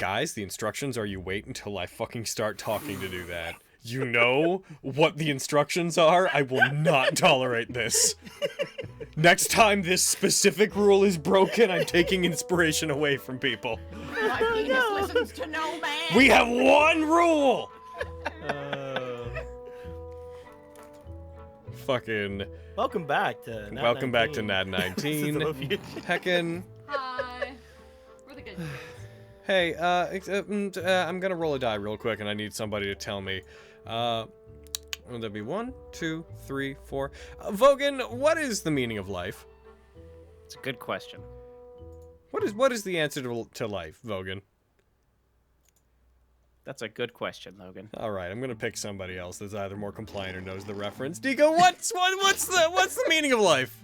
Guys, the instructions are you wait until I fucking start talking to do that. You know what the instructions are? I will not tolerate this. Next time this specific rule is broken, I'm taking inspiration away from people. My penis listens to no man. We have one rule! Fucking... Welcome back to Nat19. Welcome back to Nat19. Heckin'. Hi. We're the good kids. Hey, I'm gonna roll a die real quick, and I need somebody to tell me. Would that be 1, 2, 3, 4? Vogan, what is the meaning of life? It's a good question. What is the answer to life, Vogan? That's a good question, Logan. All right, I'm gonna pick somebody else that's either more compliant or knows the reference. Deco, what's the meaning of life?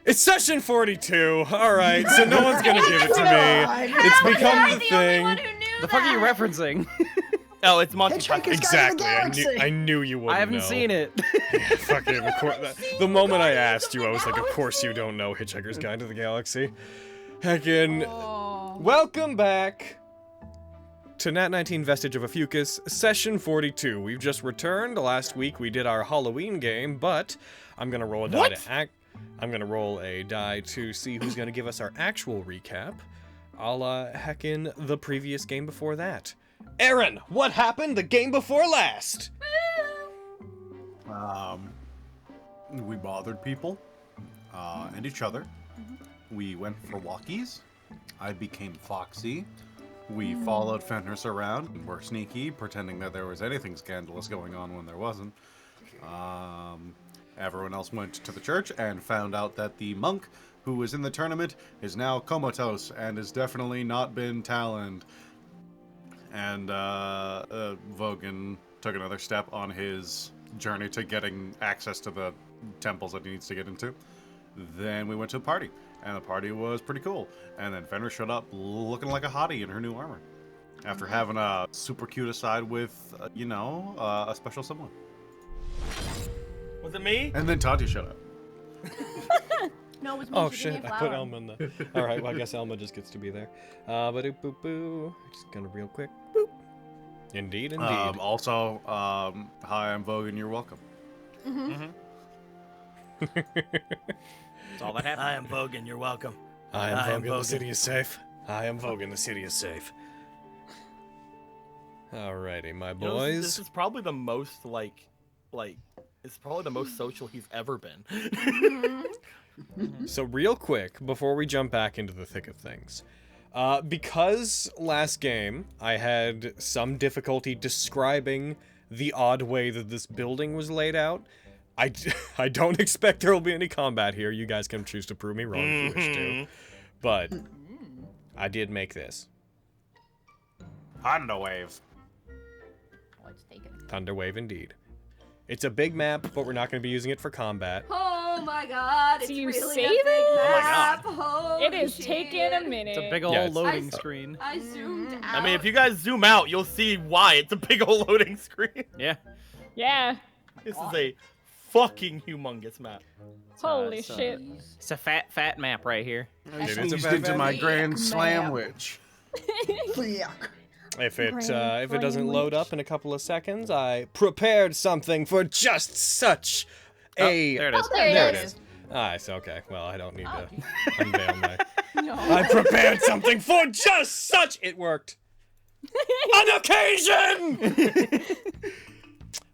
It's session 42. All right, so no one's gonna give it to me. It's become the thing. The fuck are you referencing? Oh, it's Monty Hitchhiker's Python. Guide to the Exactly. I knew you wouldn't. I haven't know. seen it. Yeah, fucking. Of course, the moment I asked you, I was like, "Of course you don't know Hitchhiker's Guide to the Galaxy." Heckin'. Welcome back to Nat19 Vestige of Ophiuchus, session 42. We've just returned. Last week we did our Halloween game, but I'm gonna roll a die I'm gonna roll a die to see who's gonna give us our actual recap, a la heckin' the previous game before that. Aaron, what happened the game before last? We bothered people, and each other. We went for walkies. I became Foxy. We followed Fenris around and were sneaky, pretending that there was anything scandalous going on when there wasn't. Everyone else went to the church and found out that the monk who was in the tournament is now comatose and has definitely not been taloned. And Vogan took another step on his journey to getting access to the temples that he needs to get into. Then we went to a party, and the party was pretty cool. And then Fenris showed up looking like a hottie in her new armor, after having a super cute aside with, a special someone. Was it me? And then Tati showed up. No, it was me. Oh She gave shit, me a I put flower. Elma in the... Alright, well I guess Elma just gets to be there. Ba-doop-boop-boo. Just gonna real quick. Boop. Indeed, indeed. Also, hi, I'm Vogan, you're welcome. That's all that happened. I am Vogan, you're welcome. I am I am Vogan, the Vogan. city is safe. I am Vogan, the city is safe. Alrighty, my You know, boys. this is probably the most, it's probably the most social he's ever been. So real quick, before we jump back into the thick of things, because last game I had some difficulty describing the odd way that this building was laid out, I don't expect there will be any combat here. You guys can choose to prove me wrong if you wish to. But I did make this. Thunderwave. Let's take it. Thunderwave indeed. It's a big map, but we're not going to be using it for combat. Oh my god, it's So you really save a big it? map. Holy It is shit. taking a minute. It's a big old Yeah, it's- loading I- screen. I zoomed out. I mean, if you guys zoom out, you'll see why it's a big old loading screen. Yeah. Yeah. This is a fucking humongous map. Holy it's, shit. It's a fat map right here. I It is a sneezed bad into map. my grand Map. slamwich. Yuck. If it Brain doesn't flame load witch. up in a couple of seconds, I prepared something for just such a... There it is. Oh, there There it it is. is. Ah, it's okay. Well, I don't need Oh. to unveil my... No. I prepared something for just such... It worked. On occasion!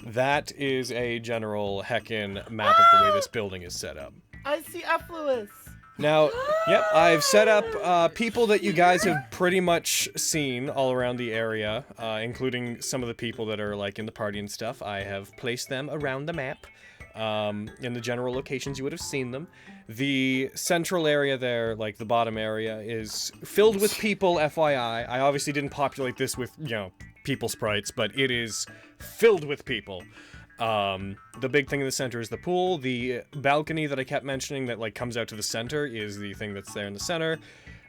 That is a general heckin' map of the way this building is set up. I see affluence. Now, yep, I've set up people that you guys have pretty much seen all around the area, including some of the people that are like in the party and stuff. I have placed them around the map, in the general locations you would have seen them. The central area there, like the bottom area, is filled with people, FYI. I obviously didn't populate this with, people sprites, but it is filled with people. The big thing in the center is the pool. The balcony that I kept mentioning that like comes out to the center is the thing that's there in the center.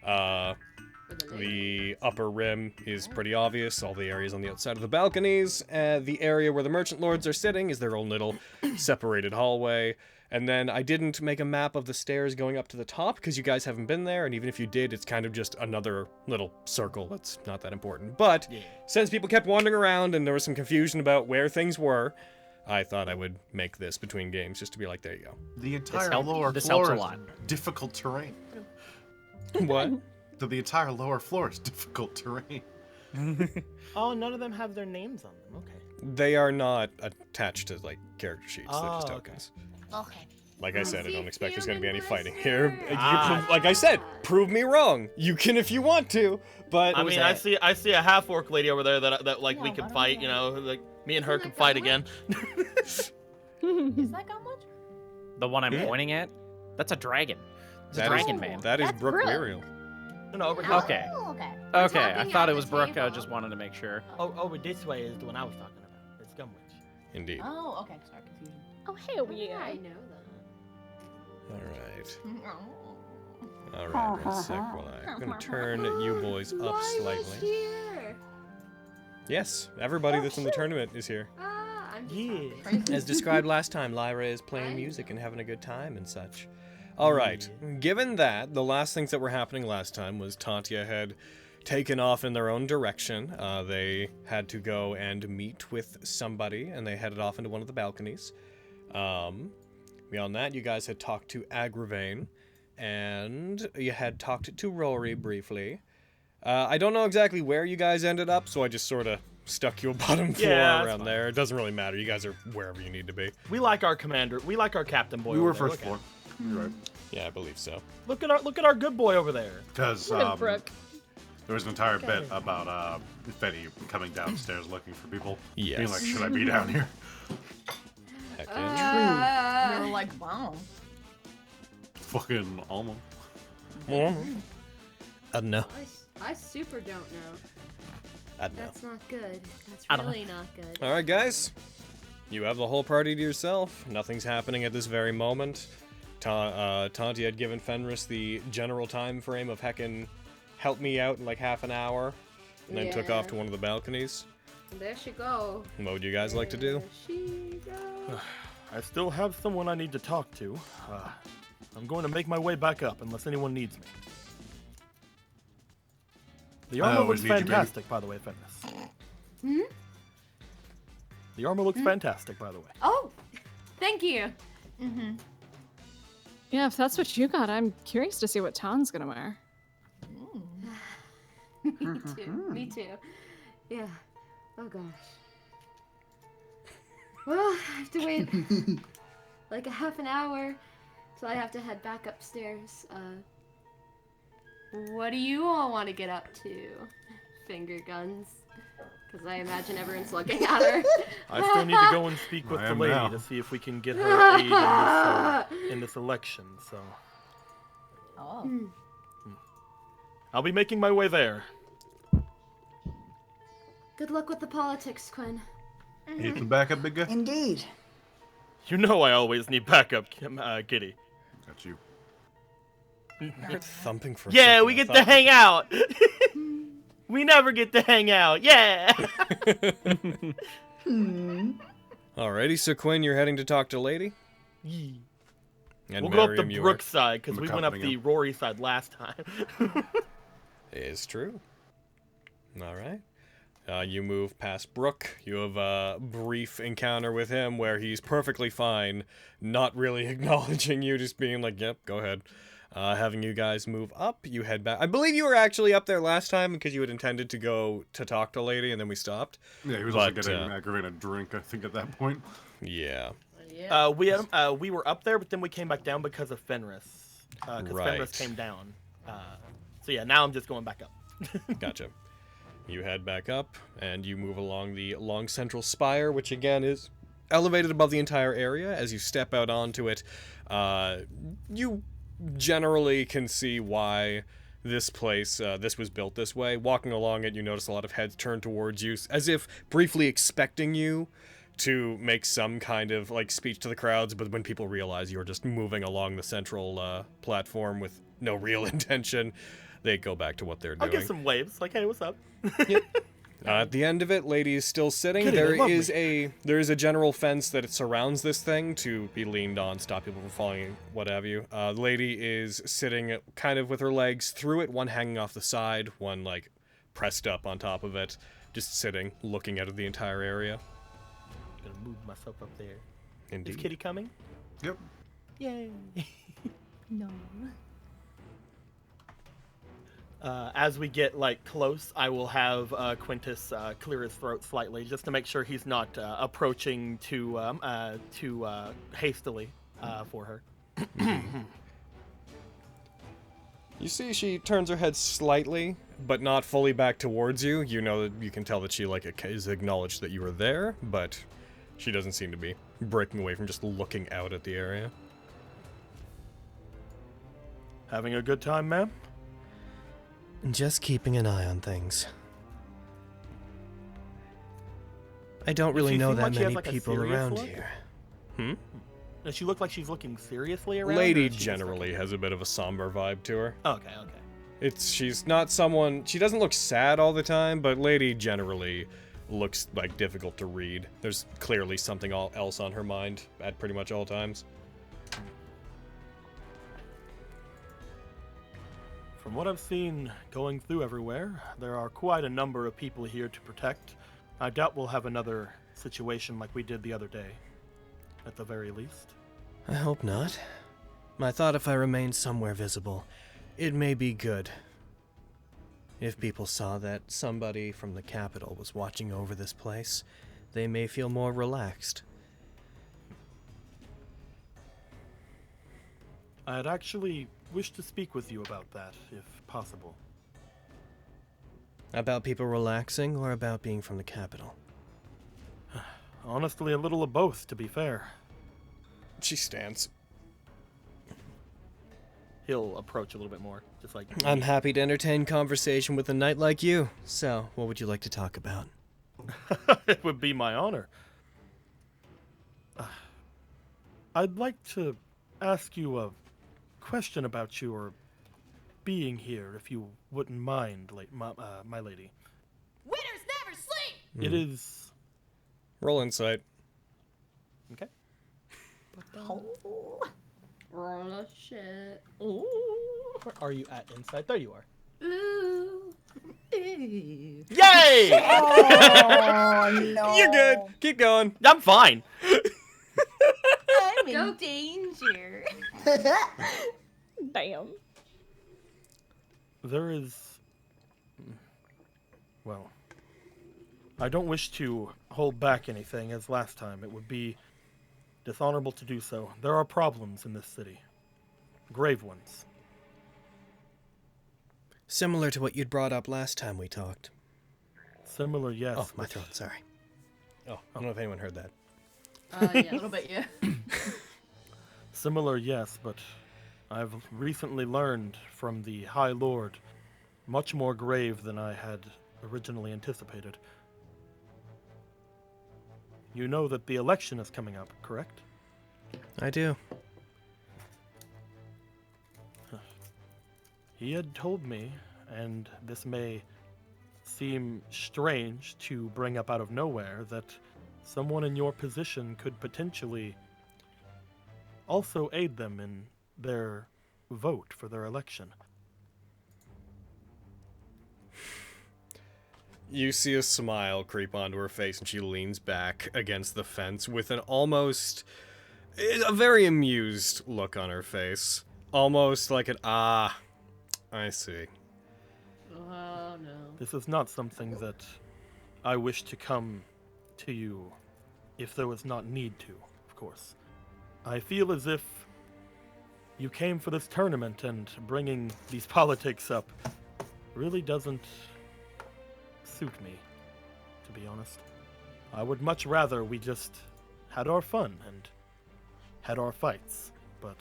The upper rim is pretty obvious, all the areas on the outside of the balconies. The area where the merchant lords are sitting is their own little separated hallway. And then I didn't make a map of the stairs going up to the top because you guys haven't been there, and even if you did, it's kind of just another little circle that's not that important. But since people kept wandering around and there was some confusion about where things were, I thought I would make this between games just to be like, there you go. The entire helps- lower this floor helps a is lot. difficult terrain. What? So the entire lower floor is difficult terrain. Oh, none of them have their names on them. Okay. They are not attached to, like, character sheets. They're just Oh, tokens. Okay. Like I said, I See don't expect there's human going to be any fighting blister. here. Ah. Like I said, prove me wrong. You can if you want to, but... I mean, I see a half orc lady over there that like we Yeah, could why don't fight. we- You know, like me and her Isn't could that fight Gauntlet? again. Is that got much? The one I'm pointing at? That's a dragon. It's a That is- dragon man. That is That's Brooke Brooke. Wiriel. No, over here. Okay. Oh, okay. Okay, I talking thought at it was the Brooke. I table. just wanted to make sure. Oh, over this way is the one I was talking about. It's Gumwitch. Indeed. Oh, okay. Sorry, confusion. Oh, hell yeah. I know Alright. that. Alright, one sec while I'm going to turn you boys up slightly. Here? Yes, everybody that's in the tournament is here. Ah, I'm just Yeah. crazy. As described last time, Lyra is playing music and having a good time and such. Alright, given that, the last things that were happening last time was Tantia had taken off in their own direction. They had to go and meet with somebody, and they headed off into one of the balconies. Beyond that, you guys had talked to Agravain, and you had talked to Rory briefly. I don't know exactly where you guys ended up, so I just sort of stuck you a bottom floor Yeah, that's around fine. there. It doesn't really matter. You guys are wherever you need to be. We like our commander. We like our captain boy. We were over there. first Look floor. at You're right. Yeah, I believe so. Look at our good boy over there. Because What a Brooke. there was an entire bit about Fetty coming downstairs looking for people. Yes. Being like, should I be down here? Heck yeah. You're like, wow. Fucking almost. I don't know. I super don't know. I don't know. That's not good. That's I don't really not good. All right, guys. You have the whole party to yourself. Nothing's happening at this very moment. Tanti had given Fenris the general time frame of heckin' help me out in like half an hour, and then took off Yeah. to one of the balconies. There she go. What would you guys like to do? There she go. I still have someone I need to talk to. I'm going to make my way back up unless anyone needs me. The I armor always looks need you, baby. fantastic, by the way, Fenris. The armor looks fantastic, by the way. Oh, thank you. Yeah, if that's what you got, I'm curious to see what Tan's gonna wear. Me too. Me too. Yeah. Oh gosh. Well, I have to wait like a half an hour till I have to head back upstairs. What do you all want to get up to? Finger guns. Because I imagine everyone's looking at her. I still need to go and speak with I the am lady now. to see if we can get her aid in this election. So Oh. I'll be making my way there. Good luck with the politics, Quinn. Need some backup, big guy? Indeed. You know I always need backup, Kitty. Got you. Thumping for a Yeah, second, we I get to thought- hang out. We never get to hang out. Yeah. Alrighty, so Quinn, you're heading to talk to Lady? And We'll go up the Miriam, you are- Brook side because I'm we went up accompanying the Rory side last time. Is true. Alright. You move past Brooke. You have a brief encounter with him where he's perfectly fine, not really acknowledging you, just being like, yep, go ahead. Having you guys move up, you head back. I believe you were actually up there last time because you had intended to go to talk to Lady and then we stopped. Yeah, he was also But, getting aggravated a drink, I think, at that point. Yeah. Yeah. We were up there, but then we came back down because of Fenris. Because Right. Fenris came down. So yeah, now I'm just going back up. Gotcha. You head back up, and you move along the long central spire, which again is elevated above the entire area. As you step out onto it, you generally can see why this place, this was built this way. Walking along it, you notice a lot of heads turned towards you, as if briefly expecting you to make some kind of, like, speech to the crowds, but when people realize you're just moving along the central platform with no real intention, they go back to what they're I'll doing. get some waves. Like, hey, what's up? At the end of it, lady is still sitting. Kitty, There lovely. is a general fence that it surrounds this thing to be leaned on, stop people from falling, what have you. The lady is sitting kind of with her legs through it, one hanging off the side, one like pressed up on top of it, just sitting, looking out at the entire area. Gonna move myself up there. Indeed. Is Kitty coming? Yep. Yay. No. As we get like close, I will have Quintus clear his throat slightly, just to make sure he's not approaching too hastily for her. You see she turns her head slightly, but not fully back towards you. You know that you can tell that she like is acknowledged that you were there, but she doesn't seem to be breaking away from just looking out at the area. Having a good time, ma'am? Just keeping an eye on things. I don't really she know seem that like she has, many like, a people serious around look? here. Does she look like she's looking seriously around? or Lady is she just generally has a bit of a somber vibe to her. Okay. She's not someone, she doesn't look sad all the time, but lady generally looks like difficult to read. There's clearly something else on her mind at pretty much all times. From what I've seen going through everywhere, there are quite a number of people here to protect. I doubt we'll have another situation like we did the other day, at the very least. I hope not. I thought if I remained somewhere visible, it may be good. If people saw that somebody from the capital was watching over this place, they may feel more relaxed. I'd actually wish to speak with you about that, if possible. About people relaxing or about being from the capital? Honestly, a little of both, to be fair. She stands. He'll approach a little bit more, just like... I'm happy to entertain conversation with a knight like you. So, what would you like to talk about? It would be my honor. I'd like to ask you a question about your being here, if you wouldn't mind, my lady. Winners never sleep! It is... Roll insight. Okay. Oh. Roll a shit. Ooh. Where are you at inside? There you are. Ooh. Ew. Yay! Oh, no. You're good. Keep going. I'm fine. I'm Go. in danger. Damn. There is... Well, I don't wish to hold back anything as last time. It would be dishonorable to do so. There are problems in this city. Grave ones. Similar to what you'd brought up last time we talked. Similar, yes. Oh, my but- throat, sorry. Oh, I don't know if anyone heard that. Yeah, a little bit, yeah. Similar, yes, but I've recently learned from the High Lord much more grave than I had originally anticipated. You know that the election is coming up, correct? I do. He had told me, and this may seem strange to bring up out of nowhere, that someone in your position could potentially also aid them in their vote for their election. You see a smile creep onto her face, and she leans back against the fence with a very amused look on her face. Almost like an, I see. Oh no. This is not something that I wish to come to you if there was not need to, of course. I feel as if you came for this tournament, and bringing these politics up really doesn't suit me, to be honest. I would much rather we just had our fun and had our fights, but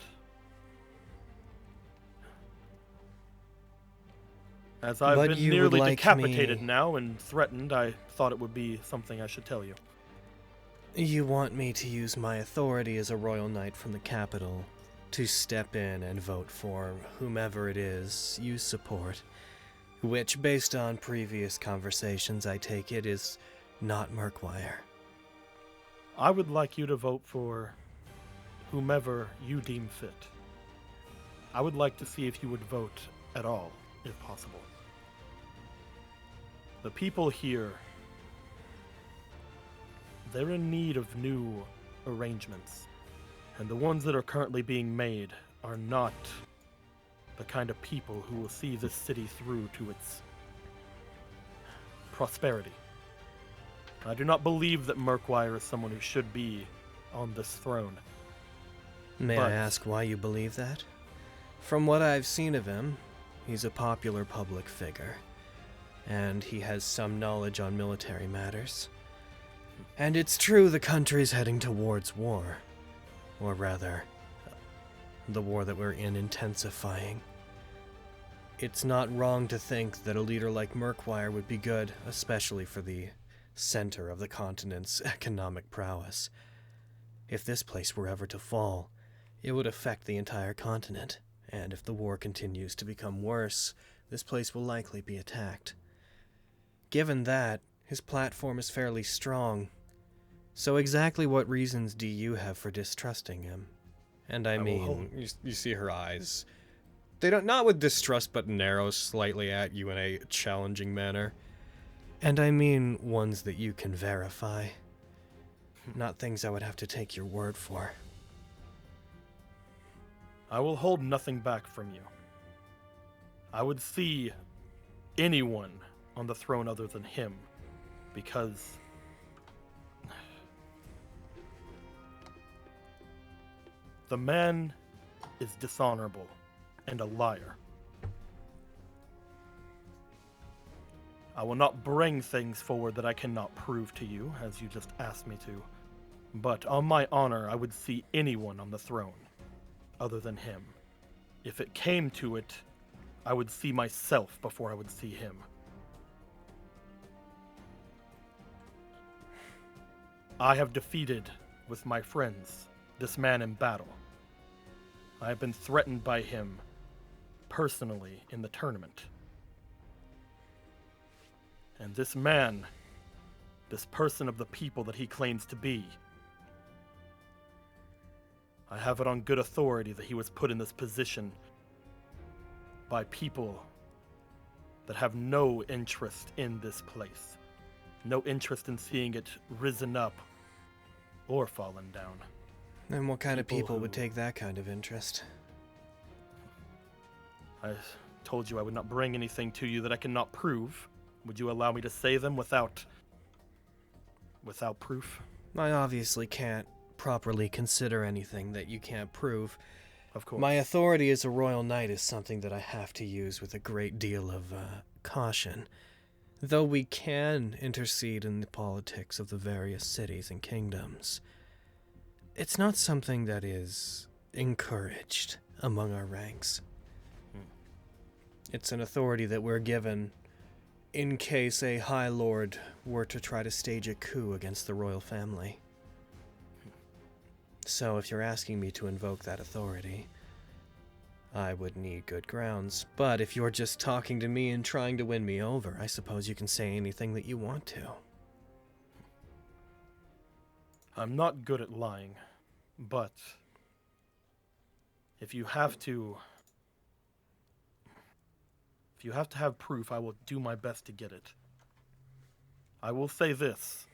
as I've But been you would nearly like decapitated me- now and threatened, I thought it would be something I should tell you. You want me to use my authority as a royal knight from the capital to step in and vote for whomever it is you support Which, based on previous conversations, I take it is not Murkwire. I would like you to vote for whomever you deem fit. I would like to see if you would vote at all, if possible. The people here, they're in need of new arrangements, and the ones that are currently being made are not the kind of people who will see this city through to its prosperity. I do not believe that Murkwire is someone who should be on this throne. May But- I ask why you believe that? From what I've seen of him, he's a popular public figure, and he has some knowledge on military matters. And it's true the country's heading towards war. Or rather, the war that we're in intensifying. It's not wrong to think that a leader like Murkwire would be good, especially for the center of the continent's economic prowess. If this place were ever to fall, it would affect the entire continent, and if the war continues to become worse, this place will likely be attacked. Given that, his platform is fairly strong. So exactly what reasons do you have for distrusting him? And I will mean, hold- you see her eyes. They don't, not with distrust, but narrow slightly at you in a challenging manner. And I mean ones that you can verify. Not things I would have to take your word for. I will hold nothing back from you. I would see anyone on the throne other than him, because the man is dishonorable and a liar. I will not bring things forward that I cannot prove to you, as you just asked me to, but on my honor, I would see anyone on the throne other than him. If it came to it, I would see myself before I would see him. I have defeated, with my friends, this man in battle. I have been threatened by him personally in the tournament. And this man, this person of the people that he claims to be, I have it on good authority that he was put in this position by people that have no interest in this place. No interest in seeing it risen up or fallen down. And what kind of People people would who- take that kind of interest? I told you I would not bring anything to you that I cannot prove. Would you allow me to say them without proof? I obviously can't properly consider anything that you can't prove. Of course. My authority as a royal knight is something that I have to use with a great deal of caution. Though we can intercede in the politics of the various cities and kingdoms, it's not something that is encouraged among our ranks. It's an authority that we're given in case a High Lord were to try to stage a coup against the royal family. So if you're asking me to invoke that authority, I would need good grounds. But if you're just talking to me and trying to win me over, I suppose you can say anything that you want to. I'm not good at lying, but if you have to have proof, I will do my best to get it. I will say this,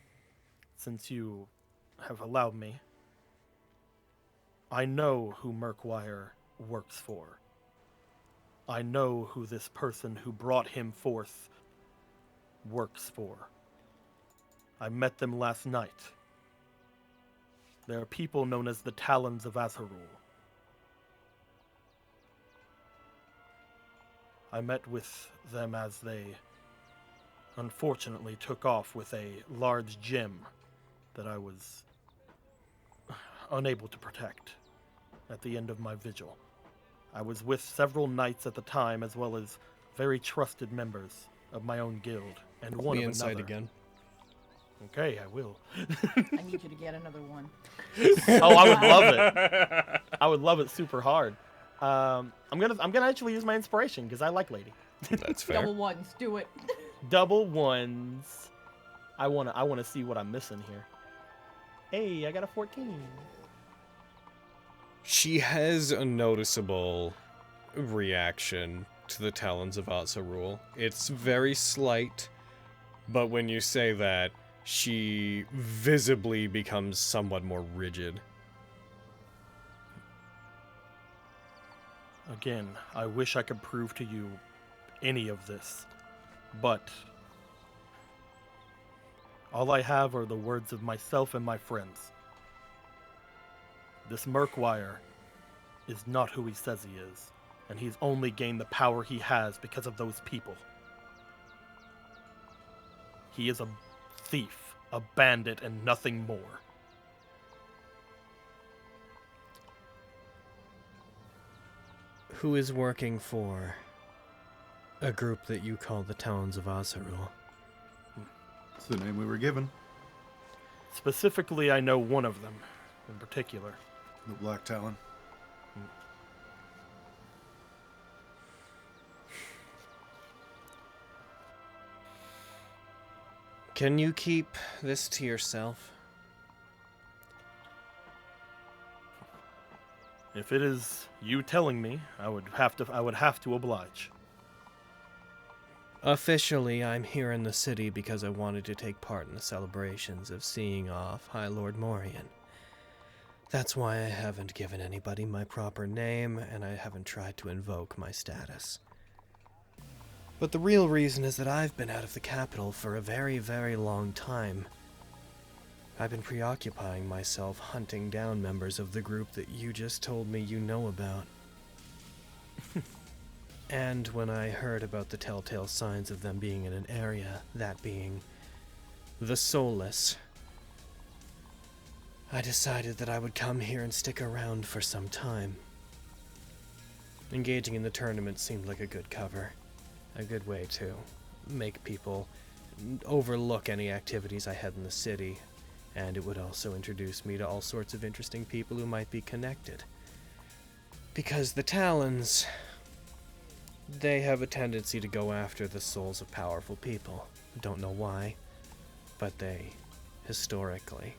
since you have allowed me. I know who Murkwire works for. I know who this person who brought him forth works for. I met them last night. There are people known as the Talons of Azharul. I met with them as they unfortunately took off with a large gem that I was unable to protect at the end of my vigil. I was with several knights at the time, as well as very trusted members of my own guild, and one The of insight another. again. Okay, I will. I need you to get another one. Oh, I would love it. I would love it super hard. I'm gonna actually use my inspiration because I like Lady. That's fair. Double ones, do it. Double ones. I wanna see what I'm missing here. Hey, I got a 14. She has a noticeable reaction to the Talons of Azarul. It's very slight, but when you say that, she visibly becomes somewhat more rigid. Again, I wish I could prove to you any of this, but all I have are the words of myself and my friends. This Murkwire is not who he says he is, and he's only gained the power he has because of those people. He is a thief, a bandit, and nothing more. Who is working for a group that you call the Talons of Azarul? It's the name we were given. Specifically, I know one of them in particular. The Black Talon. Can you keep this to yourself? If it is you telling me, I would have to oblige. Officially, I'm here in the city because I wanted to take part in the celebrations of seeing off High Lord Morian. That's why I haven't given anybody my proper name, and I haven't tried to invoke my status. But the real reason is that I've been out of the capital for a very, very long time. I've been preoccupying myself hunting down members of the group that you just told me you know about. And when I heard about the telltale signs of them being in an area, that being the Soulless, I decided that I would come here and stick around for some time. Engaging in the tournament seemed like a good cover. A good way to make people overlook any activities I had in the city, and it would also introduce me to all sorts of interesting people who might be connected. Because the Talons, they have a tendency to go after the souls of powerful people. Don't know why, but they, historically,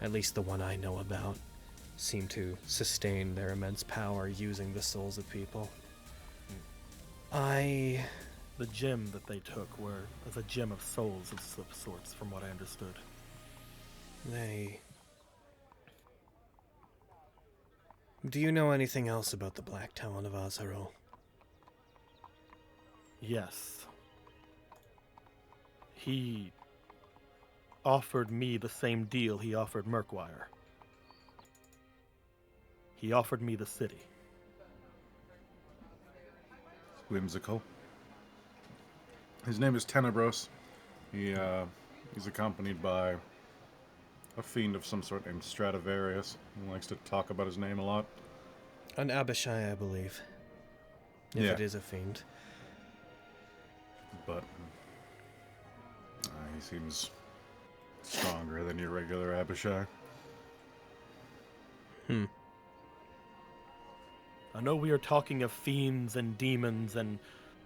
at least the one I know about, seem to sustain their immense power using the souls of people. The gem that they took was a gem of souls of sorts, from what I understood. Do you know anything else about the Black Talon of Azarul? Yes. He offered me the same deal he offered Murkwire. He offered me the city. Whimsical. His name is Tenebros. He's accompanied by a fiend of some sort named Stradivarius. He likes to talk about his name a lot. An Abishai, I believe. If Yeah. it is a fiend. But he seems stronger than your regular Abishai. I know we are talking of fiends and demons and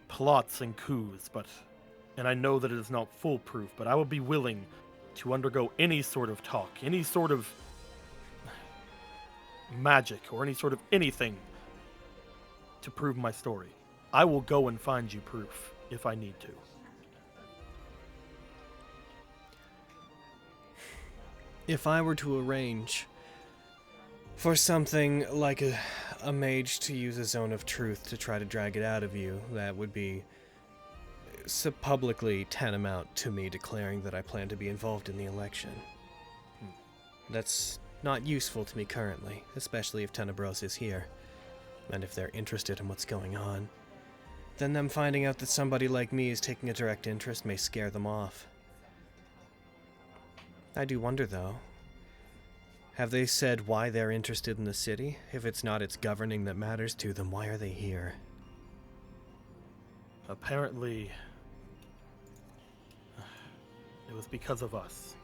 plots and coups, and I know that it is not foolproof, but I will be willing to undergo any sort of talk, any sort of magic, or any sort of anything to prove my story. I will go and find you proof if I need to. If I were to arrange for something like a mage to use a zone of truth to try to drag it out of you, that would be publicly tantamount to me declaring that I plan to be involved in the election. That's not useful to me currently, especially if Tenebros is here, and if they're interested in what's going on. Then them finding out that somebody like me is taking a direct interest may scare them off. I do wonder, though. Have they said why they're interested in the city? If it's not its governing that matters to them, why are they here? Apparently, it was because of us.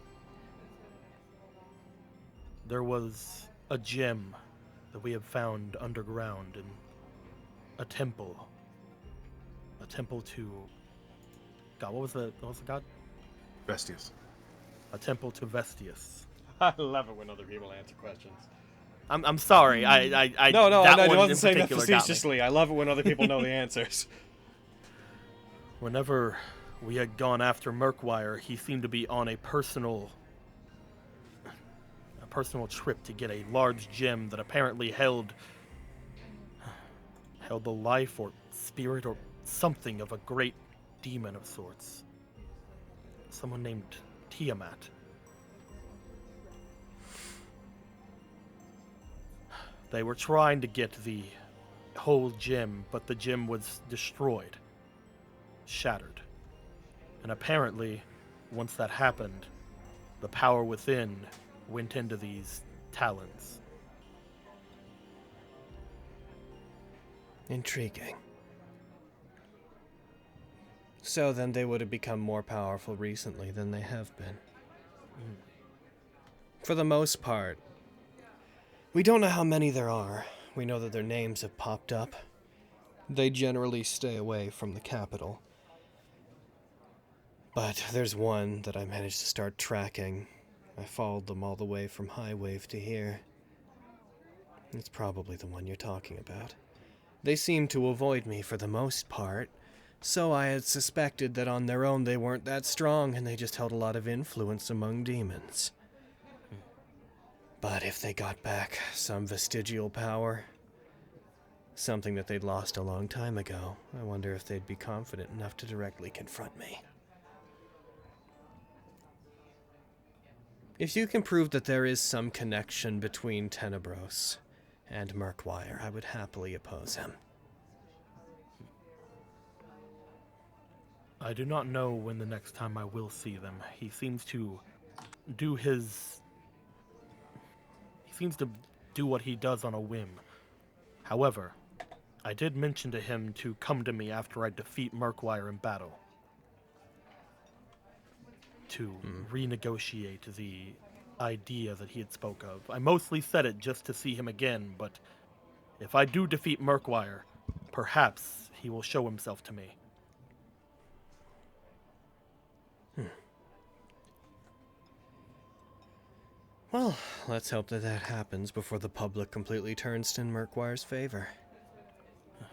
There was a gem that we have found underground in a temple a temple to God. What was the god? Vestius. A temple to Vestius. I love it when other people answer questions. I'm sorry. I No, that I one wasn't in saying that particular got me. facetiously. I love it when other people know the answers. Whenever we had gone after Murkwire, he seemed to be on a personal trip to get a large gem that apparently held the life or spirit or something of a great demon of sorts. Someone named Tiamat. They were trying to get the whole gem, but the gem was destroyed, shattered. And apparently, once that happened, the power within went into these talons. Intriguing. So then they would have become more powerful recently than they have been. For the most part. We don't know how many there are. We know that their names have popped up. They generally stay away from the capital. But there's one that I managed to start tracking. I followed them all the way from High Wave to here. It's probably the one you're talking about. They seem to avoid me for the most part, so I had suspected that on their own they weren't that strong and they just held a lot of influence among demons. But if they got back some vestigial power, something that they'd lost a long time ago, I wonder if they'd be confident enough to directly confront me. If you can prove that there is some connection between Tenebros and Murkwire, I would happily oppose him. I do not know when the next time I will see them. He seems to do what he does on a whim. However, I did mention to him to come to me after I defeat Murkwire in battle. To renegotiate the idea that he had spoke of. I mostly said it just to see him again, but if I do defeat Murkwire, perhaps he will show himself to me. Well, let's hope that that happens before the public completely turns in Murkwire's favor.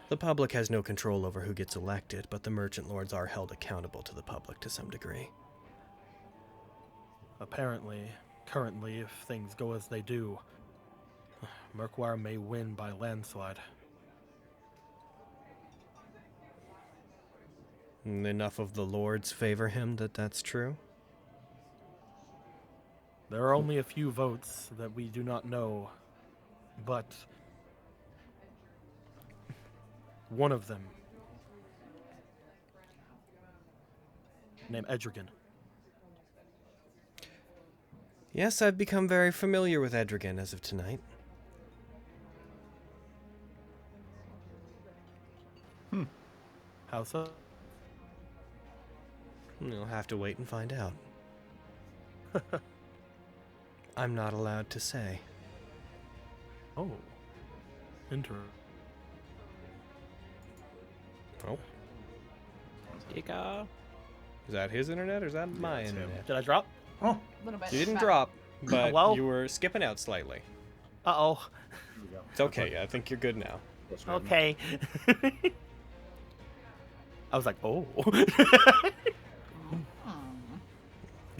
The public has no control over who gets elected, but the merchant lords are held accountable to the public to some degree. Apparently, currently, if things go as they do, Murkwire may win by landslide. Enough of the lords favor him that that's true? There are only a few votes that we do not know, but one of them, named Edrigan. Yes, I've become very familiar with Edrigan as of tonight. How so? You'll have to wait and find out. I'm not allowed to say. Oh. Oh. Ika. Is that his internet or is that my internet? Did I drop? A little bit. You didn't drop, but Well. you were skipping out slightly. Uh-oh. It's okay, I think you're good now. Okay. I was like, oh.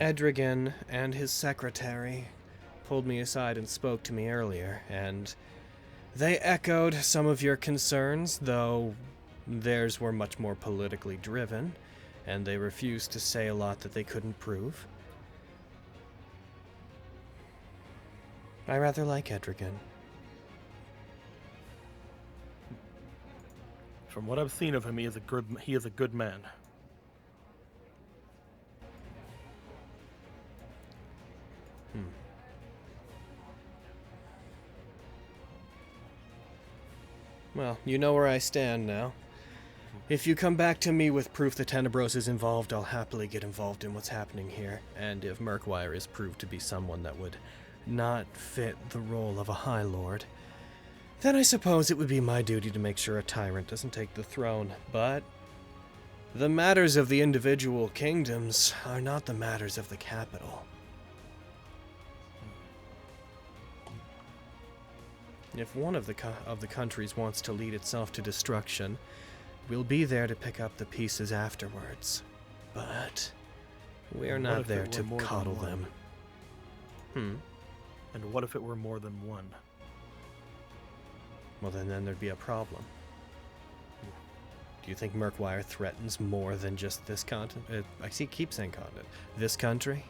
Edrigan and his secretary pulled me aside and spoke to me earlier, and they echoed some of your concerns, though theirs were much more politically driven, and they refused to say a lot that they couldn't prove. I rather like Edrigan. From what I've seen of him, he is a good man. Well, you know where I stand now. If you come back to me with proof that Tenebros is involved, I'll happily get involved in what's happening here. And if Murkwire is proved to be someone that would not fit the role of a High Lord, then I suppose it would be my duty to make sure a tyrant doesn't take the throne. But The matters of the individual kingdoms are not the matters of the capital. If one of the countries wants to lead itself to destruction, we'll be there to pick up the pieces afterwards. But we're What not if it there were to more than coddle one? them. And what if it were more than one? Well, then there'd be a problem. Do you think Murkwire threatens more than just this continent? Keep saying continent. This country?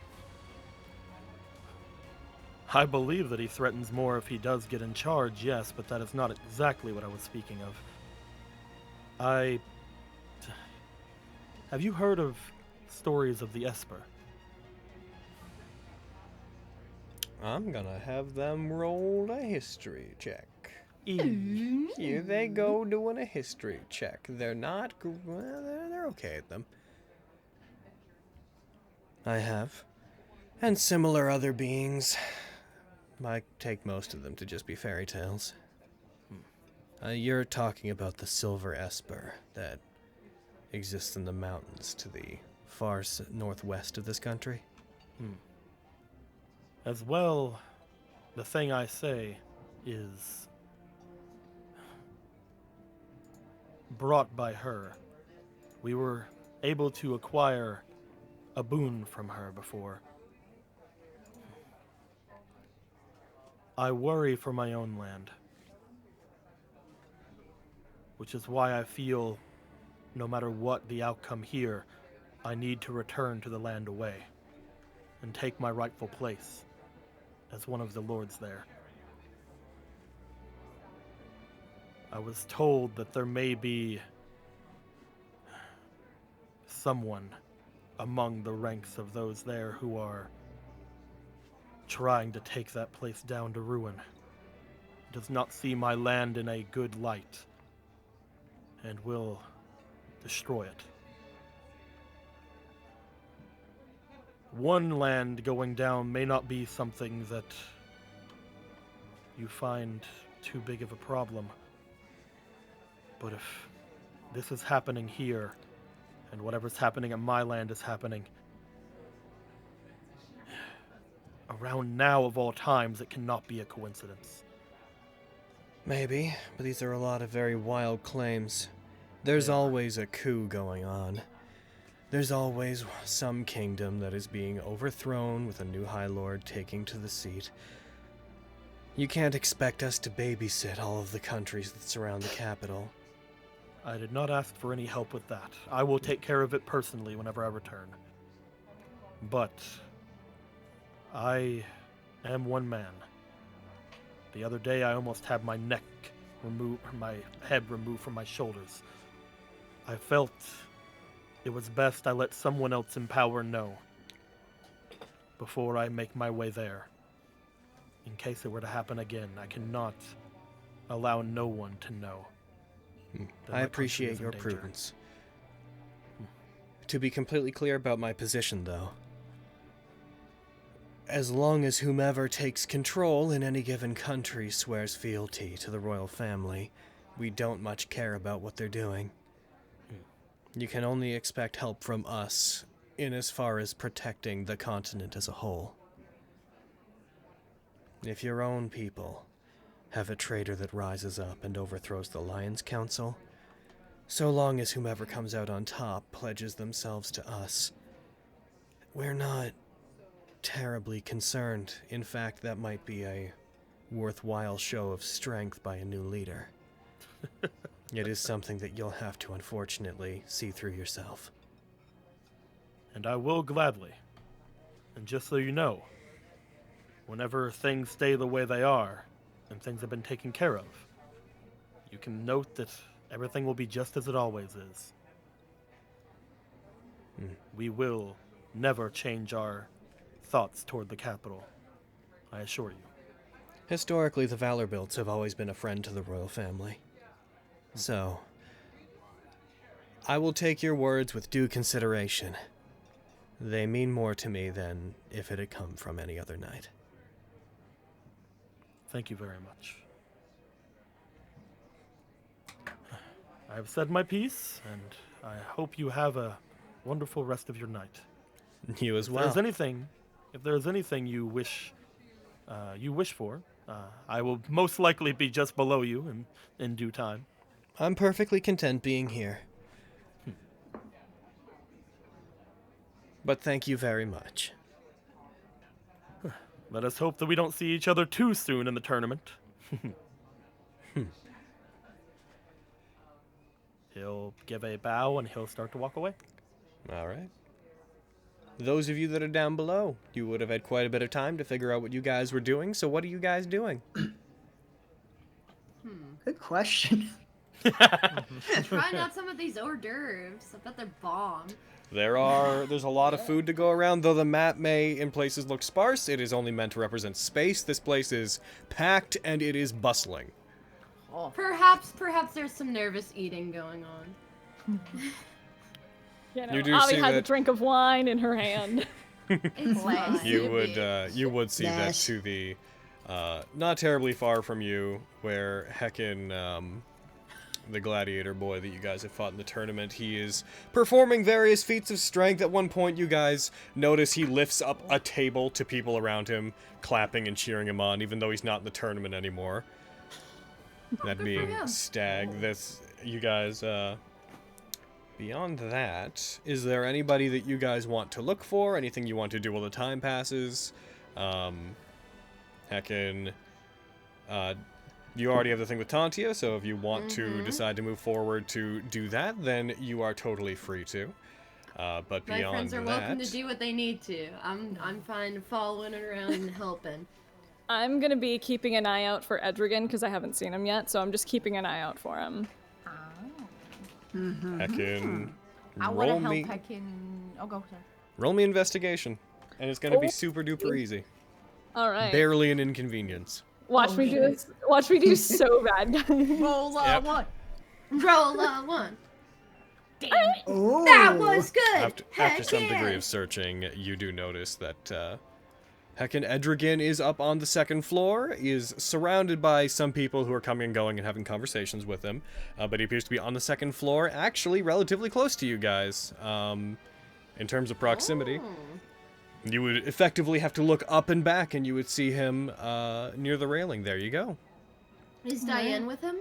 I believe that he threatens more if he does get in charge, yes, but that is not exactly what I was speaking of. Have you heard of stories of the Esper? I'm gonna have them roll a history check. Here they go doing a history check. They're not... they're okay at them. I have. And similar other beings. I take most of them to just be fairy tales. You're talking about the Silver Esper that exists in the mountains to the far northwest of this country? As well, the thing I say is brought by her. We were able to acquire a boon from her before. I worry for my own land, which is why I feel no matter what the outcome here, I need to return to the land away and take my rightful place as one of the lords there. I was told that there may be someone among the ranks of those there who are trying to take that place down to ruin. Does not see my land in a good light and will destroy it. One land going down may not be something that you find too big of a problem. But if this is happening here, and whatever's happening at my land is happening around now of all times, it cannot be a coincidence. Maybe, but these are a lot of very wild claims. There's always a coup going on. There's always some kingdom that is being overthrown with a new High Lord taking to the seat. You can't expect us to babysit all of the countries that surround the capital. I did not ask for any help with that. I will take care of it personally whenever I return. But I am one man. The other day I almost had my neck removed, my head removed from my shoulders. I felt it was best I let someone else in power know before I make my way there. In case it were to happen again, I cannot allow no one to know. I appreciate your prudence. To be completely clear about my position, though, as long as whomever takes control in any given country swears fealty to the royal family, we don't much care about what they're doing. You can only expect help from us in as far as protecting the continent as a whole. If your own people have a traitor that rises up and overthrows the Lion's Council, so long as whomever comes out on top pledges themselves to us, we're not terribly concerned. In fact, that might be a worthwhile show of strength by a new leader. It is something that you'll have to, unfortunately, see through yourself. And I will gladly. And just so you know, whenever things stay the way they are, and things have been taken care of, you can note that everything will be just as it always is. We will never change our thoughts toward the capital, I assure you. Historically, the Valorbilts have always been a friend to the royal family. So, I will take your words with due consideration. They mean more to me than if it had come from any other knight. Thank you very much. I have said my piece, and I hope you have a wonderful rest of your night. You as If well. there's anything you wish for, I will most likely be just below you in due time. I'm perfectly content being here. But thank you very much. Let us hope that we don't see each other too soon in the tournament. He'll give a bow and he'll start to walk away. All right. Those of you that are down below, you would have had quite a bit of time to figure out what you guys were doing. So what are you guys doing? Good question. Trying out some of these hors d'oeuvres. I bet they're bomb. There's a lot of food to go around, though the map may in places look sparse. It is only meant to represent space. This place is packed and it is bustling. Oh. Perhaps there's some nervous eating going on. You know, You do Avi see has a that- drink of wine in her hand. It's fine. You would see that Yes. to the not terribly far from you, where Heckin, the gladiator boy that you guys have fought in the tournament, he is performing various feats of strength. At one point, you guys notice he lifts up a table to people around him, clapping and cheering him on, even though he's not in the tournament anymore. That being him. Stag, that's you guys. Beyond that, is there anybody that you guys want to look for? Anything you want to do while the time passes? Heckin, you already have the thing with Tantia, so if you want to decide to move forward to do that, then you are totally free to. But My beyond friends are that, welcome to do what they need to. I'm fine following around and helping. I'm gonna be keeping an eye out for Edrigan because I haven't seen him yet, so I'm just keeping an eye out for him. Heckin, I want to roll help me, Heckin. Oh, go, sir. roll me investigation, and it's gonna be Oh. super duper easy. All right. Barely an inconvenience. Watch me do this. Watch me do so bad, guys. Roll Yep. one. Roll a one. Damn it. Oh, That was good. After some Heck degree yeah. of searching, you do notice that Heckin Edrigan is up on the second floor, is surrounded by some people who are coming and going and having conversations with him, but he appears to be on the second floor, actually relatively close to you guys. In terms of proximity, Oh. you would effectively have to look up and back, and you would see him near the railing. There you go. Is Diane with him?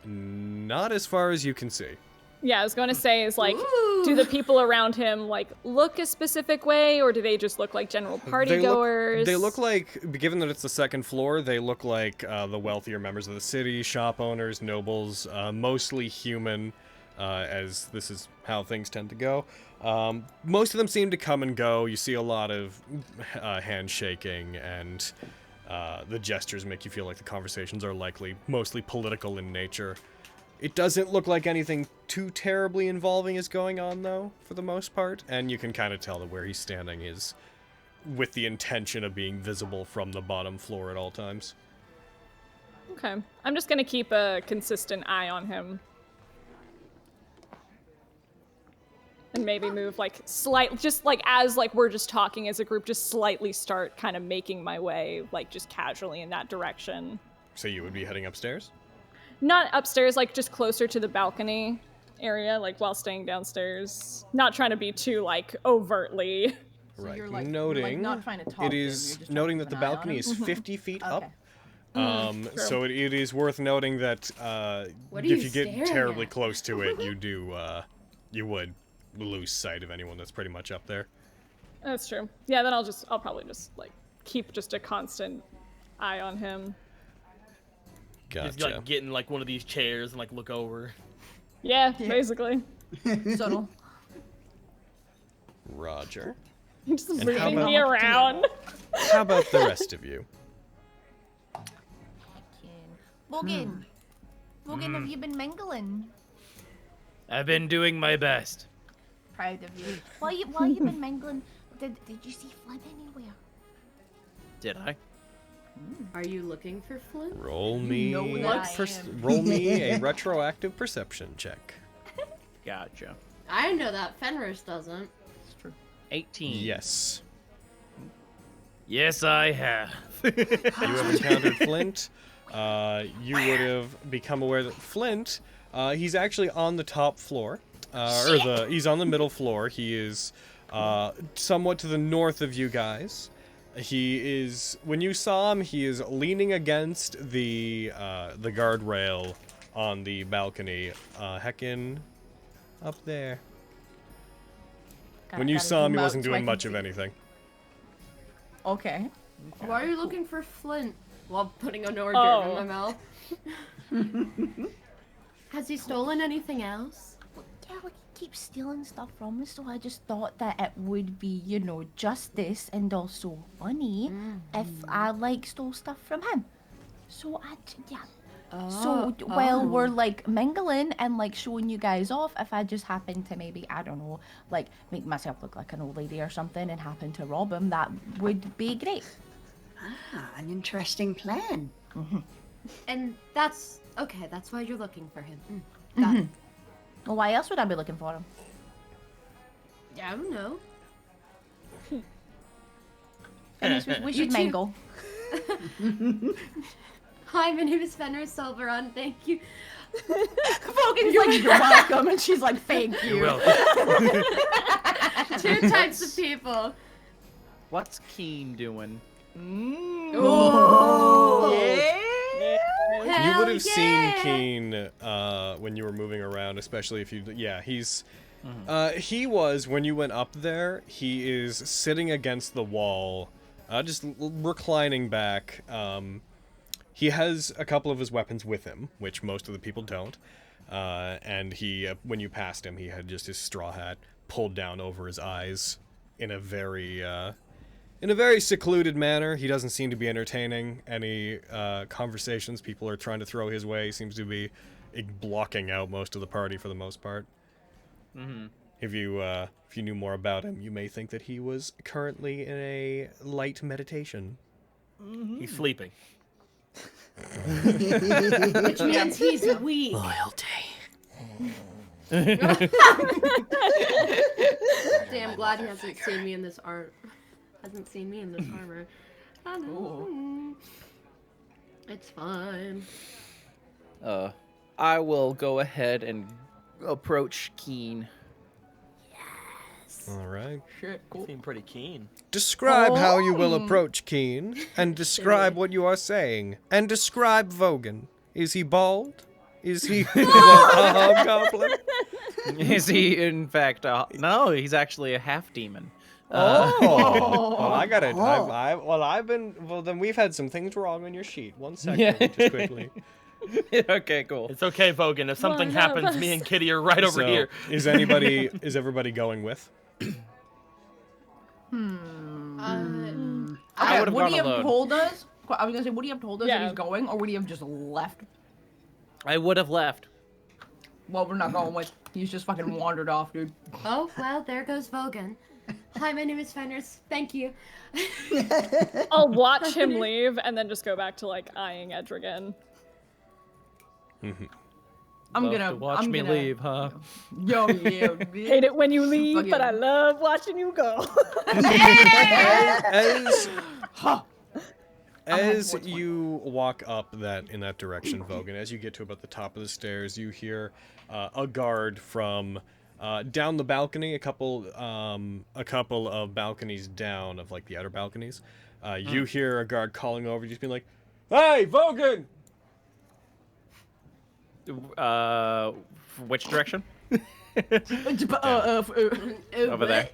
Not as far as you can see. Yeah, I was gonna say is like, Ooh. do the people around him like look a specific way, or do they just look like general party goers? They look like, given that it's the second floor, they look like the wealthier members of the city, shop owners, nobles, mostly human, as this is how things tend to go. Most of them seem to come and go. You see a lot of handshaking, and the gestures make you feel like the conversations are likely mostly political in nature. It doesn't look like anything too terribly involving is going on, though, for the most part, and you can kind of tell that where he's standing is with the intention of being visible from the bottom floor at all times. Okay, I'm just gonna keep a consistent eye on him, and maybe move like just like as like we're just talking as a group, just slightly start kind of making my way like just casually in that direction. So you would be heading upstairs? Not upstairs, like just closer to the balcony area, like while staying downstairs. Not trying to be too like overtly. So Right. you're like, Noting, not trying to talk it to him, is you're just noting trying that to the keep an eye on balcony him? is 50 feet up. Okay. True. So it is worth noting that What are if you you get staring terribly at? close to it, you would lose sight of anyone that's pretty much up there. That's true. Yeah, then I'll probably just like keep just a constant eye on him. Gotcha. Just like get in like one of these chairs and like look over. Yeah, basically. Subtle. Roger. Just how moving about- me around. How about the rest of you? Logan. Logan, have you been mingling? I've been doing my best. Proud of you. While you been mingling, did you see Flip anywhere? Did I? Are you looking for Flint? Roll me, know that I am. roll me a retroactive perception check. Gotcha. I know that. Fenris doesn't. It's true. 18. Yes. Yes, I have. You have encountered Flint. You would have become aware that Flint He's actually on the top floor, he's on the middle floor. He is somewhat to the north of you guys. He is, when you saw him, he is leaning against the guardrail on the balcony, heckin' up there. When you saw him, he wasn't doing much of anything. Okay. Why are you looking for Flint while putting a hors d'oeuvre in my mouth? Has he stolen anything else? Yeah, well, he keeps stealing stuff from us, so I just thought that it would be, you know, justice and also funny if I, like, stole stuff from him. So So while we're, like, mingling and, like, showing you guys off, if I just happen to maybe, I don't know, like, make myself look like an old lady or something and happen to rob him, that would be great. Ah, an interesting plan. And that's why you're looking for him. Got it. Well, why else would I be looking for him? Yeah, I don't know. Anyways, we should mingle. Hi, my name is Fenris Silveron. Thank you. Vogan's like, you're welcome, and she's like, thank you. You're welcome. Two types of people. What's Keen doing? Oh, yeah. You would have yeah. seen Keen when you were moving around, especially if you. Yeah, he's. He was, when you went up there, he is sitting against the wall, just reclining back. He has a couple of his weapons with him, which most of the people don't. And he, when you passed him, he had just his straw hat pulled down over his eyes in a very secluded manner. He doesn't seem to be entertaining any conversations people are trying to throw his way. He seems to be blocking out most of the party for the most part. If you knew more about him, you may think that he was currently in a light meditation. He's sleeping. Which means he's weak. Loyalty. Damn, glad he hasn't seen me in this art. Hasn't seen me in this armor. I know. It's fine. I will go ahead and approach Keen. All right. Shit, cool. Seem pretty keen. Describe how you will approach Keen, and describe what you are saying, and describe Vogan. Is he bald? Is he a hobgoblin? Is he, in fact, no, he's actually a half-demon. Well, I got it. Well, then we've had some things wrong on your sheet. 1 second, just quickly. Okay, cool. It's okay, Vogan. If something happens, me and Kitty are right over here. Is everybody going with? I Okay, would've would gone he have alone. told us? I was gonna say, would he have told us that Yeah. he's going, or would he have just left? I would have left. Well, we're not going with. He's just fucking wandered off, dude. Oh, well, there goes Vogan. Hi, my name is Fenris. Thank you. I'll watch him leave and then just go back to like eyeing Edrigan. I'm Love gonna to watch I'm me gonna, leave, huh? Yo, yeah. Hate it when you leave, Fuck but yeah. I love watching you go. As you walk up in that direction, Vogan, as you get to about the top of the stairs, you hear a guard from down the balcony, a couple of balconies down, of like the outer balconies. You hear a guard calling over, just being like, "Hey, Vogan!" Which direction? Over there.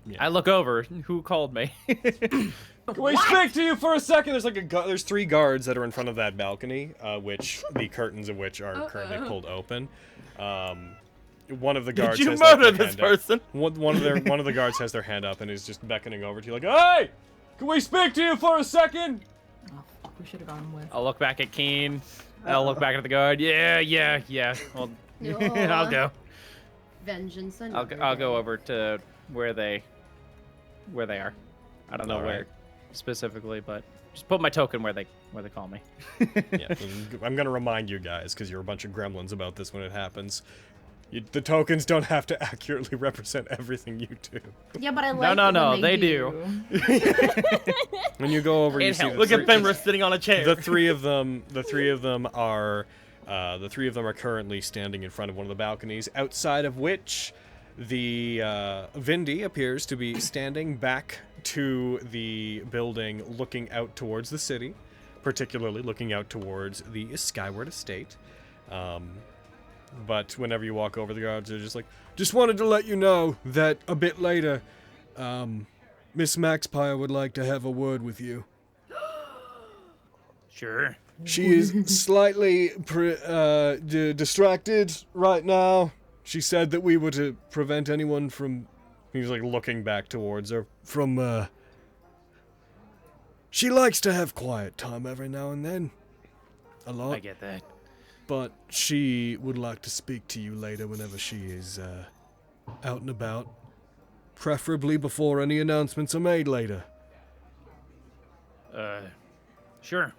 Yeah. I look over. Who called me? Can we speak to you for a second? There's like there's 3 guards that are in front of that balcony, which the curtains of which are currently pulled open. One of the guards Did you has murder their this hand up. person? One of the guards has their hand up and is just beckoning over to you like, "Hey, can we speak to you for a second?" Oh, fuck, we should have gone with. I'll look back at Keen. I'll look back at the guard. Yeah. Well, I'll go. Vengeance on I'll go over to where they are. I don't know All right. where specifically, but just put my token where they call me. Yeah, I'm gonna remind you guys because you're a bunch of gremlins about this when it happens. The tokens don't have to accurately represent everything you do. Yeah, but I like No, when they do. When you go over, you It see helps. Look at Fenris sitting on a chair. the three of them are The three of them are currently standing in front of one of the balconies, outside of which the Vindy appears to be standing back to the building, looking out towards the city, particularly looking out towards the Skyward Estate. But whenever you walk over, the guards are just like, just wanted to let you know that a bit later, Miss Maxpire would like to have a word with you. Sure. She is slightly distracted right now. She said that we were to prevent anyone from... He's like looking back towards her. From, She likes to have quiet time every now and then. A lot. I get that. But she would like to speak to you later whenever she is out and about. Preferably before any announcements are made later. Sure.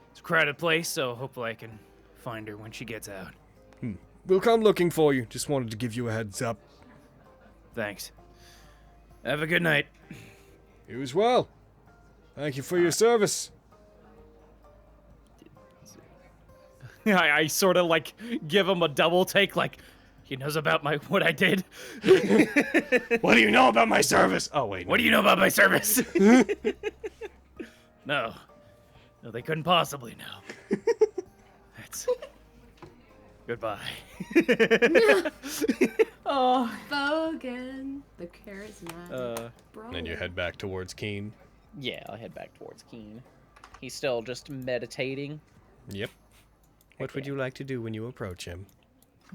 It's a crowded place, so hopefully I can find her when she gets out. We'll come looking for you. Just wanted to give you a heads up. Thanks. Have a good night. You as well. Thank you for your service. I sort of like give him a double take, like he knows about what I did. What do you know about my service? Oh wait. What do you know about my service? No, they couldn't possibly know. That's goodbye. Oh, Bogan, the charismatic bro. Then you head back towards Keen. Yeah, I'll head back towards Keen. He's still just meditating. Yep. What would you like to do when you approach him?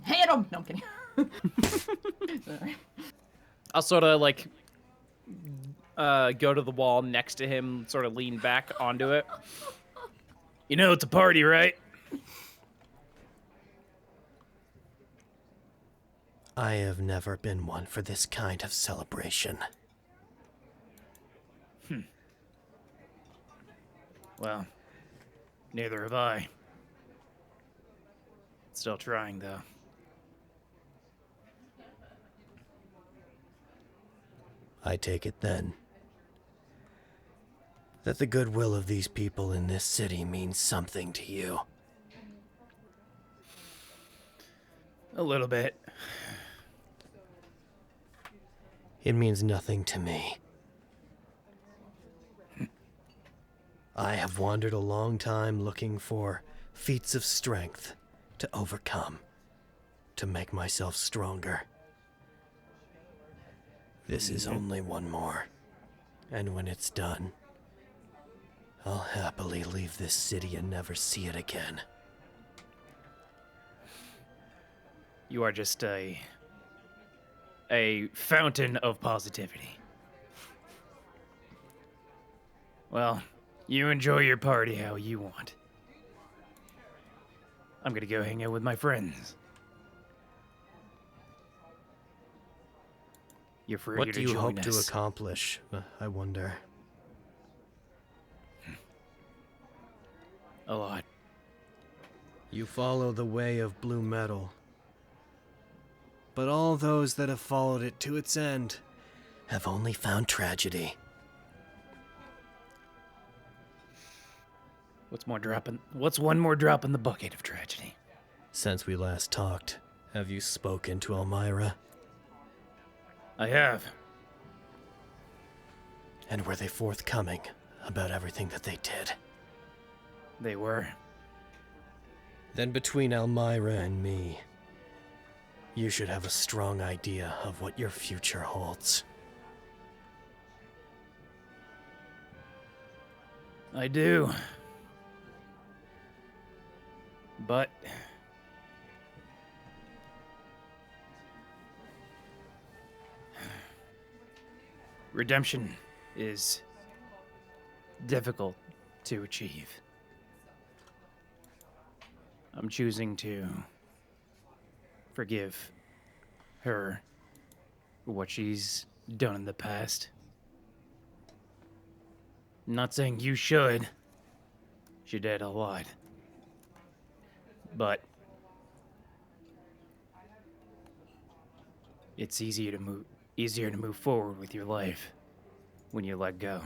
Hit him! No, I'm kidding. Sorry. I'll sort of like go to the wall next to him, sort of lean back onto it. You know it's a party, right? I have never been one for this kind of celebration. Well, neither have I. Still trying, though. I take it then that the goodwill of these people in this city means something to you. A little bit. It means nothing to me. I have wandered a long time looking for feats of strength to overcome, to make myself stronger. This is only one more, and when it's done, I'll happily leave this city and never see it again. You are just a fountain of positivity. Well, you enjoy your party how you want. I'm gonna go hang out with my friends. You're free What to do you join hope us. to accomplish, I wonder? A lot. You follow the way of blue metal. But all those that have followed it to its end have only found tragedy. What's one more drop in the bucket of tragedy? Since we last talked, have you spoken to Elmira? I have. And were they forthcoming about everything that they did? They were. Then between Elmira and me, you should have a strong idea of what your future holds. I do. But redemption is difficult to achieve. I'm choosing to forgive her for what she's done in the past. I'm not saying you should. She did a lot. But it's easier to move forward with your life when you let go.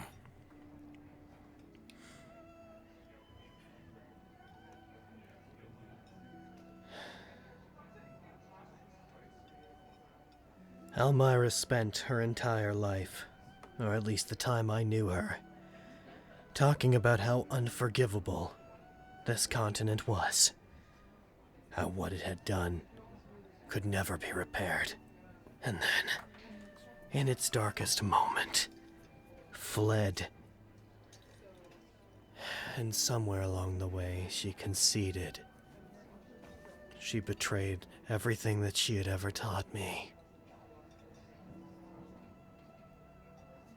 Elmira spent her entire life, or at least the time I knew her, talking about how unforgivable this continent was. How what it had done could never be repaired. And then, in its darkest moment, fled. And somewhere along the way, she conceded. She betrayed everything that she had ever taught me.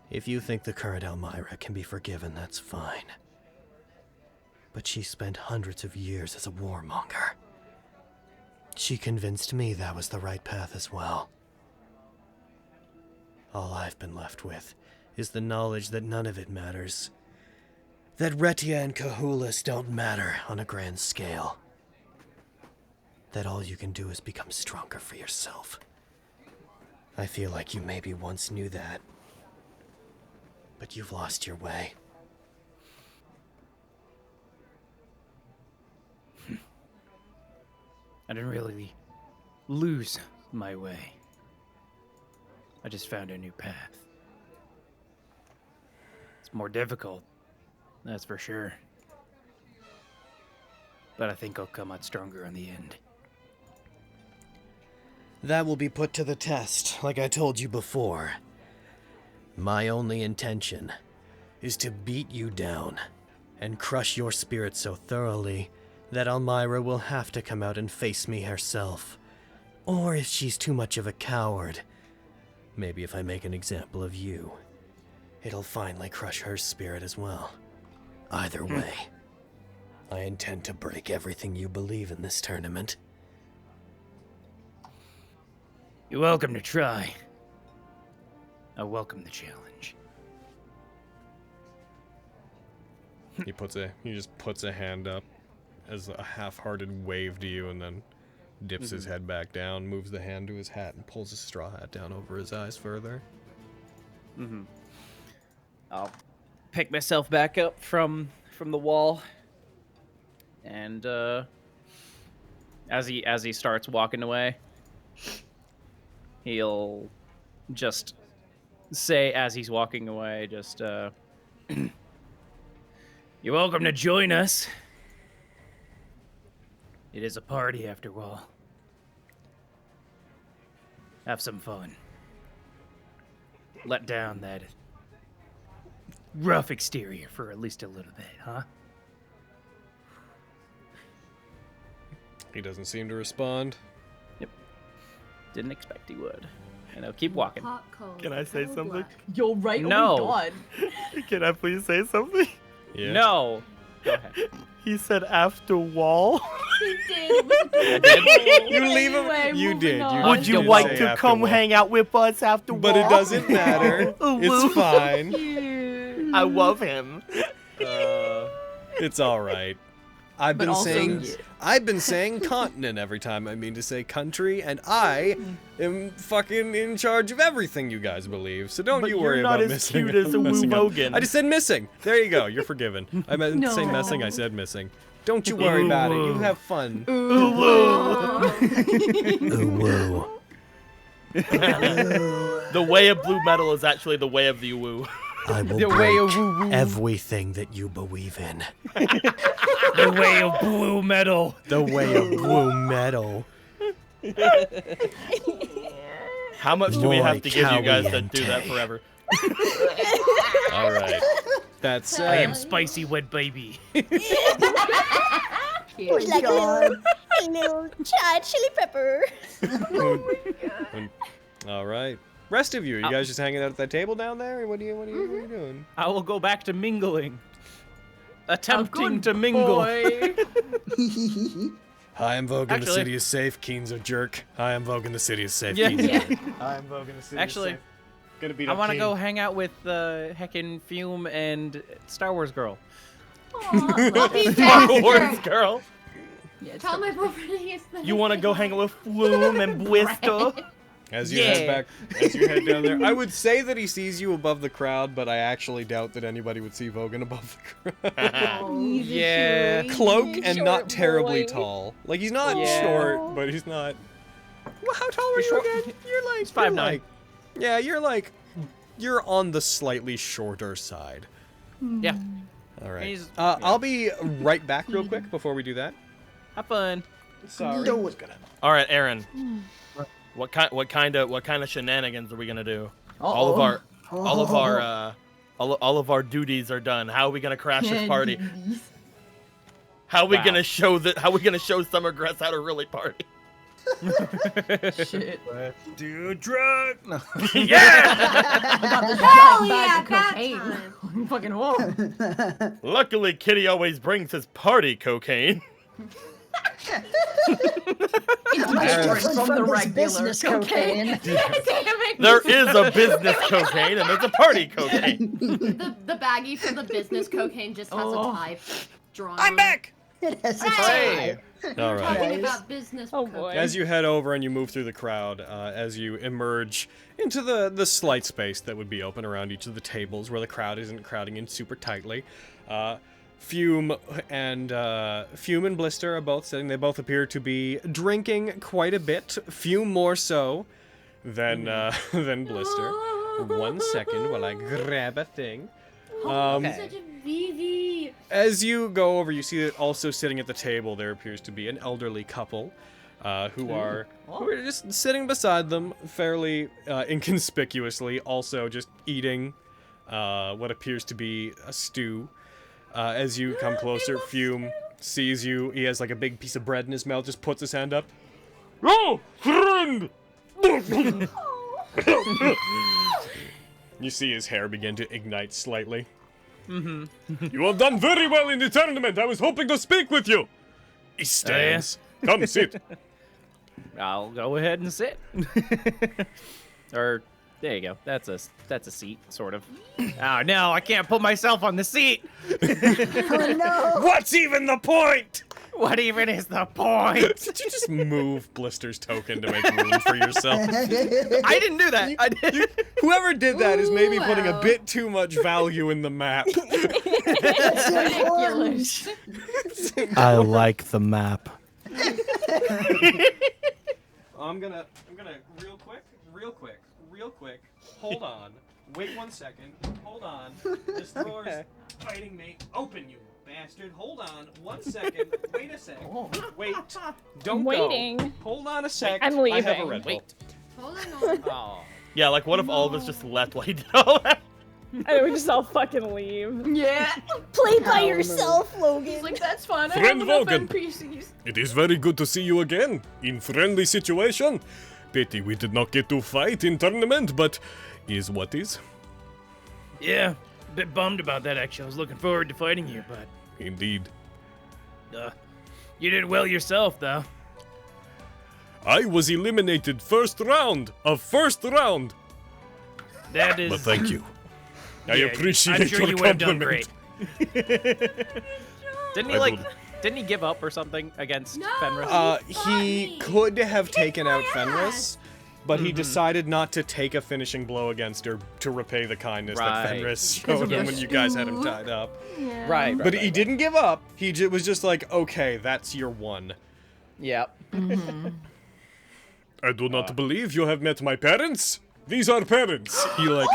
If you think the current Elmira can be forgiven, that's fine. But she spent hundreds of years as a warmonger. She convinced me that was the right path as well. All I've been left with is the knowledge that none of it matters. That Retia and Cahulas don't matter on a grand scale. That all you can do is become stronger for yourself. I feel like you maybe once knew that. But you've lost your way. I didn't really lose my way. I just found a new path. It's more difficult, that's for sure. But I think I'll come out stronger in the end. That will be put to the test, like I told you before. My only intention is to beat you down and crush your spirit so thoroughly that Elmira will have to come out and face me herself. Or if she's too much of a coward, maybe if I make an example of you, it'll finally crush her spirit as well. Either way, I intend to break everything you believe in this tournament. You're welcome to try. I welcome the challenge. He just puts a hand up as a half-hearted wave to you, and then dips his head back down, moves the hand to his hat, and pulls his straw hat down over his eyes further. I'll pick myself back up from the wall, and as he starts walking away, he'll just say as he's walking away, just you're welcome to join us. It is a party after all. Have some fun. Let down that rough exterior for at least a little bit, huh? He doesn't seem to respond. Yep. Didn't expect he would. And I'll keep walking. Hot cold. Can I say something? You're right. No. Oh my god. Can I please say something? Yeah. No. Go ahead. He said after wall. He did. You leave him. You did. Would you did like say to after come wall. hang out with us after But wall? it doesn't matter. It's fine. I love him. It's all right. I've But been also, saying yeah. I've been saying continent every time I mean to say country, and I am fucking in charge of everything you guys believe. So don't But you you're worry not about as missing. cute as a messing up. Woo-Mogan. I just said missing. There you go. You're forgiven. I meant to say messing. I said missing. Don't you worry about it. You have fun. Ooh, woo. The way of blue metal is actually the way of the woo. I will The way of break woo-woo. everything that you believe in. The way of blue metal. The way of blue metal. How much do we have to give you guys to caliente. do that forever? All right. That's I am spicy wet baby. Cute. Like a little chili pepper. all right. Rest of you, you guys just hanging out at that table down there? Or what are you doing? I will go back to mingling. Attempting to mingle. Hi, I'm Vogan. The Actually- city is safe. Keen's a jerk. Hi, I'm Vogan. The city is safe. Yeah. Keen's a Yeah. jerk. Hi, I'm Vogan. The city Actually, is safe. Gonna beat I up want to Keen. go hang out with heckin' Fume and Star Wars girl. Star Wars girl. Yeah, Tell my boyfriend he's the. You want to go hang out with Flume and Blister? As you head back, as you head down there, I would say that he sees you above the crowd, but I actually doubt that anybody would see Vogan above the crowd. Yeah. Cloak and not short terribly boy. tall. Like he's not Yeah. short, but he's not. Well, how tall are He's you short. again? You're like 5'9". you're like Yeah, you're on the slightly shorter side. Yeah. All right. He's- I'll be right back real quick before we do that. Have fun. Sorry. All right, Aaron. What kind of shenanigans are we gonna do? All of our duties are done. How are we gonna crash this party? How are we gonna show Summergrass how to really party? Shit. Do drug. No. Yeah. I got this Hell giant yeah, bag of that's cocaine. Fucking whoa. Luckily, Kitty always brings his party cocaine. It's different from the regular business cocaine. There is a business cocaine and there's a party cocaine. The baggie for the business cocaine just has a type drawn. I'm on back. It has a Hey. tie. All right. Talking about business. Oh, cocaine. boy. As you head over and you move through the crowd, as you emerge into the slight space that would be open around each of the tables where the crowd isn't crowding in super tightly, Fume and Blister are both sitting. They both appear to be drinking quite a bit. Fume more so than Blister. 1 second while I grab a thing. Such a VV. As you go over, you see that also sitting at the table there appears to be an elderly couple who are just sitting beside them fairly inconspicuously, also just eating what appears to be a stew. As you come closer, Fume sees you. He has like a big piece of bread in his mouth, just puts his hand up. Oh, friend! You see his hair begin to ignite slightly. Mm-hmm. You have done very well in the tournament. I was hoping to speak with you. He stands. Come sit. I'll go ahead and sit. Or there you go. That's a seat, sort of. Oh no, I can't put myself on the seat. Oh no! What's even the point? What even is the point? Did you just move Blister's token to make room for yourself? I didn't do that. I did. Whoever did that is maybe putting a Wow. bit too much value in the map. Ridiculous. I like the map. I'm gonna real quick. Hold on. Wait 1 second. Hold on. This drawer's fighting me. Open, you bastard. Hold on 1 second. Wait a sec. Wait. Don't Waiting. go. Hold on a sec. I'm I have a leaving. Red Bull. Wait. Hold on. Oh. Yeah, like what if all of us just left while he did all that? And we just all fucking leave. Yeah. Play by yourself, Logan. He's like, that's fine. I Friend have enough Logan. NPCs. It is very good to see you again. In friendly situation. Pity we did not get to fight in tournament, but is what is. Yeah, a bit bummed about that actually. I was looking forward to fighting you, but Indeed. you did well yourself, though. I was eliminated first round of first round. That is. But thank you. I Yeah, appreciate I'm sure your you would have done compliment. great. Didn't he I like? will- Didn't he give up or something against No. Fenris? He could have taken out my Fenris, but he decided not to take a finishing blow against her to repay the kindness that Right. Fenris showed him when you guys had him tied up. Right. But he didn't give up. He was just like, okay, that's your one. Yep. I do not believe you have met my parents. These are parents. He like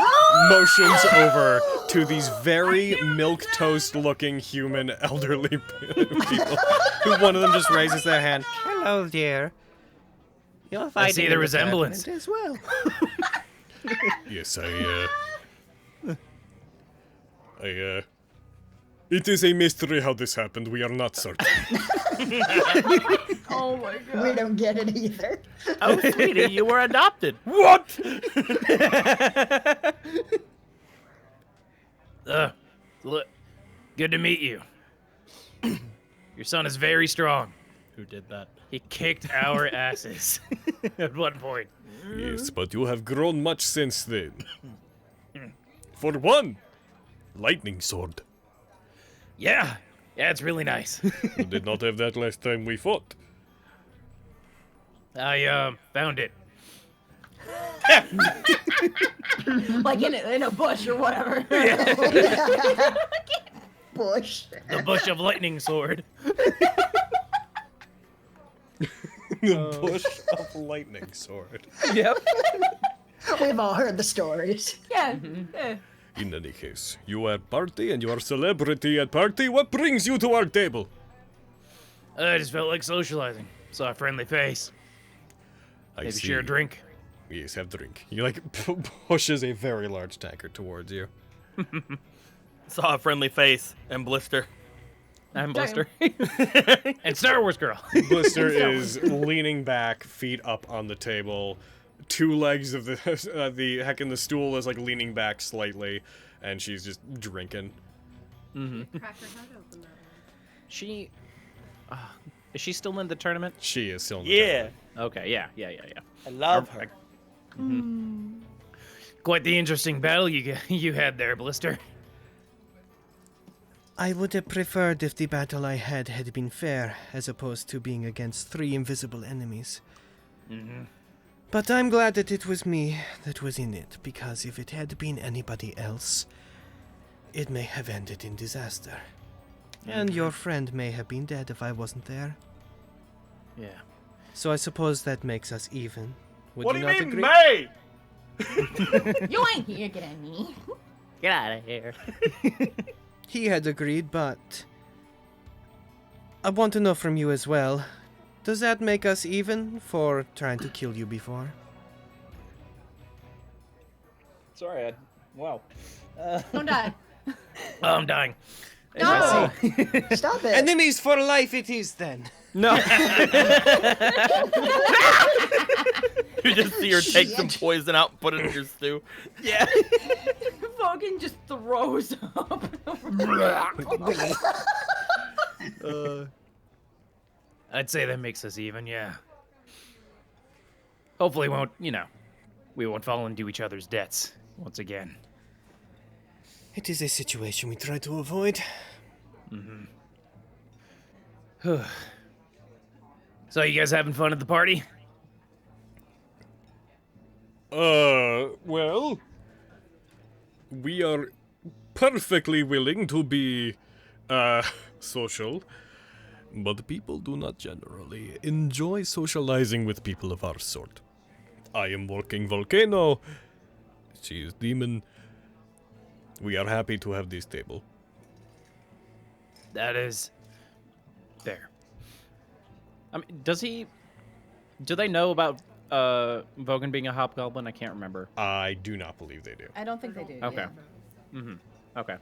motions over to these very milquetoast-looking human elderly people. Who one of them just raises their hand. Hello, dear. You're I see the resemblance. as well. Yes, it is a mystery how this happened. We are not certain. Oh my god. We don't get it either. Oh, sweetie, you were adopted. What? Look, good to meet you. Your son is very strong. Who did that? He kicked our asses at one point. Yes, but you have grown much since then. For one, lightning sword. Yeah, it's really nice. You did not have that last time we fought. I found it. Like in a bush or whatever. Bush. The bush of lightning sword. The bush of lightning sword. Yep. We've all heard the stories. Yeah. In any case, you are party and you are celebrity at party. What brings you to our table? I just felt like socializing. Saw a friendly face. I Maybe see. share a drink. Yes, have drink. He like pushes a very large tankard towards you. Saw a friendly face and Blister. I'm Blister. And Star Wars Girl. Blister is leaning back, feet up on the table. Two legs of the heck in the stool is like leaning back slightly, and she's just drinking. Crack her head open that way. She. Is she still in the tournament? She is still in the Yeah. tournament. Okay, yeah. I love her. Quite the interesting battle you had there, Blister. I would have preferred if the battle I had been fair, as opposed to being against 3 invisible enemies. But I'm glad that it was me that was in it, because if it had been anybody else, it may have ended in disaster. And your friend may have been dead if I wasn't there. Yeah. So I suppose that makes us even. Would What do you you not mean, agree? May? You ain't here getting me. Get out of here. He had agreed, but I want to know from you as well. Does that make us even for trying to kill you before? Sorry, wow. Don't die. Oh, I'm dying. No! Stop it. Enemies for life it is then. No. You just see her take some poison out and put it in your stew. Yeah. Vogan just throws up. I'd say that makes us even, yeah. Hopefully we won't fall into each other's debts once again. It is a situation we try to avoid. So you guys having fun at the party? Well, we are perfectly willing to be, social, but people do not generally enjoy socializing with people of our sort. I am working Volcano. She is Demon. We are happy to have this table. That is fair. I mean, do they know about Vogan being a hobgoblin? I can't remember. I do not believe they do. I don't think they do. Okay. Yeah. Okay.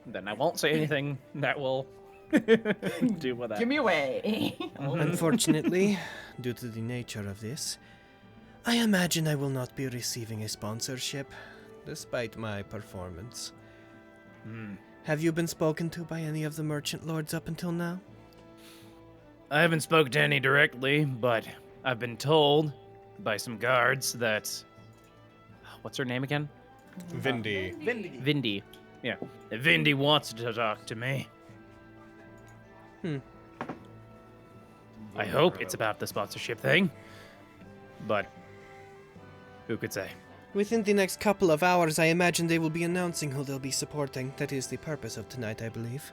Then I won't say anything that will do with that. Give me away. Unfortunately, due to the nature of this, I imagine I will not be receiving a sponsorship, despite my performance. Have you been spoken to by any of the merchant lords up until now? I haven't spoken to any directly, but I've been told by some guards that... What's her name again? Vindy. Vindy. Yeah. That Vindy wants to talk to me. I hope it's about the sponsorship thing. But who could say? Within the next couple of hours, I imagine they will be announcing who they'll be supporting. That is the purpose of tonight, I believe.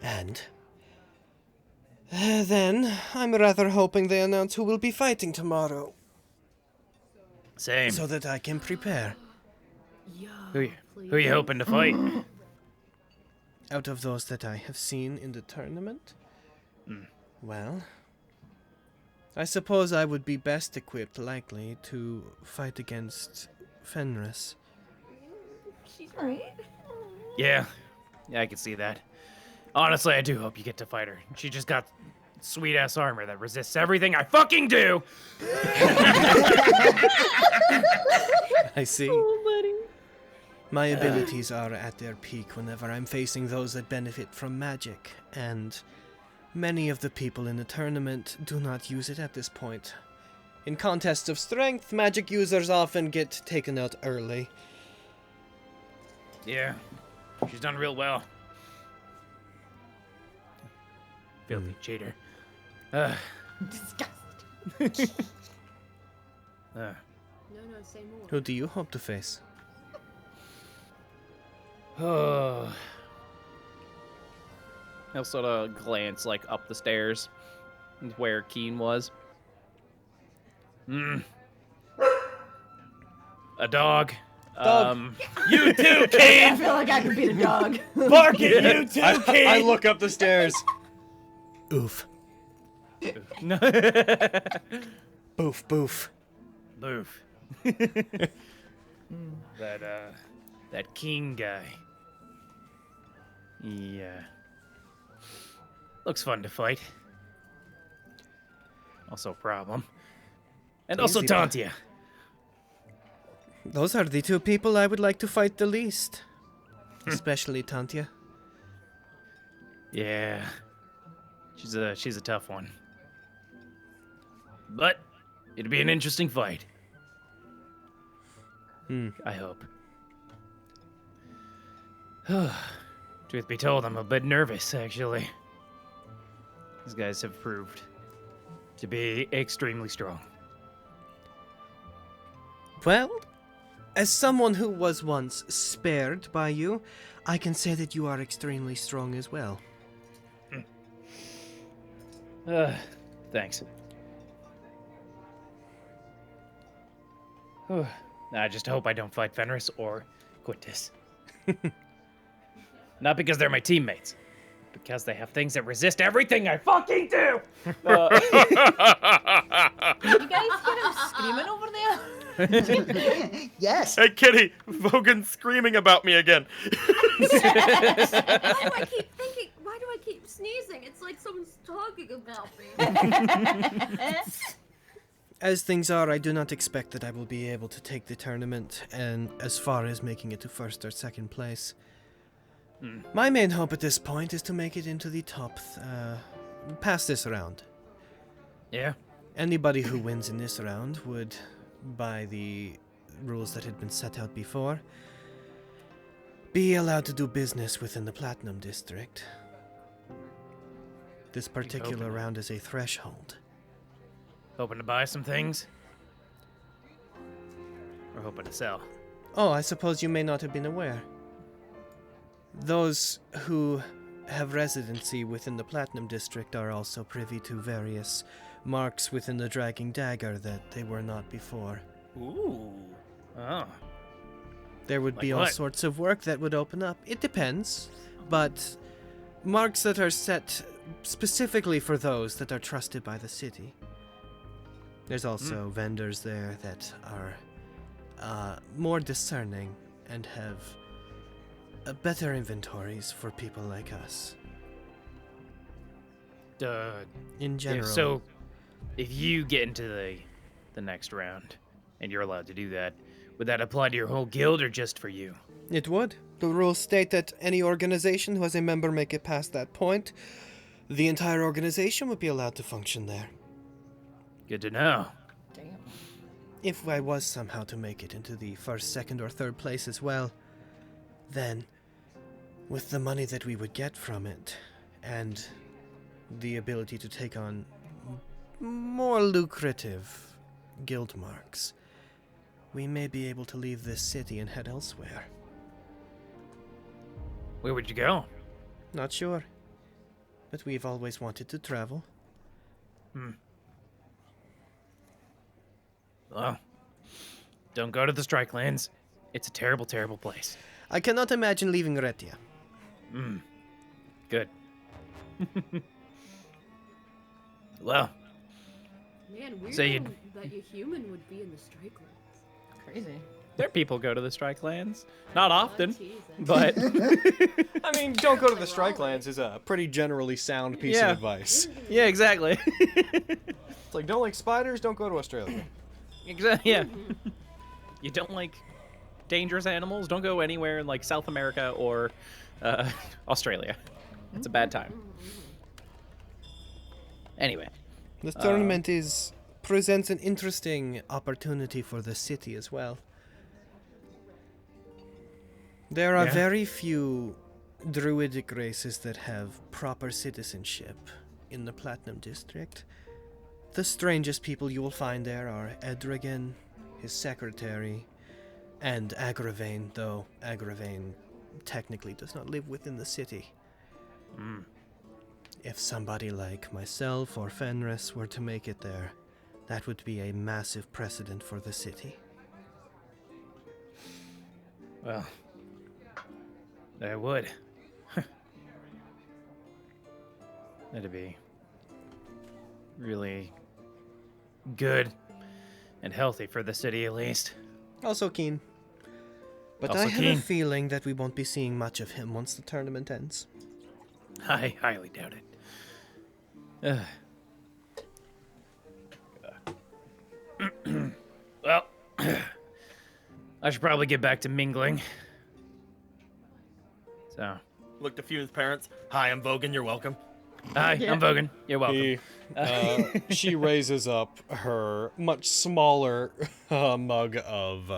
And then, I'm rather hoping they announce who will be fighting tomorrow, Same. so that I can prepare. Who are you hoping to fight? Out of those that I have seen in the tournament, well, I suppose I would be best equipped, likely, to fight against Fenris. She's right. Yeah, I can see that. Honestly, I do hope you get to fight her. She just got sweet-ass armor that resists everything I fucking do! I see. Oh, buddy. My abilities are at their peak whenever I'm facing those that benefit from magic, and many of the people in the tournament do not use it at this point. In contests of strength, magic users often get taken out early. Yeah, she's done real well. Filthy cheater. Disgusting. No, say more. Who do you hope to face? He'll sort of glance up the stairs where Keen was. a dog. Dog. You too, I Kane! feel like I could be the dog. Bark at you too, Kane! I look up the stairs. Oof. No. Boof, boof. Boof. That king guy. Yeah. Looks fun to fight. Also a problem. And also Easy, man. Tantia. Those are the two people I would like to fight the least. Especially Tantia. Yeah. She's a tough one. But it'll be an interesting fight. I hope. Truth be told, I'm a bit nervous, actually. These guys have proved to be extremely strong. Well, as someone who was once spared by you, I can say that you are extremely strong as well. Thanks. I just hope I don't fight Fenris or Quintus. Not because they're my teammates, because they have things that resist everything I fucking do! You guys hear him screaming over there? Yes. Hey, Kitty! Vogan's screaming about me again. Why do I keep sneezing? It's like someone's talking about me. As things are, I do not expect that I will be able to take the tournament and as far as making it to first or second place. My main hope at this point is to make it into the top, past this round. Yeah? Anybody who wins in this round would, by the rules that had been set out before, be allowed to do business within the Platinum District. This particular round is a threshold. Hoping to buy some things? Or hoping to sell? Oh, I suppose you may not have been aware. Those who have residency within the Platinum District are also privy to various marks within the Dragging Dagger that they were not before. Ooh. Oh. There would be Like all what? sorts of work that would open up. It depends, but marks that are set specifically for those that are trusted by the city. There's also vendors there that are more discerning and have better inventories for people like us. In general. If you get into the next round, and you're allowed to do that, would that apply to your whole guild or just for you? It would. The rules state that any organization who has a member make it past that point, the entire organization would be allowed to function there. Good to know. Damn. If I was somehow to make it into the first, second, or third place as well, then, with the money that we would get from it, and the ability to take on more lucrative guild marks, we may be able to leave this city and head elsewhere. Where would you go? Not sure. But we've always wanted to travel. Well, don't go to the Strike Lands. It's a terrible, terrible place. I cannot imagine leaving Retia. Good. Well, Man, weird So you'd- that a human would be in the strike lands. Crazy. there are people go to the Strike Lands. Not often, teasing. but I mean, don't go to the Strike Lands is a pretty generally sound piece Yeah. of advice. yeah, exactly. It's like, don't like spiders, don't go to Australia. Exactly. Yeah. You don't like dangerous animals? Don't go anywhere in like South America or Australia. It's a bad time. Anyway, This tournament presents an interesting opportunity for the city as well. There are Yeah. very few druidic races that have proper citizenship in the Platinum District. The strangest people you will find there are Edragan, his secretary, and Agravane, though Agravane technically does not live within the city. If somebody like myself or Fenris were to make it there, that would be a massive precedent for the city. Well, I would. That'd be really good and healthy for the city, at least. Also keen. But Also I have keen. a feeling that we won't be seeing much of him once the tournament ends. I highly doubt it. Well, I should probably get back to mingling. So, Looked a few of his parents. Hi, I'm Vogan. You're welcome. hi, I'm Vogan. You're welcome. She raises up her much smaller mug of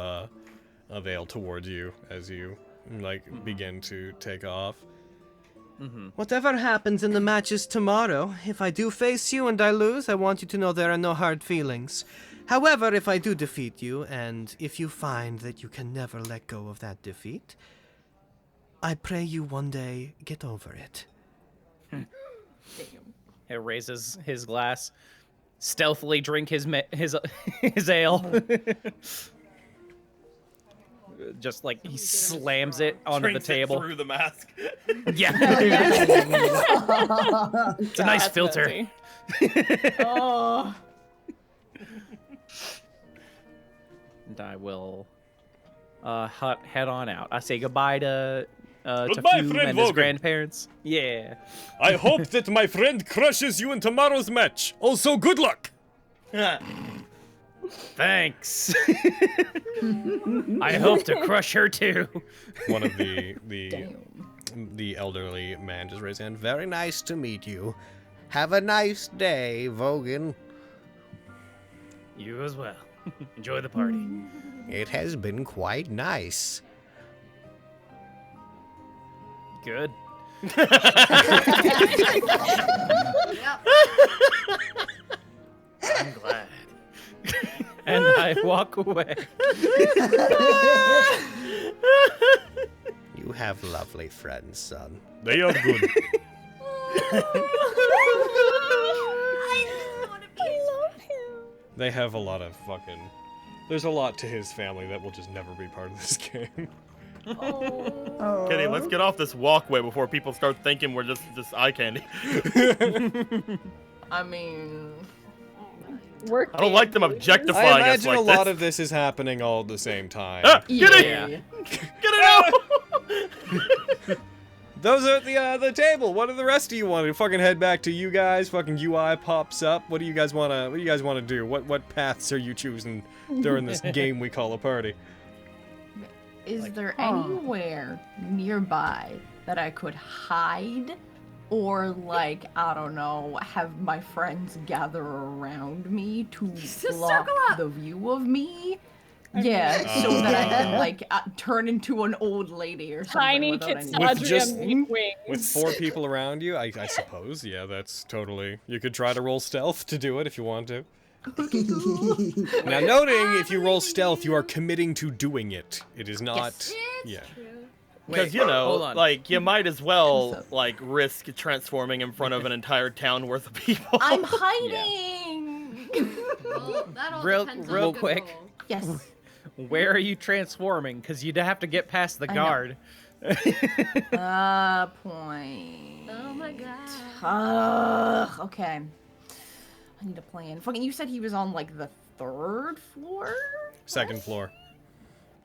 ale towards you as you begin to take off. Whatever happens in the matches tomorrow, if I do face you and I lose, I want you to know there are no hard feelings. However, if I do defeat you, and if you find that you can never let go of that defeat, I pray you one day get over it. He raises his glass, stealthily drink his ale. Just like he slams it onto the Drinks it table. through the mask. Yeah. It's a nice That's filter. messy. Oh. And I will head on out. I say goodbye to Goodbye, Fume friend and his Vogan. grandparents. Yeah. I hope that my friend crushes you in tomorrow's match. Also, good luck. Thanks. I hope to crush her too. One of the elderly man just raised his hand. Very nice to meet you. Have a nice day, Vogan. You as well. Enjoy the party. It has been quite nice. Good. Yep. I'm glad. And I walk away. You have lovely friends, son. They are good. They have a lot of fucking... There's a lot to his family that will just never be part of this game. Kitty, let's get off this walkway before people start thinking we're just eye candy. I mean, We're I don't like them I objectifying us imagine like a lot this. of this is happening all at the same time. Ah, get it! Yeah. Get it out! Those are at the table. What do the rest of you want to fucking head back to you guys? Fucking UI pops up. What do you guys wanna do? What paths are you choosing during this game we call a party? is there anywhere nearby that I could hide? Or, like, I don't know, have my friends gather around me to block circle up. the view of me? Yeah, so that I can, like, turn into an old lady or something. Tiny without any- Kitsadria just- meat wings. With 4 people around you, I suppose. Yeah, that's totally... You could try to roll stealth to do it if you want to. Now, noting, if you roll stealth, you are committing to doing it. It is not... Yeah. Because, Wait, hold know, on. like, you might as well, What's up? like, risk transforming in front of an entire town worth of people. I'm hiding! Well, that all Real- depends on real good quick. roll. Yes. Where are you transforming? Because you'd have to get past the I know. guard. Point. Oh my god. Okay. I need a plan. Fucking, you said he was on, like, the 3rd floor? Second floor.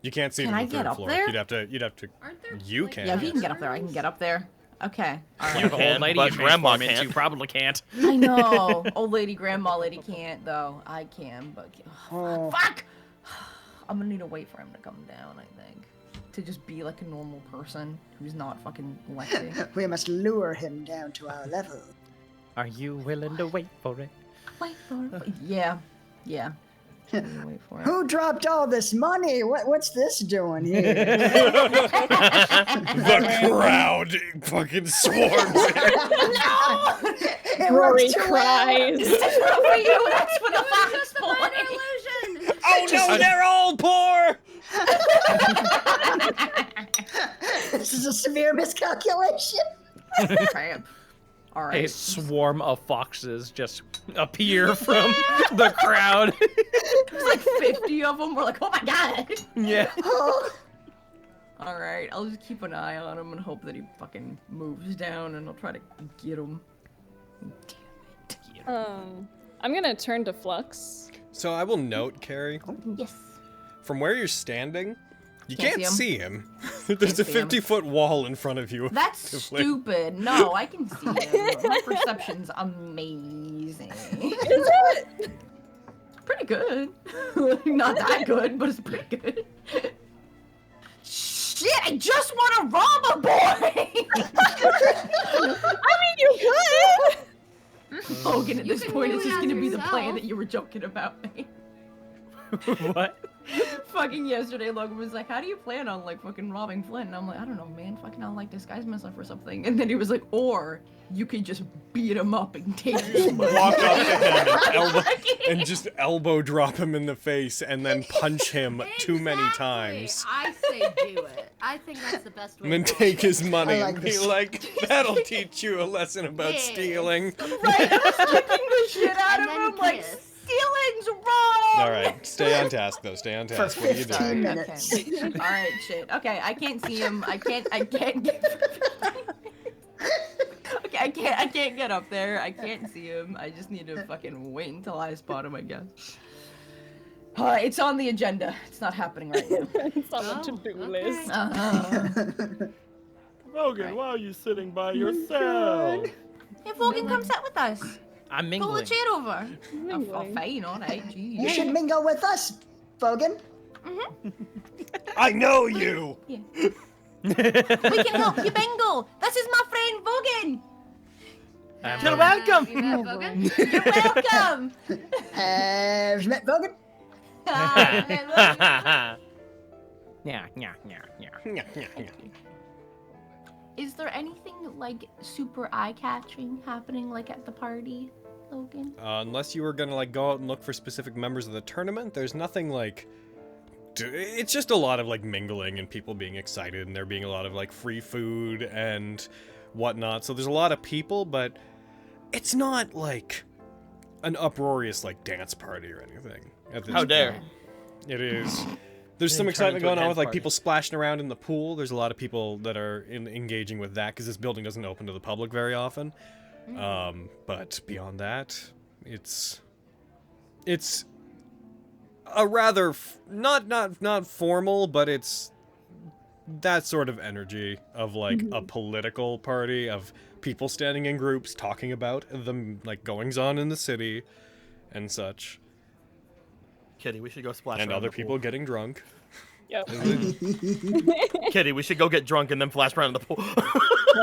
You can't see Can to I the get 3rd up floor. there? You'd have to... Aren't there? You like, can. Yeah, he can get up there. I can get up there. Okay. All You right. have an can, old lady but you grandma transform into, can't. probably can't. I know. Old lady, grandma lady can't, though. I can, but... Oh. Fuck! I'm gonna need to wait for him to come down, I think. To just be like a normal person who's not fucking Lexi. We must lure him down to our level. Are you willing to wait for it? Wait for it. Yeah. Yeah. Wait for it. Who dropped all this money? What's this doing here? The crowd fucking swarms in. No! It Rory works too cries. This is not for you. That's for the It was fox just a minor boy. illusion. Oh no, they're all poor! This is a severe miscalculation. Crap. All A right. swarm of foxes just appear from the crowd. There's like 50 of them. We're like, oh my god. Yeah. Oh, Alright, I'll just keep an eye on him and hope that he fucking moves down, and I'll try to get him. I'm gonna turn to Flux. So I will note, Carrie, Yes. from where you're standing, you Can't can't see see him. There's a see him. 50-foot wall in front of you. That's effectively. stupid. No, I can see him. My perception's amazing. Is it? Pretty good. Not that good, but it's pretty good. Shit, I just want to rob a boy! I mean, you could! Hogan, at You this can point, do it's it just as gonna be the plan yourself. that you were joking about me. What? Fucking yesterday, Logan was like, how do you plan on, like, fucking robbing Flint? And I'm like, I don't know, man. Fucking I'll, like, disguise myself or something. And then he was like, or you could just beat him up and take his money. Walk up to him and, and just elbow drop him in the face and then punch him too many Exactly. times. I say do it. I think that's the best way. And then to do take it. his money I like and be this. like, that'll teach you a lesson about Yes. stealing. Right, I was kicking the shit out And of then him, like, kiss. stealing's wrong! Alright, stay on task though, stay on task. What are you 15 doing? minutes. Okay. Alright, shit. Okay, I can't see him. I can't get... Okay, I can't get up there. I can't see him. I just need to fucking wait until I spot him, I guess. It's on the agenda. It's not happening right now. It's on the Oh, to-do okay. list. Logan, why are you sitting by yourself? If Logan comes sit with us, I'm pull the mingling. chair over. Oh, fine, alright, You jeez. should mingle with us, Bogan. I know you! We can help you bingo. This is my friend Logan. You're welcome. You met Bogan? You're welcome. Have you met Bogan? Yeah. Is there anything like super eye-catching happening like at the party, Logan? Unless you were gonna like go out and look for specific members of the tournament, there's nothing like... It's just a lot of like mingling and people being excited and there being a lot of like free food and whatnot. So there's a lot of people, but it's not like an uproarious like dance party or anything. At this How dare. point. It is. There's some Didn't turn excitement into a going on dance with like party. people splashing around in the pool. There's a lot of people that are engaging with that because this building doesn't open to the public very often. But beyond that, it's a rather not formal, but it's that sort of energy of like a political party of people standing in groups talking about the like goings on in the city and such, Kitty, we should go splash and around other the people pool. getting drunk. Yep. Kitty, we should go get drunk and then flash around the pool.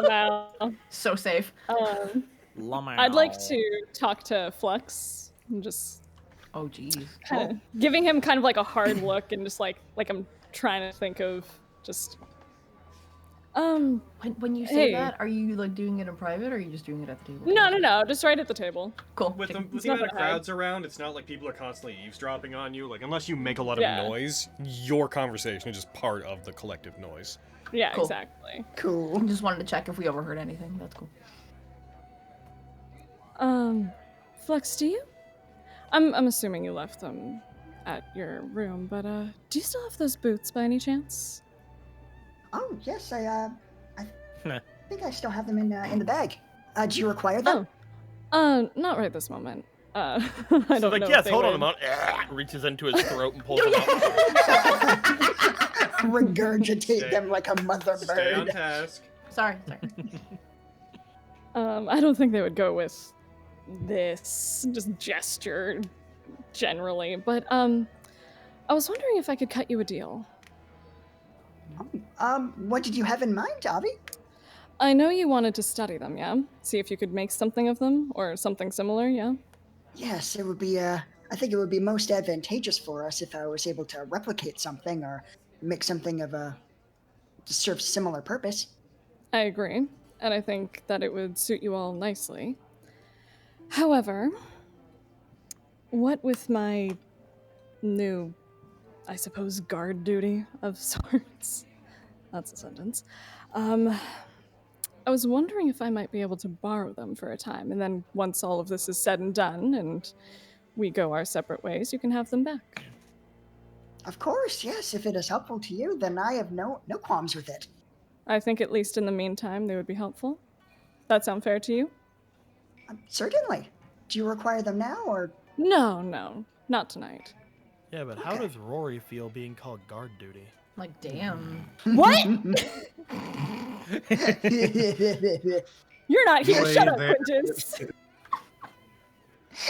Wow. So safe. I'd like to talk to Flux and just Oh, jeez. kind of giving him kind of like a hard look and just like I'm trying to think of just When you say Hey. that, are you like doing it in private or are you just doing it at the table? no, just right at the table. Cool. With the It's amount not of gonna hide. crowds around, it's not like people are constantly eavesdropping on you. Like, unless you make a lot of Yeah. noise, your conversation is just part of the collective noise. Yeah, Cool. exactly. Cool. Just wanted to check if we overheard anything. That's cool. Flux, do you? I'm assuming you left them at your room, but do you still have those boots by any chance? Oh, yes, I think I still have them in the bag. Do you require them? Not right this moment. I don't So know. like, if yes, they hold on a would. moment. Reaches into his throat and pulls them out. Regurgitate them like a mother Stay on bird. task. Sorry. I don't think they would go with this just gesture generally, but I was wondering if I could cut you a deal. What did you have in mind, Avi? I know you wanted to study them, yeah? See if you could make something of them or something similar, yeah? Yes, it would be, I think it would be most advantageous for us if I was able to replicate something or make something of to serve similar purpose. I agree, and I think that it would suit you all nicely. However, what with my new, I suppose, guard duty of sorts, that's a sentence, I was wondering if I might be able to borrow them for a time, and then once all of this is said and done, and we go our separate ways, you can have them back. Of course, yes. If it is helpful to you, then I have no qualms with it. I think at least in the meantime they would be helpful. That sound fair to you? Certainly. Do you require them now, or? No, not tonight. Yeah, but how does Rory feel being called guard duty? Like, damn. What? You're not here. Way Shut up, there. Quintus.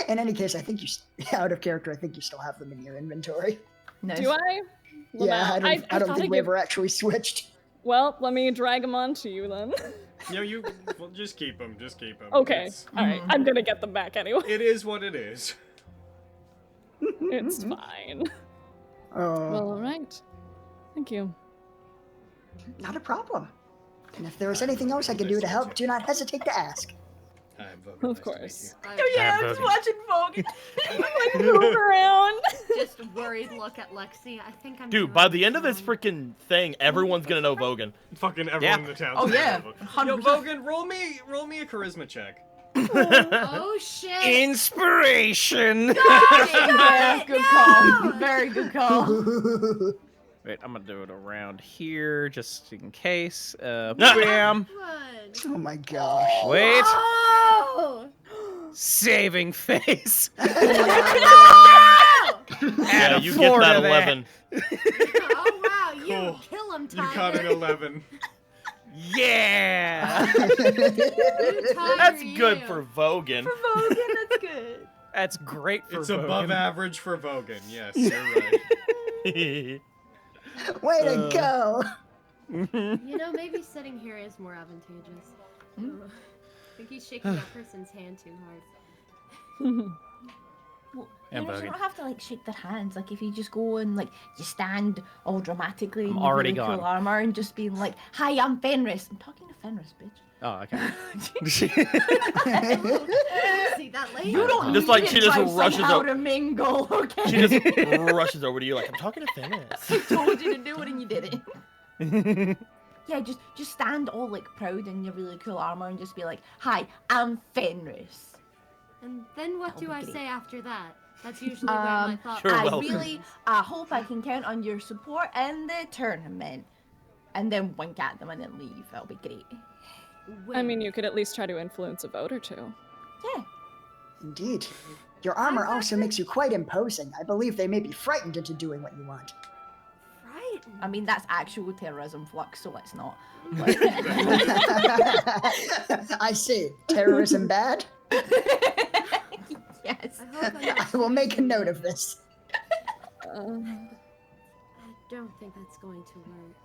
In any case, I think out of character, I think you still have them in your inventory. Nice. Do I? Well, Yeah, no, I don't thought think I'd we give- ever actually switched. Well, let me drag them onto you then. No, well, just keep them. Just keep them. Okay, alright. I'm gonna get them back anyway. It is what it is. It's fine. Well, alright. Thank you. Not a problem. And if there is anything else I can do to help, do not hesitate to ask. Of course. Oh yeah, I was watching Vogue. Like, move around. Just worried look at Lexi. I think I'm. Dude, doing by the end of this wrong. freaking thing, everyone's gonna know Vogan. Fucking everyone in the town. Oh, yeah. Yo, 100%. Vogan, roll me a charisma check. Oh shit! Inspiration. Yeah, good call. Very good call. Wait, I'm gonna do it around here just in case. Bam. One. Oh my gosh. Wait. Oh! Saving face. Oh! Yeah, Add a you get 4 that to 11. Oh wow! You Cool. kill him, You Tyler. got an 11. Yeah. That's good for Vogan. Vogan, that's good. That's great for It's Vogan. above average for Vogan. Yes, you're right. Way to go! You know, maybe sitting here is more advantageous. I think he's shaking that person's hand too hard. Well, And you Vogan. don't have to like shake their hands. Like if you just go and like you stand all dramatically in I'm your already really cool gone. armor and just being like, "Hi, I'm Fenris." I'm talking to Fenris, bitch. Oh, okay. See that lady? You don't Just need like to she just try rushes somehow up. to mingle, okay? She just rushes over to you like, I'm talking to Fenris. I told you to do it and you did it. Yeah, just stand all like proud in your really cool armor and just be like, "Hi, I'm Fenris." And then what That'll do be I great. say after that? That's usually where my thought. You're I welcome. hope I can count on your support in the tournament. And then wink at them and then leave. That'll be great. I mean, you could at least try to influence a vote or two. Yeah. Indeed. Your armor also makes you quite imposing. I believe they may be frightened into doing what you want. Right. I mean, that's actual terrorism, Flux, so let's not. I see. Terrorism bad? Yes. I hope I'm I will make a note of this. I don't think that's going to work.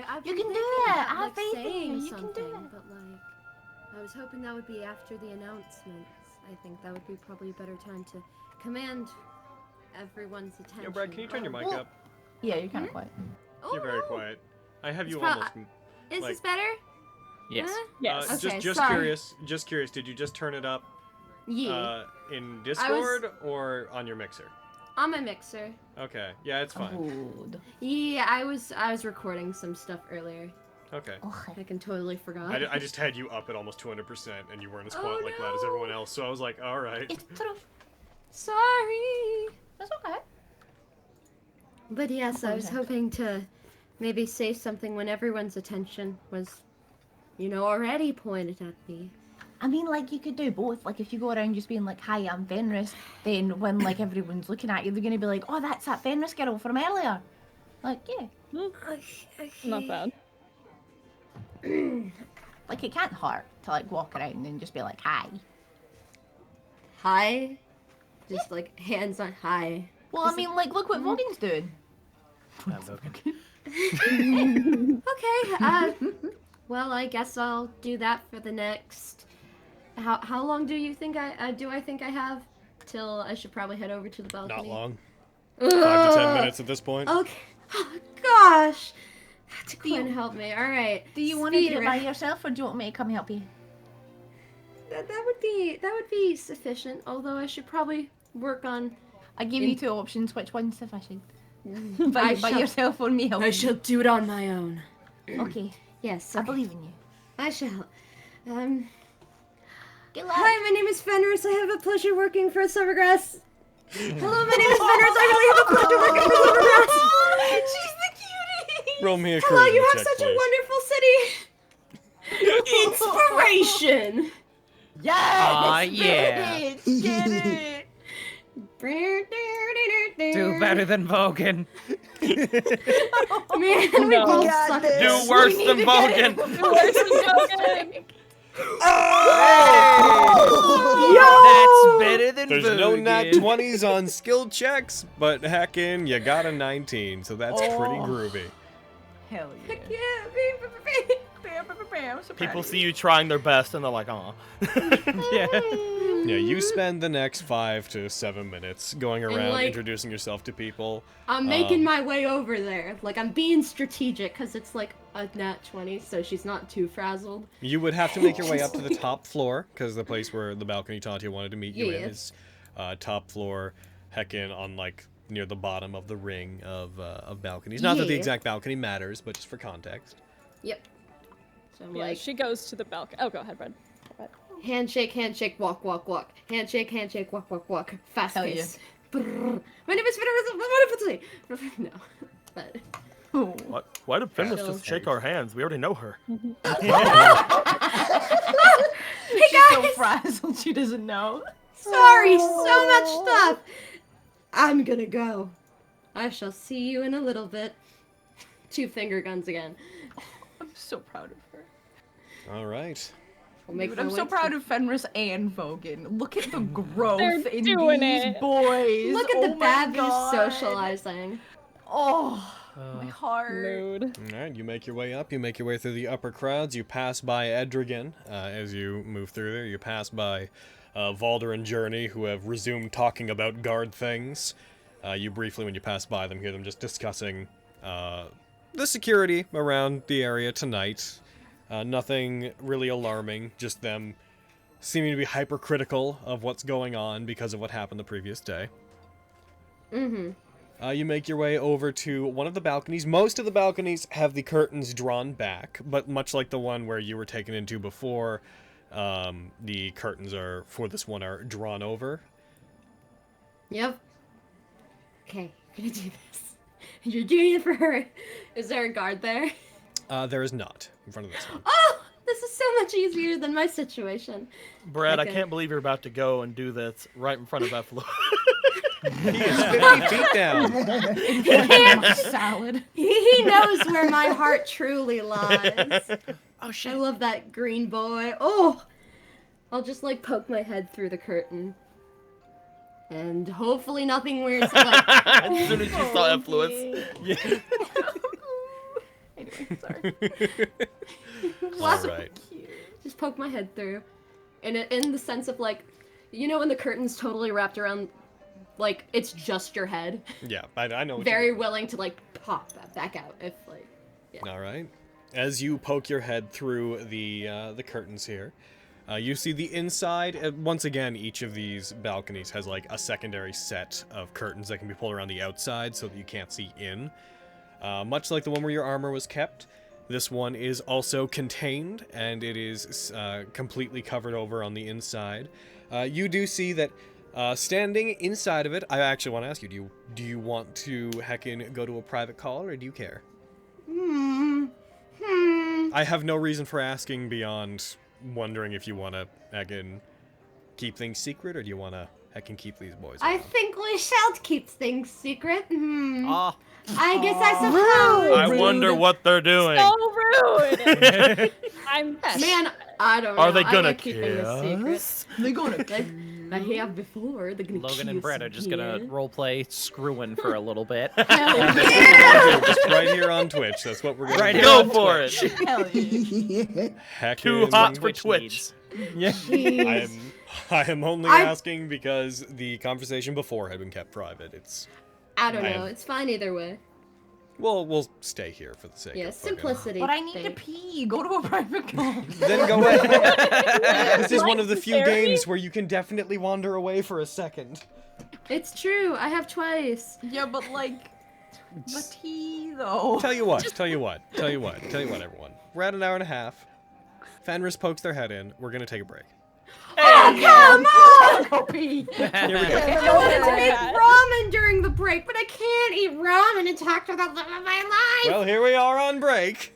I've You been can do thinking it. about, I have like, faith in you. saying You can do something, it. But like, I was hoping that would be after the announcements. I think that would be probably a better time to command everyone's attention. Yo, Brad, can you turn your mic Well- up? Yeah, you're kind of quiet. Oh, You're very no. quiet. I have you It's prob- almost. Is like- this better? Yes. Huh? Yes. Okay, just sorry. curious. Did you just turn it up Yeah. in Discord or on your mixer? On my mixer. Okay. Yeah, it's fine. Good. Yeah, I was recording some stuff earlier. Okay. Okay. I can totally forgot. I just had you up at almost 200%, and you weren't as Oh, quiet loud as no. everyone else. So I was like, all right. It's true. Sorry. That's okay. But yes, I was Apologize. hoping to maybe say something when everyone's attention was, already pointed at me. I mean, like, you could do both. Like, if you go around just being like, "Hi, I'm Fenris," then when, like, everyone's looking at you, they're gonna be like, "Oh, that's that Fenris girl from earlier." Like, yeah. Not bad. Like, it can't hurt to, like, walk around and just be like, "Hi." Hi. Just like hands on hi. Well, I mean, like, look what Vogan's doing. Okay. Well, I guess I'll do that for the next. How long do you think I have till I should probably head over to the balcony? Not long. Ugh. 5 to 10 minutes at this point. Okay. Oh, gosh. To Quinn, help me. All right. Do you want to do Speed it by round. yourself, or do you want me to come help you? That would be sufficient. Although I should probably work on. I give you two options. Which one's sufficient? By I shall- yourself or me helping? I shall do it on my own. Okay. Yes. I Okay. believe in you. I shall. Good luck. Hi, my name is Fenris. I have a pleasure working for Summergrass. Hello, my name is Fenris. I really have a pleasure working for Summergrass. Roll me a Hello, charisma you have check, such please. a wonderful city. Inspiration. Yes! Aw, yeah. Bitch, get it! Do better than Vogan. Man, we No. both got suck this. at Do this. worse We than need to get it Vogan. before Worse than it's Vogan. That's better than There's Vogan. no nat 20s on skill checks, but heckin', you got a 19, so that's pretty groovy. Hell yeah. Yeah. I'm so proud People of see you trying their best and they're like, aw. Yeah. Yeah, you spend the next 5 to 7 minutes going around like- introducing yourself to people. I'm making my way over there. Like, I'm being strategic because it's like a nat 20, so she's not too frazzled. You would have to make your way up to the top floor, because the place where the balcony Tatia wanted to meet you in Yeah. is top floor, heckin' on like near the bottom of the ring of balconies. Not that the Yeah. exact balcony matters, but just for context. Yep. So I'm Yeah, like, she goes to the balcony. Oh, go ahead, Red. handshake, handshake, walk, walk, walk. Handshake, handshake, walk, walk, walk. Fast Hell yeah. pace. Brrr. My name is No, but Why did Fenris Chill. just shake our hands? We already know her. She's so frazzled she doesn't know. sorry, so much stuff. I'm gonna go. I shall see you in a little bit. 2 finger guns again. I'm so proud of her. All right. We'll make Dude, my I'm way so to- proud of Fenris and Vogan. Look at the growth They're in doing these it. boys. Look at Oh the my bad God. socializing. Oh, my heart. Mood. All right, you make your way up. You make your way through the upper crowds. You pass by Edrigan as you move through there. You pass by Valder and Journey, who have resumed talking about guard things. You briefly, when you pass by them, hear them just discussing the security around the area tonight. Nothing really alarming, just them seeming to be hypercritical of what's going on because of what happened the previous day. Mm-hmm. You make your way over to one of the balconies. Most of the balconies have the curtains drawn back, but much like the one where you were taken into before, the curtains for this one are drawn over. Yep. Okay, I'm gonna do this. You're doing it for her. Is there a guard there? There is not in front of this one. Oh, this is so much easier than my situation. Brad, Okay. I can't believe you're about to go and do this right in front of Effluent. He is 50 feet down. Salad. He knows where my heart truly lies. Oh I love that green boy. Oh, I'll just like poke my head through the curtain, and hopefully nothing weird's like. As soon as you saw Effluence. Anyway, sorry. All right. Just poke my head through, and in the sense of like, you know, when the curtain's totally wrapped around, like it's just your head. Yeah, I know. what you Very mean. willing to like pop that back out if like. All right. As you poke your head through the curtains here, you see the inside. Once again, each of these balconies has like a secondary set of curtains that can be pulled around the outside so that you can't see in. Much like the one where your armor was kept, this one is also contained, and it is completely covered over on the inside. You do see that standing inside of it. I actually want to ask you: do you want to heckin' go to a private call, or do you care? I have no reason for asking beyond wondering if you want to heckin' keep things secret, or do you want to heckin' keep these boys I around? think we shall keep things secret. Ah, I guess I suppose. I wonder what they're doing. So rude. I'm Man, I don't know. Are they I gonna like keeping this secret. kiss? They're gonna I have before. They're gonna Logan and kiss Brett are just gonna again. roleplay screwing for a little bit. Just right here on Twitch. That's what we're gonna Right do. here Go on for Twitch. it. Hell yeah. Heckin' Too hot for Twitch Twitch. needs. I am only I'm- asking because the conversation before had been kept private. I don't I know. am- It's fine either way. Well, we'll stay here for the sake Yeah, of fucking- simplicity. But I need to thing. pee. Go to a private call. Then go ahead. This is one of the few Necessary? games where you can definitely wander away for a second. It's true. I have twice. Yeah, but like, the tea though. Tell you what, everyone. We're at an hour and a half. Fenris pokes their head in. We're gonna take a break. Oh, come on! Go pee. Here we go. I wanted to make ramen during the break, but I can't eat ramen and talk for the love of my life. Well, here we are on break.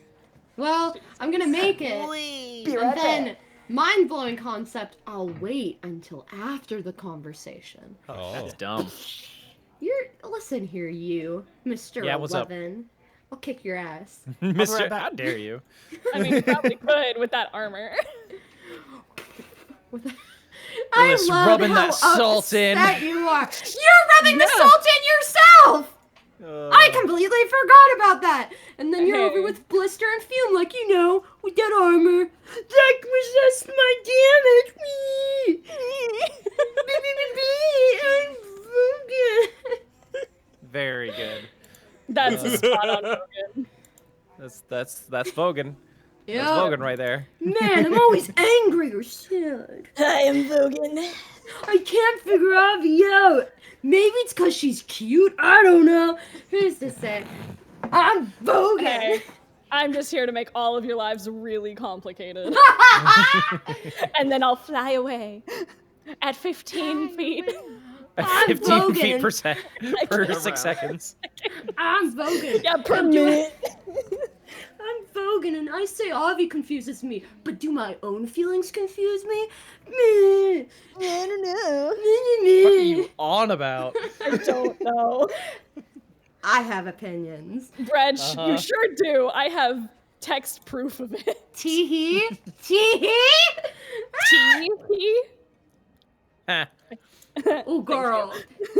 Well, I'm gonna make it. Be And right then, back. mind-blowing concept, I'll wait until after the conversation. Oh. That's dumb. Listen here, you, Mr. Yeah, what's up? 11. I'll kick your ass. Mr. How dare you? I mean, you probably could with that armor. I Willis love rubbing how that salt in. upset you are. You're rubbing the salt in yourself! I completely forgot about that. And then you're over with blister and fume, like, you know, with that armor. That was just my damage. I'm broken. Very good. That's a spot on Logan. That's Vogan. Yeah. That's Vogan right there. Man, I'm always angry or sad. I am Vogan. I can't figure Avi out. Maybe it's because she's cute. I don't know. Who's to say? I'm Vogan. Okay. I'm just here to make all of your lives really complicated. And then I'll fly away at 15 feet. I'm 15 feet Vogan. per sec per 6 seconds. I'm Vogan. Yeah, per minute. I'm Vogan, and I say Avi confuses me, but do my own feelings confuse me? Meh. I don't know. What are you on about? I don't know. I have opinions. Reg, you sure do. I have text proof of it. Tee-hee? Tee-hee? Tee-hee? Huh. Oh, girl.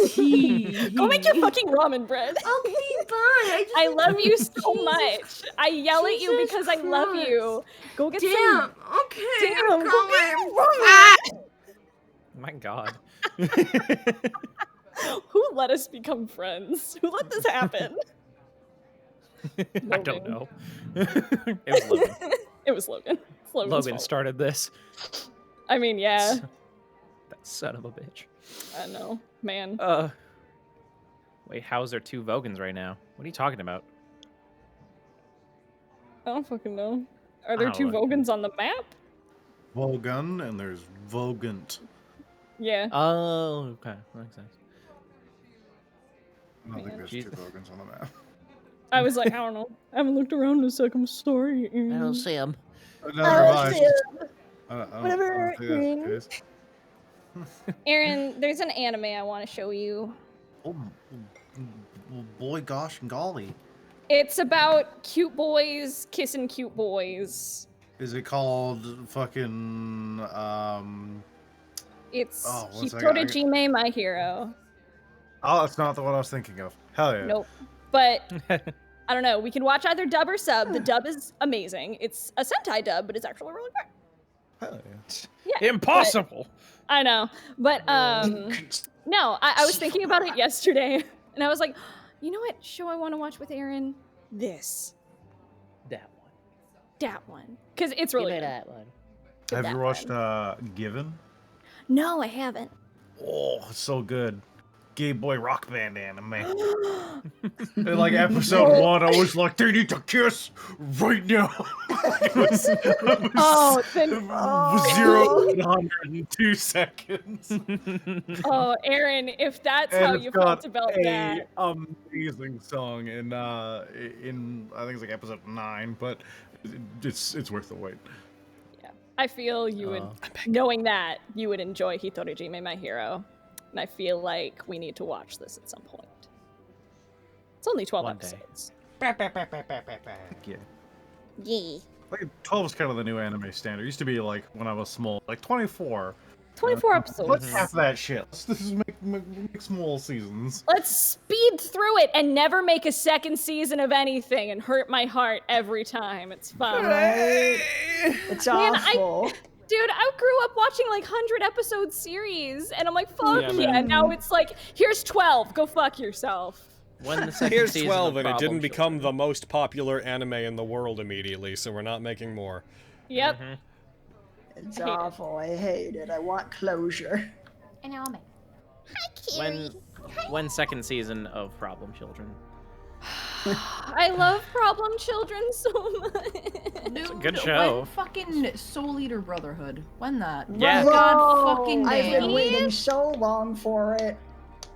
Tee-hee. Go make your fucking ramen bread. Okay, bye. I love you so much. I yell at you because I love you. Go get Damn. some. Okay. Damn, I'm go going. My God. Who let us become friends? Who let this happen? I don't know. It was Logan. It was Logan. It's Logan's Logan fault. started this. I mean, yeah. That son of a bitch. I know, man. Wait, how's there 2 Vogans right now? What are you talking about? I don't fucking know. Are there I 2 don't know. Vogans on the map? Vogan and there's Vogant. Yeah. Oh, okay. That makes sense. I don't think there's Jeez. 2 Vogans on the map. I was like, I don't know. I haven't looked around in a second. I'm sorry. I don't see him. Never Oh, mind. shit. I don't Whatever, think that's the case. Aaron, there's an anime I want to show you. Oh, boy, gosh, and golly. It's about cute boys kissing cute boys. Is it called fucking, It's Oh, one second, I- Hitotejime My Hero. Oh, that's not the one I was thinking of. Hell yeah. Nope. But I don't know. We can watch either dub or sub. The dub is amazing. It's a Sentai dub, but it's actually really great. Hell yeah. Yeah. Impossible. I know. But no, I was thinking about it yesterday, and I was like, you know what show I want to watch with Aaron? This. That one. That one. Because it's really good. that one. Have that you watched, Given? No, I haven't. Oh, it's so good. Gay boy rock band anime. In like episode 1, I was like, they need to kiss right now. Oh, then, 0 to 100 in 2 seconds. oh, Aaron, if that's how And you it's got felt about a that. amazing song in I think it's like episode 9, but it's worth the wait. Yeah. I feel you would, knowing that, you would enjoy Hitotejime My Hero. And I feel like we need to watch this at some point. It's only 12 One day. episodes. Yeah. Yeah. Like 12 is kind of the new anime standard. It used to be like when I was small, like 24. 24 episodes. Let's half that shit. Let's just make small seasons. Let's speed through it and never make a second season of anything and hurt my heart every time. It's fun. It's Man, awful. Dude, I grew up watching like 100 episode series, and I'm like, fuck Yeah, yeah. man. Now it's like, here's 12. Go fuck yourself. When the second Here's season 12, of and it Problem didn't become Children. the most popular anime in the world immediately, so we're not making more. Yep. It's I hate it. awful. I hate it. I want closure. And now I'm Hi, Carrie. When second season of Problem Children? I love Problem Children so much. Dude, good show. When fucking Soul Eater Brotherhood? When that? Yeah. God fucking I've been damn. waiting so long for it.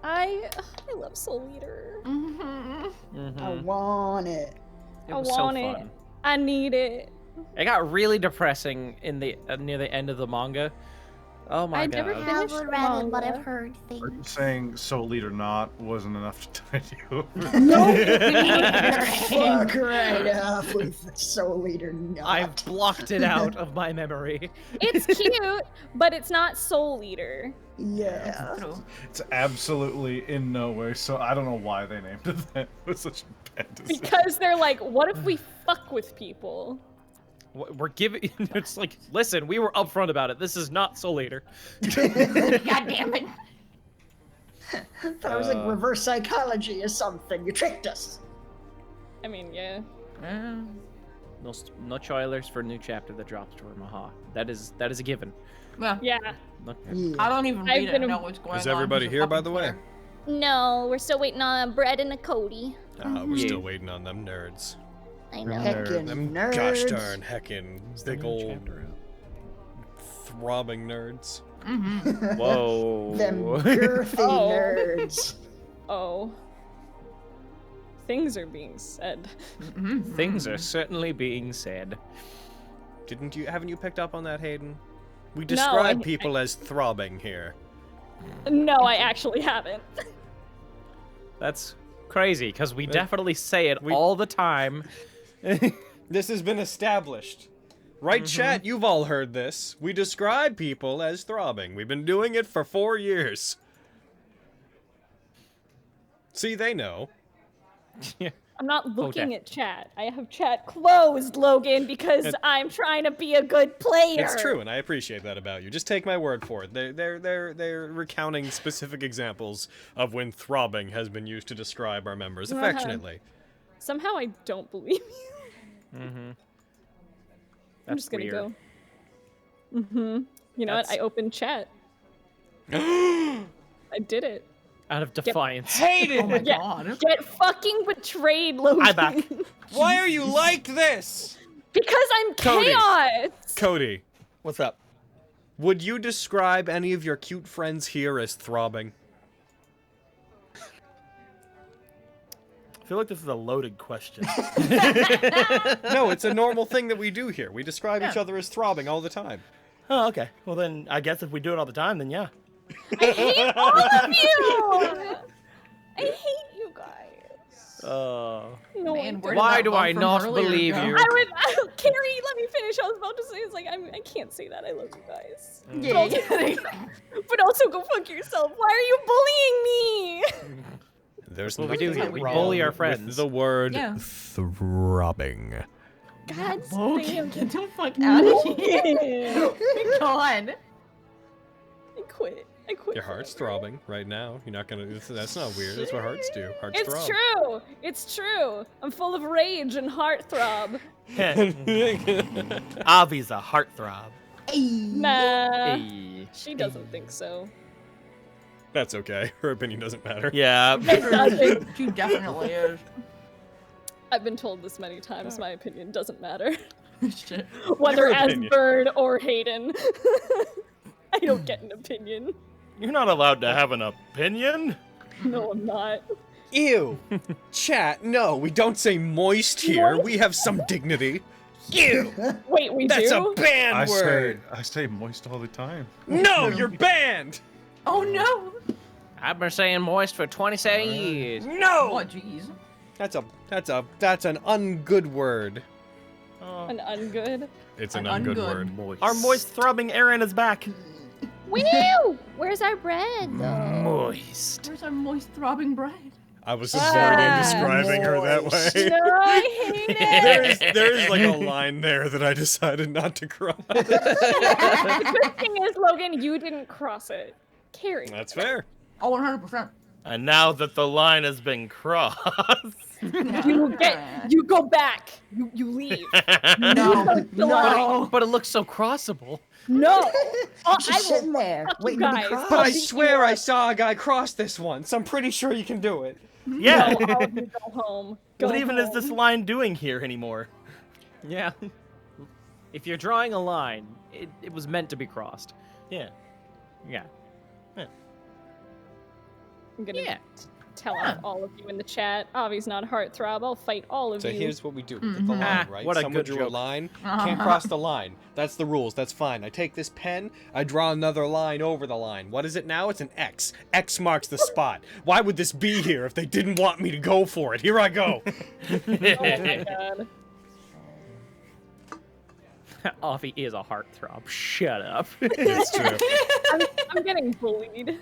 I love Soul Eater. I want it. It I was want so it. fun. I need it. It got really depressing in the near the end of the manga. Oh my I'd god. never I finished haven't the read it, but manga. I've heard things. Saying Soul Lead or not wasn't enough to tide you over. Fuck right off with the Soul Eater not. I've blocked it out of my memory. It's cute, but it's not Soul Eater. Yeah. It's absolutely in no way. So I don't know why they named it that. It was such a bad decision. Because they're like, what if we fuck with people? We're giving. It's like, listen, we were upfront about it. This is not Soul Eater. God damn it. Thought it was like reverse psychology or something. You tricked us. I mean, yeah. No spoilers for new chapter that drops for Maha. That is a given. Yeah. Yeah. I don't even I've read it. been I a- know what's going on. Is everybody He's a here, by fucking the way? player. No, we're still waiting on Brett and a Cody. We're still waiting on them nerds. I know. Heckin' Them nerds. gosh darn heckin' big old throbbing nerds. Whoa. Them girthy nerds. Oh. Things are being said. Things are certainly being said. Haven't you picked up on that, Hayden? We describe I- people as throbbing here. No, I actually haven't. That's crazy, because we definitely say it all the time. This has been established. Right, chat? You've all heard this. We describe people as throbbing. We've been doing it for 4 years. See, they know. I'm not looking at chat. I have chat closed, Logan, because I'm trying to be a good player. It's true, and I appreciate that about you. Just take my word for it. They're recounting specific examples of when throbbing has been used to describe our members affectionately. Somehow I don't believe you. I'm just gonna go. You know what? I opened chat. I did it. Out of defiance. Hayden! Oh my god. Get fucking betrayed, Logan. I'm back. Why are you like this? Because I'm Cody. chaos. Cody, What's up? would you describe any of your cute friends here as throbbing? I feel like this is a loaded question. No, it's a normal thing that we do here. We describe each other as throbbing all the time. Oh, okay. Well, then I guess if we do it all the time, then yeah. I hate all of you. I hate you guys. No, Man, I where don't. did Why that do bug I from not earlier believe go? you? Carrie, let me finish. I was about to say, it's like, I can't say that. I love you guys. But also go fuck yourself. Why are you bullying me? There's What we do nothing here. We wrong bully our with friends. the word Yeah. throbbing. God Okay, damn. get the fuck out of here. God. I quit. I quit. Your heart's throbbing right now. You're not gonna. That's not weird. That's what hearts do. Hearts It's throb. true. It's true. I'm full of rage and heartthrob. Avi's a heartthrob. Nah. Hey. She doesn't think so. That's okay. Her opinion doesn't matter. Yeah. It doesn't. She definitely is. I've been told this many times. My opinion doesn't matter. Shit. Whether Your as opinion. Bird or Hayden. I don't get an opinion. You're not allowed to have an opinion. No, I'm not. Ew. Chat. No, we don't say moist here. We have some dignity. Ew. Wait, we That's do? a banned word. I say moist all the time. No, you're banned. Oh no. I've been saying moist for 27 years. No. Oh jeez. That's an ungood word. An ungood. It's an An ungood ungood. word. Our moist throbbing Aaron is back. Woo! Where's our bread? Moist. Where's our moist throbbing bread? I was avoiding describing her that way. No, I hate it. There is like a line there that I decided not to cross. The good thing is, Logan, you didn't cross it. Carrie. That's fair. Oh, 100%. And now that the line has been crossed. You go back. You leave. No. No. But it looks so crossable. No. Oh, Just I will sitting there, fuck you waiting to be guys. crossed. But I swear I saw a guy cross this once. I'm pretty sure you can do it. Yeah. No, all of you go home. Go What even is this home. line doing here anymore? Yeah. If you're drawing a line, it was meant to be crossed. Yeah. Yeah. I'm gonna Yeah. tell off all of you in the chat. Avi's not a heartthrob. I'll fight all of So you. here's what we do. We get the line, Ah, right? what a Someone good drew a joke. line. Can't cross the line. That's the rules. That's fine. I take this pen. I draw another line over the line. What is it now? It's an X. X marks the spot. Why would this be here if they didn't want me to go for it? Here I go. Oh my god. Offie is a heartthrob. Shut up. It's true. I'm getting bullied.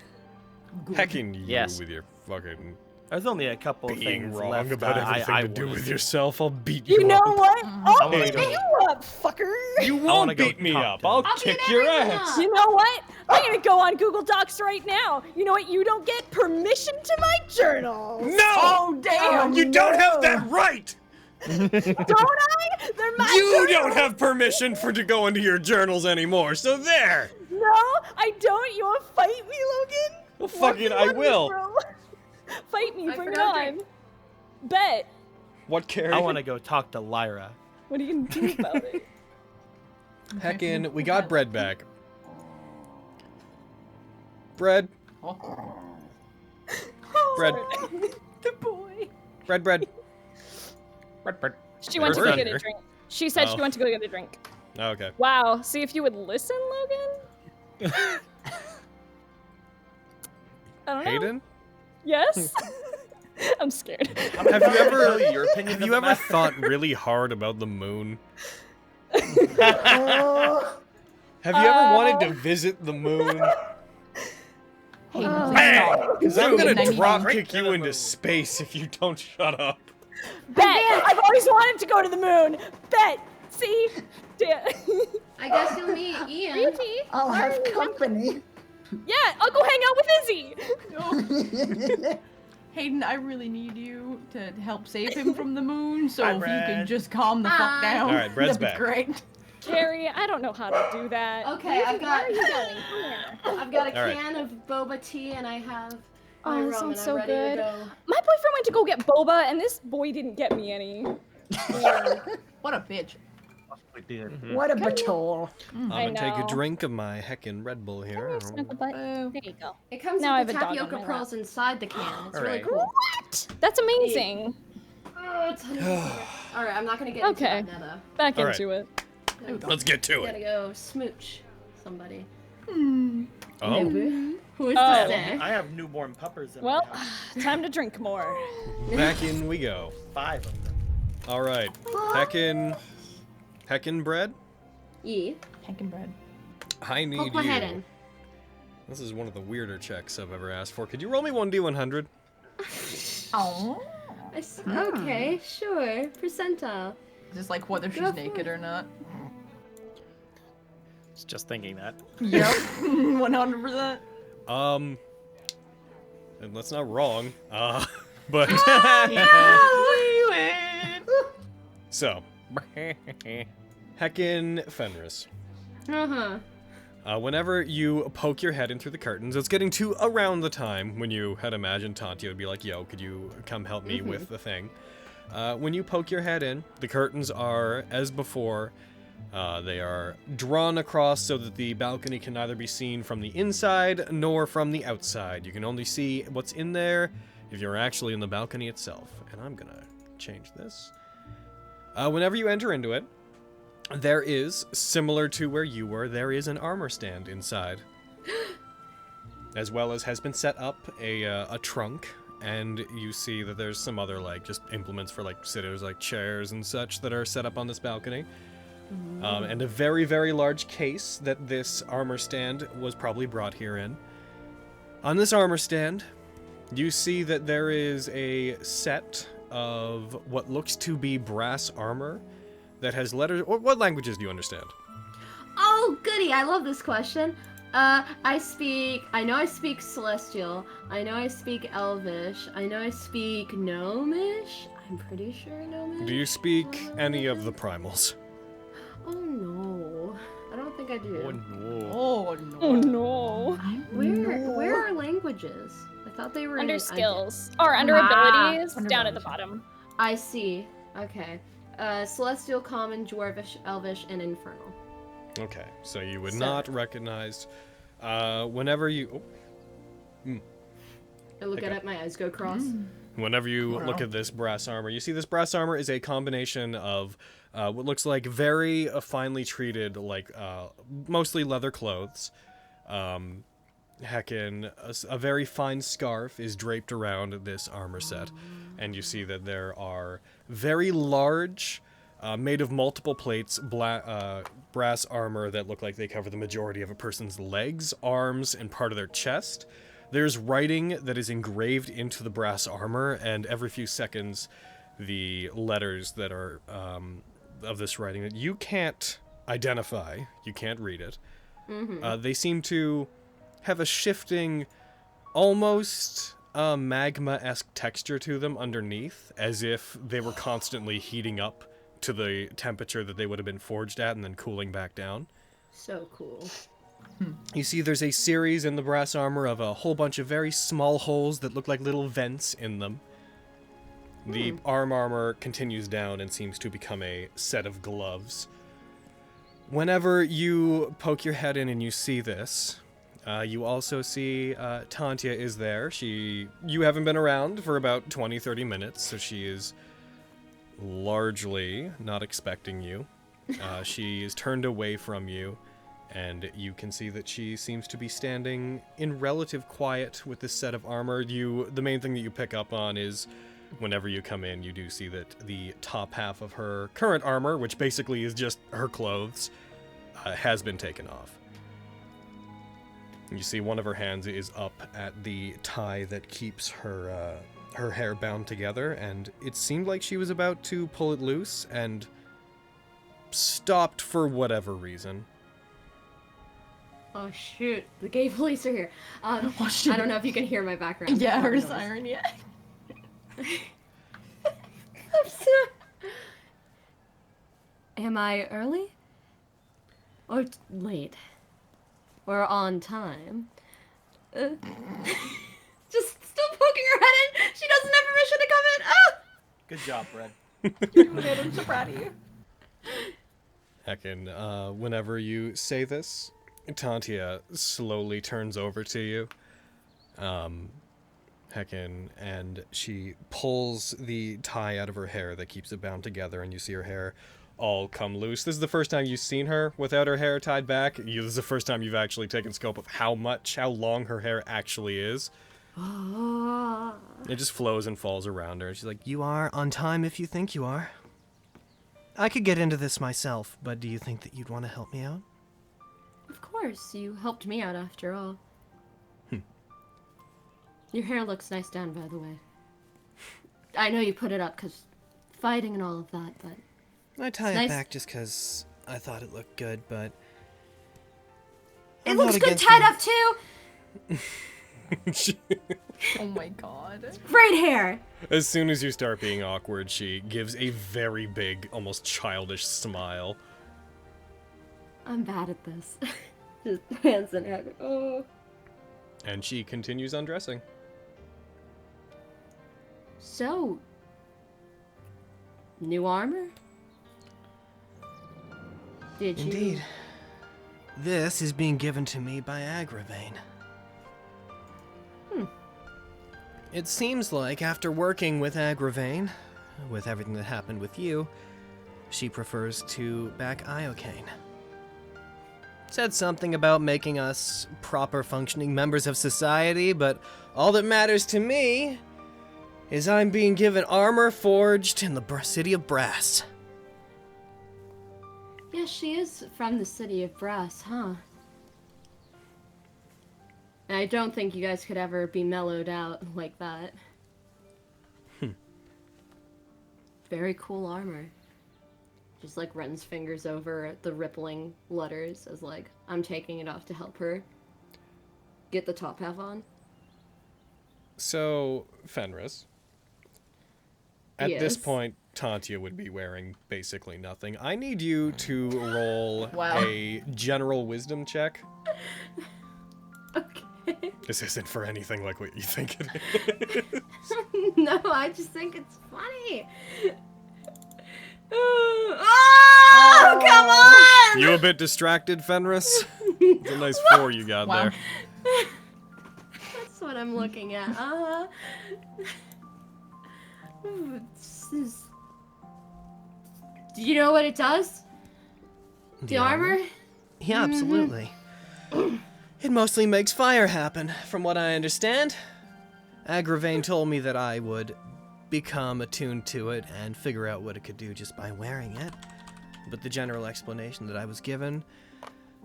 Hecking you Yes. with your fucking There's only a couple being things wrong left. about everything I to do wanna with do. yourself. I'll beat you You know up. what? I'll wanna beat go- you up, fucker. You wanna won't go beat me top up. down. I'll I'll kick beat your everyone ass. up. You know what? I'm gonna go on Google Docs right now. You know what? You don't get permission to my journals. No! Oh, damn. You don't have that right! Don't I? They're my You journals. don't have permission to go into your journals anymore, so there! No, I don't. You wanna fight me, Logan? Well, fuck it, I will. Bro. Fight me. I Bring it forgot on. drink. Bet. What, Carrie? I want to go talk to Lyra. What are you gonna do about it? Heckin', we got bread back. Bread. Bread. The boy. Bread. She went to go Bird. get a drink. She said she Oh. went to go get a drink. Okay. Wow. See if you would listen, Logan. I don't know. Hayden? Yes. I'm scared. Have you ever Your opinion have you doesn't ever matter. thought really hard about the moon? Oh, Have you ever wanted to visit the moon? Hey, Because I'm gonna Nat19 drop kick you into space if you don't shut up. Bet. I've always wanted to go to the moon. Bet. See? Damn. I guess you'll meet Ian. I'll have company. Yeah, I'll go hang out with Izzy. Hayden, I really need you to help save him from the moon, so Hi, if you Brad. could just calm the fuck Hi. down. All right, Brad's that'd be back. Great. Carrie, I don't know how to do that. Okay, I've got Where are you going? Come here. I've got a All right. can of boba tea and I have Oh, my that rum sounds and so I'm ready good. to go. My boyfriend went to go get boba, and this boy didn't get me any. What a bitch. We did. What a batole. I'm I gonna take a know. drink of my heckin' Red Bull here. Snuggle butt. There you go. It comes Now I with have the a dog on tapioca my pearls inside the can. It's really Alright. cool. What? That's amazing. Oh, it's Alright, I'm not gonna get into Okay. that meta. Back All into it. Let's get to Gotta it. go smooch somebody. Oh, Who is Oh. to say? I have newborn puppers in Well, my house. time to drink more. back in we go. 5 of them. All right, heckin' bread. Yeah. Heckin' bread. I need Poke my you. head in. This is one of the weirder checks I've ever asked for. Could you roll me 1d100? Oh. Okay, sure. Percentile. Just like whether she's Go for naked it. or not. Was just thinking that. Yep. 100%. And that's not wrong. But so, heckin' Fenris. Uh-huh. Whenever you poke your head in through the curtains, it's getting to around the time when you had imagined Tantia would be like, yo, could you come help me with the thing? When you poke your head in, the curtains are, as before, they are drawn across so that the balcony can neither be seen from the inside nor from the outside. You can only see what's in there if you're actually in the balcony itself. And I'm gonna change this. Whenever you enter into it, there is, similar to where you were, there is an armor stand inside. As well as has been set up a trunk, and you see that there's some other, like, just implements for, like, sitters, like chairs and such that are set up on this balcony. And a very, very large case that this armor stand was probably brought here in. On this armor stand, you see that there is a set of what looks to be brass armor that has letters. What languages do you understand? Oh, goody! I love this question. I know I speak Celestial. I know I speak Elvish. I know I speak Gnomish. I'm pretty sure Gnomish. Do you speak any of the primals? Oh no, I don't think I do. Oh no. Oh no. Oh no. Where are languages? I thought they were Under in skills. Or under Ah, abilities, under down at the abilities. bottom. I see. Okay. Celestial, Common, Dwarvish, Elvish, and Infernal. Okay, so you would So- not recognize. Whenever you. I look at it, my eyes go cross. Whenever you look at this brass armor, you see this brass armor is a combination of what looks like very finely treated, like mostly leather clothes. Heckin, a very fine scarf is draped around this armor set, and you see that there are very large, made of multiple plates, brass armor that look like they cover the majority of a person's legs, arms, and part of their chest. There's writing that is engraved into the brass armor, and every few seconds, the letters that are of this writing that you can't identify, you can't read it. They seem to have a shifting, almost magma-esque texture to them underneath, as if they were constantly heating up to the temperature that they would have been forged at and then cooling back down. So cool. You see there's a series in the brass armor of a whole bunch of very small holes that look like little vents in them. The armor continues down and seems to become a set of gloves. Whenever you poke your head in and you see this, you also see Tantia is there. You haven't been around for about 20-30 minutes, so she is largely not expecting you. She is turned away from you, and you can see that she seems to be standing in relative quiet with this set of armor. The main thing that you pick up on is whenever you come in, you do see that the top half of her current armor, which basically is just her clothes, has been taken off. You see one of her hands is up at the tie that keeps her hair bound together, and it seemed like she was about to pull it loose and stopped for whatever reason. Oh shoot, the gay police are here. I don't know if you can hear my background. Yeah, her noise. siren, yeah. Am I early? Or late? Or on time? Just still poking her head in. She doesn't have permission to come in. Ah! Good job, Brad. I'm so proud of you. Heckin, whenever you say this, Tantia slowly turns over to you. Heckin, and she pulls the tie out of her hair that keeps it bound together, and you see her hair all come loose. This is the first time you've seen her without her hair tied back. This is the first time you've actually taken scope of how long her hair actually is. It just flows and falls around her, and she's like, You are on time if you think you are. I could get into this myself, but do you think that you'd want to help me out? Of course, you helped me out after all. Your hair looks nice down, by the way. I know you put it up because fighting and all of that, but... I tie nice. it back just because I thought it looked good, but... It looks good tied up, too! Oh my god. Great hair! As soon as you start being awkward, she gives a very big, almost childish smile. I'm bad at this. Just hands in head. Oh. And she continues undressing. So... new armor? Did you... Indeed. This is being given to me by Agravain. It seems like after working with Agravain, with everything that happened with you, she prefers to back Iocane. Said something about making us proper functioning members of society, but all that matters to me is I'm being given armor forged in the city of Brass. Yeah, she is from the city of Brass, huh? I don't think you guys could ever be mellowed out like that. Very cool armor. Just like runs fingers over the rippling letters as like, I'm taking it off to help her get the top half on. So, Fenris, at this point, Tantia would be wearing basically nothing. I need you to roll Wow. a general wisdom check. Okay. This isn't for anything like what you think it is. No, I just think it's funny. Oh, come on! You a bit distracted, Fenris? It's a nice 4 you got Wow. there. That's what I'm looking at. Do you know what it does? The armor? Yeah, absolutely. It mostly makes fire happen, from what I understand. Agravain told me that I would become attuned to it and figure out what it could do just by wearing it. But the general explanation that I was given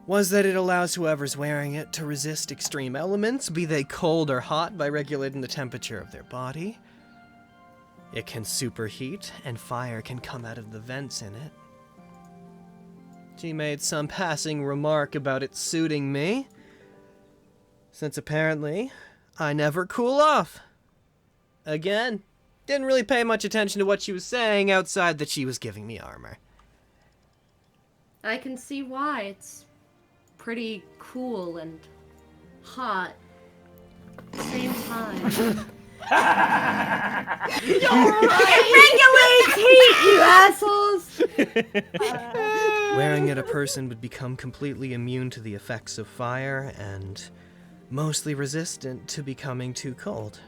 was that it allows whoever's wearing it to resist extreme elements, be they cold or hot, by regulating the temperature of their body. It can superheat, and fire can come out of the vents in it. She made some passing remark about it suiting me, since apparently I never cool off. Again, didn't really pay much attention to what she was saying outside that she was giving me armor. I can see why. It's pretty cool and hot at the same time. It regulates heat, you assholes! Wearing it, a person would become completely immune to the effects of fire and mostly resistant to becoming too cold.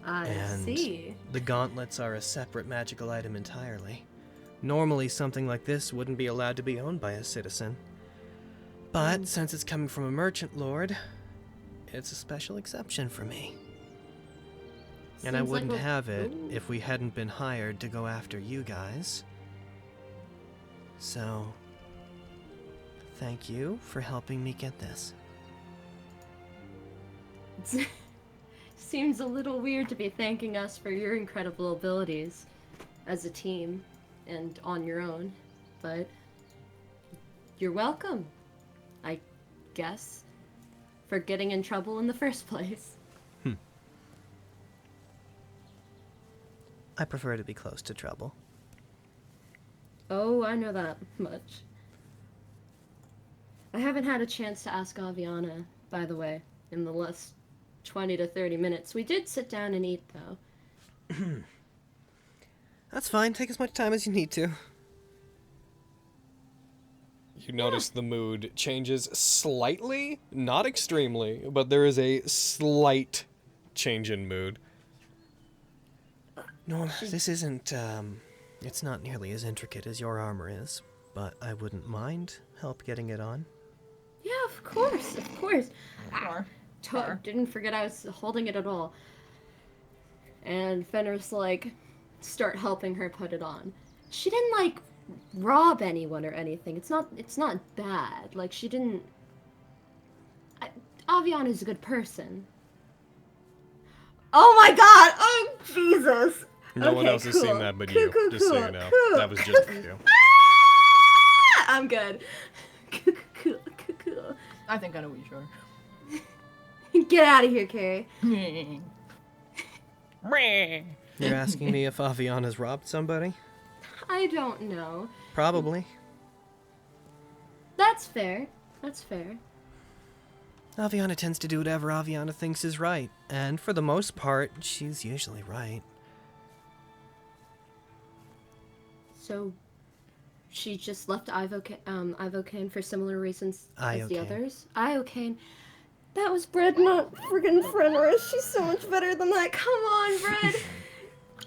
I see. The gauntlets are a separate magical item entirely. Normally, something like this wouldn't be allowed to be owned by a citizen. But since it's coming from a merchant lord, it's a special exception for me. And I Seems like wouldn't have it Ooh. if we hadn't been hired to go after you guys. So, thank you for helping me get this. Seems a little weird to be thanking us for your incredible abilities as a team and on your own, but you're welcome, I guess, for getting in trouble in the first place. I prefer to be close to trouble. Oh, I know that much. I haven't had a chance to ask Aviana, by the way, in the last 20 to 30 minutes. We did sit down and eat, though. That's fine. Take as much time as you need to. You notice the mood changes slightly, not extremely, but there is a slight change in mood. No, this isn't, it's not nearly as intricate as your armor is, but I wouldn't mind help getting it on. Yeah, of course, of course. Sure. Didn't forget I was holding it at all. And Fenris, start helping her put it on. She didn't, rob anyone or anything. It's not bad. She didn't... Aviana's a good person. Oh my god! Oh, Jesus! No one else has seen that but you, just so you know. That was just for you. I'm good. I think I know what you're Get out of here, Carrie. You're asking me if Aviana's robbed somebody? I don't know. Probably. That's fair. That's fair. Aviana tends to do whatever Aviana thinks is right, and for the most part, she's usually right. So, she just left Ivocaine for similar reasons as the Iocane. others? Iocane. That was Bread, not friggin' Fenris. She's so much better than that. Come on, Bread.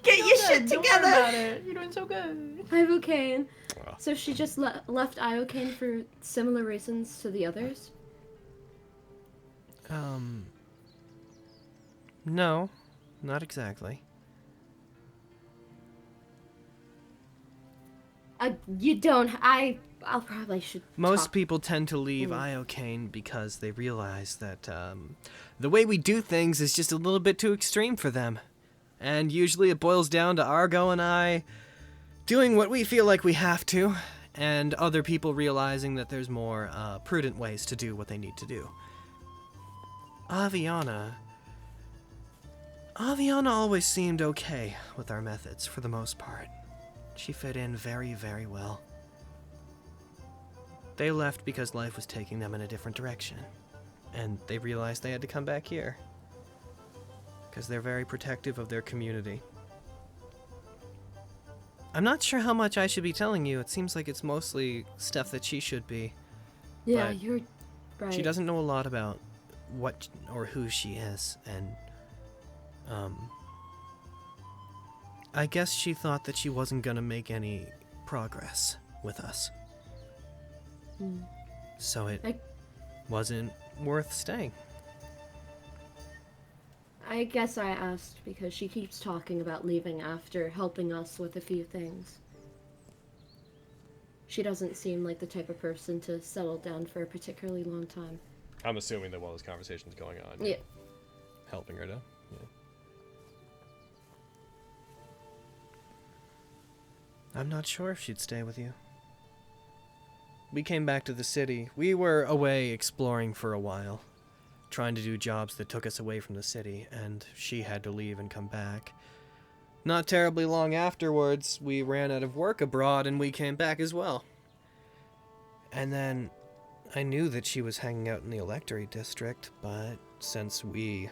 Get your shit together. You're doing so good. Ivocaine. So she just left Iocane for similar reasons to the others? No, not exactly. I'll probably should Most talk. people tend to leave Iocane because they realize that, the way we do things is just a little bit too extreme for them. And usually it boils down to Argo and I doing what we feel like we have to, and other people realizing that there's more, prudent ways to do what they need to do. Aviana always seemed okay with our methods, for the most part. She fit in very, very well. They left because life was taking them in a different direction, and they realized they had to come back here. Because they're very protective of their community. I'm not sure how much I should be telling you. It seems like it's mostly stuff that she should be. Yeah, But you're right. she doesn't know a lot about what or who she is, and I guess she thought that she wasn't gonna make any progress with us. So it wasn't worth staying. I guess I asked because she keeps talking about leaving after helping us with a few things. She doesn't seem like the type of person to settle down for a particularly long time. I'm assuming that while this conversation's going on, Yeah. helping her to. Yeah. I'm not sure if she'd stay with you. We came back to the city. We were away exploring for a while, trying to do jobs that took us away from the city, and she had to leave and come back. Not terribly long afterwards, we ran out of work abroad and we came back as well. And then I knew that she was hanging out in the Electory district, but since we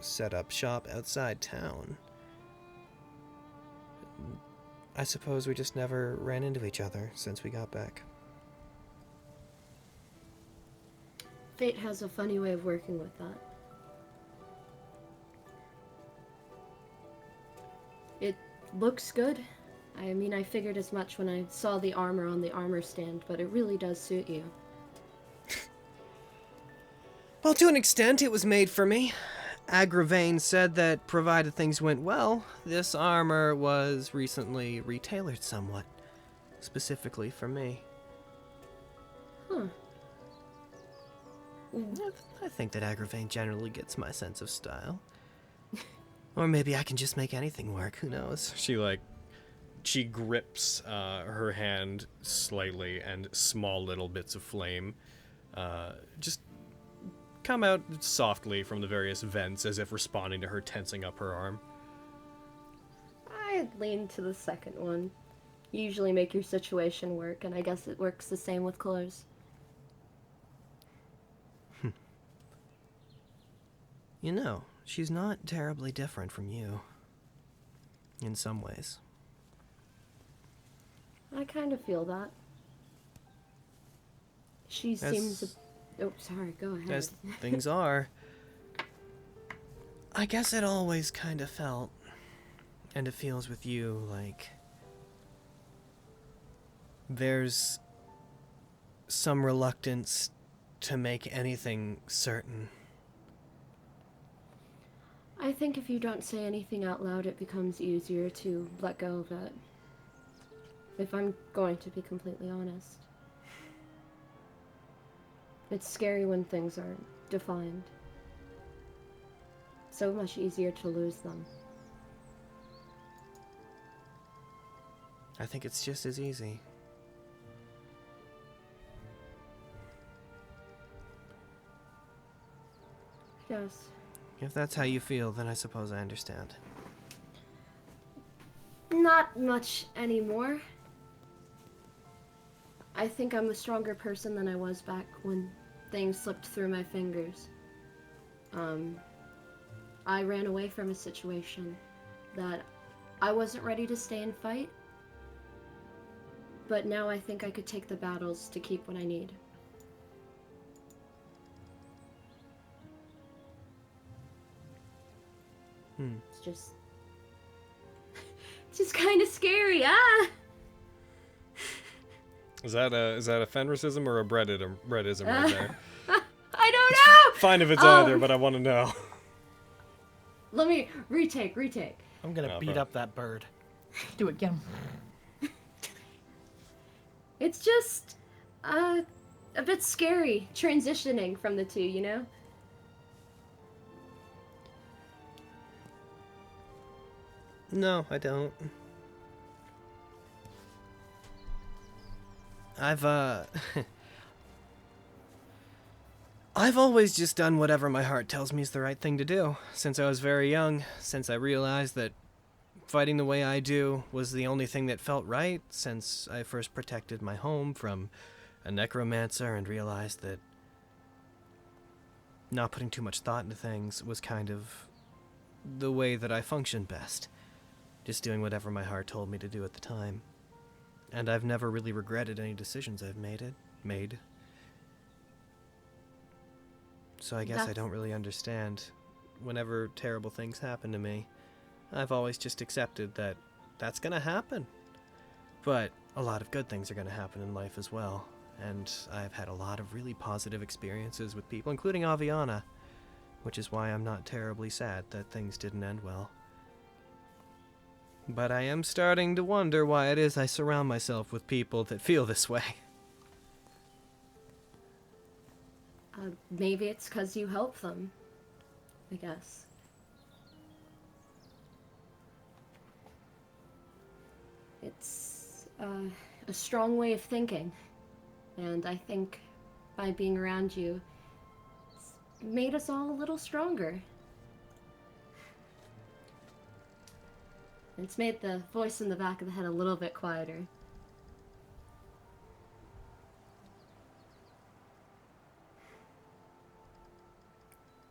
set up shop outside town, I suppose we just never ran into each other since we got back. Fate has a funny way of working with that. It looks good. I mean, I figured as much when I saw the armor on the armor stand, but it really does suit you. Well, to an extent, it was made for me. Agravain said that provided things went well, this armor was recently retailored somewhat, specifically for me. Huh. I think that Agravain generally gets my sense of style. Or maybe I can just make anything work, who knows? She grips her hand slightly, and small little bits of flame just come out softly from the various vents as if responding to her tensing up her arm. I lean to the second one. You usually make your situation work, and I guess it works the same with clothes. You know, she's not terribly different from you. In some ways. I kind of feel that. She seems... Oh, sorry, go ahead. As things are, I guess it always kind of felt, and it feels with you, like there's some reluctance to make anything certain. I think if you don't say anything out loud, it becomes easier to let go of it. If I'm going to be completely honest. It's scary when things are defined. So much easier to lose them. I think it's just as easy. Yes. If that's how you feel, then I suppose I understand. Not much anymore. I think I'm a stronger person than I was back when things slipped through my fingers. I ran away from a situation that I wasn't ready to stay and fight, but now I think I could take the battles to keep what I need. It's just kind of scary, Is that a Fenrisism or a Breadism right there? I don't know! Fine if it's either, but I want to know. Let me retake. I'm gonna beat up that bird. Do it, get him. It's just a bit scary transitioning from the two, you know? No, I don't. I've always just done whatever my heart tells me is the right thing to do, since I was very young, since I realized that fighting the way I do was the only thing that felt right since I first protected my home from a necromancer and realized that not putting too much thought into things was kind of the way that I functioned best. Just doing whatever my heart told me to do at the time. And I've never really regretted any decisions I've made. So I guess I don't really understand. Whenever terrible things happen to me, I've always just accepted that that's gonna happen. But a lot of good things are gonna happen in life as well. And I've had a lot of really positive experiences with people, including Aviana, which is why I'm not terribly sad that things didn't end well. But I am starting to wonder why it is I surround myself with people that feel this way. Maybe it's because you help them, I guess. It's a strong way of thinking. And I think by being around you, it's made us all a little stronger. It's made the voice in the back of the head a little bit quieter.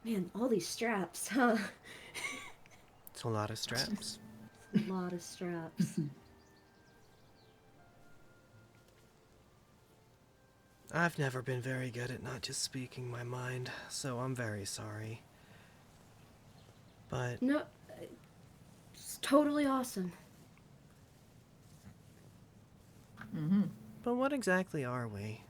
Man, all these straps, huh? It's a lot of straps. A lot of straps. I've never been very good at not just speaking my mind, so I'm very sorry. But... No, it's totally awesome. Mm-hmm. But what exactly are we?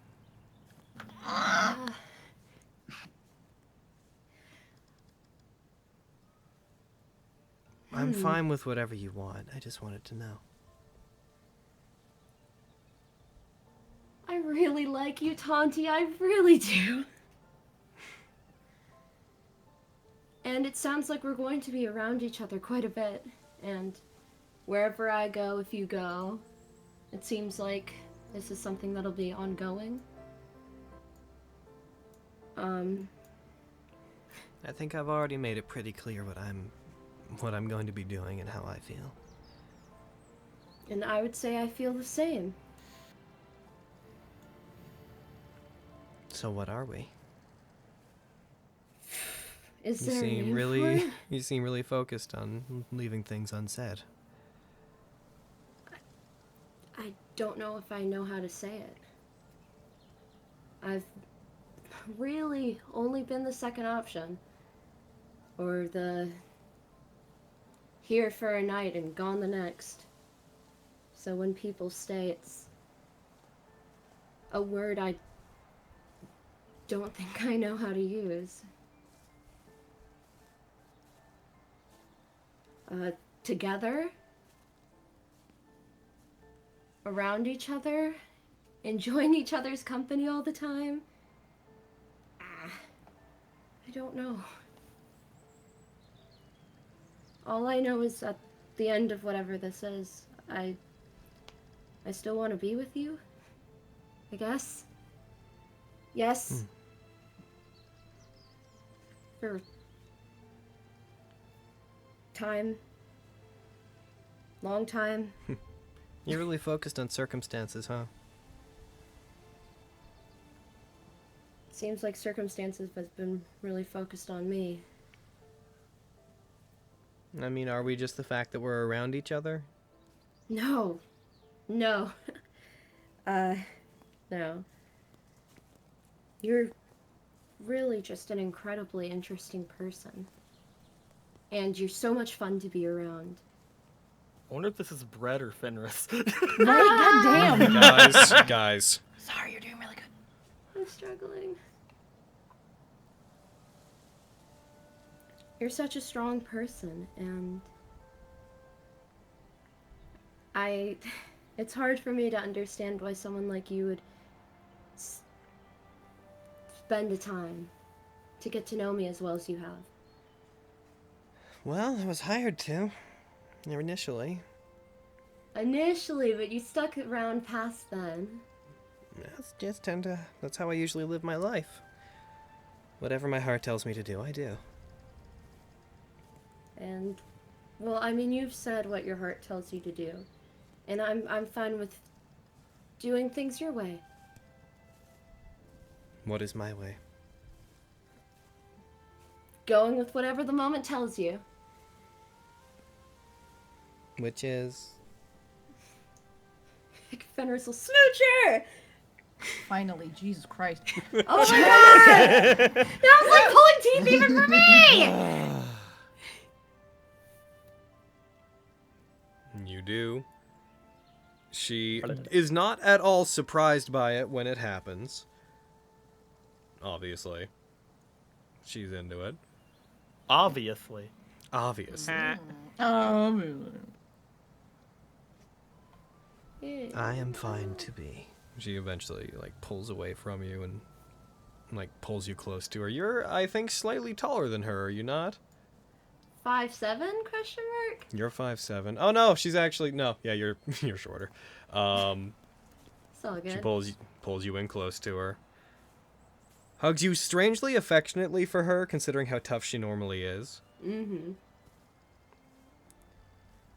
I'm fine with whatever you want. I just wanted to know. I really like you, Tanti. I really do. And it sounds like we're going to be around each other quite a bit. And wherever I go, if you go, it seems like this is something that'll be ongoing. I think I've already made it pretty clear what I'm going to be doing and how I feel. And I would say I feel the same. So what are we? Is there a name for it? You seem really focused on leaving things unsaid. I don't know if I know how to say it. I've really only been the second option. Or the here for a night and gone the next. So when people say it's a word I don't think I know how to use. Together, around each other, enjoying each other's company all the time. I don't know. All I know is at the end of whatever this is, I still want to be with you, I guess. Yes. For time. Long time. You're really focused on circumstances, huh? Seems like circumstances has been really focused on me. I mean, are we just the fact that we're around each other? No. No. No. You're really just an incredibly interesting person. And you're so much fun to be around. I wonder if this is Brett or Fenris. Right, goddamn. Guys. Sorry, you're doing really good. I'm struggling. You're such a strong person, and it's hard for me to understand why someone like you would spend the time to get to know me as well as you have. Well, I was hired to. Initially. Initially, but you stuck around past then. That's how I usually live my life. Whatever my heart tells me to do, I do. And Well, I mean, you've said what your heart tells you to do. And I'm fine with doing things your way. What is my way? Going with whatever the moment tells you. Which is... Fenris will smooch her! Finally, Jesus Christ. Oh my god! That was like pulling teeth even for me! You do. She is not at all surprised by it when it happens. Obviously. She's into it. Obviously. Obviously. I am fine to be. She eventually, like, pulls away from you and, like, pulls you close to her. You're, I think, slightly taller than her, are you not? 5'7" question mark? You're 5'7". Oh, no, she's actually... No, yeah, you're shorter. It's all good. She pulls you in close to her. Hugs you strangely affectionately for her, considering how tough she normally is. Mm-hmm.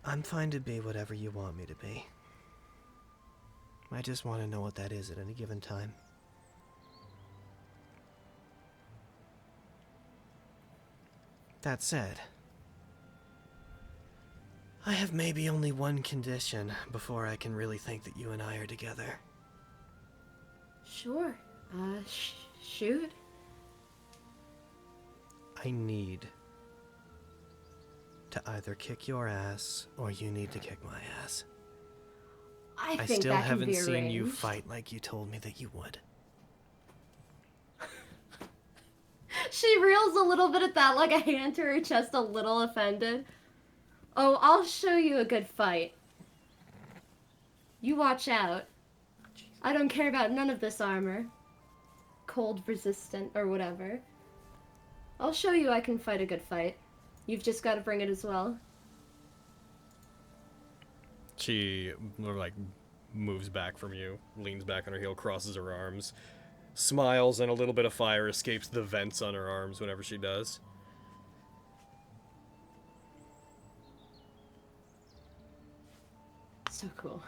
I'm fine to be whatever you want me to be. I just want to know what that is at any given time. That said, I have maybe only one condition before I can really think that you and I are together. Sure. Shoot. I need to either kick your ass or you need to kick my ass. I I think still that can haven't be seen you arranged. fight like you told me that you would. She reels a little bit at that, like a hand to her chest, a little offended. Oh, I'll show you a good fight. You watch out. I don't care about none of this armor. Cold resistant or whatever. I'll show you I can fight a good fight. You've just got to bring it as well. She, like, moves back from you, leans back on her heel, crosses her arms, smiles, and a little bit of fire escapes the vents on her arms whenever she does. So cool.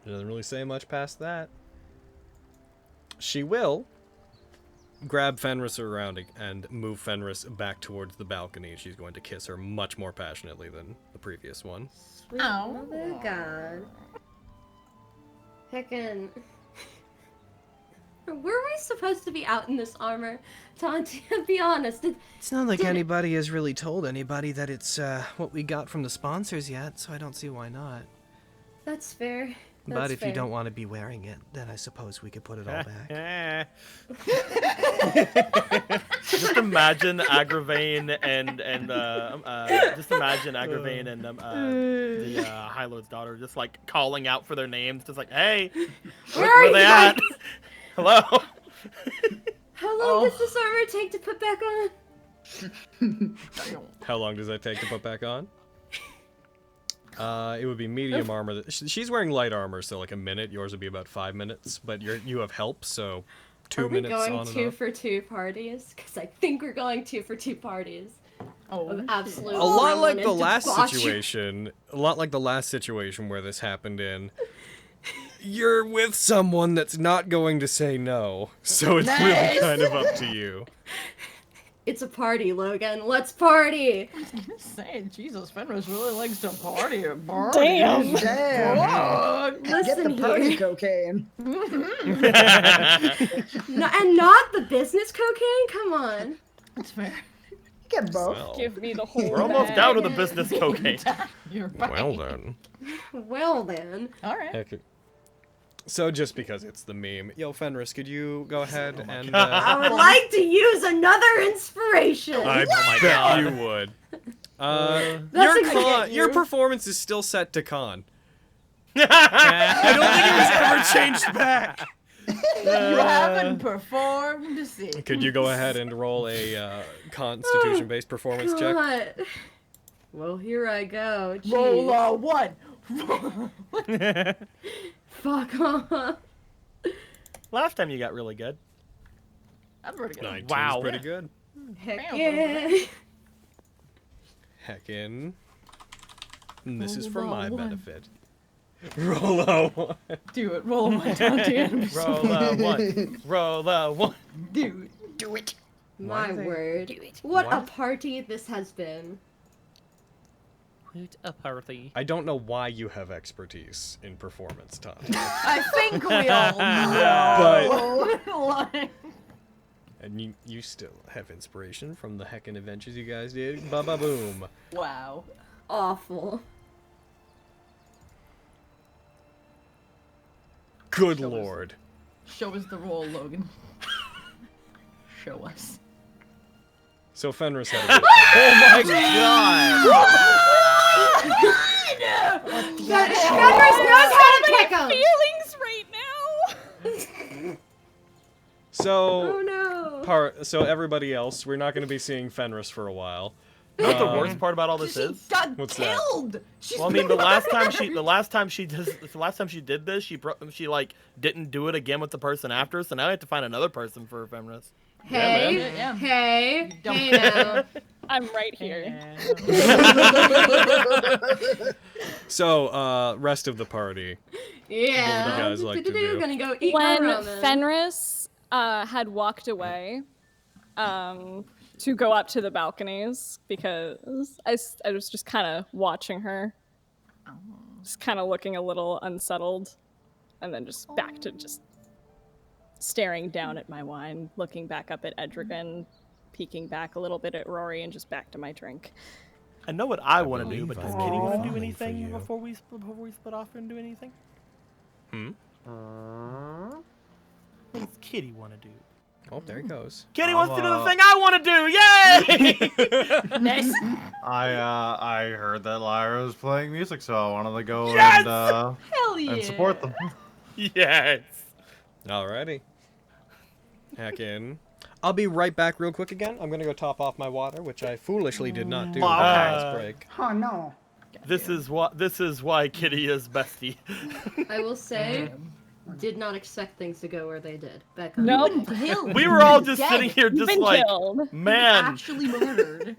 She doesn't really say much past that. She will grab Fenris around and move Fenris back towards the balcony. She's going to kiss her much more passionately than the previous one. Sweet mother God. Heckin'. Were we supposed to be out in this armor? Tonti, be honest. It's not like anybody has really told anybody that it's what we got from the sponsors yet, so I don't see why not. That's fair. But if you don't want to be wearing it, then I suppose we could put it all back. Just imagine Agravain and the High Lord's daughter just like calling out for their names, just like, hey, where are they at? Hello. How long does this armor take to put back on? How long does that take to put back on? It would be medium armor. She's wearing light armor, so like a minute. Yours would be about 5 minutes, but you have help, so 2 minutes on and off. Are we going 2 for 2 parties? Because I think we're going 2 for 2 parties. Oh, absolutely. A lot like the last situation. A lot like the last situation where this happened in. You're with someone that's not going to say no, so it's really kind of up to you. It's a party, Logan. Let's party! I was gonna say, Jesus, Fenris really likes to party. Damn! Damn! Get the party cocaine. No, and not the business cocaine? Come on. That's fair. Get both. Well, Give me the whole We're almost bag. down to the business cocaine. You're right. well then. Well then. All right. So just because it's the meme, yo Fenris, could you go ahead and? I would like to use another inspiration. I bet you would. Your performance is still set to con. I don't think it was ever changed back. You haven't performed since. Could you go ahead and roll a Constitution-based performance check? God. Well, here I go. Jeez. Roll one. Fuck off. Last time you got really good. I'm pretty good. 19's Wow. pretty good. Heck yeah. Heckin'. And this is for Roll my a one. benefit. Roll a 1. Do it. Roll a 1 down to Roll a 1. Roll a 1. Dude. Do it. My Why? word. What a What? party this has been. What a party. I don't know why you have expertise in performance, Tom. I think we all know. Like, And you still have inspiration from the heckin' adventures you guys did. Ba-ba-boom. wow. Awful. Good Show us. lord. Show us the roll, Logan. Show us. So Fenris had a good Oh my god! Fenris knows how to kick him! Feelings right now. So, Oh no. so everybody else, we're not going to be seeing Fenris for a while. You know what the worst part about all this She is? got What's that? killed. She's Well, I mean, the last time she did this, she like didn't do it again with the person after. So now I have to find another person for Fenris. Hey, Yeah. hey, Don't- hey now. I'm right here. So, rest of the party. Yeah. What do you guys like to do? Gonna go eat my When ramen. Fenris had walked away to go up to the balconies, because I was just kind of watching her, just kind of looking a little unsettled, and then just back to just staring down at my wine, looking back up at Edrigan, peeking back a little bit at Rory, and just back to my drink. I know what I want to do, but believe does I'm Kitty want to do falling for anything you. before we split off and do anything? What does Kitty want to do? Oh, there he goes. Kitty wants to do the thing I want to do! Yay! Nice. I heard that Lyra was playing music, so I wanted to go Yes! Hell yeah. and support them. Yes. Alrighty. Heckin'. I'll be right back real quick again. I'm going to go top off my water, which I foolishly did not do last break. Oh no. This is why Kitty is bestie. I will say, did not expect things to go where they did. Back on. Nope. Killed. We were all just Dead. sitting here just Been like, killed. man. Actually murdered.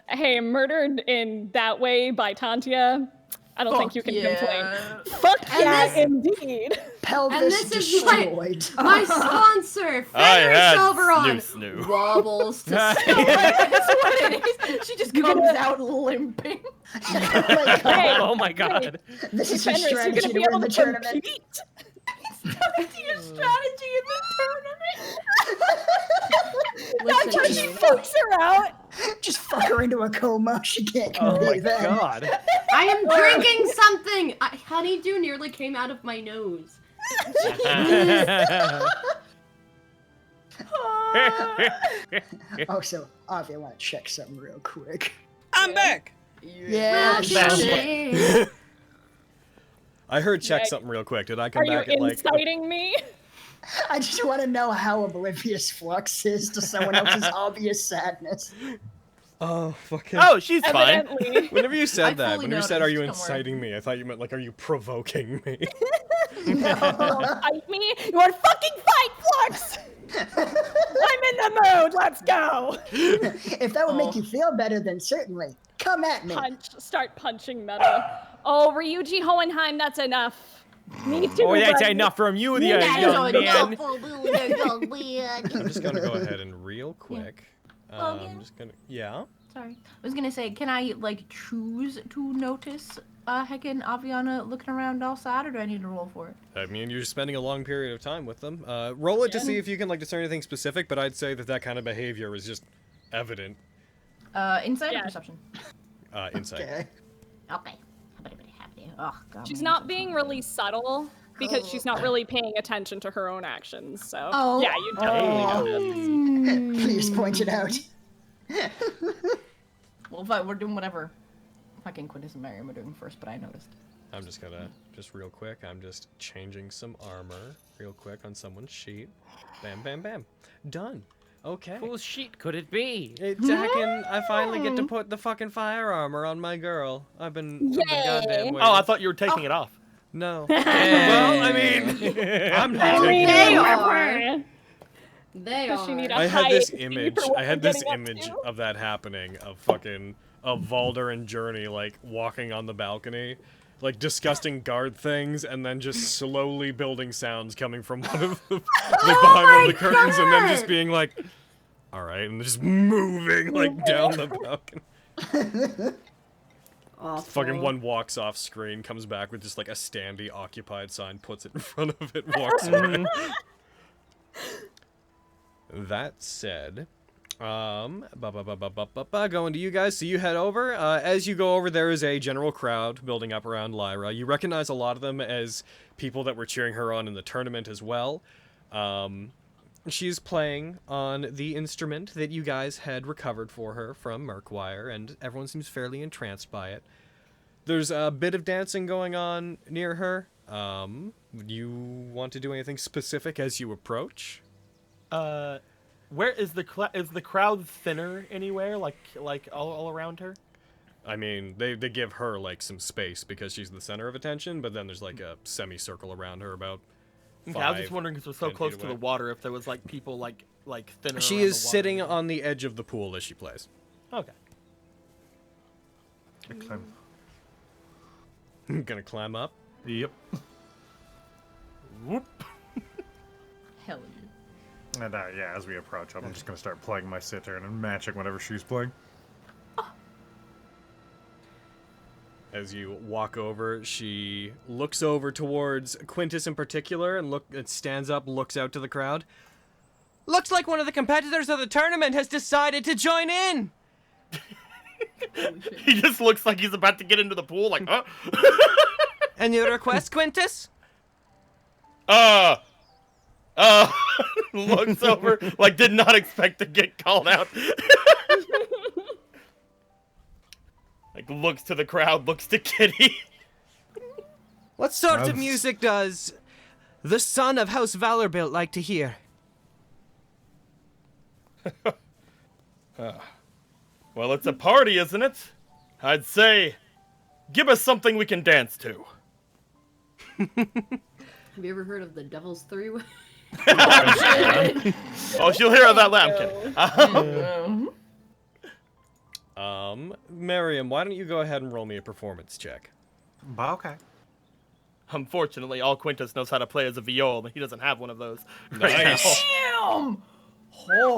Hey, murdered in that way by Tantia, I don't think you can complain. Fuck And yeah, this- indeed. Pelvis this is my- destroyed. My sponsor, I Fenris had Oberon, snoo. wobbles to That's what it is. She just comes out limping. Hey, Oh my god. This is your Fenris, you're strategy gonna to be win able the to tournament. compete. Your strategy in the tournament. Listen Tantia, to she me. fucks her out. Just fuck her into a coma. She can't Oh my compete then. god. I am drinking something. Honeydew nearly came out of my nose. Oh, so Avi, I want to check something real quick. I'm back! Yeah. I heard check Yeah. something real quick. Did I come Are you back at like... inciting me? I just want to know how oblivious Flux is to someone else's obvious sadness. Oh, fucking... Oh, she's fine. Evidently. Whenever you said that, fully when you said, are you noticed, don't worry. inciting me? I thought you meant, like, are you provoking me? Fight me? You want to fucking fight, Flux? I'm in the mood. Let's go. If that would make you feel better, then certainly. Come at me. Start punching metal. Oh, Ryuji Hohenheim, that's enough. Me too. Oh, that's buddy. enough from you, the That's young enough. man. I'm just gonna go ahead and real quick. I'm just gonna... Yeah? Sorry. I was gonna say, can I like choose to notice heckin' Aviana looking around outside, or do I need to roll for it? I mean, you're spending a long period of time with them. Roll it to see if you can, like, discern anything specific, but I'd say that that kind of behavior is just evident. Insight Yeah. or perception? Insight. Okay. Okay. Oh, God. She's not being really subtle because she's not really paying attention to her own actions. So Oh. yeah, you definitely notice. Please point it out. Well, if we're doing whatever fucking Quintus and Miriam are doing first, but I noticed. I'm just gonna, just real quick, I'm just changing some armor real quick on someone's sheet. Bam, bam, bam. Done. Okay. Whose sheet could it be? It's heckin', I finally get to put the fucking fire armor on my girl. I've been goddamn waiting. Oh, I thought you were taking it off. No. Well, I mean, I'm not. They are. They Does she need are. a I had high this AC image. for what I had we're this getting up image to? of that happening. Of Valder and Journey like walking on the balcony, like disgusting guard things, and then just slowly building sounds coming from one of the, like behind one of the curtains, and then just being like, "All right," and just moving like down the balcony. Awful. Fucking one walks off screen, comes back with just like a standee occupied sign, puts it in front of it, walks away. That said, going to you guys, so you head over. As you go over, there is a general crowd building up around Lyra. You recognize a lot of them as people that were cheering her on in the tournament as well. She's playing on the instrument that you guys had recovered for her from Murkwire, and everyone seems fairly entranced by it. There's a bit of dancing going on near her. You want to do anything specific as you approach? Where is the crowd thinner anywhere? Like all around her? I mean, they give her like some space because she's the center of attention, but then there's like a semicircle around her about. Okay, I was just wondering because we're so 10 close feet to the away. water, if there was like people like thinner. She around is the water. sitting on the edge of the pool as she plays. Okay. Gonna climb up. Yep. Whoop. Hell yeah. And yeah, as we approach, I'm just gonna start playing my cittern and matching whatever she's playing. As you walk over, she looks over towards Quintus in particular and stands up, looks out to the crowd. Looks like one of the competitors of the tournament has decided to join in. He just looks like he's about to get into the pool, like, huh? And your request, Quintus? Looks over, like, did not expect to get called out. Like, looks to the crowd, looks to Kitty. What sort of music does the son of House Valorbilt like to hear? Well, it's a party, isn't it? I'd say, give us something we can dance to. Have you ever heard of the Devil's Three-Way? Oh, she'll hear that lambkin. Miriam, why don't you go ahead and roll me a performance check? Okay. Unfortunately, all Quintus knows how to play is a viol, but he doesn't have one of those. Nice. Damn!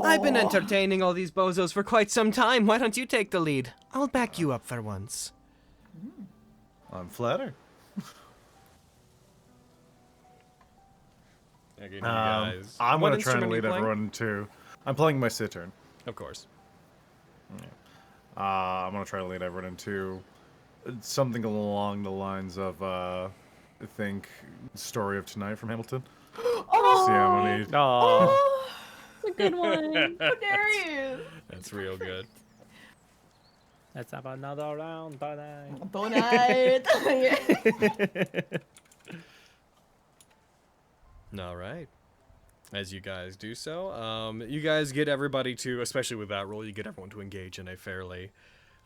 I've been entertaining all these bozos for quite some time. Why don't you take the lead? I'll back you up for once. I'm flattered. Again, you guys. I'm What gonna try and instrument are you lead playing? everyone to. I'm playing my cittern. Of course. I'm gonna try to lead everyone into something along the lines of, I think, Story of Tonight from Hamilton. Oh! See how many. Oh. It's a good one. How dare you? That's real good. Let's have another round tonight. All right. As you guys do so, you guys get everybody to, especially with that roll, you get everyone to engage in a fairly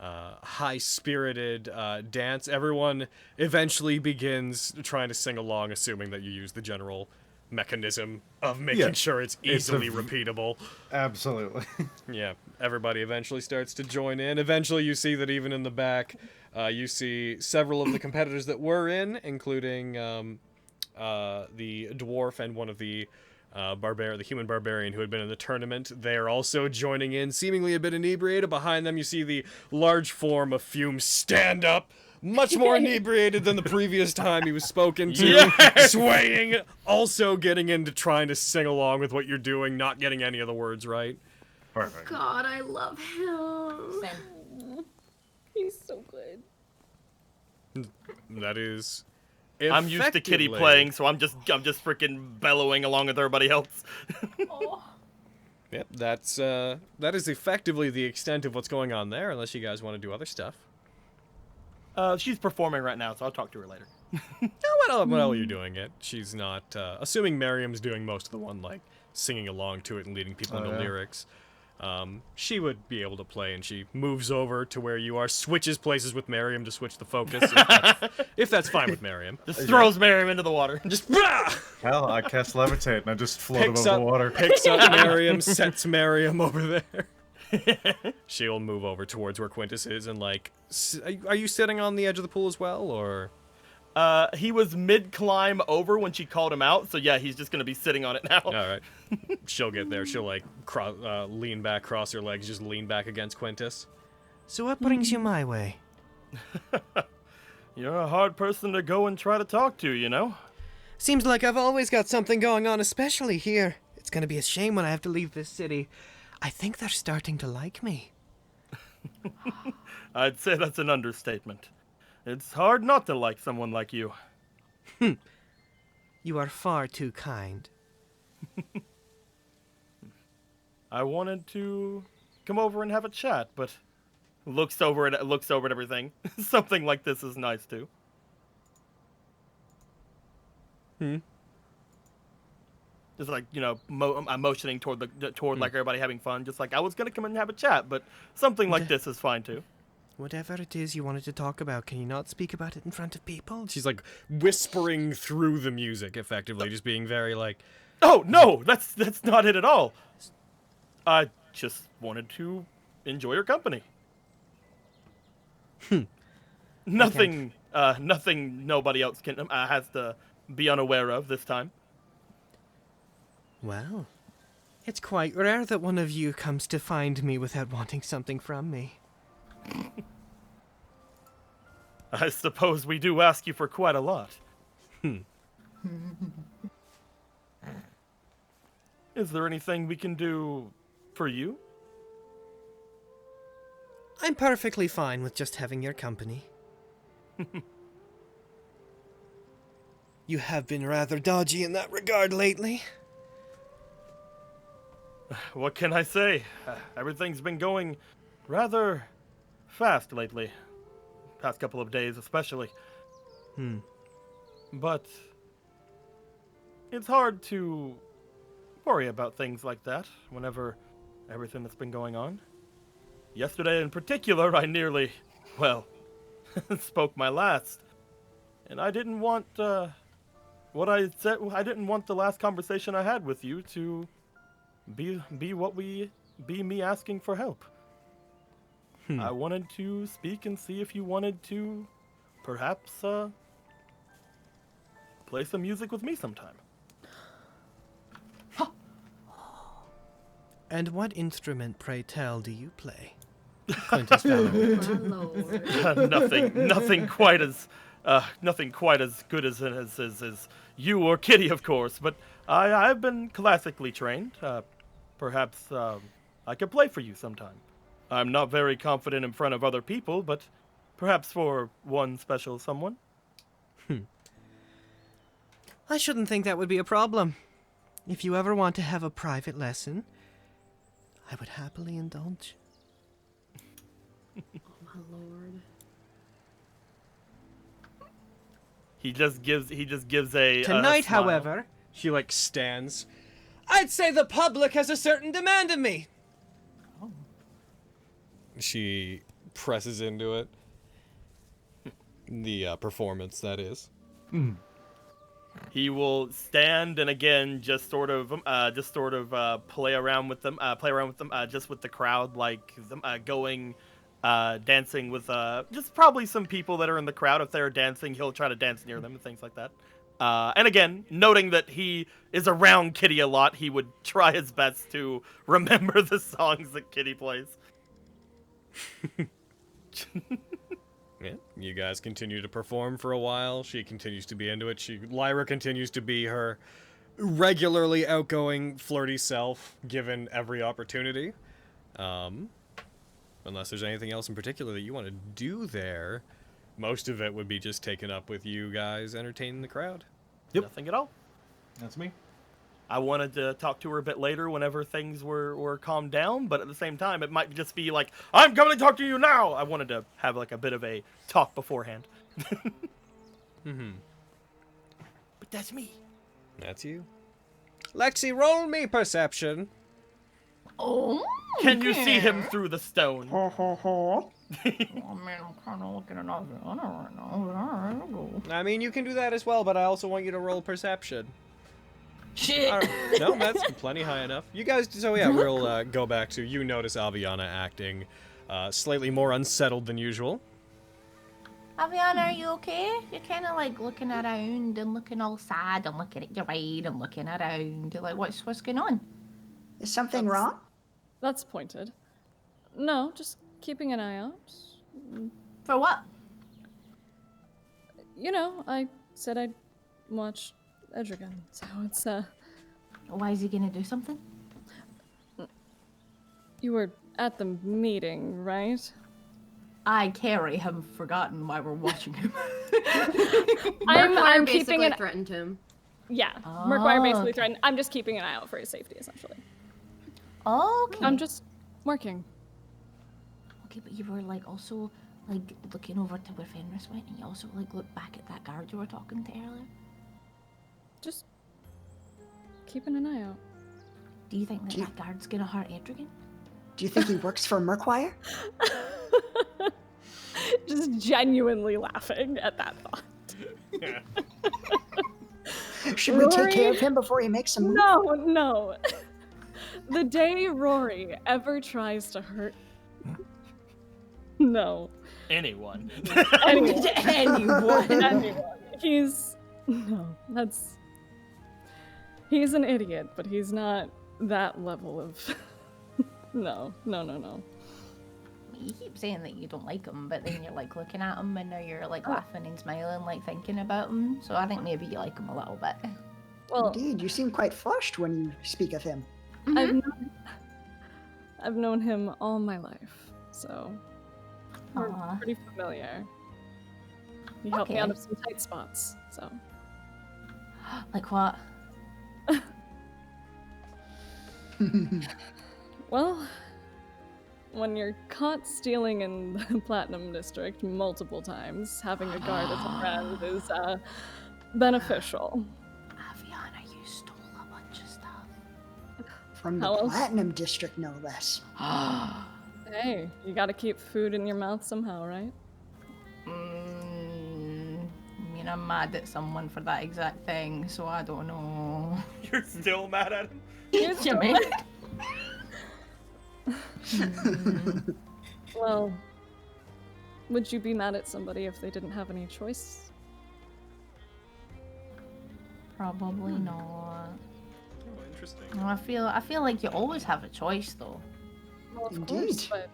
high-spirited dance. Everyone eventually begins trying to sing along, assuming that you use the general mechanism of making sure it's easily repeatable. Absolutely. Yeah, everybody eventually starts to join in. Eventually you see that even in the back, you see several of the competitors that were in, including the dwarf and one of the the human barbarian who had been in the tournament. They are also joining in, seemingly a bit inebriated. Behind them you see the large form of Fume stand up, much more inebriated than the previous time he was spoken to, swaying, also getting into trying to sing along with what you're doing, not getting any of the words right. Perfect. God, I love him. He's so good. That is I'm used to Kitty effectively- playing, so I'm just freaking bellowing along with everybody else. Yep, that is effectively the extent of what's going on there, unless you guys want to do other stuff. She's performing right now, so I'll talk to her later. What are you doing it? She's not, assuming Miriam's doing most of the one, like, singing along to it and leading people into lyrics. she would be able to play, and she moves over to where you are, switches places with Miriam to switch the focus, if that's fine with Miriam. Just throws Miriam into the water. Just Hell, I cast levitate and I just float above the water. Picks up Miriam, sets Miriam over there. She'll move over towards where Quintus is, and like, are you sitting on the edge of the pool as well, or? He was mid-climb over when she called him out, so yeah, he's just gonna be sitting on it now. All right. She'll get there. She'll like lean back, cross her legs, just lean back against Quintus. So what brings you my way? You're a hard person to go and try to talk to, you know? Seems like I've always got something going on, especially here. It's gonna be a shame when I have to leave this city. I think they're starting to like me. I'd say that's an understatement. It's hard not to like someone like you. You are far too kind. I wanted to come over and have a chat, but looks over at everything. Something like this is nice too. Just like, you know, I'm motioning toward like everybody having fun. Just like I was gonna come in and have a chat, but something like this is fine too. Whatever it is you wanted to talk about, can you not speak about it in front of people? She's like whispering through the music, effectively, just being very like, "Oh no, that's not it at all. I just wanted to enjoy your company." Nothing nobody else can has to be unaware of this time. Well, it's quite rare that one of you comes to find me without wanting something from me. I suppose we do ask you for quite a lot. Is there anything we can do for you? I'm perfectly fine with just having your company. You have been rather dodgy in that regard lately. What can I say? Everything's been going rather fast lately. Past couple of days especially. But it's hard to worry about things like that whenever everything that's been going on. Yesterday in particular, I nearly, spoke my last. And I didn't want what I said. I didn't want the last conversation I had with you to be me asking for help. I wanted to speak and see if you wanted to perhaps play some music with me sometime. And what instrument, pray tell, do you play? Quintus Valorant. Nothing quite as good as you or Kitty, of course. But I've been classically trained. Perhaps I could play for you sometime. I'm not very confident in front of other people, but perhaps for one special someone. I shouldn't think that would be a problem. If you ever want to have a private lesson, I would happily indulge. Oh my lord. He just gives a Tonight, a smile. however, she like stands. I'd say the public has a certain demand of me. She presses into it. The performance, that is. He will stand and again just sort of play around with them, just with the crowd, like them going, dancing with just probably some people that are in the crowd. If they're dancing, he'll try to dance near them and things like that. And again, noting that he is around Kitty a lot, he would try his best to remember the songs that Kitty plays. Yeah, you guys continue to perform for a while. She continues to be into it. Lyra continues to be her regularly outgoing, flirty self, given every opportunity. Unless there's anything else in particular that you want to do there, most of it would be just taken up with you guys entertaining the crowd. Yep. Nothing at all. That's me. I wanted to talk to her a bit later whenever things were calmed down, but at the same time, it might just be like, I'm coming to talk to you now! I wanted to have like a bit of a talk beforehand. But that's me. That's you. Lexi, roll me perception. Oh. Can you see him through the stone? Oh man, I'm kind of looking at Aviana right now. Alright, I'll go. I mean, you can do that as well, but I also want you to roll perception. Shit. No, that's plenty high enough. You guys, so yeah, we'll go back to, you notice Aviana acting slightly more unsettled than usual. Aviana, are you okay? You're kind of like looking around and looking all sad and looking at your ride and looking around. You're like, what's going on? Is something wrong? That's pointed. No, just keeping an eye out. For what? You know, I said I'd watch Edrigan, so it's, Why is he gonna do something? You were at the meeting, right? I, Carrie, have forgotten why we're watching him. I'm basically keeping an... threatened him. Yeah, Oh, Murkwire basically okay. threatened. I'm just keeping an eye out for his safety, essentially. Okay. I'm just working. Okay, but you were like also like looking over to where Fenris went, and you also like looked back at that guard you were talking to earlier. Just keeping an eye out. Do you think that that guard's gonna hurt Edrigan? Do you think he works for Murkwire? Just genuinely laughing at that thought. Should we take care of him before he makes a move? No. The day Rory ever tries to hurt... No. Anyone. Anyone. He's... No, that's... He's an idiot, but he's not that level of... No. You keep saying that you don't like him, but then you're like looking at him, and now you're like laughing and smiling, like thinking about him. So I think maybe you like him a little bit. Well, Indeed, you seem quite flushed when you speak of him. I've known him all my life, so we're Aw. pretty familiar. He helped me out of some tight spots, so. Like what? Well, when you're caught stealing in the Platinum District multiple times, having a guard as a friend is beneficial. Aviana, you stole a bunch of stuff. From the How else? Platinum District, no less. Hey, you gotta keep food in your mouth somehow, right? I mean, I'm mad at someone for that exact thing, so I don't know. You're still mad at him? You mean? Well, would you be mad at somebody if they didn't have any choice? Probably not. Oh, interesting. Well, I feel like you always have a choice, though. Well, of Indeed. course, but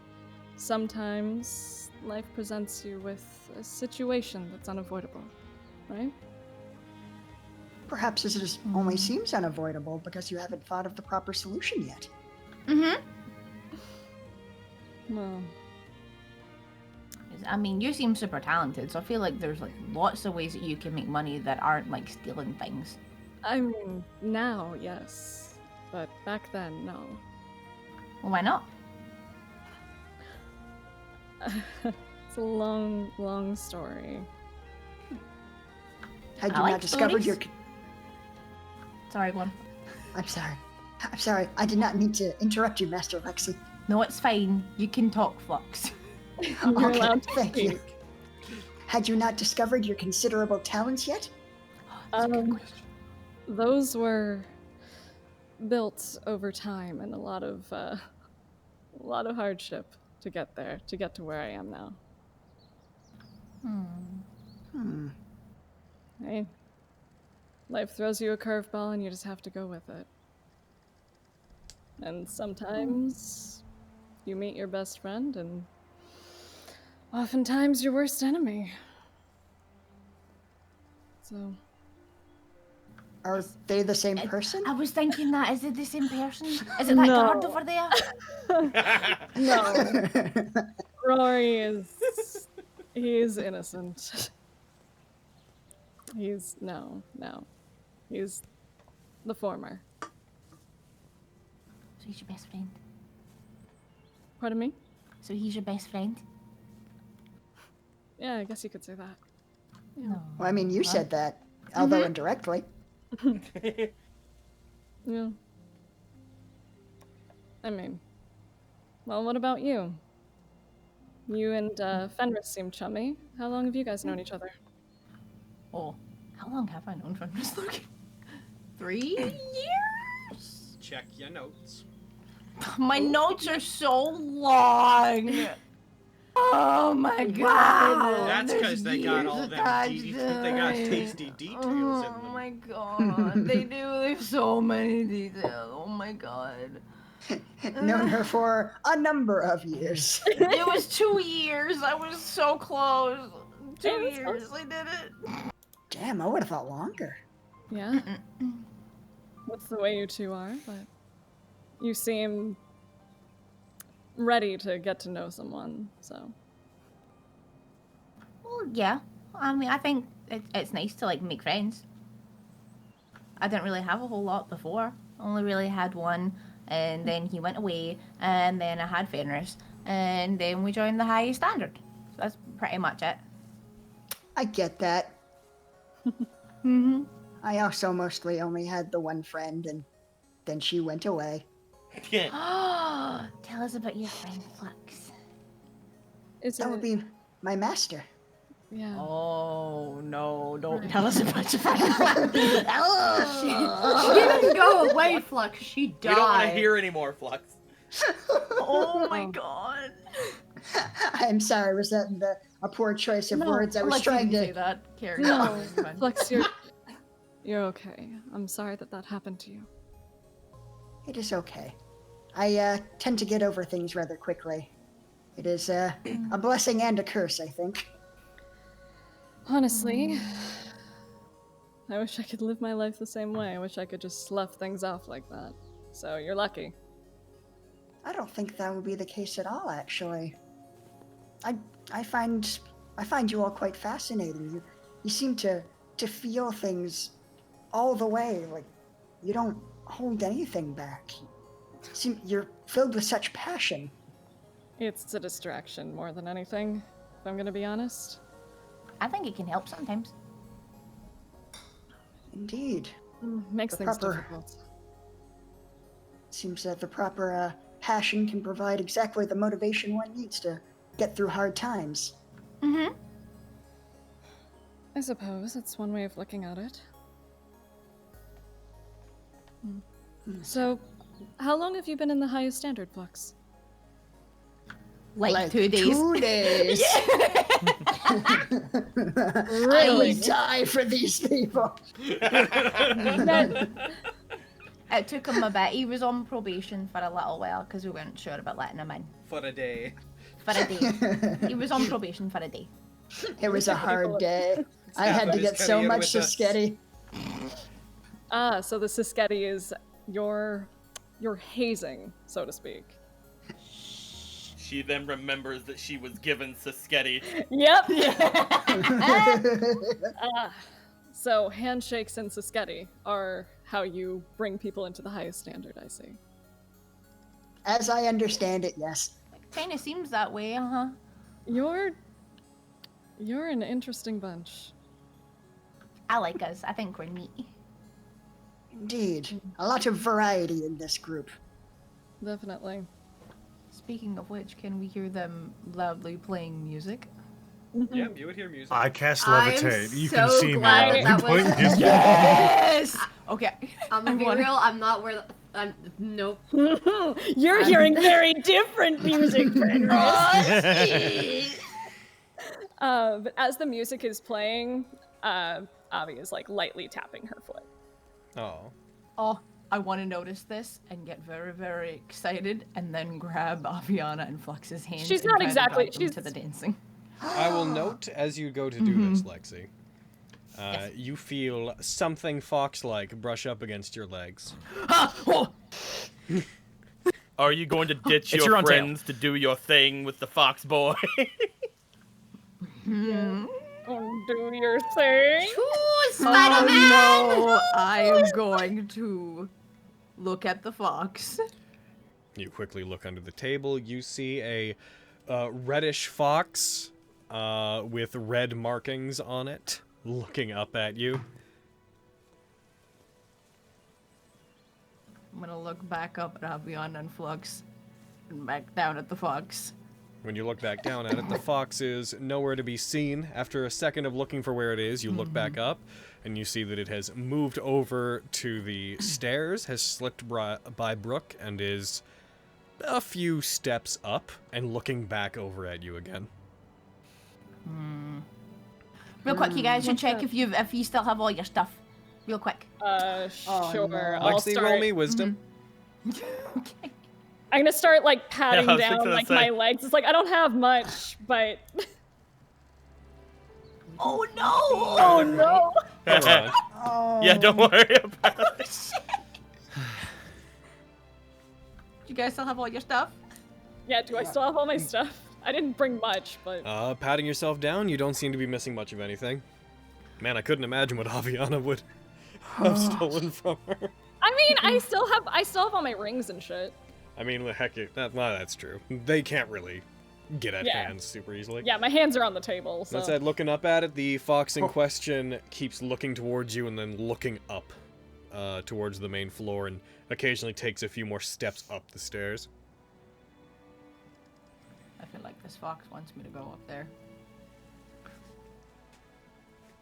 sometimes life presents you with a situation that's unavoidable, right? Perhaps this just only seems unavoidable because you haven't thought of the proper solution yet. Well, I mean, you seem super talented, so I feel like there's like lots of ways that you can make money that aren't like stealing things. I mean, now, yes. But back then, no. Well, why not? It's a long, long story. Had I you like not discovered your... stories. Sorry, go on. I'm sorry. I did not mean to interrupt you, Master Lexi. No, it's fine. You can talk, Flux. You're Okay, allowed to thank you. speak. Had you not discovered your considerable talents yet? That's a good question. Those were built over time and a lot of hardship to get there, to get to where I am now. Hey, life throws you a curveball and you just have to go with it. And sometimes you meet your best friend and oftentimes your worst enemy. So... Are they the same person? I was thinking that. Is it the same person? Is it that guard over there? No. Rory is... He's innocent. No. He's the former. So he's your best friend. Pardon me? So he's your best friend? Yeah, I guess you could say that. No. Well, I mean, you said that, although indirectly. Yeah. I mean, well, what about you? You and Fenris seem chummy. How long have you guys known each other? Oh, how long have I known Fenris? Look, 3 years? Check your notes. My notes are so long. Oh my god. That's because they got all them they got tasty details in them. Oh my god. They do leave so many details. Oh my god. Known her for a number of years. It was 2 years. I was so close. 2 years. I did it. Damn, I would have thought longer. Yeah. That's the way you two are, but you seem ready to get to know someone, so. Well, yeah. I mean, I think it's nice to, like, make friends. I didn't really have a whole lot before. Only really had one, and then he went away, and then I had Fenris, and then we joined the highest standard. So that's pretty much it. I get that. Mm-hmm. I also mostly only had the one friend, and then she went away. Tell us about your friend, Flux. That would be my master. Yeah. Oh no, don't tell us about your friend. She didn't go away, Flux. She died. We don't want to hear any more, Flux. Oh my god. I'm sorry, was that a poor choice of words? I was trying to say that. Carry No, on. Flux, you're okay. I'm sorry that happened to you. It is okay. I tend to get over things rather quickly. It is a blessing and a curse, I think. Honestly, I wish I could live my life the same way. I wish I could just slough things off like that. So you're lucky. I don't think that would be the case at all, actually. I find you all quite fascinating. You seem to feel things all the way. Like, you don't hold anything back. You're filled with such passion. It's a distraction more than anything, if I'm gonna be honest. I think it can help sometimes. Indeed. Makes things difficult. Seems that the proper passion can provide exactly the motivation one needs to get through hard times. Mm-hmm. I suppose that's one way of looking at it. So, how long have you been in the highest standard, Flux? Like 2 days. 2 days. I would die for these people. It took him a bit. He was on probation for a little while because we weren't sure about letting him in. For a day. For a day. He was on probation for a day. It was a hard day. I had to get so much Siskety. Ah, so the Siskety is your hazing, so to speak. She then remembers that she was given Siskety. Yep. So handshakes and Siskety are how you bring people into the highest standard, I see. As I understand it, yes. Kinda seems that way, uh-huh. You're an interesting bunch. I like us. I think we're neat. Indeed. A lot of variety in this group. Definitely. Speaking of which, can we hear them loudly playing music? Yeah, you would hear music. I cast I'm levitate. You so can see me. glad I'm that playing was- music. Yes! Okay. I'm gonna be real. I'm not where. Nope. You're hearing very different music, Fenris. But as the music is playing, Avi is like lightly tapping her foot. Oh. Oh, I want to notice this and get very, very excited, and then grab Aviana and Flux's hands. She's and not try to exactly- guide them she's- to the dancing. I will note as you go to do this, Lexi. You feel something fox-like brush up against your legs. Are you going to ditch It's your your own tail. friends to do your thing with the fox boy? Do your thing. Spider-Man! Oh no! I am going to look at the fox. You quickly look under the table. You see a reddish fox with red markings on it, looking up at you. I'm gonna look back up at Aviana and Flux, and back down at the fox. When you look back down at it, the fox is nowhere to be seen. After a second of looking for where it is, you look back up, and you see that it has moved over to the stairs, has slipped by Brooke, and is a few steps up, and looking back over at you again. Real quick, you guys should check if you still have all your stuff. Real quick. Sure. no. I'll Lexi, start. roll me wisdom. Okay. I'm gonna start like patting I was down gonna like say. my legs. It's like I don't have much, but Oh no! oh no! Hold on. Oh. Yeah, don't worry about it. You guys still have all your stuff? Yeah, do I still have all my stuff? I didn't bring much, but Patting yourself down, you don't seem to be missing much of anything. Man, I couldn't imagine what Aviana would have stolen from her. I mean, I still have all my rings and shit. I mean, heck, that's true. They can't really get at Yeah. hands super easily. Yeah, my hands are on the table. So That said, looking up at it, the fox in question keeps looking towards you and then looking up towards the main floor and occasionally takes a few more steps up the stairs. I feel like this fox wants me to go up there.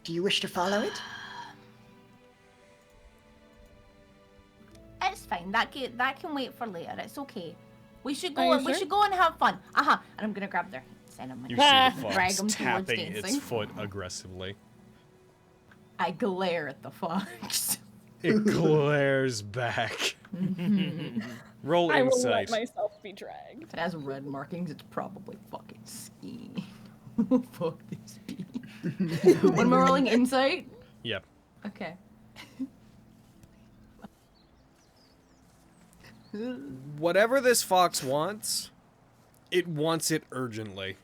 Do you wish to follow it? It's fine. That can wait for later. It's okay. We should Are go. you We sure? should go and have fun. And I'm gonna grab their send them. You Ah. see the Drag fox 'em towards tapping its dancing. foot aggressively. I glare at the fox. It glares back. Roll I will insight. let myself be dragged. If it has red markings, it's probably fucking ski. Fuck this bee. When we're rolling insight? Yep. Okay. Whatever this fox wants, it wants it urgently.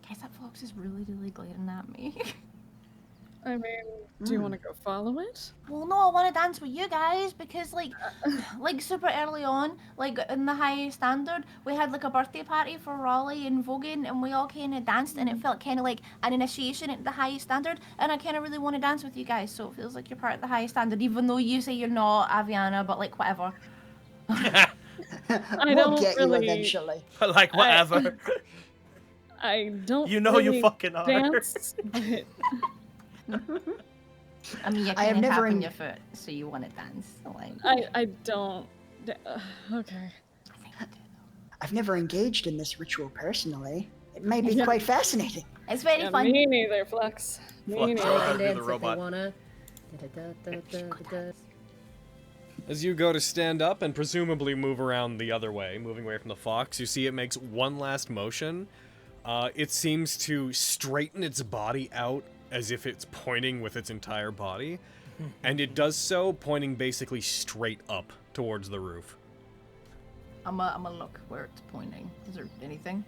Guys, that fox is really, really glaring at me. I mean, do you want to go follow it? Well, no, I want to dance with you guys because, like super early on, like in the high standard, we had like a birthday party for Raleigh and Vogan, and we all kind of danced, and it felt kind of like an initiation at the high standard. And I kind of really want to dance with you guys, so it feels like you're part of the high standard, even though you say you're not, Aviana, but like whatever. I We'll don't get really. you eventually. But like, whatever. I don't. You know you really fucking are. dance, but I mean, you're I have kind of never tapping en- your foot, so you want to dance. So, like, I don't. Okay. I've never engaged in this ritual personally. It may be Yeah. quite fascinating. it's very Yeah, fun. me neither, Flux. Me Flux. neither. Oh, They can you're the dance if they robot. wanna. As you go to stand up and presumably move around the other way, moving away from the fox, you see it makes one last motion. It seems to straighten its body out as if it's pointing with its entire body, and it does so pointing basically straight up towards the roof. I'm gonna look where it's pointing. Is there anything?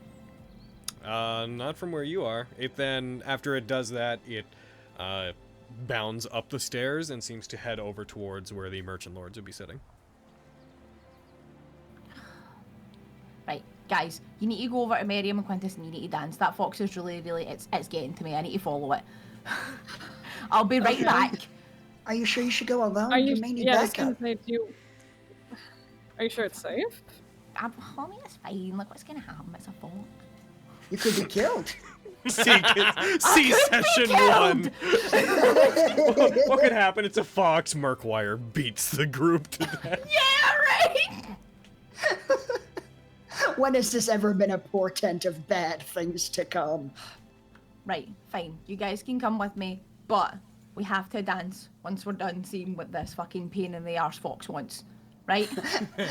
Not from where you are. It then, after it does that, it bounds up the stairs and seems to head over towards where the merchant lords would be sitting. Right, guys, you need to go over to Miriam and Quintus and you need to dance. That fox is really, it's getting to me. I need to follow it. I'll be right Okay. back. Are you sure you should go alone? Are you? may need Yeah, I was backup. gonna say, do you? Are you sure it's safe? Honey, it's fine. Like, what's gonna happen? It's a fox. You could be killed. C-Session 1! What could happen? It's a fox. Murkwire beats the group to death. Yeah, right! When has this ever been a portent of bad things to come? Right, fine. You guys can come with me, but we have to dance once we're done seeing what this fucking pain in the arse fox wants. Right?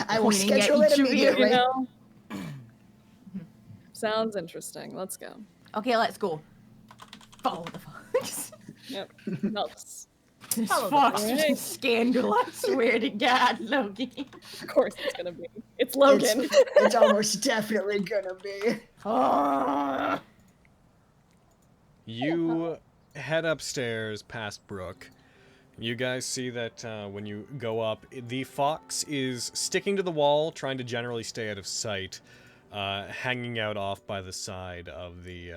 I will Pointing at schedule it each of you. immediately. You know. Sounds interesting. Let's go. Okay, let's go. Follow the fox. Yep. No, This Follow the fox fox. is scandal, I swear to God, Logan. of course it's gonna be. It's Logan. It's almost definitely gonna be. Oh. You head upstairs past Brooke. You guys see that when you go up, the fox is sticking to the wall, trying to generally stay out of sight, hanging out off by the side of the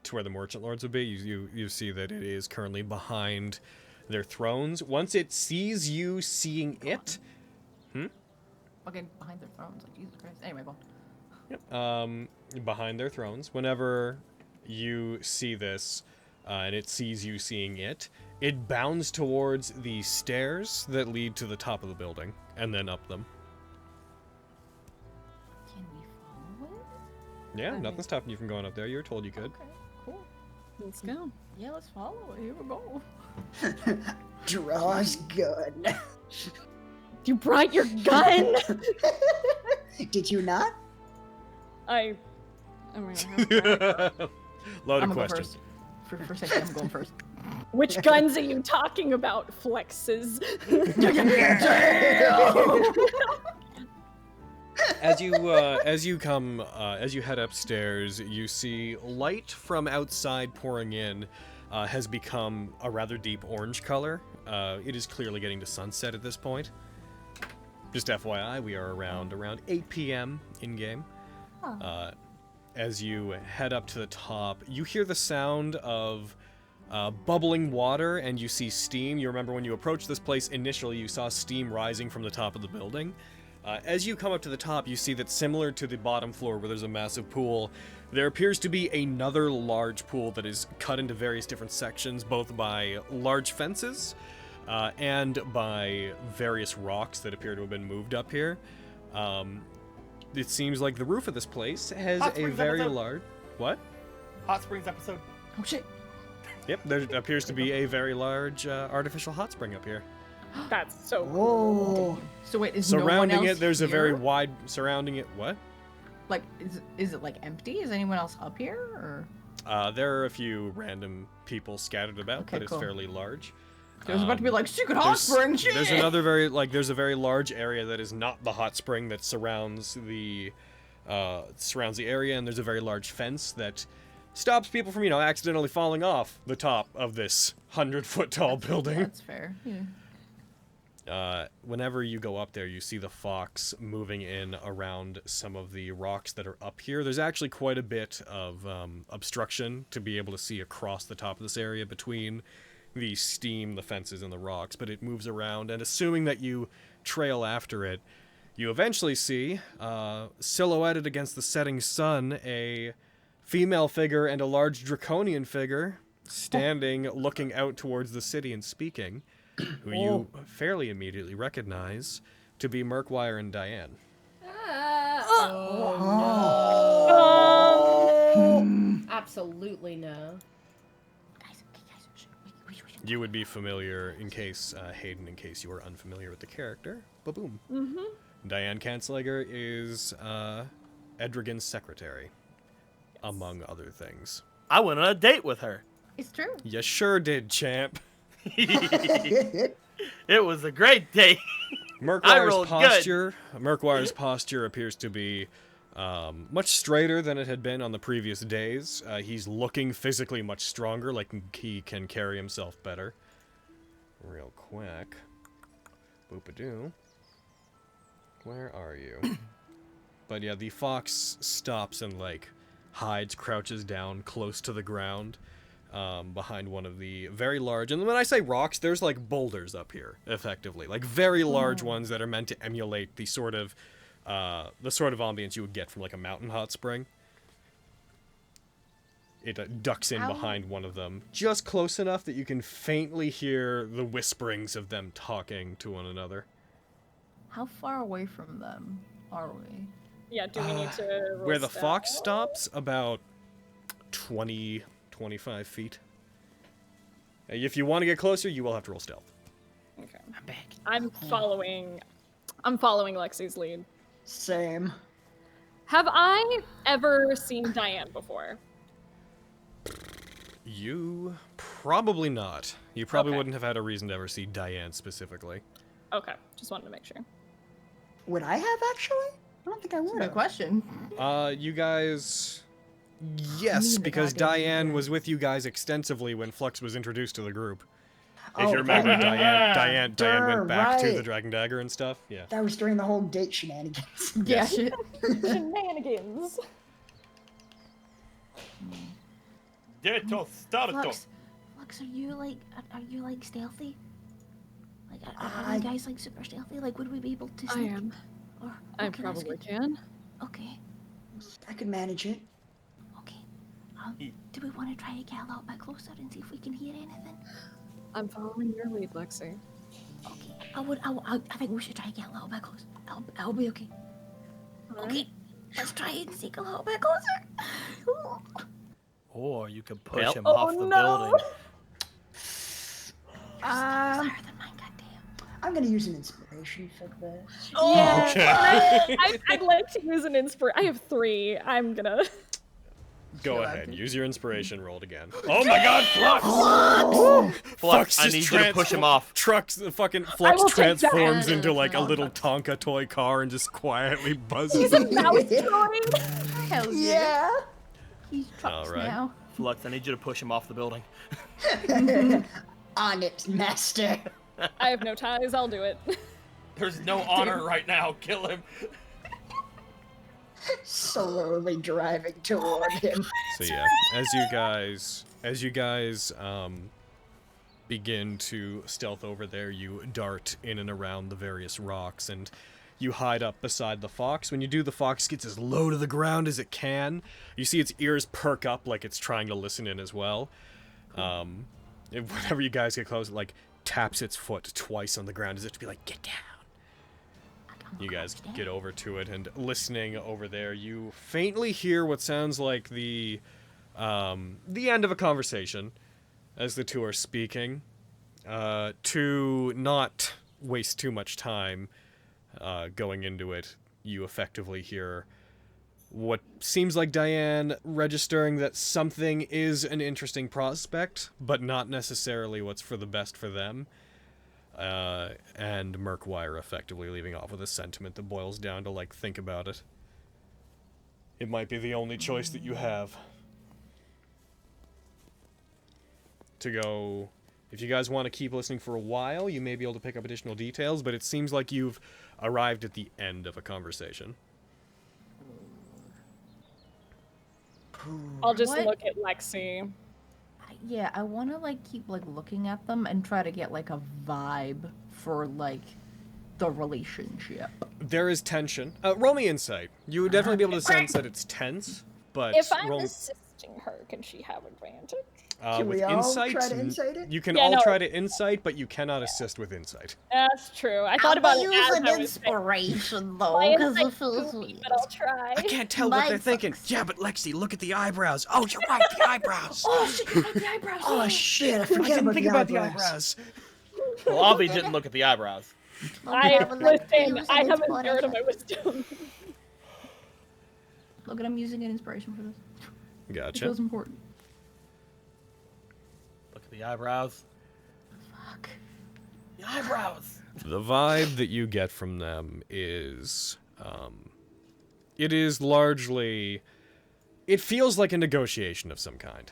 to where the merchant lords would be. You see that it is currently behind their thrones. Once it sees you seeing it, Fucking behind their thrones, like Jesus Christ. Anyway, go on. behind their thrones, whenever you see this, and it sees you seeing it, it bounds towards the stairs that lead to the top of the building, and then up them. Can we follow it? Yeah, nothing's stopping you from going up there. You were told you could. Okay, cool. Let's go. Yeah, let's follow it. Here we go. Draws gun. You brought your gun? Did you not? I'm Loaded I'm gonna go question. first. For safety, I'm going first. Which guns are you talking about? Flexes. As you head upstairs, you see light from outside pouring in. Has become a rather deep orange color. It is clearly getting to sunset at this point. Just FYI, we are around 8 p.m. in game. As you head up to the top, you hear the sound of bubbling water, and you see steam. You remember when you approached this place initially, you saw steam rising from the top of the building. As you come up to the top, you see that similar to the bottom floor where there's a massive pool, there appears to be another large pool that is cut into various different sections, both by large fences and by various rocks that appear to have been moved up here. It seems like the roof of this place has a very large... What? Hot Springs episode. Oh shit. Yep, there appears to be a very large artificial hot spring up here. That's so cool. So wait, is Surrounding no one else it, there's a here? very wide... Surrounding it, what? Like, is it like empty? Is anyone else up here, or? There are a few random people scattered about, Okay, but it's cool. fairly large. There's about to be like secret hot spring shit. There's another there's a very large area that is not the hot spring that surrounds the area, and there's a very large fence that stops people from, accidentally falling off the top of this 100-foot tall building. That's fair. Yeah. Whenever you go up there, you see the fox moving in around some of the rocks that are up here. There's actually quite a bit of obstruction to be able to see across the top of this area between the steam, the fences, and the rocks, but it moves around, and assuming that you trail after it, you eventually see, silhouetted against the setting sun, a female figure and a large draconian figure standing, looking out towards the city and speaking, who you fairly immediately recognize to be Murkwire and Diane. Absolutely no. You would be familiar in case, Hayden, in case you were unfamiliar with the character. Ba-boom. Mm-hmm. Diane Kanzleger is Edrigan's secretary, among other things. I went on a date with her. It's true. You sure did, champ. It was a great date. Murkwire's posture appears to be much straighter than it had been on the previous days. He's looking physically much stronger, like he can carry himself better. Real quick. Boop-a-doo. Where are you? But yeah, the fox stops and, hides, crouches down close to the ground behind one of the very large... And when I say rocks, there's, boulders up here, effectively. Very large ones that are meant to emulate the sort of ambience you would get from, a mountain hot spring. It ducks in behind one of them, just close enough that you can faintly hear the whisperings of them talking to one another. How far away from them are we? Yeah, do we need to roll Where the stealth? fox stops, about 20, 25 feet. If you want to get closer, you will have to roll stealth. Okay. I'm following Lexi's lead. Same. Have I ever seen Diane before? You probably not. You probably Okay. wouldn't have had a reason to ever see Diane specifically. Okay, just wanted to make sure. Would I have actually? I don't think I would Good have. question. You guys... Yes, the because goddamn Diane was with you guys extensively when Flux was introduced to the group. If Oh, you remember, yeah. Diane Darn, went back to the right. Dragon Dagger and stuff. Yeah. That was during the whole date shenanigans. Yeah, shit. Shenanigans. Detto starto. Flux, Flux, are you like stealthy? Like, are you guys like super stealthy? Like, would we be able to sneak? I am. Or, I okay, that's probably good. can. Okay. I could manage it. Okay. Do we want to try to get a little bit closer and see if we can hear anything? I'm following your lead, Lexi. Okay. I think we should try to get a little bit closer. I'll be okay. Okay. Let's try and sneak a little bit closer. Or you could push Well- him off the building. I'm gonna use an inspiration for this. Yeah. Okay. I'd like to use an inspire. I have 3. I'm gonna. Go ahead, use your inspiration rolled again. Oh my god, Flux! Flux, I just need you to push him off. Fucking will Flux take transforms that. into like a little Tonka toy car and just quietly buzzes. He's a mouse toy. Hell yeah. He's trucks Alright. now. Flux, I need you to push him off the building. On it, master. I have no ties. I'll do it. There's no honor right now. Kill him. Slowly driving toward him. So yeah, as you guys begin to stealth over there, you dart in and around the various rocks and you hide up beside the fox. When you do, the fox gets as low to the ground as it can. You see its ears perk up like it's trying to listen in as well. Whenever you guys get close, it like taps its foot twice on the ground as if to be like, get down. You guys get over to it, and listening over there, you faintly hear what sounds like the end of a conversation as the two are speaking. To not waste too much time going into it, you effectively hear what seems like Diane registering that something is an interesting prospect, but not necessarily what's for the best for them. And Murkwire effectively leaving off with a sentiment that boils down to, like, think about it. It might be the only choice that you have. To go... If you guys want to keep listening for a while, you may be able to pick up additional details, but it seems like you've arrived at the end of a conversation. I'll just What? look at Lexi. Yeah, I want to like keep like looking at them and try to get like a vibe for like the relationship. There is tension. Roll me insight. You would definitely be able to sense that it's tense, but If I'm roll assisting her, can she have advantage? Can with we all insight. try to insight it? You can Yeah, all no. try to insight, but you cannot assist with insight. That's true. I thought about it use as an I was saying. inspiration though, My because it insight's feels goofy, weird. but I'll try. I can't tell what they're thinking. Yeah, but Lexi, look at the eyebrows. Oh, you're right, the eyebrows. Oh shit! The eyebrows. Oh shit, I I forget didn't about, think the about the eyebrows. eyebrows. Well, Avi didn't look at the eyebrows. Listen, I have a 0 to my wisdom. Look at, I'm using an inspiration for this. It Gotcha. feels important. Look at the eyebrows. Fuck. The eyebrows. The vibe that you get from them is, it is largely, it feels like a negotiation of some kind.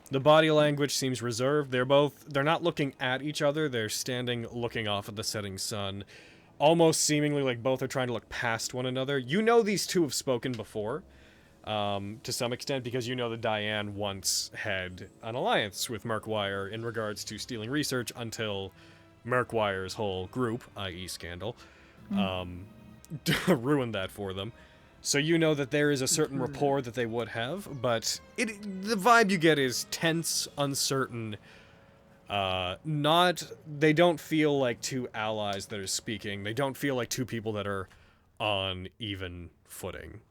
The body language seems reserved. They're not looking at each other. They're standing looking off at the setting sun, almost seemingly like both are trying to look past one another. You know these two have spoken before, to some extent, because you know that Diane once had an alliance with Murkwire in regards to stealing research until Murkwire's whole group, i.e. Scandal, ruined that for them. So you know that there is a certain rapport that they would have, but the vibe you get is tense, uncertain. They don't feel like two allies that are speaking. They don't feel like two people that are on even footing.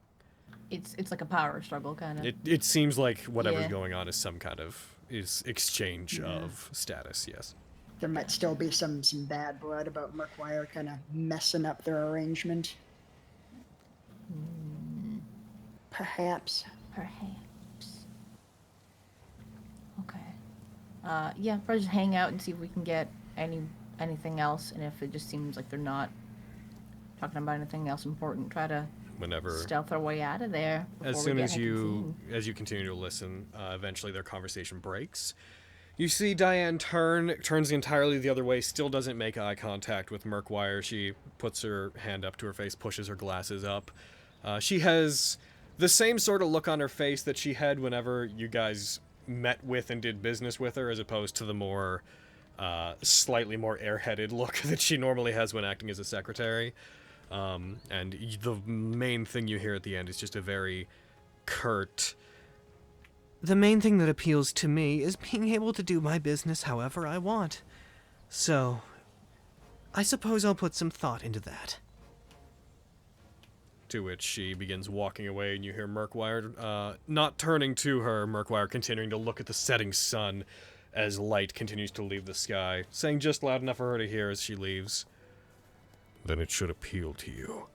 It's like a power struggle kind of. It seems like whatever's Yeah. going on is some kind of exchange of status, yes. There might still be some bad blood about Murkwire kind of messing up their arrangement. Perhaps. Perhaps. Okay. Yeah, probably just hang out and see if we can get anything else, and if it just seems like they're not talking about anything else important, try to Whenever stealth our way out of there. As before we soon get as heckin' you seen. continue to listen, eventually their conversation breaks. You see Diane turns entirely the other way, still doesn't make eye contact with Murkwire. She puts her hand up to her face, pushes her glasses up. She has the same sort of look on her face that she had whenever you guys met with and did business with her, as opposed to the more slightly more airheaded look that she normally has when acting as a secretary. And the main thing you hear at the end is just a very curt, "The main thing that appeals to me is being able to do my business however I want. So, I suppose I'll put some thought into that." To which she begins walking away, and you hear Murkwire, not turning to her, Murkwire continuing to look at the setting sun as light continues to leave the sky, saying just loud enough for her to hear as she leaves, "Then it should appeal to you.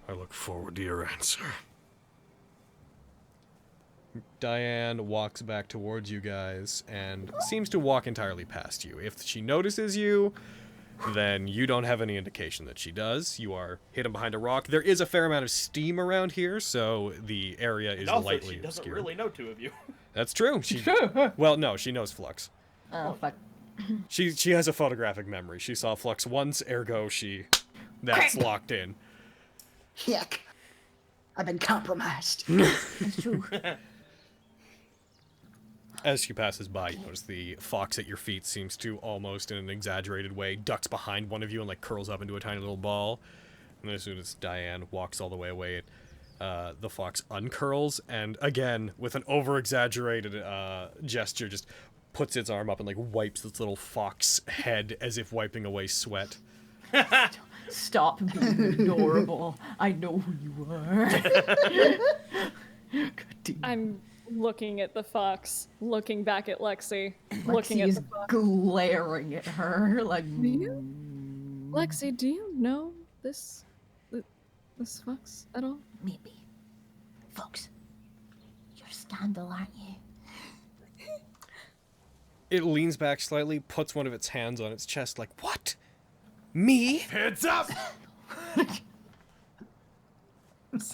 I look forward to your answer." Diane walks back towards you guys and seems to walk entirely past you. If she notices you, then you don't have any indication that she does. You are hidden behind a rock. There is a fair amount of steam around here, so the area is also, lightly she doesn't obscured. really know two of you. That's true. Well, no, she knows Flux. Oh, fuck. She has a photographic memory. She saw Flux once, ergo that's locked in. Yuck. I've been compromised. It's true. As she passes by, you notice the fox at your feet seems to, almost in an exaggerated way, ducks behind one of you and like curls up into a tiny little ball. And then as soon as Diane walks all the way away, the fox uncurls and again, with an over-exaggerated gesture, just puts its arm up and like wipes its little fox head as if wiping away sweat. Stop being adorable. I know who you are. I'm looking at the fox, looking back at Lexi, looking Lexi at is the fox. glaring at her like. Lexi, do you know this fox at all? Maybe. Fox, you're Scandal, aren't you? It leans back slightly, puts one of its hands on its chest like, "What? Me?" Heads up!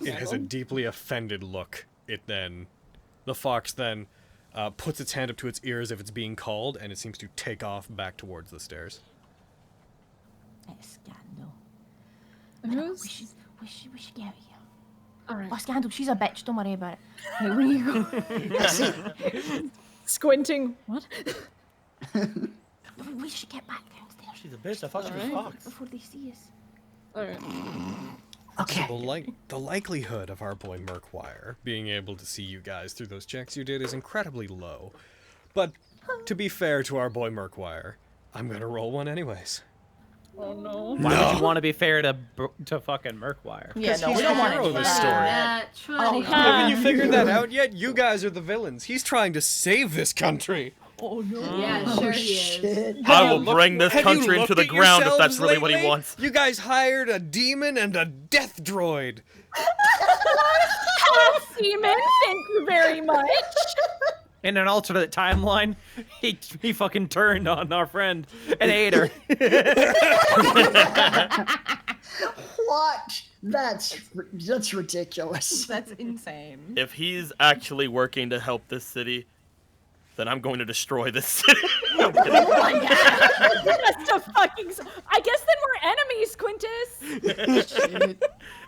It has a deeply offended look. The fox then puts its hand up to its ear as if it's being called, and it seems to take off back towards the stairs. It's Scandal. Who's? We should get out of here. Alright. Oh, Scandal, she's a bitch. Don't worry about it. Hey, where you go? Squinting. What? We should get back downstairs. She's a bitch. I thought she was a fox. Before they see us. Alright. Okay. So the likelihood of our boy Murkwire being able to see you guys through those checks you did is incredibly low. But to be fair to our boy Murkwire, I'm gonna roll one anyways. Oh no. Why would you want to be fair to fucking Murkwire? Yeah, no, he's we don't the want hero to of this story. Oh, Haven't you figured that out yet? You guys are the villains. He's trying to save this country. Oh no. Yeah, sure he is. Shit. I will bring this Have you country into looked the at ground if that's yourselves really what he lately? wants. You guys hired a demon and a death droid. Demon, thank you very much. In an alternate timeline, he fucking turned on our friend and ate her. What? That's ridiculous. That's insane. If he's actually working to help this city, then I'm going to destroy this city. Just a fucking. I guess then we're enemies, Quintus.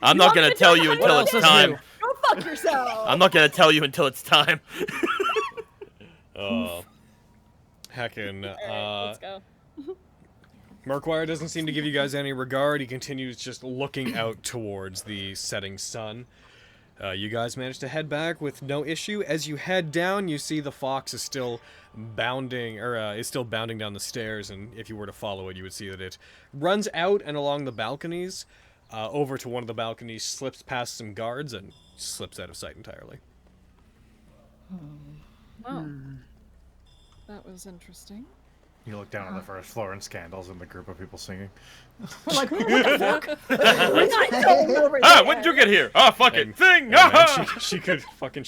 I'm not going to tell you until it's time. Go fuck yourself. I'm not going to tell you until it's time. Oh. Heckin'. Let's go. Murkwire doesn't seem to give you guys any regard. He continues just looking out towards the setting sun. You guys manage to head back with no issue. As you head down, you see the fox is still bounding down the stairs, and if you were to follow it, you would see that it runs out and along the balconies, over to one of the balconies, slips past some guards, and slips out of sight entirely. Oh. That was interesting. You look down on the first floor and Scandal's in the group of people singing. We're like, what the fuck? We're not going over there. When did you get here? Ah, fucking thing! And she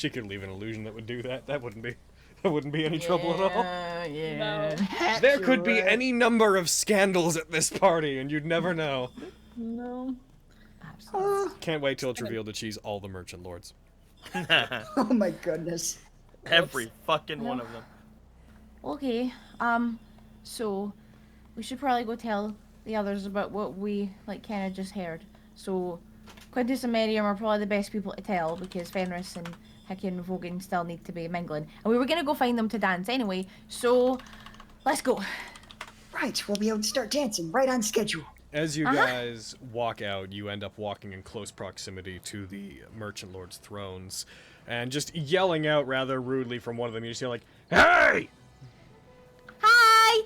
could leave an illusion that would do that. That wouldn't be any trouble at all. Yeah. No. There could be any number of scandals at this party, and you'd never know. No. Can't wait till it's revealed that she's all the merchant lords. Oh my goodness. Every fucking one of them. Okay, so we should probably go tell the others about what we, kind of just heard. So, Quintus and Miriam are probably the best people to tell because Fenris and Hickey and Vogan still need to be mingling. And we were going to go find them to dance anyway, so let's go. Right, we'll be able to start dancing right on schedule. As you guys walk out, you end up walking in close proximity to the Merchant Lord's thrones, and just yelling out rather rudely from one of them, you see like, "Hey!" Hi!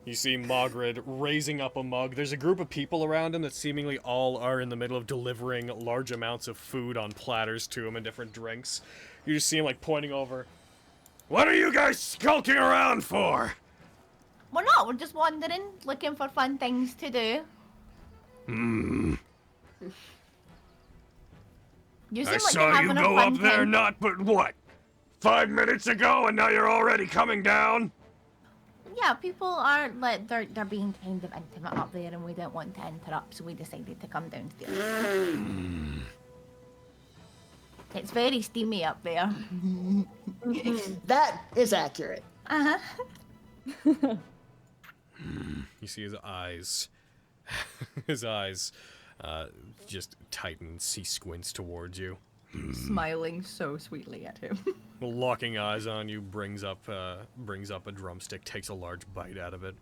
You see Mogrid raising up a mug. There's a group of people around him that seemingly all are in the middle of delivering large amounts of food on platters to him and different drinks. You just see him like pointing over. "What are you guys skulking around for?" We're not, we're just wandering, looking for fun things to do. You seem I like saw you're you having a go fun up there time. not but what? 5 minutes ago and now you're already coming down? Yeah, people are like they're being kind of intimate up there, and we didn't want to interrupt, so we decided to come downstairs. It's very steamy up there. That is accurate. You see his eyes. His eyes just tightens. He squints towards you. Smiling so sweetly at him. Locking eyes on you, brings up a drumstick, takes a large bite out of it.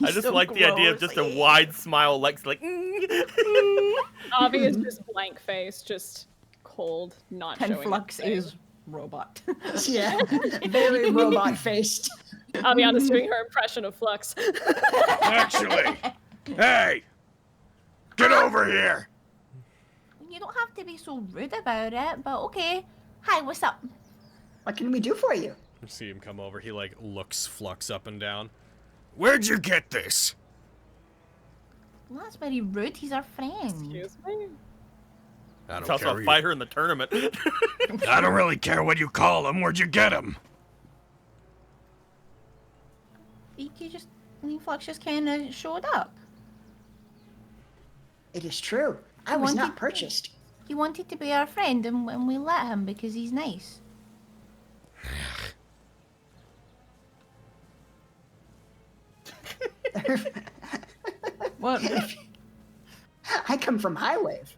I just like the idea of just a wide smile, like Avi is just blank face, just cold, not And showing Flux up. is robot. Yeah, very robot-faced. Aviana's doing her impression of Flux. Actually, hey! Get over here! You don't have to be so rude about it, but okay. Hi, what's up? What can we do for you? You see him come over, he like looks Flux up and down. Where'd you get this? Well, that's very rude. He's our friend. Excuse me? I It's also a fighter in the tournament. I don't really care what you call him. Where'd you get him? Flux just kind of showed up. It is true. I was not purchased. He wanted to be our friend, and we let him because he's nice. What? I come from High Wave.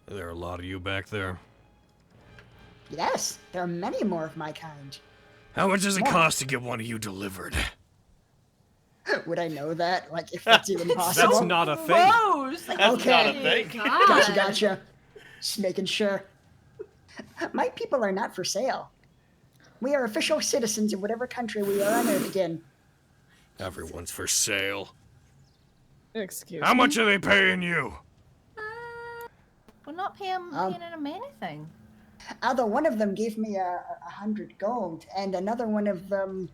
Are there a lot of you back there? Yes, there are many more of my kind. How much does it cost to get one of you delivered? Would I know that? Like, if that's even possible? That's not a thing. Gross! That's not a thing. Gotcha. Just making sure. My people are not for sale. We are official citizens of whatever country we are on Earth in. Everyone's for sale. Excuse How me? much are they paying you? We're not paying him anything. Although one of them gave me 100 gold, and another one of them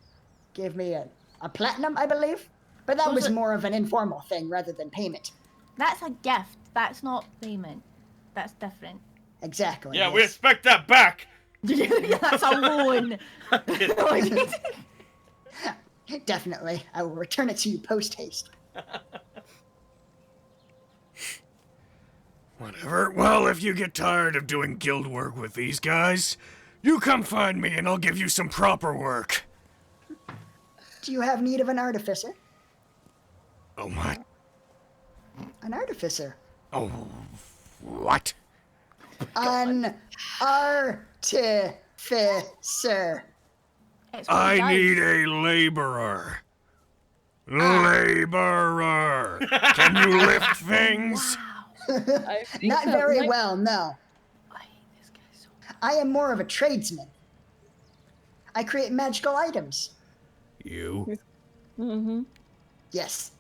gave me a platinum, I believe. But that was more of an informal thing rather than payment. That's a gift. That's not payment. That's different. Exactly. Yeah, we expect that back. That's a loan. Definitely. I will return it to you post-haste. Whatever. Well, if you get tired of doing guild work with these guys, you come find me and I'll give you some proper work. Do you have need of an artificer? Oh, what? An artificer. Oh, what? An artificer. I need a laborer. Laborer. Can you lift things? Not very well, no. I hate this guy so much. I am more of a tradesman. I create magical items. You? Mm-hmm. Yes.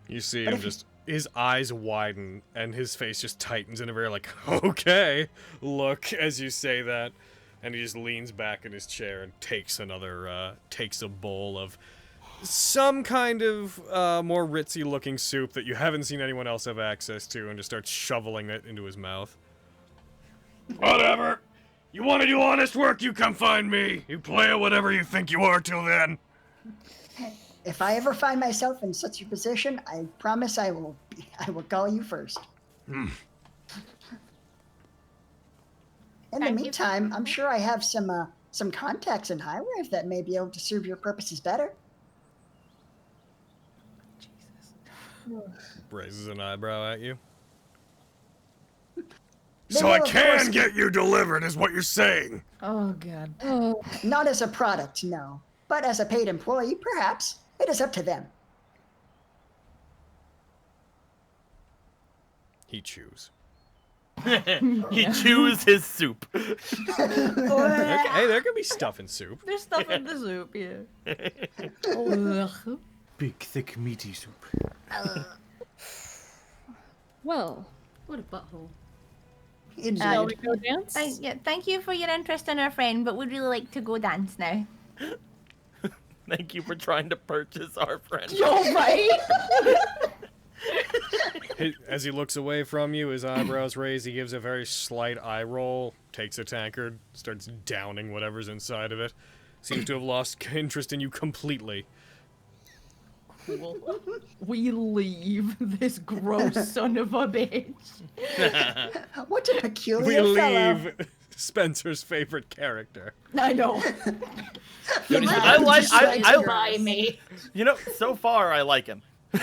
You see him just, his eyes widen and his face just tightens in a very like, okay, look as you say that. And he just leans back in his chair and takes takes a bowl of some kind of more ritzy looking soup that you haven't seen anyone else have access to and just starts shoveling it into his mouth. Whatever. You want to do honest work, you come find me. You play at whatever you think you are till then. If I ever find myself in such a position, I promise I will call you first. In the meantime, I'm sure I have some contacts in High Wave that may be able to serve your purposes better. Raises an eyebrow at you. They So I will, of can course, get you delivered, is what you're saying. Oh god. Not as a product, no. But as a paid employee, perhaps. It is up to them. He chews. He chews his soup. Hey, there could be stuff in soup. There's stuff in the soup, yeah. Big, thick, meaty soup. Well, What a butthole. shall we go dance? Thank you for your interest in our friend, but we'd really like to go dance now. Thank you for trying to purchase our friend. You're right. As he looks away from you, his eyebrows raise, he gives a very slight eye roll, takes a tankard, starts downing whatever's inside of it. Seems to have lost interest in you completely. Cool. We leave this gross son of a bitch. What a peculiar We fellow. leave Spencer's favorite character. I know. I like. By me. You know, so far I like him. Of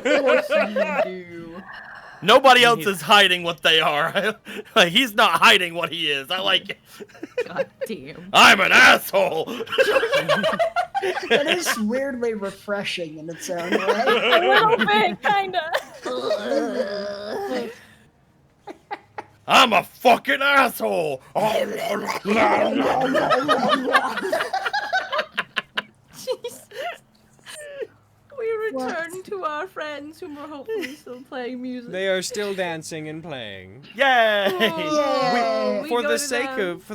course you do. Nobody else is hiding what they are. Like, he's not hiding what he is. I like it. God damn. I'm an asshole. That is weirdly refreshing in its own way. A little bit, kinda. I'm a fucking asshole. We return to our friends who are hopefully still playing music. They are still dancing and playing. Yay! We For go the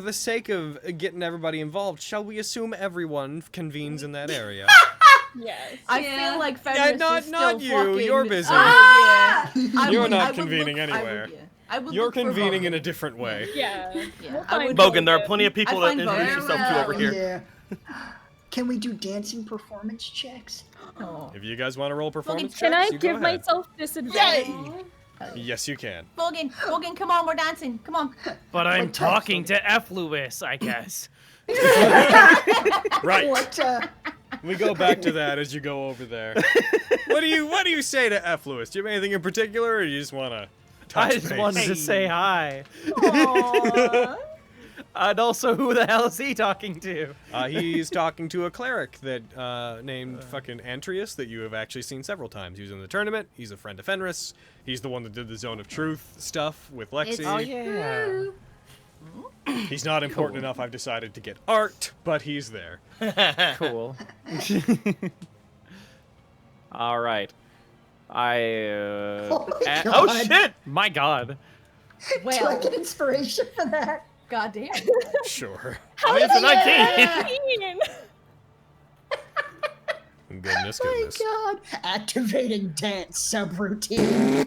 to sake of getting everybody involved, shall we assume everyone convenes in that area? Yes. I Yeah. feel like Yeah, Fenris is not still you. fucking... You're busy. You're not convening anywhere. You're convening in a different way. Yeah. Yeah, Bogan, there are plenty of people to I find introduce Bogan. yourself to over here. Yeah. Can we do dancing performance checks? Oh. If you guys want to roll performance Can I checks, you go give ahead. myself disadvantage? Yes, you can. Bogan, come on, we're dancing. Come on. But I'm talking to Effluus, I guess. Right. What, We go back to that as you go over there. What do you say to F. Lewis? Do you have anything in particular, or you just want to touch I just base? wanted to say hi. And also, who the hell is he talking to? He's talking to a cleric that named fucking Antrius that you have actually seen several times. He was in the tournament. He's a friend of Fenris. He's the one that did the Zone of Truth stuff with Lexi. Oh yeah. He's not important enough. I've decided to get art, but he's there. Cool. All right. Oh, Oh shit! My God. do I get inspiration for that? Goddamn. Sure. I mean, it's a 19. Goodness, My goodness. God. Activating dance subroutine.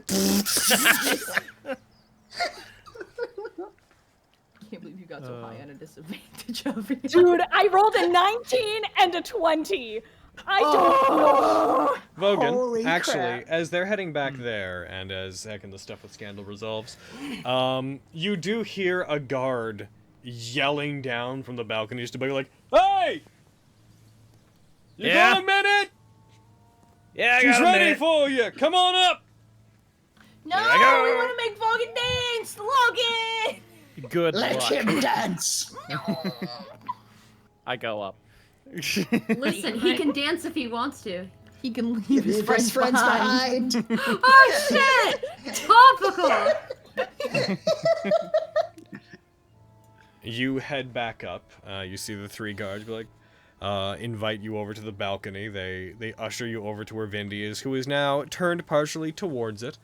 Can't believe you got so high on a disadvantage of it. Dude, I rolled a 19 and a 20. I don't know. Vogan, Holy actually, crap. as they're heading back there, and as heck and the stuff with Scandal resolves, you do hear a guard yelling down from the balcony just to be like, "Hey! You Yeah? got a minute? Yeah, I She's got a ready minute. for you. Come on up." No, Here I go. we want to make Vogan dance. Logan. Good Let luck. him dance. I go up. Listen, he can dance if he wants to. He can leave Leave his friends behind. Oh shit! Topical! You head back up. You see the three guards be like, invite you over to the balcony. They usher you over to where Vindy is, who is now turned partially towards it,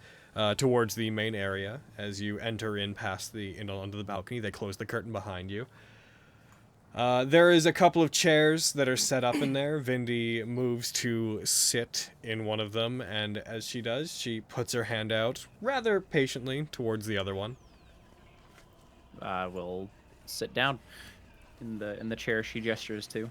towards the main area. As you enter in past onto the balcony, they close the curtain behind you. There is a couple of chairs that are set up in there. Vindy moves to sit in one of them, and as she does, she puts her hand out rather patiently towards the other one. I will sit down in the chair she gestures to.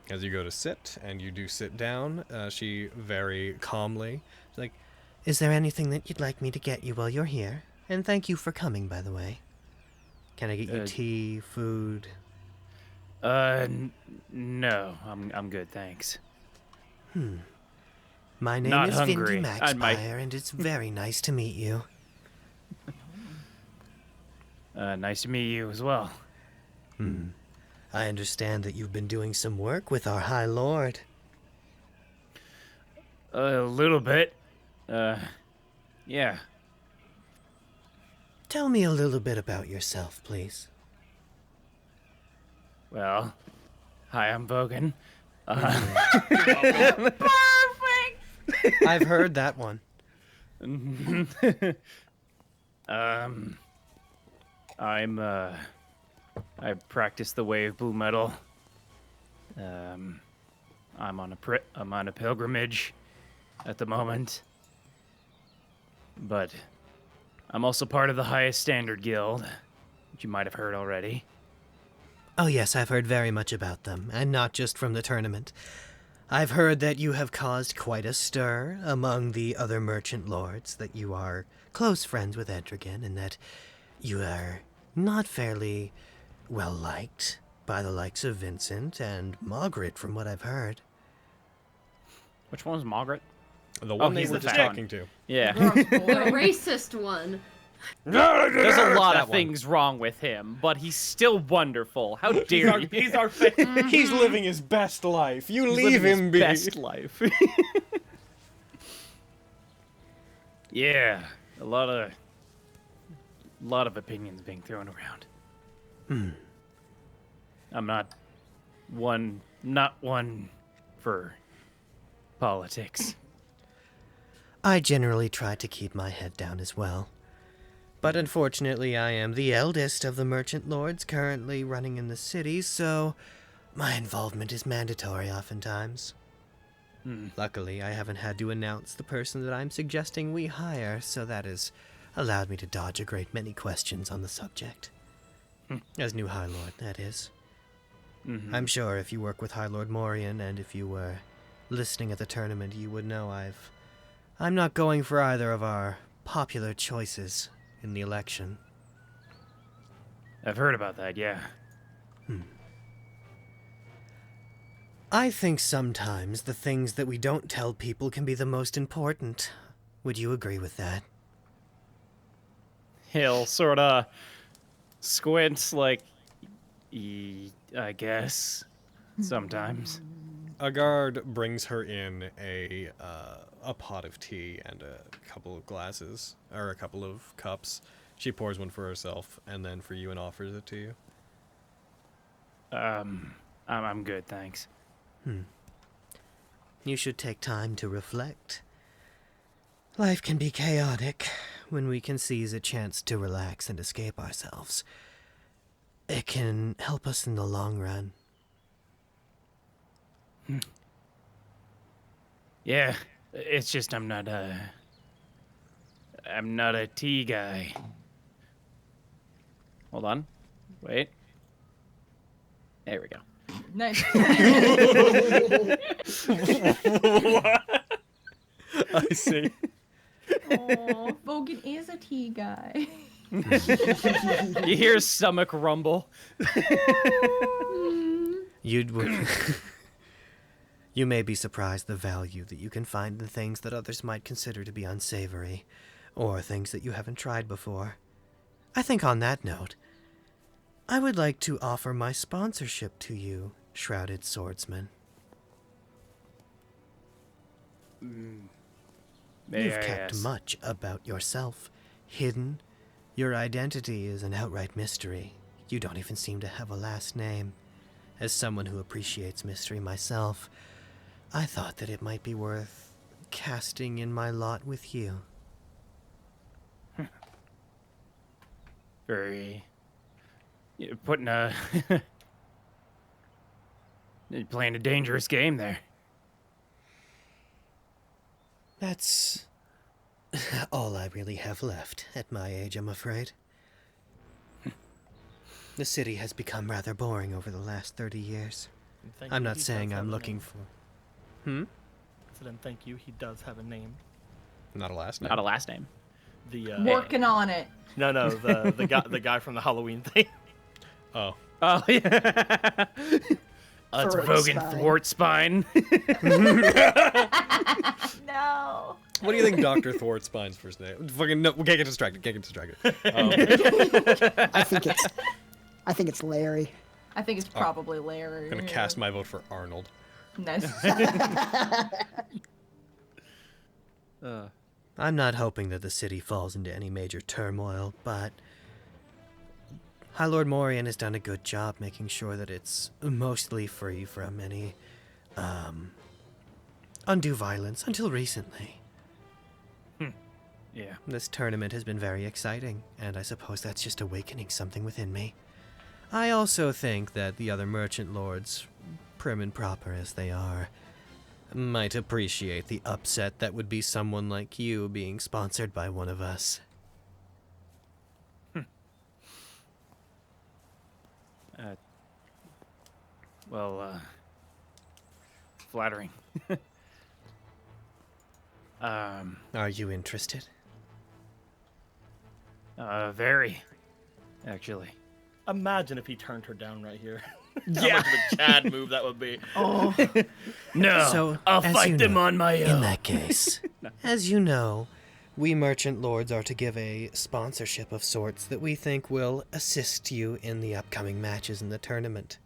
As you go to sit, and you do sit down, she very calmly is like, Is there anything that you'd like me to get you while you're here? And thank you for coming, by the way. Can I get you tea, food? No, I'm good, thanks. My name Not is hungry. Vindy Maxpire, and it's very nice to meet you. Nice to meet you as well. I understand that you've been doing some work with our High Lord. A little bit. Yeah. Tell me a little bit about yourself, please. Well, hi, I'm Vogan. Perfect. I've heard that one. I practice the way of blue metal. I'm on a pilgrimage at the moment. But I'm also part of the Highest Standard Guild, which you might have heard already. Oh yes, I've heard very much about them, and not just from the tournament. I've heard that you have caused quite a stir among the other merchant lords, that you are close friends with Edragan, and that you are not fairly well liked by the likes of Vincent and Margaret, from what I've heard. Which one's Margaret? The one they he's were the just fat talking to. Yeah. The racist one. There's a lot That of one. things wrong with him, but he's still wonderful. How dare you? He's our favorite. He's living his best life. You He's leave living him his be. best life. Yeah, a lot of opinions being thrown around. I'm not one for politics. I generally try to keep my head down as well. But unfortunately, I am the eldest of the merchant lords currently running in the city, so my involvement is mandatory oftentimes. Luckily, I haven't had to announce the person that I'm suggesting we hire, so that has allowed me to dodge a great many questions on the subject. As new High Lord, that is. I'm sure if you work with High Lord Morian, and if you were listening at the tournament, you would know I'm not going for either of our popular choices in the election. I've heard about that, yeah. I think sometimes the things that we don't tell people can be the most important. Would you agree with that? He'll sort of squints like, I guess, sometimes. A guard brings her in a pot of tea and a couple of glasses, or a couple of cups. She pours one for herself, and then for you and offers it to you. I'm good, thanks. You should take time to reflect. Life can be chaotic. When we can seize a chance to relax and escape ourselves, it can help us in the long run. Yeah, it's just I'm not a tea guy. Hold on. Wait. There we go. Nice. I see. Oh, Vogan is a tea guy. You hear his stomach rumble. You may be surprised the value that you can find in things that others might consider to be unsavory, or things that you haven't tried before. I think on that note, I would like to offer my sponsorship to you, Shrouded Swordsman. You've kept much about yourself hidden. Your identity is an outright mystery. You don't even seem to have a last name. As someone who appreciates mystery myself, I thought that it might be worth casting in my lot with you. Very. You're putting a. You're playing a dangerous game there. That's all I really have left at my age, I'm afraid. The city has become rather boring over the last 30 years. I'm not saying I'm looking for... I said, and thank you, he does have a name. Not a last name. Not a last name. The Working on it. No, the guy from the Halloween thing. Oh. Oh, yeah. It's Thwart Vogan Thwart Spine. No. What do you think Dr. Thwartspine's first name? Fucking no, we can't get distracted. I think it's Larry. I think it's probably Larry. I'm gonna cast my vote for Arnold. Nice. I'm not hoping that the city falls into any major turmoil, but High Lord Morian has done a good job making sure that it's mostly free from any undue violence until recently. Yeah. This tournament has been very exciting, and I suppose that's just awakening something within me. I also think that the other merchant lords, prim and proper as they are, might appreciate the upset that would be someone like you being sponsored by one of us. Flattering. Are you interested? Very, actually. Imagine if he turned her down right here. Yeah. How much of a Chad move that would be. Oh. No, So, I'll as fight you them know, on my own. In that case, as you know, we merchant lords are to give a sponsorship of sorts that we think will assist you in the upcoming matches in the tournament.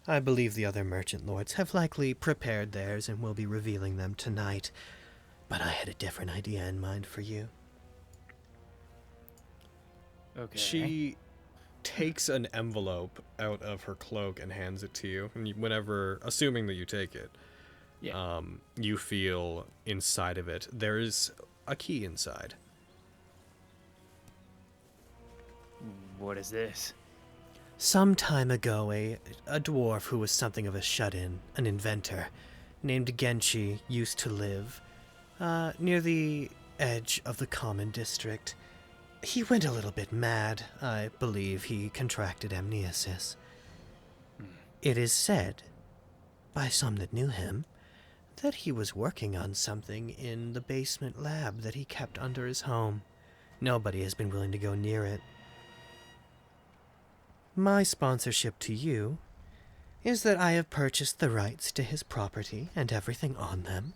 I believe the other merchant lords have likely prepared theirs and will be revealing them tonight, but I had a different idea in mind for you. Okay. She takes an envelope out of her cloak and hands it to you. And whenever, assuming that you take it, you feel inside of it, there's a key inside. What is this? Some time ago, a dwarf who was something of a shut-in, an inventor, named Genshi, used to live near the edge of the common district. He went a little bit mad. I believe he contracted amnesis. It is said, by some that knew him, that he was working on something in the basement lab that he kept under his home. Nobody has been willing to go near it. My sponsorship to you is that I have purchased the rights to his property and everything on them,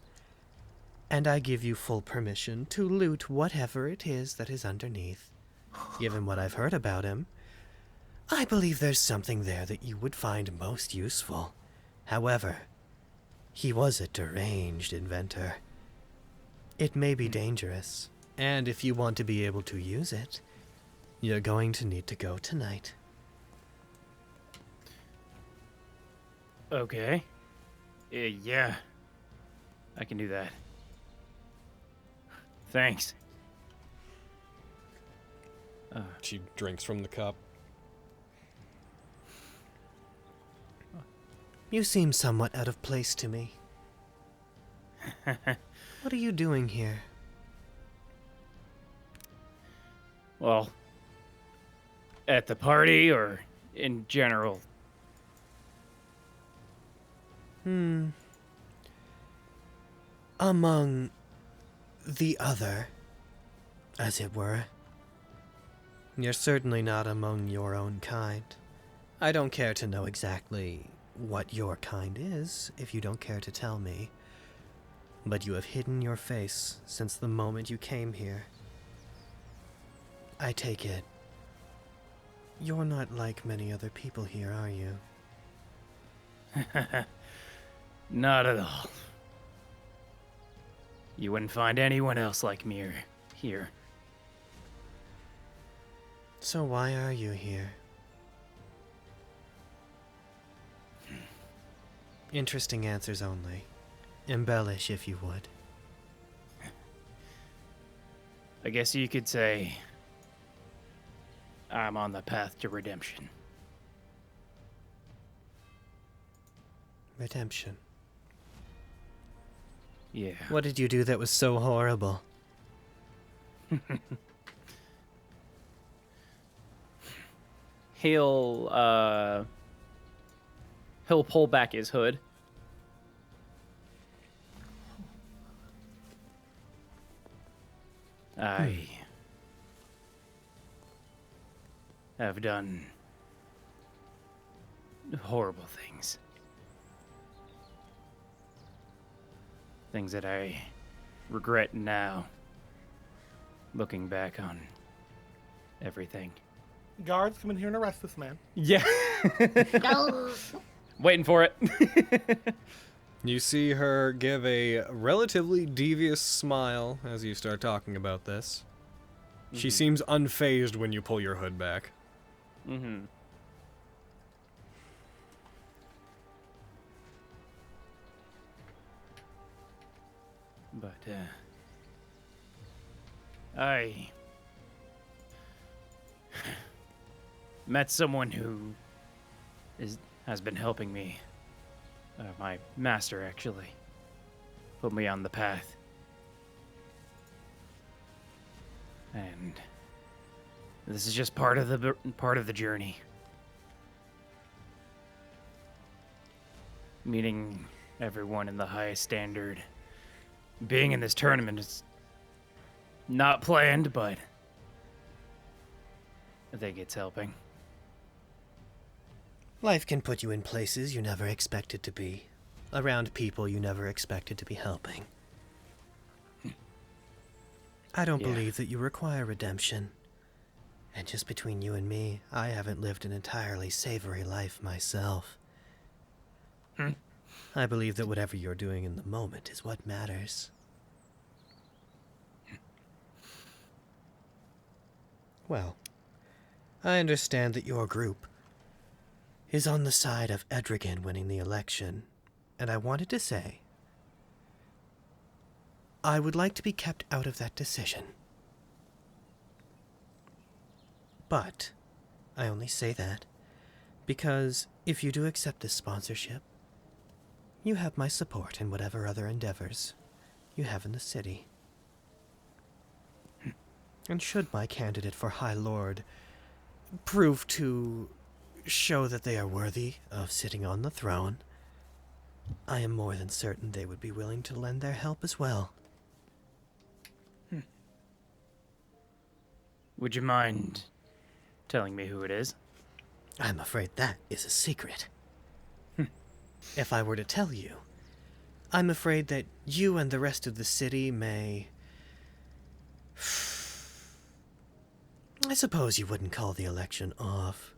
and I give you full permission to loot whatever it is that is underneath. Given what I've heard about him, I believe there's something there that you would find most useful. However, he was a deranged inventor. It may be dangerous, and if you want to be able to use it, you're going to need to go tonight. Okay. Yeah. I can do that. Thanks. She drinks from the cup. You seem somewhat out of place to me. What are you doing here? Well, at the party or in general? Among the other, as it were. You're certainly not among your own kind. I don't care to know exactly what your kind is, if you don't care to tell me. But you have hidden your face since the moment you came here. I take it you're not like many other people here, are you? Not at all. You wouldn't find anyone else like me here. So why are you here? Interesting answers only. Embellish if you would. I guess you could say I'm on the path to redemption. Redemption. Yeah. What did you do that was so horrible? He'll pull back his hood. I have done horrible things. Things that I regret now, looking back on everything. Guards, come in here and arrest this man. Yeah. Waiting for it. You see her give a relatively devious smile as you start talking about this. She seems unfazed when you pull your hood back. Mm-hmm. But, I met someone who has been helping me. My master, actually, put me on the path. And this is just part of the journey. Meeting everyone in the highest standard. Being in this tournament is not planned, but I think it's helping. Life can put you in places you never expected to be, around people you never expected to be helping. I don't believe that you require redemption. And just between you and me, I haven't lived an entirely savory life myself. I believe that whatever you're doing in the moment is what matters. Well, I understand that your group is on the side of Edrigan winning the election, and I wanted to say, I would like to be kept out of that decision. But I only say that because if you do accept this sponsorship, you have my support in whatever other endeavors you have in the city. And should my candidate for High Lord prove to show that they are worthy of sitting on the throne, I am more than certain they would be willing to lend their help as well. Would you mind telling me who it is? I'm afraid that is a secret. If I were to tell you, I'm afraid that you and the rest of the city may... I suppose you wouldn't call the election off,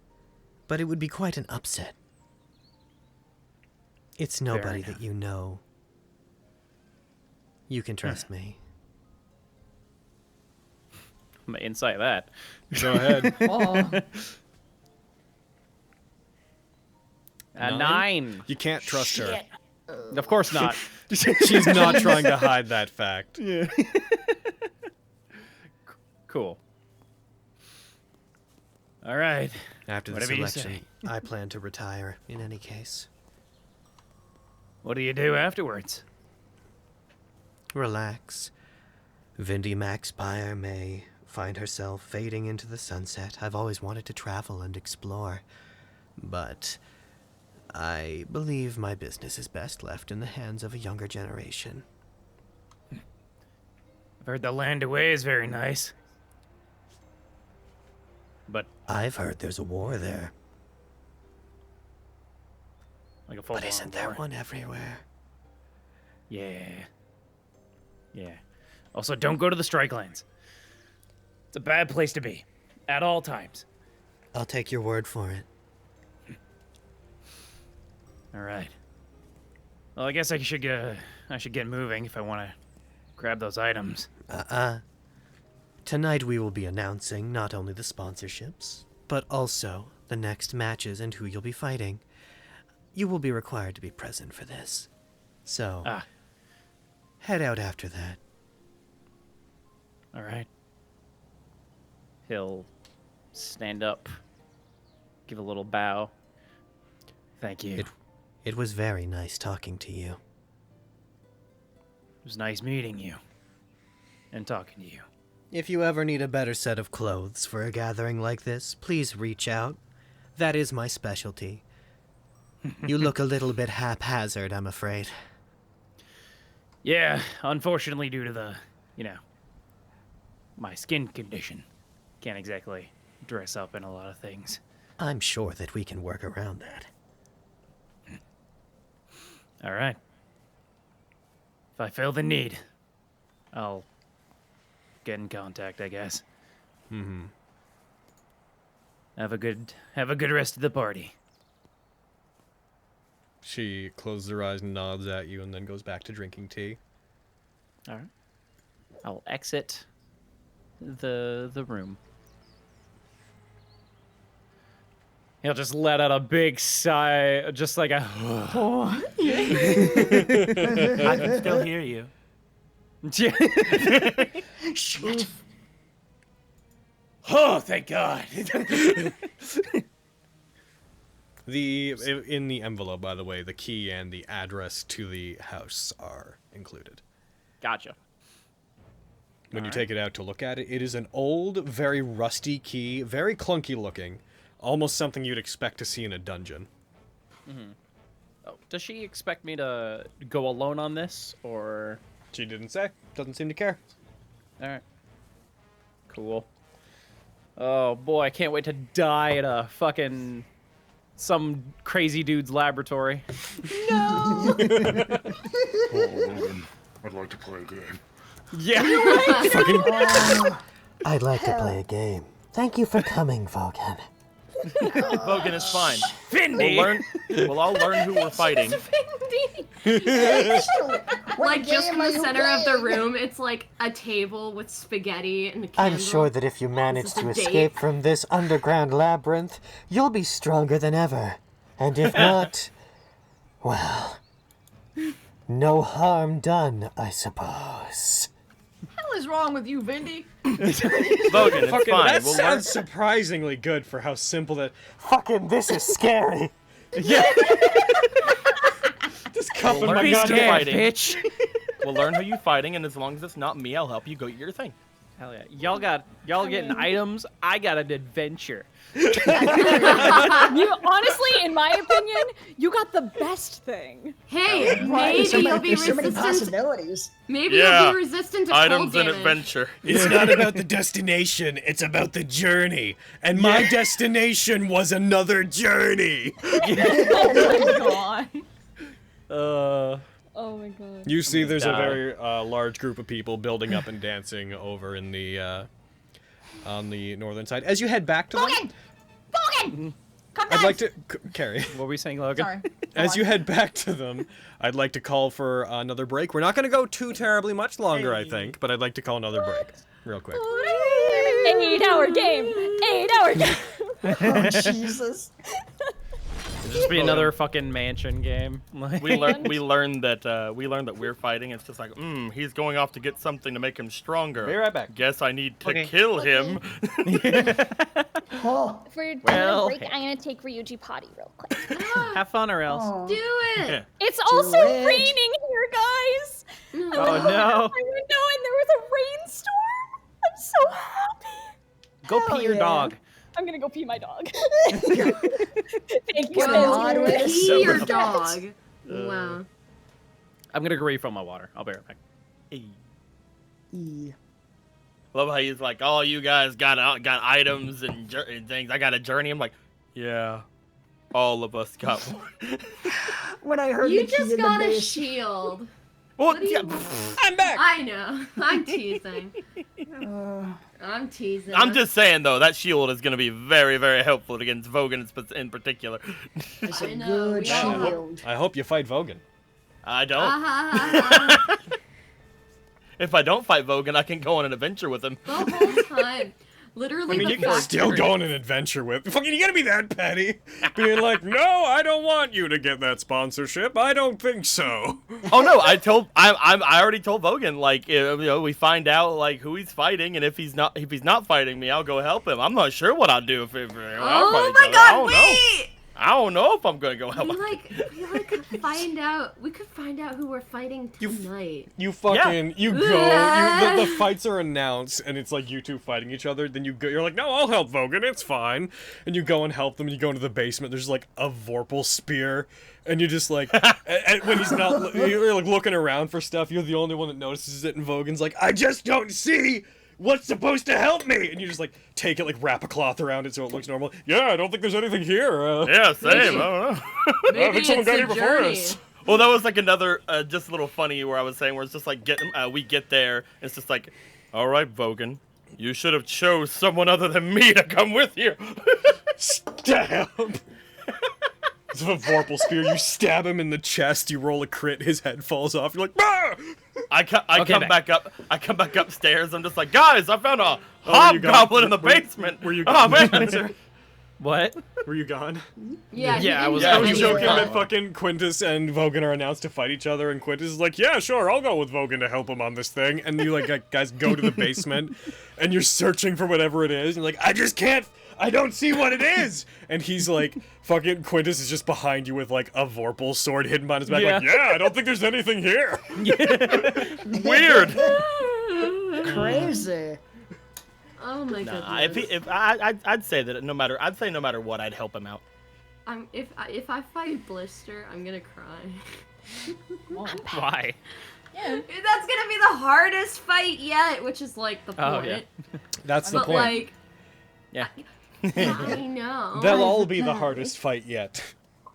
but it would be quite an upset. It's nobody that you know. You can trust me. I'm gonna insight that. Go ahead. A 9. You can't trust her. Of course not. She's not trying to hide that fact. Yeah. Cool. All right. After this Whatever you election, say. I plan to retire in any case. What do you do afterwards? Relax. Vindy Maxpire may find herself fading into the sunset. I've always wanted to travel and explore, but I believe my business is best left in the hands of a younger generation. I've heard the land away is very nice. But I've heard there's a war there. Like a full But isn't there one everywhere? Yeah. Yeah. Also, don't go to the strike lands. It's a bad place to be. At all times. I'll take your word for it. All right. Well, I guess I should get moving if I want to grab those items. Tonight we will be announcing not only the sponsorships, but also the next matches and who you'll be fighting. You will be required to be present for this. So, head out after that. All right. He'll stand up, give a little bow. Thank you. It was very nice talking to you. It was nice meeting you and talking to you. If you ever need a better set of clothes for a gathering like this, please reach out. That is my specialty. You look a little bit haphazard, I'm afraid. Yeah, unfortunately due to the, my skin condition. Can't exactly dress up in a lot of things. I'm sure that we can work around that. All right. If I feel the need, I'll get in contact, I guess. Mm-hmm. Have a good rest of the party. She closes her eyes and nods at you and then goes back to drinking tea. All right. I'll exit the room. He'll just let out a big sigh, just like a. I can still hear you. Shit. Oh, thank God. In the envelope, by the way, the key and the address to the house are included. Gotcha. When you take it out to look at it, it is an old, very rusty key, very clunky looking, almost something you'd expect to see in a dungeon. Mm-hmm. Oh, does she expect me to go alone on this, or? She didn't say. Doesn't seem to care. All right. Cool. Oh boy, I can't wait to die at a fucking some crazy dude's laboratory. No. I'd like to play a game. Yeah. I'd like to play a game. Thank you for coming, Vogan. Vogan is fine. Findy! We'll all learn who we're fighting. Like just in the center of the room, it's like a table with spaghetti and a candle. I'm sure that if you manage Is this to a date? escape from this underground labyrinth, you'll be stronger than ever. And if not, well, no harm done, I suppose. hell is wrong with you, Vindy? Vogan, it's Fucking, fine. that We'll sounds surprisingly good for how simple that. Fucking, this is scary. Yeah. Just cup in learn my who goddamn you're fighting. bitch. We'll learn who you're fighting, and as long as it's not me, I'll help you go get your thing. Hell yeah. Y'all getting items. I got an adventure. You honestly, in my opinion, you got the best thing. Hey, Right, maybe so you'll many, be there's so many resistant. possibilities. Maybe Yeah. you'll be resistant to Items cold and damage. adventure. It's not about the destination, it's about the journey. And my destination was another journey. Oh my god. Oh my god. You see there's a die. very large group of people building up and dancing over in the on the northern side. As you head back to them, Bogan! Come I'd back! like to Carrie. What were we saying, Logan? Sorry. As you head back to them, I'd like to call for another break. We're not going to go too terribly much longer, I think, but I'd like to call another break real quick. 8-hour game. 8-hour game. Oh, Jesus. It'll just be another fucking mansion game. We learned that we're fighting. It's just like, he's going off to get something to make him stronger. Be right back. Guess I need to kill him. Oh, For your Well, break, I'm gonna take Ryuji potty real quick. Have fun or else. oh. Do it. Yeah. It's also it. raining here, guys. Oh no. My window, and there was a rainstorm. I'm so happy. Go Hell pee your yeah. dog. I'm gonna go pee my dog. Thank you. What an odd way to Pee say your that. dog. Wow. I'm gonna go refill my water. I'll be right back. Love how he's like, oh, you guys got items and things. I got a journey. I'm like, yeah, all of us got one. When I heard You the key just in the got a base, shield. Well, What do you- yeah, I'm back. I know. I'm teasing. uh, I'm teasing. I'm just saying though, that shield is going to be very, very helpful against Vogan in particular. it's a I know, good we all hope. shield. I hope you fight Vogan. I don't. Uh-huh. If I don't fight Vogan, I can go on an adventure with him. The whole time. Literally I mean, the you can fact still that- go on an adventure with. Fucking, you gotta be that petty. Being like, no, I don't want you to get that sponsorship. I don't think so. Oh no, I already told Vogan, like, we find out like who he's fighting, and if he's not fighting me, I'll go help him. I'm not sure what I'll do if Oh my god, wait! I don't know if I'm gonna go help We him. could find out. We could find out who we're fighting tonight. You fucking, you go, the fights are announced, and it's like you two fighting each other, then you go, you're like, no, I'll help Vogan, it's fine. And you go and help them, and you go into the basement, there's like a Vorpal spear, and you're just like, and when he's not, you're like looking around for stuff, you're the only one that notices it, and Vogan's like, I just don't see what's supposed to help me? And you just like take it, like wrap a cloth around it so it looks normal. Yeah, I don't think there's anything here. Yeah, same. I don't know. Maybe I think someone it's got a here before journey. us. Well, that was like another, just a little funny where I was saying where it's just like, we get there, and it's just like, all right, Vogan, you should have chose someone other than me to come with you. Stab! It's a Vorpal spear. You stab him in the chest. You roll a crit. His head falls off. You're like, ah! I come back up. I come back upstairs. I'm just like, guys, I found a hobgoblin in the basement. Were you Oh gone? man. What? Were you gone? Yeah, Yeah, I was. I was Yeah. joking that fucking Quintus and Vogan are announced to fight each other, and Quintus is like, yeah, sure, I'll go with Vogan to help him on this thing. And you, like, guys go to the basement, and you're searching for whatever it is, and you're like, I don't see what it is! And he's like, fucking Quintus is just behind you with, like, a Vorpal sword hidden behind his back, like, yeah, I don't think there's anything here! Weird! Crazy. Oh my Nah, goodness. if I'd say that no matter what, I'd help him out. If I fight Blister, I'm gonna cry. Why? Yeah. That's gonna be the hardest fight yet, which is like the point. Oh, yeah. That's the But point. like, Yeah. I know. They'll all be the hardest fight yet.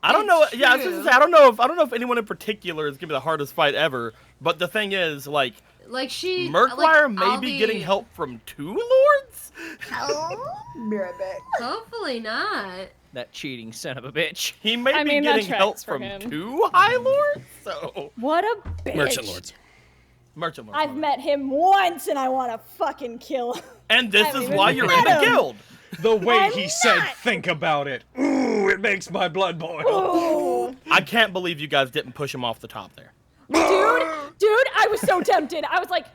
I don't know. It's Yeah, I was true. gonna say, I don't know if anyone in particular is gonna be the hardest fight ever. But the thing is, like Murkwire may be getting help from 2 lords. Hopefully not. That cheating son of a bitch. He may I be mean, that getting help tracks for from him. 2 high lords. So What a bitch. Merchant lords. merchant lords. I've met him once and I want to fucking kill him. And this I've is even why you're in met the him. guild. The way I'm he said, not. think about it. Ooh, it makes my blood boil. Ooh. I can't believe you guys didn't push him off the top there. Dude, I was so tempted. I was like,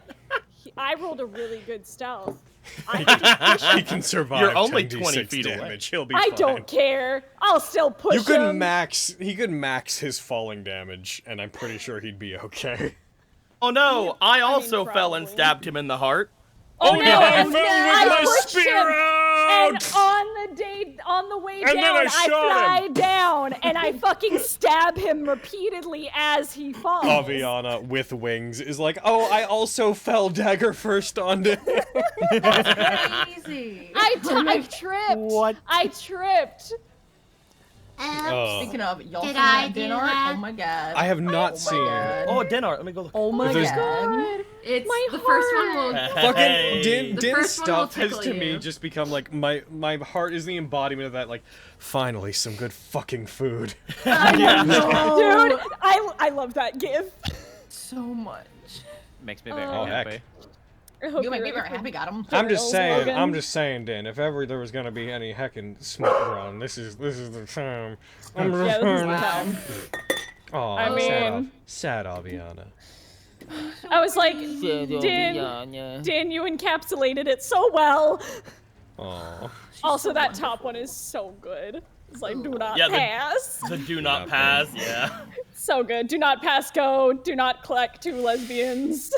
I rolled a really good stealth. I can just push He him. can survive You're only 10d6 20 feet away. damage. He'll be I fine. don't care. I'll still push You could him. he could max his falling damage, and I'm pretty sure he'd be okay. Oh no! I also fell and probably. stabbed him in the heart. Oh no! I fell with I my pushed spear him, out! and on the way And then down, I I shot fly him. down, and I fucking stab him repeatedly as he falls. Aviana with wings is like, oh, I also fell dagger first onto him. Crazy. I tripped. What? I tripped. Oh. Speaking of, y'all Did seen I that do dinner? that? Oh my god. I have not Oh my seen. god. Oh, dinner. Let me go look. Oh my There's- god. It's My the first one heart. will. Fucking Din The first one will stuff has to tickle me you. just become like my heart is the embodiment of that, like, finally some good fucking food. Dude, I love that gif. So much. Makes me very Oh, heck. happy. I hope You make you're me ready very for happy, got him. I'm just Logan. saying, Dan, if ever there was gonna be any heckin' smoke run, this is the time. I'm Yeah, this is the time. Aw, I mean- sad Aviana. I was like, Dan, you encapsulated it so well. Aw. Also, that top one is so good. It's like, do not Yeah, the- pass. The do not pass. Yeah. So good. Do not pass go. Do not collect 2 lesbians.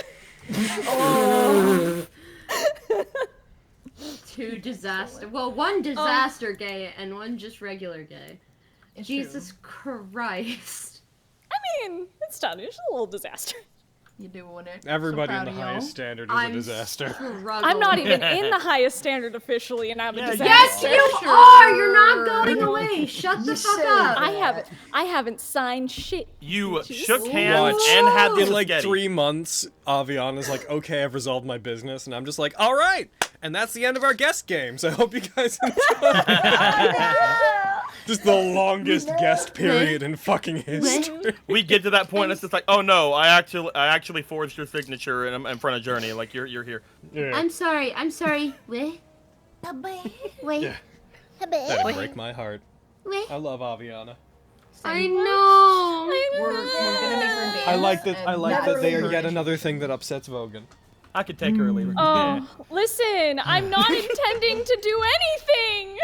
Two disaster. Well, one disaster gay and one just regular gay. It's Jesus Christ. I mean, it's done. It's a little disaster. You doing it. Everybody so in proud the of y'all. highest standard is a disaster. I'm not even in the highest standard officially, and I'm a disaster. Yes, you are. You're not going away. Shut the fuck up. I haven't signed shit. You Jeez. shook hands Watch. and had the In like spaghetti. 3 months, Aviana's like, okay, I've resolved my business, and I'm just like, all right, and that's the end of our guest games. I hope you guys enjoy. Just the longest guest period in fucking history. We get to that point, and it's just like, oh no, I actually forged your signature in front of Journey. Like you're here. Yeah. I'm sorry. Wait. Wait. Yeah. That'd break my heart. Wait. I love Aviana. I know. We're gonna make her dance. I like that they are never yet another thing that upsets Vogan. I could take her later. Oh, listen, I'm not intending to do anything.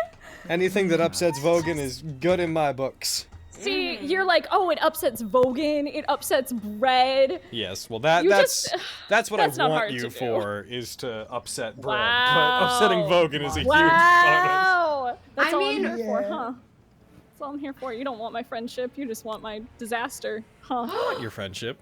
Anything that upsets Vogan is good in my books. See, you're like, oh, it upsets Vogan, it upsets Bread. Yes, well You that's just- that's what that's I not want hard you to do. for, is to upset Bread. Wow. But upsetting Vogan is a huge bonus. Wow. That's I all mean- I'm here for, huh? That's all I'm here for. You don't want my friendship, you just want my disaster, huh? Your friendship.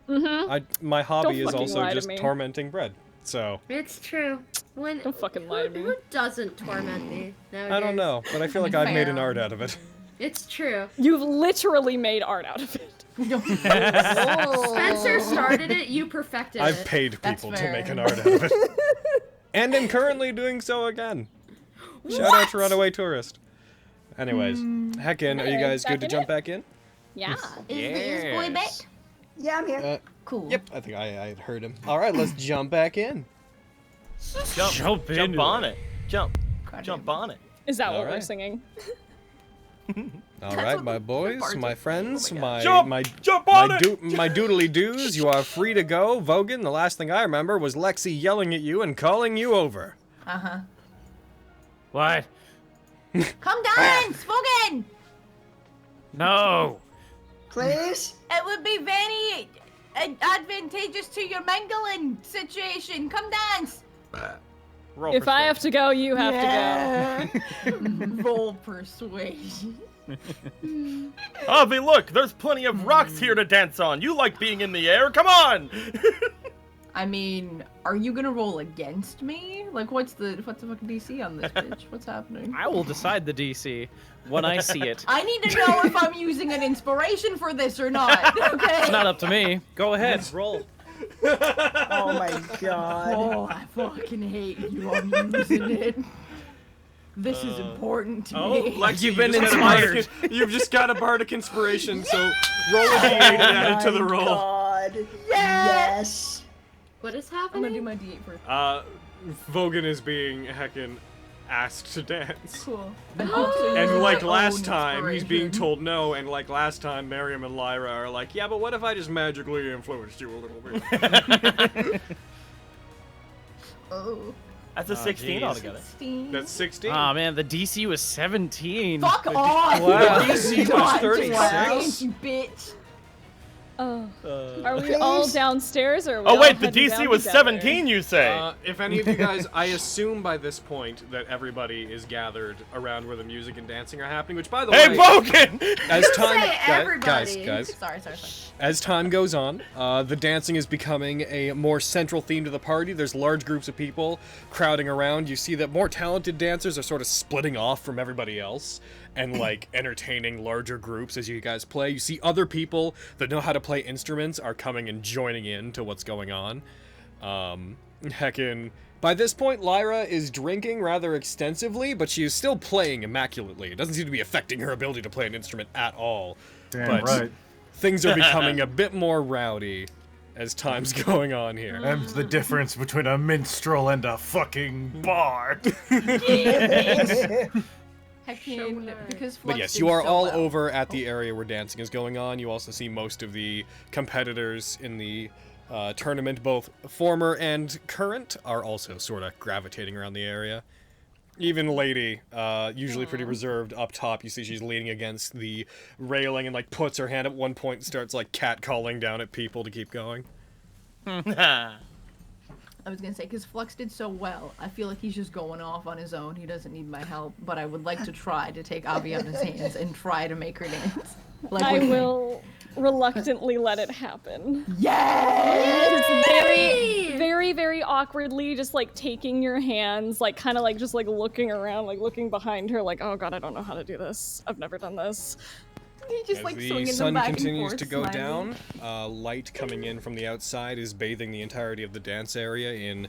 Mm-hmm. My hobby is fucking also lie to just me. tormenting Bread. So It's true. When Don't fucking lie to me. Who doesn't torment me nowadays? I don't know, but I feel like I've made an art out of it. It's true. You've literally made art out of it. Spencer started it, you perfected it. I've paid people to make an art out of it. And am currently doing so again. Shout out to Runaway Tourist. Anyways, Heckin, are you guys good to jump back in? Yeah. Is boy back? Yeah, I'm here. Cool. Yep, I think I had heard him. All right, let's jump back in. Jump on it. Jump on it. Is that All what we're right. singing? All right, my boys, my friends, my Jump on it! my doodly doos, you are free to go. Vogan, the last thing I remember was Lexi yelling at you and calling you over. Uh-huh. What? Come down, Spogan! No. Please? It would be very advantageous to your mangling situation. Come dance! If I have to go, you have to Roll persuasion. Avi, look, there's plenty of rocks here to dance on. You like being in the air? Come on! I mean, are you gonna roll against me? Like, what's the fucking DC on this bitch? What's happening? I will decide the DC when I see it. I need to know if I'm using an inspiration for this or not. Okay. It's not up to me. Go ahead, roll. Oh my god. Oh, I fucking hate you. I'm using it. This is important to me. Lexi, You've been just got a inspired. you've just got a bardic inspiration, so roll a d8 and add it to the roll. God. Yes. What is I'm happening? gonna do my D8 first. Vogan is being heckin' asked to dance. Cool. And like last time, he's being told no, and like last time, Miriam and Lyra are like, yeah, but what if I just magically influenced you a little bit? Oh. That's a 16 geez. altogether. 16. That's 16. Oh man, the DC was 17. Fuck off! Wow. DC was God, 36. Thank you, bitch. go. Are we all downstairs or? Are we Oh all wait, the heading DC down was together? 17, you say? If any of you guys, I assume by this point that everybody is gathered around where the music and dancing are happening, which by the Hey, way, Bogan! as time, Say everybody. guys, Sorry. as time goes on, the dancing is becoming a more central theme to the party. There's large groups of people crowding around. You see that more talented dancers are sort of splitting off from everybody else and like entertaining larger groups as you guys play. You see other people that know how to play instruments are coming and joining in to what's going on. Heckin', by this point, Lyra is drinking rather extensively, but she is still playing immaculately. It doesn't seem to be affecting her ability to play an instrument at all. Damn but right. things are becoming a bit more rowdy as time's going on here. Them's the difference between a minstrel and a fucking bard. Heckin, because But Flux yes, did you are so all well. over at the area where dancing is going on. You also see most of the competitors in the tournament, both former and current, are also sort of gravitating around the area. Even Lady, usually pretty reserved up top, you see she's leaning against the railing and like puts her hand at one point and starts like catcalling down at people to keep going. I was gonna say, because Flux did so well, I feel like he's just going off on his own. He doesn't need my help, but I would like to try to take Avi on his hands and try to make her dance. Like I with me. will reluctantly let it happen. Yes! Just very, very, very awkwardly, just like taking your hands, like kind of like just like looking around, like looking behind her, like, oh god, I don't know how to do this. I've never done this. He just As like the swinging sun them back continues and to forth, go smiling. down, light coming in from the outside is bathing the entirety of the dance area in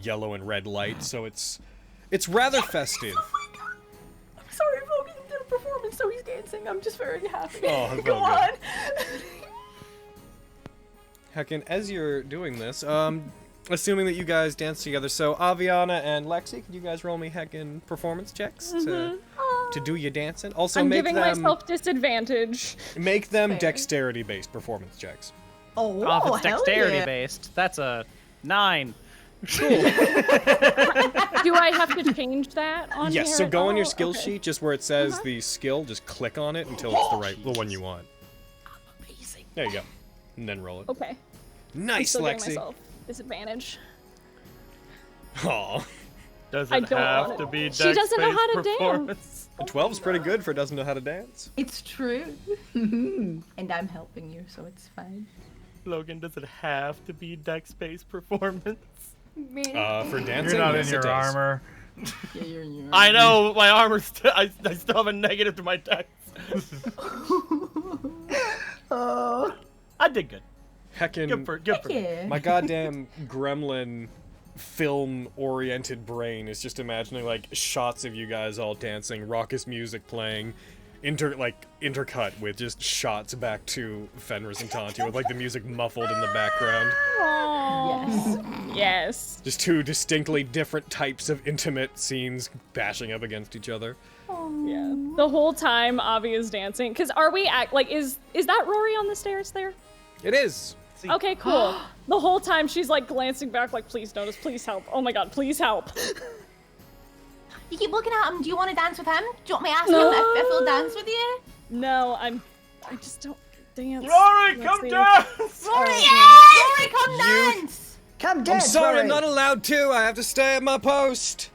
yellow and red light, so it's rather festive. Oh my god! I'm sorry, Logan did a performance, so he's dancing. I'm just very happy. Oh, Go well, on. Heckin', as you're doing this, assuming that you guys dance together, so Aviana and Lexi, could you guys roll me Heckin' performance checks to do your dancing? Also, I'm make giving them myself disadvantage. make them Fair. dexterity-based performance checks. Oh, Oh, if it's hell dexterity yeah. based, that's a 9. Do I have to change that on Yes, here so at go on your all? skill Okay. sheet, just where it says the skill, just click on it until it's the one you want. Amazing. There you go. And then roll it. Okay. I'm Nice, still giving Lexi. myself disadvantage. Aw. Does I it don't have want to it. be She doesn't know how to dex-based performance? A 12's pretty good for doesn't know how to dance. It's true. And I'm helping you, so it's fine. Logan, does it have to be dex-based performance? For dancing, You're not yes, in it your does. armor. Yeah, you're in your I know, my armor I still have a negative to my dex. Oh. did good. Heckin', Good for me. my goddamn gremlin film-oriented brain is just imagining like shots of you guys all dancing, raucous music playing, intercut with just shots back to Fenris and Tanti with like the music muffled in the background. Yes. Yes. Just two distinctly different types of intimate scenes bashing up against each other. Yeah. The whole time Avi is dancing. Cause are we is that Rory on the stairs there? It is. Okay, cool. The whole time she's like glancing back like, please notice, please help. Oh my god, please help. You keep looking at him. Do you want to dance with him? Do you want me to ask him if he'll dance with you? No, I just don't dance. Rory, come dance! Rory, Rory, come dance! Come I'm dance, sorry, Rory. I'm not allowed to. I have to stay at my post.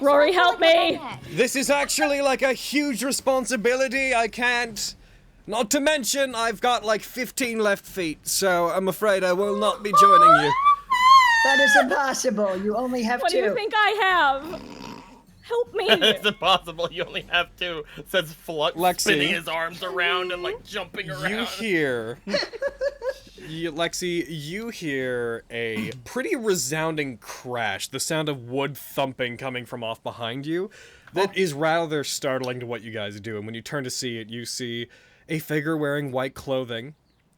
Rory, help me! This is actually like a huge responsibility. I can't. Not to mention, I've got like 15 left feet, so I'm afraid I will not be joining you. That is impossible. You only have What two. do you think I have? Help me! It's impossible. You only have two. Says Flux, Lexi. spinning his arms around and like jumping around. You hear, Lexi, you hear a pretty resounding crash, the sound of wood thumping coming from off behind you, that is rather startling to what you guys do. And when you turn to see it, you see a figure wearing white clothing,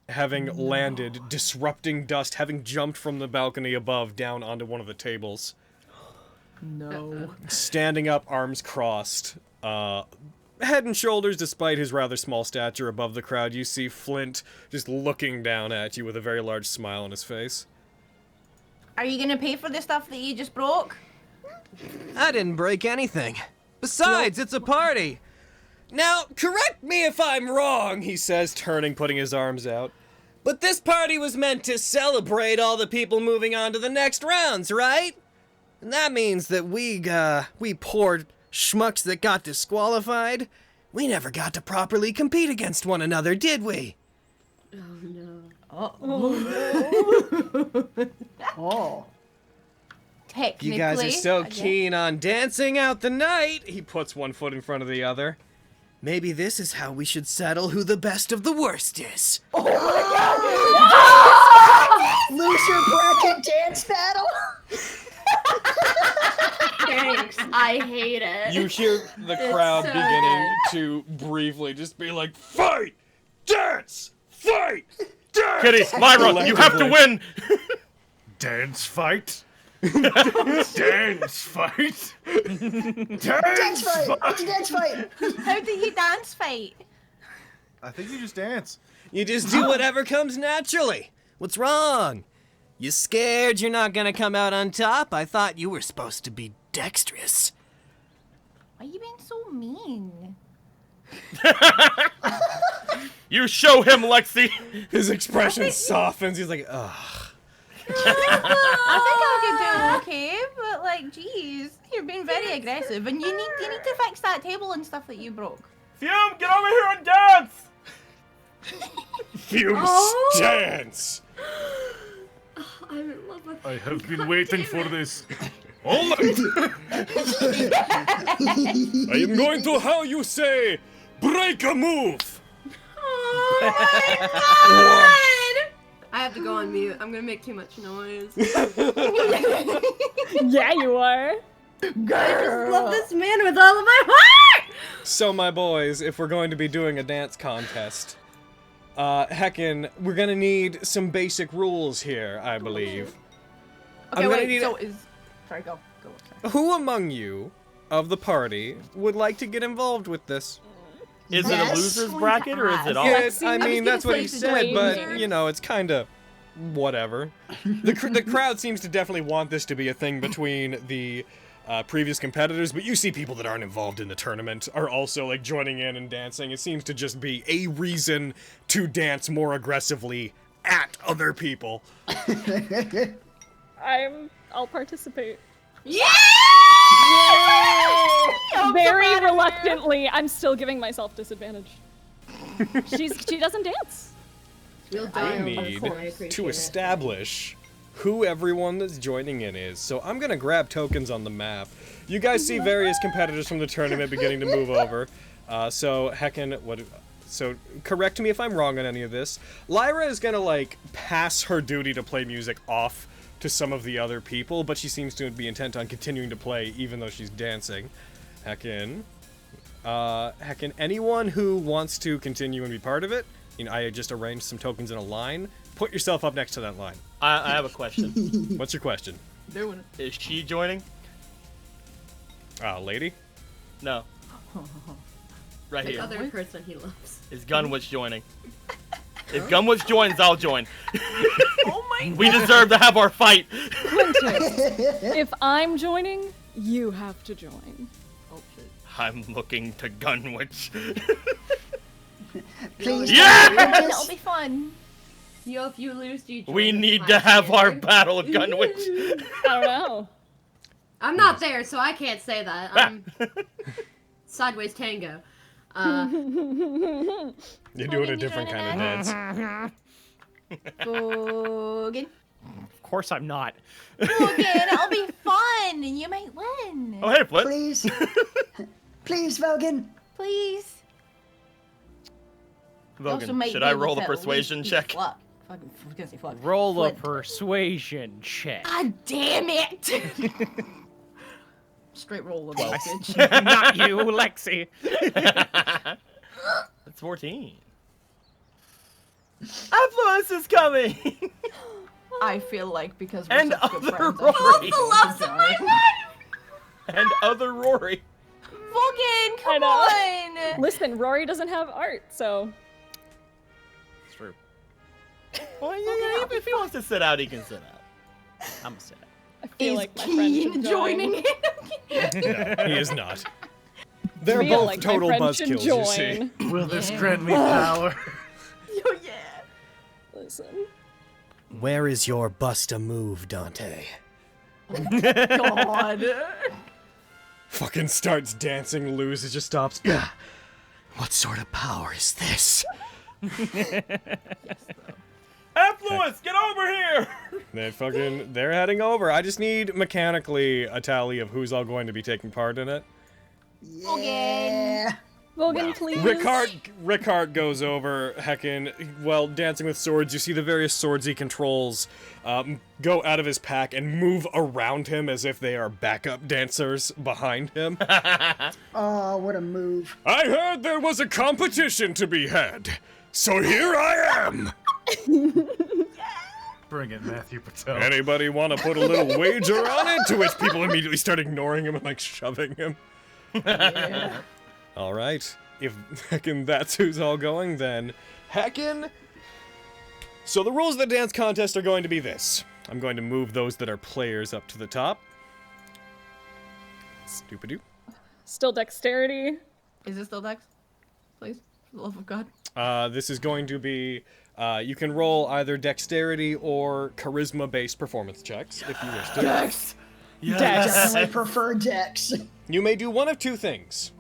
having landed, disrupting dust, having jumped from the balcony above down onto one of the tables. No. Standing up, arms crossed, head and shoulders, despite his rather small stature, above the crowd, you see Flint just looking down at you with a very large smile on his face. Are you gonna pay for the stuff that you just broke? I didn't break anything. Besides, it's a party. Now, correct me if I'm wrong, he says, turning, putting his arms out. But this party was meant to celebrate all the people moving on to the next rounds, right? And that means that we poor schmucks that got disqualified, we never got to properly compete against one another, did we? Oh no. Oh. Technically. You guys are so I guess. keen on dancing out the night. He puts one foot in front of the other. Maybe this is how we should settle who the best of the worst is. Oh my god! Loser bracket dance battle? Thanks. I hate it. You hear the It's crowd so beginning to briefly just be like, fight! Dance! Fight! Dance! Kitty, Lyra, you have to win! Dance fight? Dance fight? Dance fight! It's a dance fight! How do you dance fight? I think you just dance. You just do whatever comes naturally. What's wrong? You scared you're not gonna come out on top? I thought you were supposed to be dexterous. Why are you being so mean? You show him, Lexi! His expression softens. He's like, ugh. I think I could do okay, but like, geez, you're being very aggressive, and you need to fix that table and stuff that you broke. Fume, get over here and dance! Fume dance! I'm in love with I have been waiting for this all night. I am going to, how you say, break a move! Oh my god! I have to go on mute. I'm gonna make too much noise. Yeah, you are. I just love this man with all of my heart! So, my boys, if we're going to be doing a dance contest, heckin', we're gonna need some basic rules here, I believe. Okay, I'm gonna wait, need so is... Sorry, go. Sorry. Who among you, of the party, would like to get involved with this? Is it a loser's bracket or is it all? Yeah, I mean, that's what he said, but, you know, it's kinda whatever. The crowd seems to definitely want this to be a thing between the previous competitors, but you see people that aren't involved in the tournament are also, like, joining in and dancing. It seems to just be a reason to dance more aggressively at other people. I'll participate. Yeah! Very reluctantly, I'm still giving myself disadvantage. She doesn't dance. I need to establish who everyone that's joining in is. So I'm gonna grab tokens on the map. You guys see various competitors from the tournament beginning to move over. So heckin', so correct me if I'm wrong on any of this. Lyra is gonna, like, pass her duty to play music off to some of the other people, but she seems to be intent on continuing to play even though she's dancing. Heckin, anyone who wants to continue and be part of it, I just arranged some tokens in a line. Put yourself up next to that line. I have a question. What's your question? Is she joining? Lady? No. Right The here. other person he loves. Is Gunwitch joining? If Gunwitch joins, I'll join. Oh my god. We deserve to have our fight. Quintus, if I'm joining, you have to join. Oh shit. I'm looking to Gunwitch. Please. Yeah! It'll be fun. If you lose, you join We with need my to have our standard. battle of Gunwitch. I don't know. I'm not there, so I can't say that. I'm sideways tango. You're doing a different kind of dance. Bogan. Of course I'm not. Bogan, it'll be fun. You might win. Oh, hey, Flip. Please. Please, Vogan. Please. You also Logan, might should be I able roll to the at least persuasion beat check? Fluck. Fucking, I was gonna say Fluck. Roll a Flip. persuasion check. God damn it! Straight roll of bitch. Not you, Lexi. It's 14. Affluence is coming! I feel like because we're And such good other friends, Rory. the loves of my life. And other Rory. Bogan, come I on! Listen, Rory doesn't have art, so It's true. Well, yeah, if he wants to sit out, he can sit out. I'm gonna sit. I feel Is like my friend should Keen join. joining in? No, he is not. They're Feel both like my total friend should buzzkills, you see. join. Will this grant me power? Oh yeah. Listen. Where is your bust a move, Dante? God. Fucking starts dancing, loses, just stops. What sort of power is this? Affluence, get over here! They're heading over. I just need mechanically a tally of who's all going to be taking part in it. Yeah. Logan, please. Rickard goes over, heckin', well, dancing with swords. You see the various swords he controls go out of his pack and move around him as if they are backup dancers behind him. Oh, what a move. I heard there was a competition to be had, so here I am. Bring it, Matthew Patel. Anybody want to put a little wager on it? To which people immediately start ignoring him and, like, shoving him. Yeah. All right. If heckin' that's who's all going, then heckin'. So the rules of the dance contest are going to be this. I'm going to move those that are players up to the top. Stupidoo. Still dexterity. Is it still Dex? Please, for the love of God. This is going to be. You can roll either dexterity or charisma-based performance checks if you wish to. Dex. Definitely prefer Dex. You may do one of two things.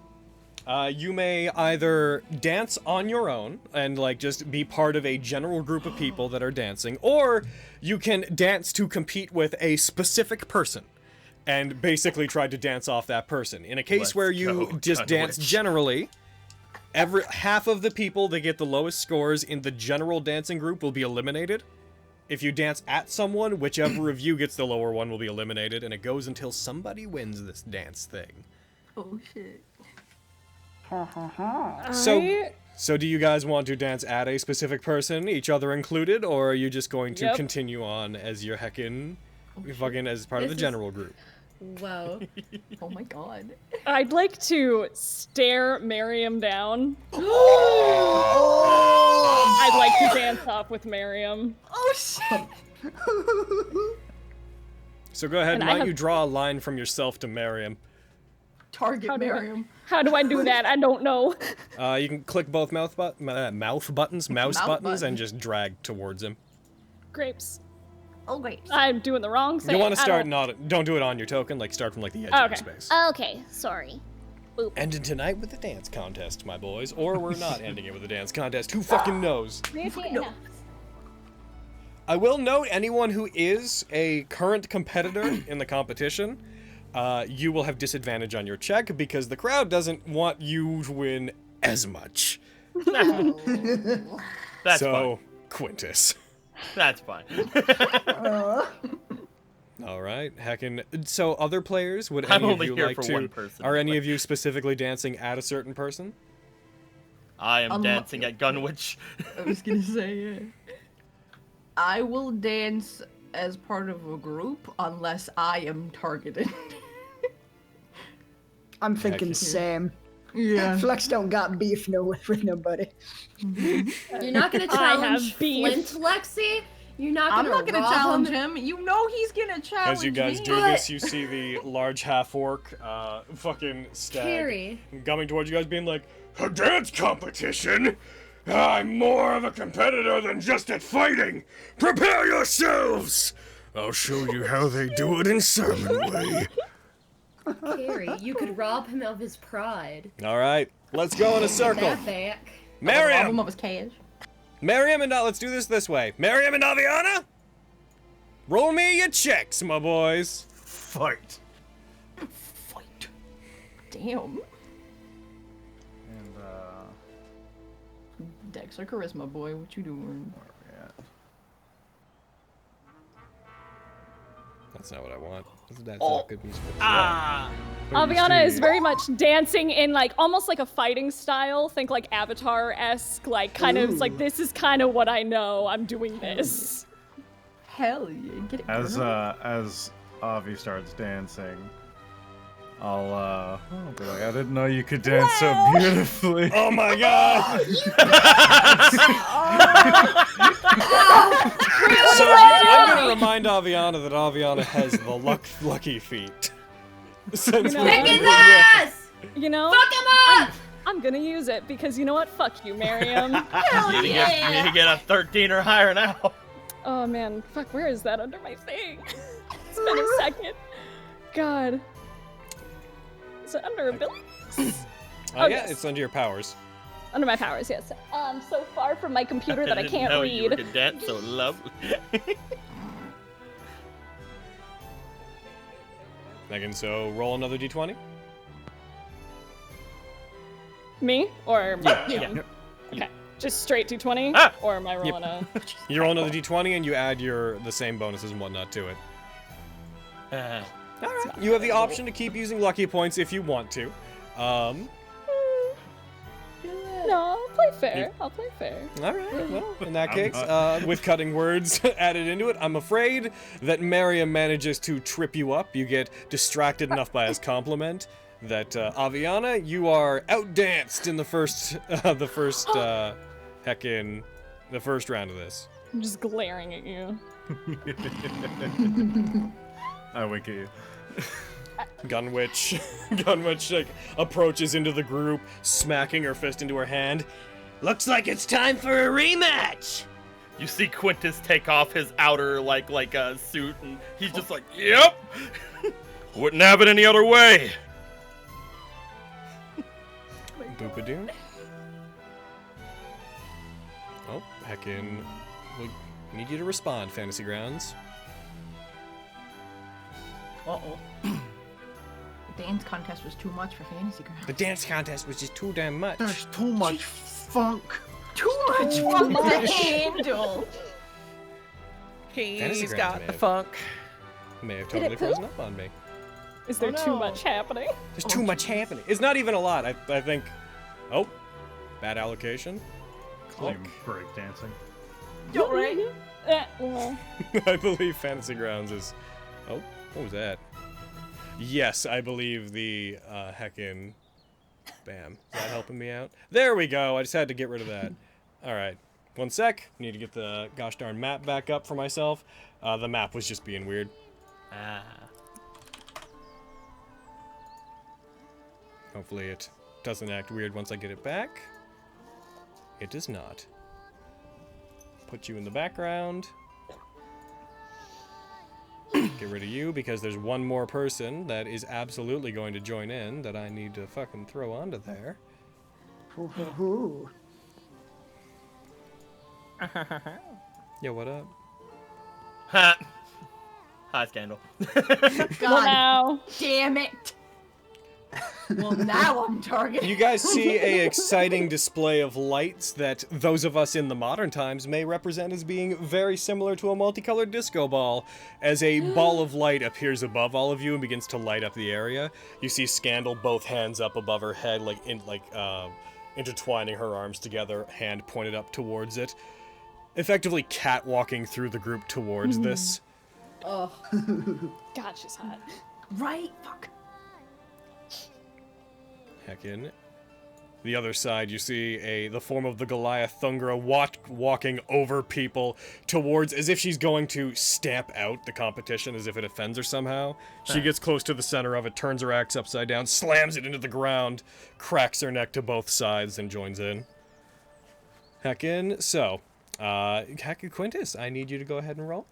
You may either dance on your own and, like, just be part of a general group of people that are dancing, or you can dance to compete with a specific person and basically try to dance off that person. In a case where you just dance generally, half of the people that get the lowest scores in the general dancing group will be eliminated. If you dance at someone, whichever of you gets the lower one will be eliminated, and it goes until somebody wins this dance thing. Oh shit. So do you guys want to dance at a specific person, each other included, or are you just going to Yep. continue on as your fucking as part of the general group? Whoa. Oh my god. I'd like to stare Miriam down. Oh! I'd like to dance off with Miriam. Oh shit. So go ahead, And why I don't have- you draw a line from yourself to Miriam? Target How do I- Miriam. How do I do that? I don't know. You can click both mouse buttons, Mouse and button. just drag towards him. Grapes. Oh great. I'm doing the wrong thing. You want to I start don't- don't do it on your token, like start from like the edge of your Okay. space. Okay, sorry. Ending tonight with the dance contest, my boys. Or we're not ending it with a dance contest. Who fucking knows? I will note, anyone who is a current competitor in the competition, you will have disadvantage on your check because the crowd doesn't want you to win as much. That's so, fine. Quintus. That's fine. All right, heckin'. So, other players, would I'm any of only you here like for to? one person, Are any but- of you specifically dancing at a certain person? I am dancing at Gunwich. I was gonna say, yeah. I will dance as part of a group unless I am targeted. I'm thinking Heck. same. Yeah. Flex don't got beef with nobody. You're not gonna I have challenge beef. Flint, Lexi? You're not I'm gonna not gonna rob challenge him? him. You know he's gonna challenge As you guys me. do this, you see the large half-orc, fucking stag Carrie. coming towards you guys, being like, "A dance competition? I'm more of a competitor than just at fighting. Prepare yourselves. I'll show you how they do it in sermon way." Carrie, you could rob him of his pride. All right, let's go in a circle. That back. Rob him Miriam, of his cash. Miriam, and let's do this way. Miriam and Aviana, roll me your checks, my boys. Fight. Fight. Damn. And Dex or charisma, boy. What you doing? where are we at? That's not what I want. That's not good music. Aviana is very much dancing in like almost like a fighting style. Think like Avatar-esque, like kind of like this is kind of what I know. I'm doing this. Hell yeah, get it. As girl. as Avi starts dancing, I'll be like, I didn't know you could dance so beautifully. Oh my god! So I'm gonna remind Aviana that Aviana has the lucky feet. Since You know, we're Kick his doing ass! You know, Fuck him up! I'm gonna use it because you know what? Fuck you, Miriam. Hell You yeah! need to get a 13 or higher now. Oh man, fuck, where is that under my thing? It's been a second. God. Is it under abilities? yeah, yes. it's under your powers. Under my powers, yes. So far from my computer that I didn't can't know you read. could dance so lovely. Megan, so roll another d20. Me? Or Yeah. Megan? Okay. Just straight d20? Ah! Or am I rolling a... You roll another d20 and you add the same bonuses and whatnot to it. You have the option to keep using lucky points if you want to. No, I'll play fair. I'll play fair. All right. Well, in that case, with cutting words added into it, I'm afraid that Miriam manages to trip you up. You get distracted enough by his compliment that Aviana, you are outdanced in the first round of this. I'm just glaring at you. I wink at you. Gunwitch like approaches into the group, smacking her fist into her hand. Looks like it's time for a rematch. You see Quintus take off his outer suit, and he's just like, "Yep, wouldn't have it any other way." Boopadoo. Oh, heckin'. We need you to respond, Fantasy Grounds. Uh-oh. The dance contest was too much for Fantasy Grounds. The dance contest was just too damn much. There's too much funk. Too much fun to handle. Fantasy He's Grounds got may the have- funk. May have Did it totally poop? frozen up on me. Is there Oh, too no. much happening? There's too much happening. It's not even a lot. I think. Oh, bad allocation. Claim break dancing. You're right. Well, I believe Fantasy Grounds is. Oh, what was that? Yes, I believe the heckin'. Bam. Is that helping me out? There we go. I just had to get rid of that. All right. 1 sec. Need to get the gosh darn map back up for myself. The map was just being weird. Hopefully it doesn't act weird once I get it back. It does not. Put you in the background. Get rid of you because there's one more person that is absolutely going to join in that I need to fucking throw onto there. Ooh. Yeah, what up? Ha! Hi, Scandal. God well now. damn it. Well, now I'm targeting. You guys see a exciting display of lights that those of us in the modern times may represent as being very similar to a multicolored disco ball. As a ball of light appears above all of you and begins to light up the area, you see Scandal, both hands up above her head, intertwining her arms together, hand pointed up towards it, effectively catwalking through the group towards this. Oh. God, she's hot. Right? Fuck. Heckin'. The other side, you see the form of the Goliath Thungra walking over people towards, as if she's going to stamp out the competition, as if it offends her somehow. She gets close to the center of it, turns her axe upside down, slams it into the ground, cracks her neck to both sides, and joins in. Heckin'. So, Heckin' Quintus, I need you to go ahead and roll.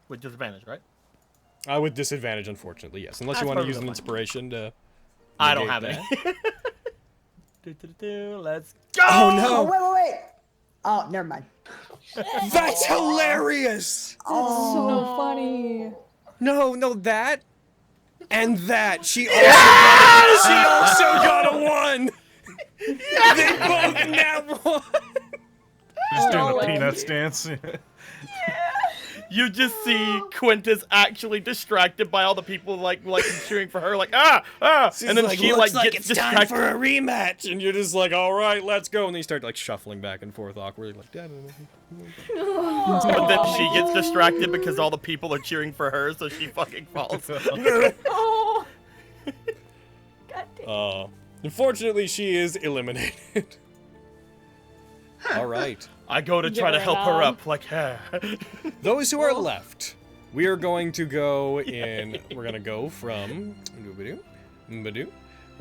With disadvantage, right? With disadvantage, unfortunately, yes. Unless you want to use an inspiration to... I don't have any. Let's go! Oh, no! Wait. Oh, never mind. That's hilarious! That's so funny. No, that and that. She also got a 1. They both nab 1. Just doing the Peanuts dance. You just see Quintus actually distracted by all the people like cheering for her, She's and then like, she looks gets it's distracted. time for a rematch, and you're just like, all right, let's go, and then you start like shuffling back and forth awkwardly, like, Dad. But then she gets distracted because all the people are cheering for her, so she fucking falls. Oh. God damn. Unfortunately, she is eliminated. All right. I go to try to help her up, Those who are left, we are going to go in. We're gonna go from. We're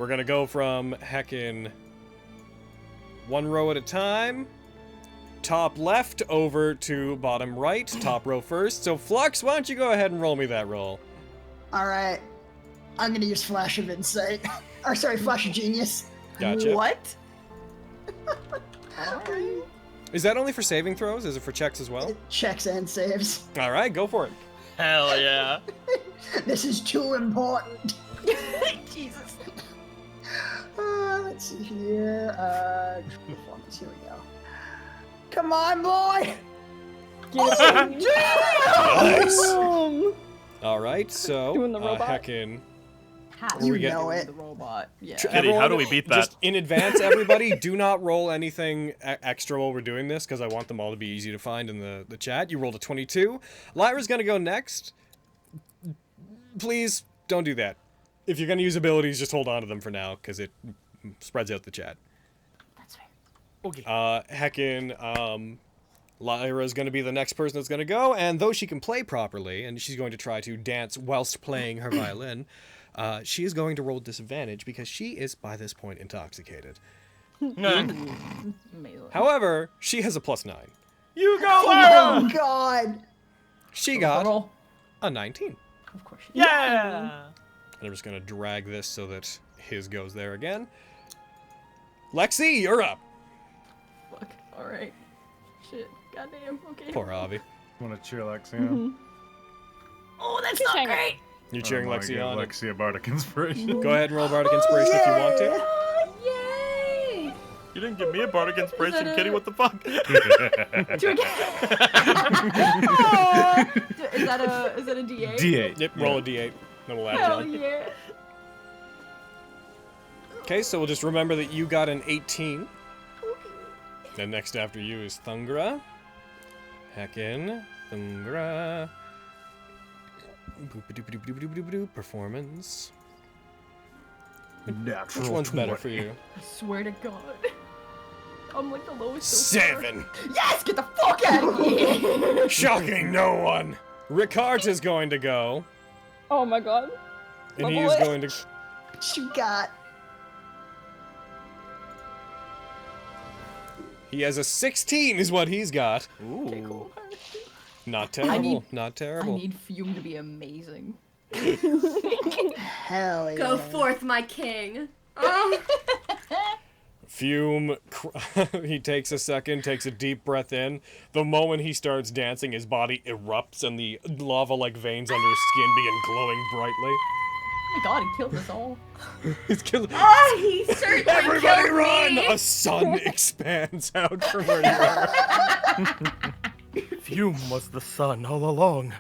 gonna go from heckin' one row at a time. Top left over to bottom right. Top row first. So Flux, why don't you go ahead and roll me that roll? All right. I'm gonna use Flash of Insight. Or sorry, Flash of Genius. Gotcha. What? Is that only for saving throws? Is it for checks as well? Checks and saves. All right, go for it. Hell yeah. This is too important. Jesus. Let's see here. Performance. Here we go. Come on, boy. Nice. All right, so Doing the robot? heckin'. You know it. The robot. Yeah. Kitty, how do we beat that? Just in advance, everybody, do not roll anything extra while we're doing this, because I want them all to be easy to find in the chat. You rolled a 22. Lyra's going to go next. Please, don't do that. If you're going to use abilities, just hold on to them for now, because it spreads out the chat. That's fair. Okay. Heckin', Lyra's going to be the next person that's going to go, and though she can play properly, and she's going to try to dance whilst playing her violin, she is going to roll disadvantage because she is, by this point, intoxicated. However, she has a +9. You go, Oh, God. She got a 19. Of course. Yeah. And I'm just going to drag this so that his goes there again. Lexi, you're up. Fuck. All right. Shit. Goddamn. Okay. Poor Avi. Want to cheer Lexi on? Oh, that's not great. You're cheering Lexi on. Lexi a Bardic Inspiration. Go ahead and roll Bardic Inspiration if you want to. Oh, yay! You didn't give me a Bardic Inspiration, Kitty. What the fuck? Do it Is that a D8? D8. Yep, roll a D8. Then we'll add it Hell on. yeah. Okay, so we'll just remember that you got an 18. Then next after you is Thungra. Heckin'. Thungra. Performance. Natural Which one's 20. better for you? I swear to God. I'm like the lowest so 7. far. Yes! Get the fuck out of here! Shocking no one. Ricard is going to go. Oh my God. And My he is boy. going to... What you got? He has a 16 is what he's got. Ooh. Okay, cool. Not terrible. Not terrible. I need Fume to be amazing. Hell yeah. Go forth, my king. Oh. Fume, he takes a second, takes a deep breath in. The moment he starts dancing, his body erupts and the lava-like veins under his skin begin glowing brightly. my god, he killed us all. He's killing. Oh, he certainly Everybody killed run! me. A sun expands out from where you are. Fume was the sun all along.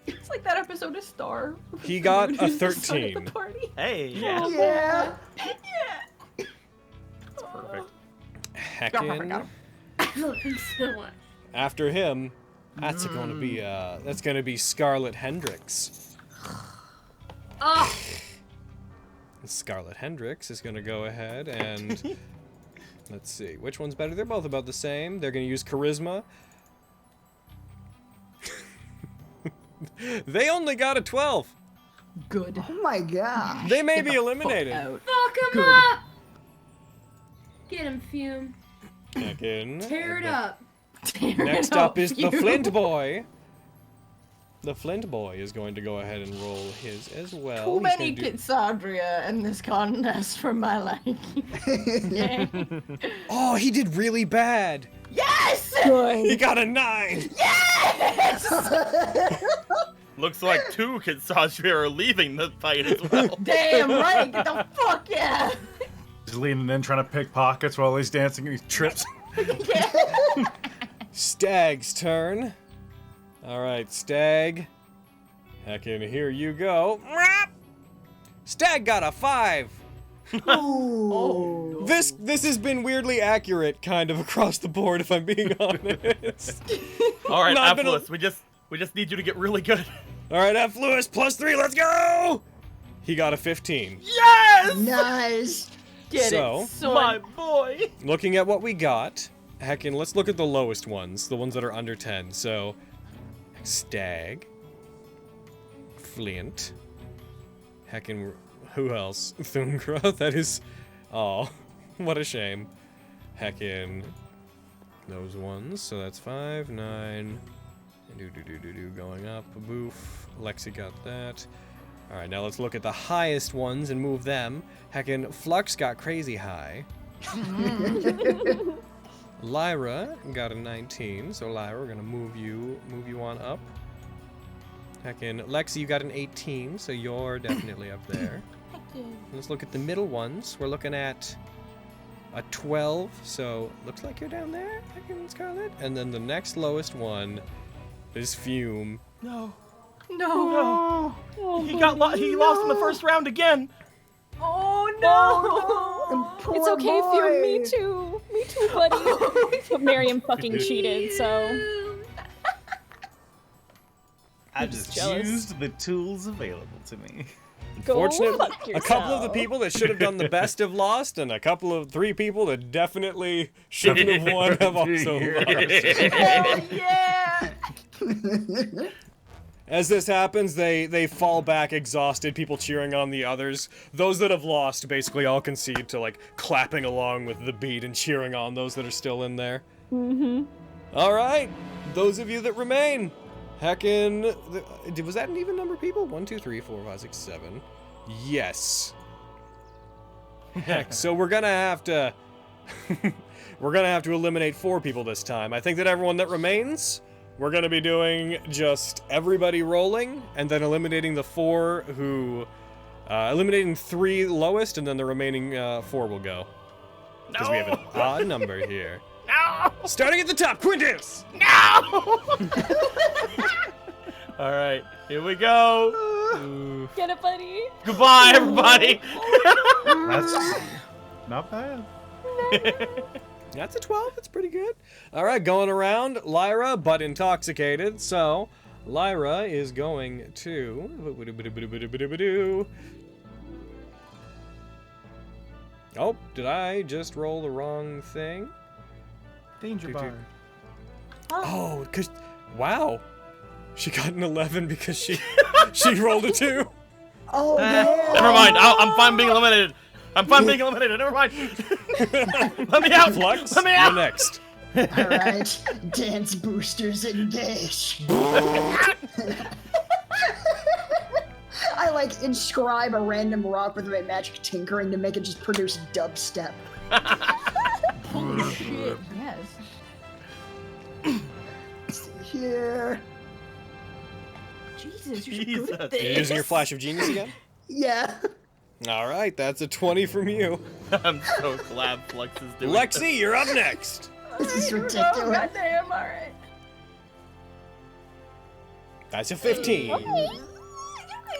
It's like that episode of Star. He got a Who's the son at 13. the party. Hey. Yeah. Yeah. Perfect. Heckin'. I love him so much. After him, that's going to be Scarlet Hendrix. Oh, Scarlet Hendrix is going to go ahead and let's see which one's better. They're both about the same. They're going to use charisma. They only got a 12. Good. Oh my god. They may Get be the fuck eliminated. out. fuck him Good. up. Get him, Fume. Heckin'. Tear it up. Next up is the Flint Boy. The Flint Boy is going to go ahead and roll his as well. Too He's many gonna do- Kitsadria in this contest for my liking. Oh, he did really bad. Yes! He got a 9. Yes! Looks like 2 Kitsajira are leaving the fight as well. Damn right! Get the fuck yeah! He's leaning in, trying to pick pockets while he's dancing, and he trips. Stag's turn. All right, Stag. Heckin', here you go. Stag got a 5. Ooh. This has been weirdly accurate, kind of across the board, if I'm being honest. All right, Not been a- Affluous, we just need you to get really good. All right, F. Lewis, +3, let's go! He got a 15. Yes! Nice. Get So, it, son. My boy. looking at what we got, heckin', let's look at the lowest ones, the ones that are under 10. So, Stag, Flint, heckin', who else? Thungra, that is, oh, what a shame. Heckin', those ones, so that's 5, 9, going up, boof. Lexi got that. All right, now let's look at the highest ones and move them. Heckin', Flux got crazy high. Lyra got a 19, so Lyra, we're gonna move you on up. Heckin', Lexi, you got an 18, so you're definitely up there. Let's look at the middle ones. We're looking at a 12, so looks like you're down there, Heckin', Scarlet. And then the next lowest one is Fume. No. No. He lost in the first round again. Oh no. It's okay, Fume. Me too. Me too, buddy. But Miriam fucking cheated, so. I just just jealous. used the tools available to me. Go Unfortunately, fuck a couple of the yourself. people that should have done the best have lost, and a couple of 3 people that definitely shouldn't have won have also lost. Hell yeah. As this happens, they fall back exhausted, people cheering on the others. Those that have lost basically all concede to like clapping along with the beat and cheering on those that are still in there. Mm-hmm. All right, those of you that remain. Heckin', was that an even number of people? 1, 2, 3, 4, 5, 6, 7. Yes. Heck, so we're gonna have to eliminate 4 people this time. I think that everyone that remains, we're gonna be doing just everybody rolling and then eliminating the 4 who, eliminating 3 lowest, and then the remaining 4 will go. Because we have an odd number here. No! Starting at the top, Quintus! No! All right, here we go. Get it, buddy. Goodbye, everybody. That's not bad. That's a 12. That's pretty good. All right, going around, Lyra, but intoxicated. So, Lyra is going to... Oh, did I just roll the wrong thing? Danger bar. Oh, because... Wow. She got an 11 because she rolled a 2. Oh no. Never mind. I'm fine being eliminated. Never mind. Let me out. Flux, Let me out. you're next. Alright, dance boosters engage. I like inscribe a random rock with my magic tinkering to make it just produce dubstep. Holy shit, yes. Here. Jesus, you're so good Jesus. at You're this. using your flash of genius again? Yeah. All right, that's a 20 from you. I'm so glad Flux is doing Lexi, you're up next. This is Oh, ridiculous. goddamn, alright. That's a 15.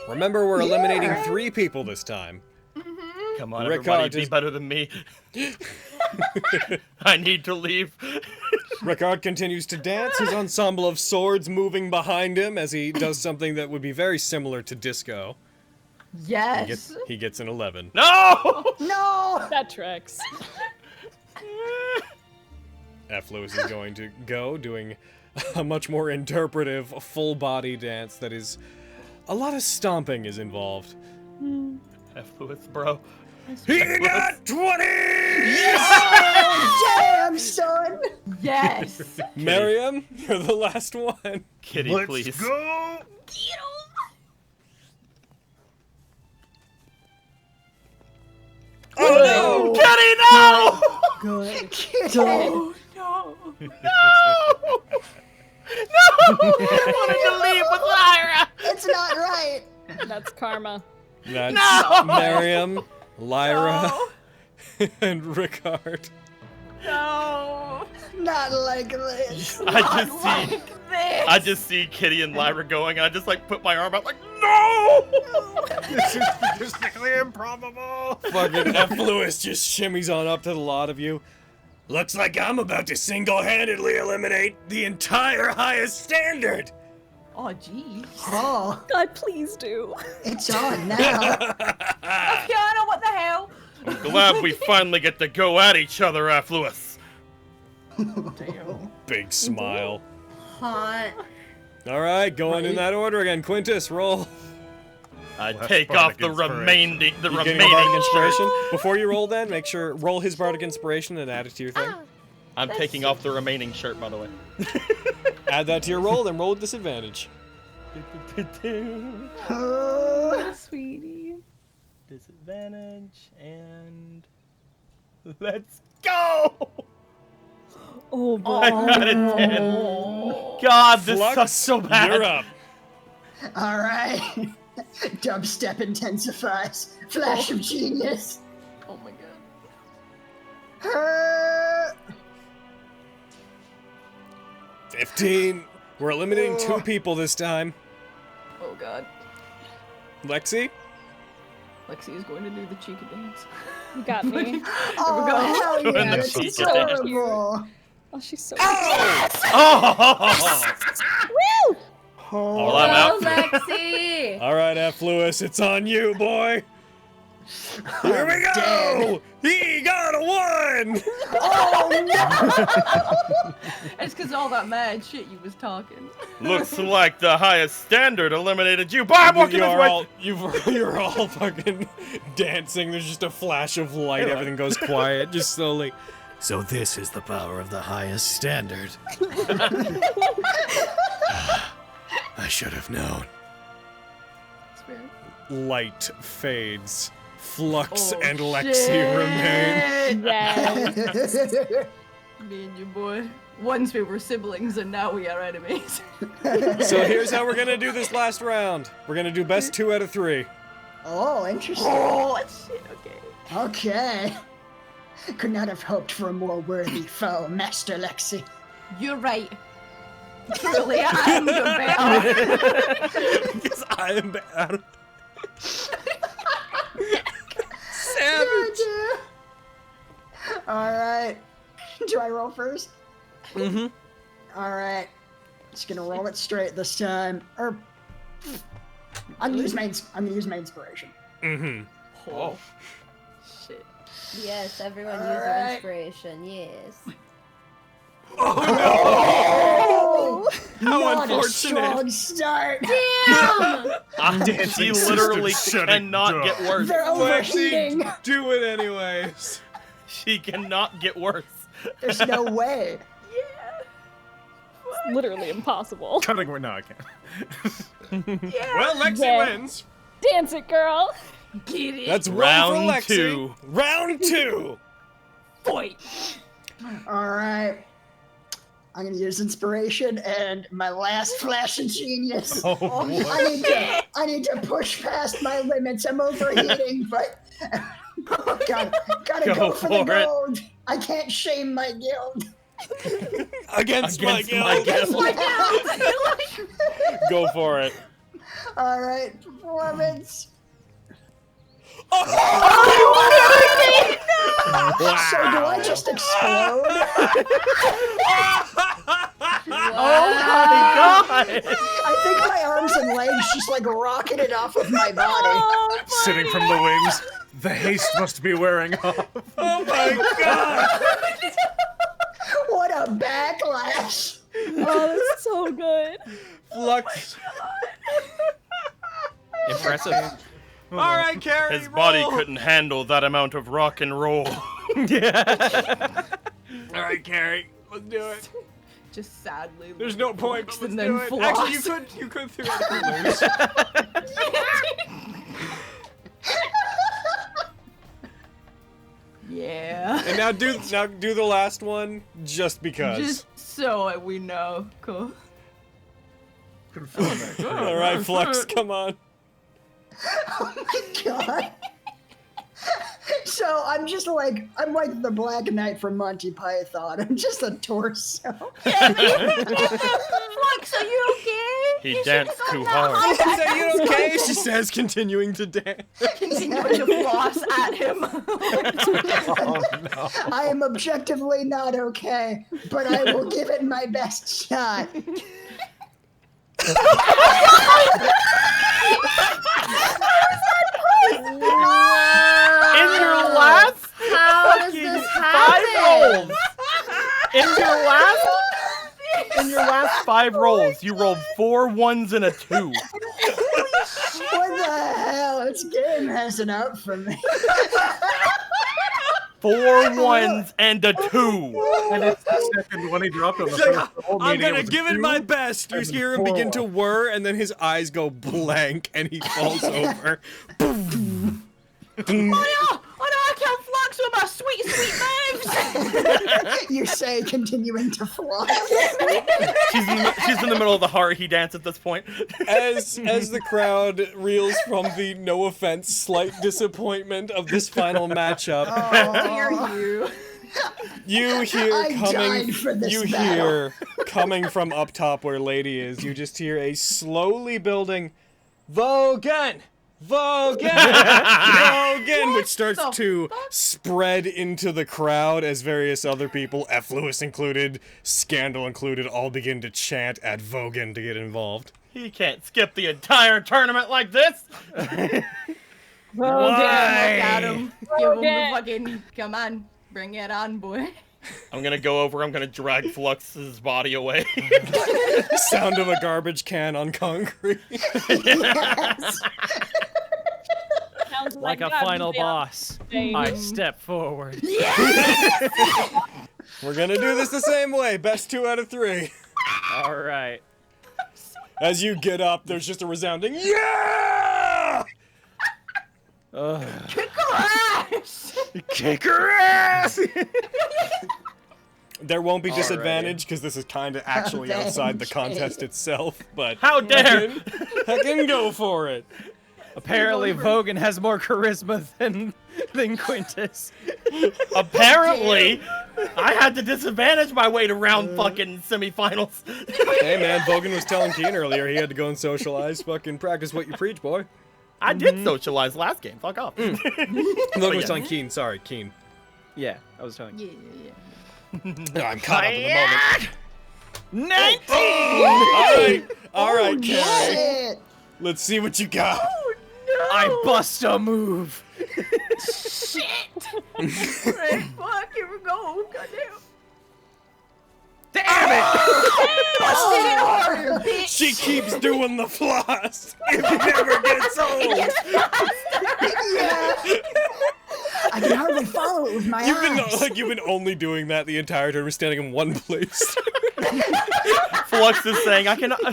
Remember, we're eliminating 3 people this time. Come on, Rickard everybody, be is- better than me. I need to leave. Rickard continues to dance, his ensemble of swords moving behind him as he does something that would be very similar to disco. Yes. He gets an 11. No! No! That tracks. F. Lewis is going to go, doing a much more interpretive, full-body dance that is... A lot of stomping is involved. F. Lewis, bro. He got 20! Damn, son! Yes. Miriam, you're the last one. Kitty, Let's please. go! Oh no! Kitty, no! Good. Oh, no. No! No! I wanted to leave with Lyra! It's not right. That's karma. That's No! Miriam, Lyra, and Rickard. No. Not like this. I just see Kitty and Lyra going, and I just like put my arm out like, no! This is statistically improbable. Fucking F. Lewis just shimmies on up to the lot of you. Looks like I'm about to single-handedly eliminate the entire highest standard. Oh, jeez. Oh, God, please do. it's on now. Fiona, what the hell? I'm glad we finally get to go at each other, F. Lewis. Big smile. Hot. All right, going in that order again. Quintus, roll. I Well, take that's off the bardic remaining You getting a bardic shirt. inspiration? Before you roll, then make sure roll his bardic inspiration and add it to your thing. I'm taking off the remaining shirt, by the way. Add that to your roll, then roll with disadvantage. Sweetie. Disadvantage and let's go! Oh boy. I got a 10. God, this Flux, sucks so bad. You're up. All right. Dubstep intensifies. Flash of genius. Oh my god. 15. We're eliminating 2 people this time. Oh god. Lexi? Lexi is going to do the cheeky dance. You got me. Oh, hell Doing yeah. the This is cheeky dance. adorable. Oh, she's so Oh! Woo! Well, I'm out. Lexi! All right, F. Lewis, it's on you, boy. Here we go! dead. He got a 1! Oh, no! It's because all that mad shit you was talking. Looks like the highest standard eliminated you. Bye, I'm walking this way. You're all fucking dancing. There's just a flash of light. Everything goes quiet, just slowly. So this is the power of the highest standard. I should have known. That's fair. Light fades. Flux Oh, and Lexi shit. remain. Yes. Me and your boy. Once we were siblings and now we are enemies. So here's how we're gonna do this last round. We're gonna do best 2 out of 3. Oh, interesting. Oh, shit, okay. Okay. Could not have hoped for a more worthy foe, Master Lexi. You're right. Truly, I'm the bear. Because I am bad. Savage. All right. Do I roll first? Mm-hmm. All right. Just gonna roll it straight this time. Or I'm gonna use my inspiration. Mm-hmm. Oh. Shit. Yes, everyone use All your right. inspiration, yes. Oh, How not unfortunate. a strong start. Damn! She literally system shutting cannot down. get worse. They're overheating. Lexi, do it anyways. She cannot get worse. There's no way. It's literally impossible. Cutting. No, I can't. Well, Lexi Yeah. wins. Dance it, girl. Get it. That's Round one for Lexi. 2. Round 2. Boy. All right. I'm gonna use inspiration and my last flash of genius. Oh, what? I need to push past my limits. I'm overheating, but gotta go for the gold. I can't shame my guild. Against my guild. Go for it. All right, performance. Oh, So do I just explode? Oh my god! I think my arms and legs just like rocketed off of my body. Sitting from the wings, the haste must be wearing off. Oh my god! What a backlash! Oh, that's so good. Flux. Impressive. All right, Carrie. His body roll. couldn't handle that amount of rock and roll. Yeah. All right, Carrie. Let's do it. Just sadly. There's no point, but let's and do then it. floss. Actually, you could theoretically lose. Yeah. And now do the last one just because. Just so we know. Cool. All right, Flux, come on. Oh my god. So I'm like the Black Knight from Monty Python. I'm just a torso. Flux, are you okay? He danced too hard. Are you okay? She says, continuing to dance. Continuing to floss at him. Oh, no. I am objectively not okay, but I will give it my best shot. In your last How does fucking this 5 happen? rolls! In your last 5 rolls, you rolled 4 1s and a 2. What the hell? This game has it up for me. 4 1s and a 2. And it's the second one he dropped on the He's like, first whole I'm meeting, gonna was a give it 2 my best. You and hear him begin to 4. whir, and then his eyes go blank, and he falls over. Oh no, I can't flux with my sweet moves. You say, continuing to fly. She's in the middle of the heart he dance at this point. As the crowd reels from the no offense slight disappointment of this final matchup, you hear I died for this battle. coming from up top where Lady is, you just hear a slowly building Vogan! Vogan! Vogan! Which starts to spread into the crowd as various other people, Effluus included, Scandal included, all begin to chant at Vogan to get involved. He can't skip the entire tournament like this. Look at him. Give him the fucking. Come on. Bring it on, boy. I'm gonna go over, I'm gonna drag Flux's body away. Sound of a garbage can on concrete. Yes. Sounds Like a God, final yeah. boss, Same. I step forward. We're gonna do this the same way. Best 2 out of 3. All right. As you get up, there's just a resounding yeah! Kick her ass! Kick her ass! There won't be disadvantage because this is kind of actually outside the contest itself, but How dare! I can go for it. Apparently, Vogan has more charisma than Quintus. Apparently, I had to disadvantage my way to round fucking semifinals. Hey man, Vogan was telling Keen earlier he had to go and socialize. Fucking practice what you preach, boy. I did socialize last game. Fuck off. Vogan was telling Keen. Sorry, Keen. Yeah, I was telling you. No, I'm caught up in the moment. 19! All right, Carrie. Shit. Let's see what you got. I bust a move. Shit! Right, fuck, here we go. Goddamn. Damn it! Busted it harder, bitch! She keeps doing the floss. It never gets old. Yeah. I can hardly follow it with my eyes. You've been only doing that the entire time. We're standing in one place. Flux is saying,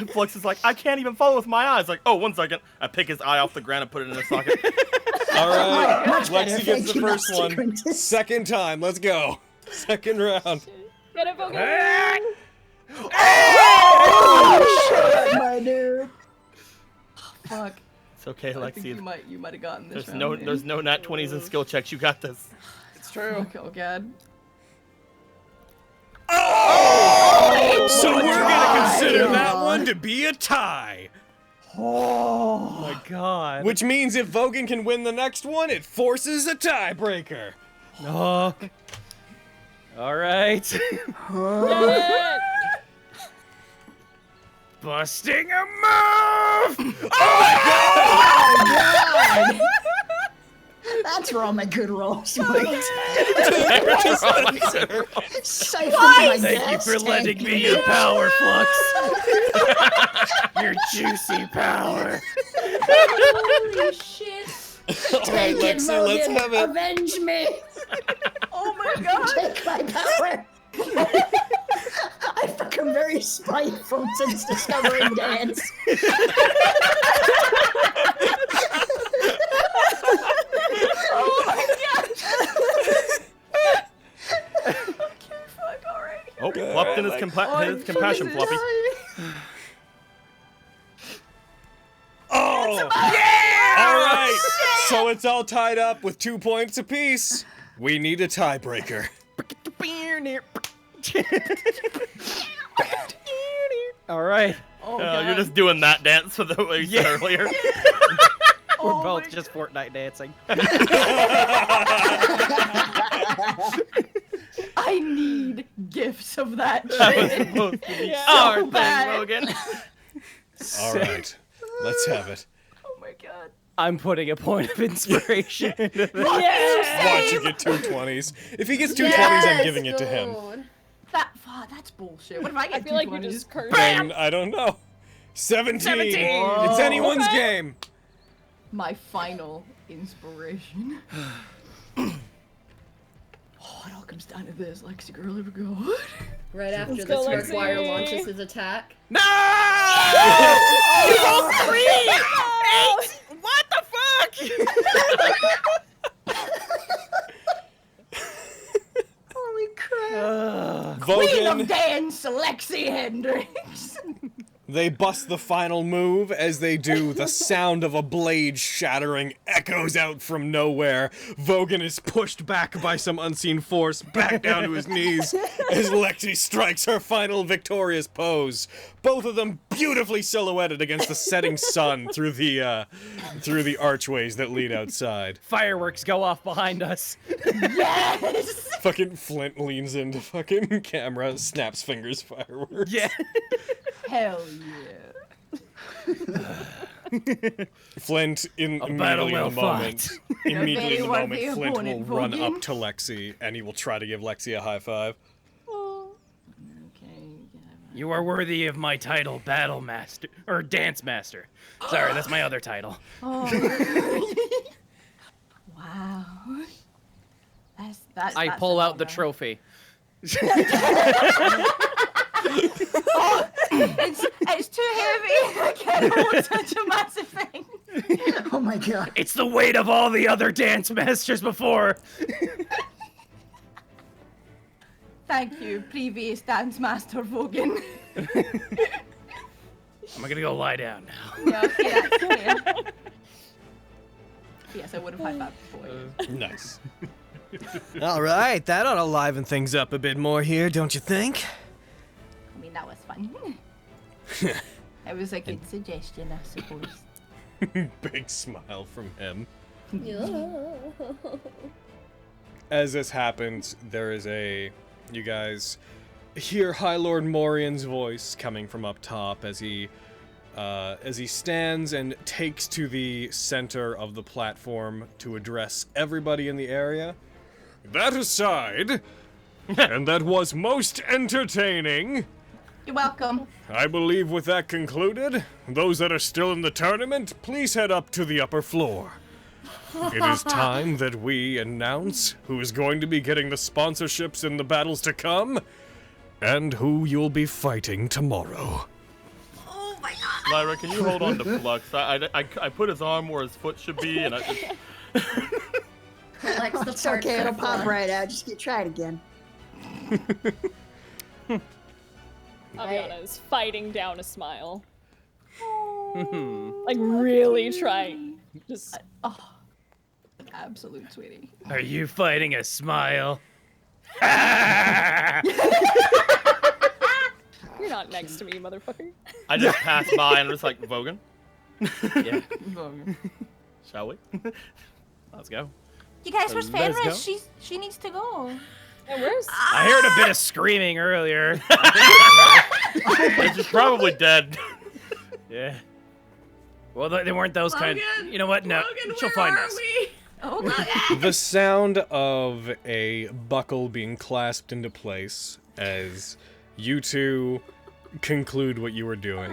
Flux is like, I can't even follow with my eyes. Like, oh, 1 second. I pick his eye off the ground and put it in his socket. All right, Much better, Lexi gets thank the you, first Master one. Quintus. Second time. Let's go. Second round. Get it, Vogan! Oh, shit, my dude. Fuck. It's okay, I think Lexi. you might have gotten this. There's no nat 20s in skill checks. You got this. It's true. Oh god. Oh! So we're gonna consider that one to be a tie. Oh my god. Which means if Vogan can win the next one, it forces a tiebreaker. No. All right. Busting a move! Oh my god! That's where all my good rolls went. Thank you for lending me your power, Flux. Your juicy power. Holy shit. Alright, Lexi, let's have it. Avenge me. Oh my god. Take my power. I've become very spiteful since discovering dance. Oh my god. Okay, fuck, alright. Oh, flopped in his compassion, Floppy. Oh! Yeah! Alright, so it's all tied up with 2 points apiece. We need a tiebreaker. All right. Oh, you're just doing that dance for the way you said earlier. We're both just Fortnite dancing. I need gifts of that shit. That was supposed to be our thing, Logan. Alright, let's have it. Oh my god. I'm putting a point of inspiration into this. Watch you get 2 20s. If he gets 2 20s, I'm giving it to him. That's bullshit. What if I get I feel like you 220s? just cursed. Then, I don't know. 17! It's anyone's game! My final inspiration. Oh, it all comes down to this, Lexi girl, here we go. Right after Let's the go, Spark Lexi. Wire launches his attack. No! You rolled 3! 8! What the fuck? Holy crap. Queen Vogan, of Dance, Lexi Hendricks. they bust the final move. As they do, the sound of a blade shattering echoes out from nowhere. Vogan is pushed back by some unseen force, back down to his knees, as Lexi strikes her final victorious pose. Both of them beautifully silhouetted against the setting sun through the archways that lead outside. Fireworks go off behind us. Yes! Fucking Flint leans into fucking camera, snaps fingers, fireworks. Yeah. Hell yeah. Flint, immediately in battle the well moment, fought. immediately in the Very moment, worthy Flint will opponent, run Vogan. up to Lexi, and he will try to give Lexi a high five. You are worthy of my title, Battle Master, or Dance Master. Sorry, that's my other title. Oh. Wow. I pull out the trophy. Oh, it's too heavy. I can't hold such a massive thing. Oh my god. It's the weight of all the other dance masters before. Thank you, previous dance master Vogan. I'm gonna go lie down now. Yeah, okay, that's fair. Yes, I would have high-fived before. Nice. All right, that ought to liven things up a bit more here, don't you think? I mean, that was fun. It was a good suggestion, I suppose. Big smile from him. Yeah. As this happens, there is you guys hear High Lord Morian's voice coming from up top as he stands and takes to the center of the platform to address everybody in the area. That aside, and that was most entertaining. You're welcome. I believe with that concluded, those that are still in the tournament, please head up to the upper floor. It is time that we announce who is going to be getting the sponsorships in the battles to come, and who you'll be fighting tomorrow. Oh my god. Lyra, can you hold on to Flux? I put his arm where his foot should be, and I just... Collects the It's parts okay, of it'll pop blood. right out. Just try it again. Aviana is fighting down a smile. Like, really trying. Just. Absolute sweetie. Are you fighting a smile? You're not next to me, motherfucker. I just passed by and was like, Vogan? Yeah. Shall we? Let's go. You guys, where's Let's go. Fenris? She needs to go. And where's? I heard a bit of screaming earlier. She's probably dead. Yeah. Well, they weren't those kind. You know what? No, she'll find us. Oh, The sound of a buckle being clasped into place as you two conclude what you were doing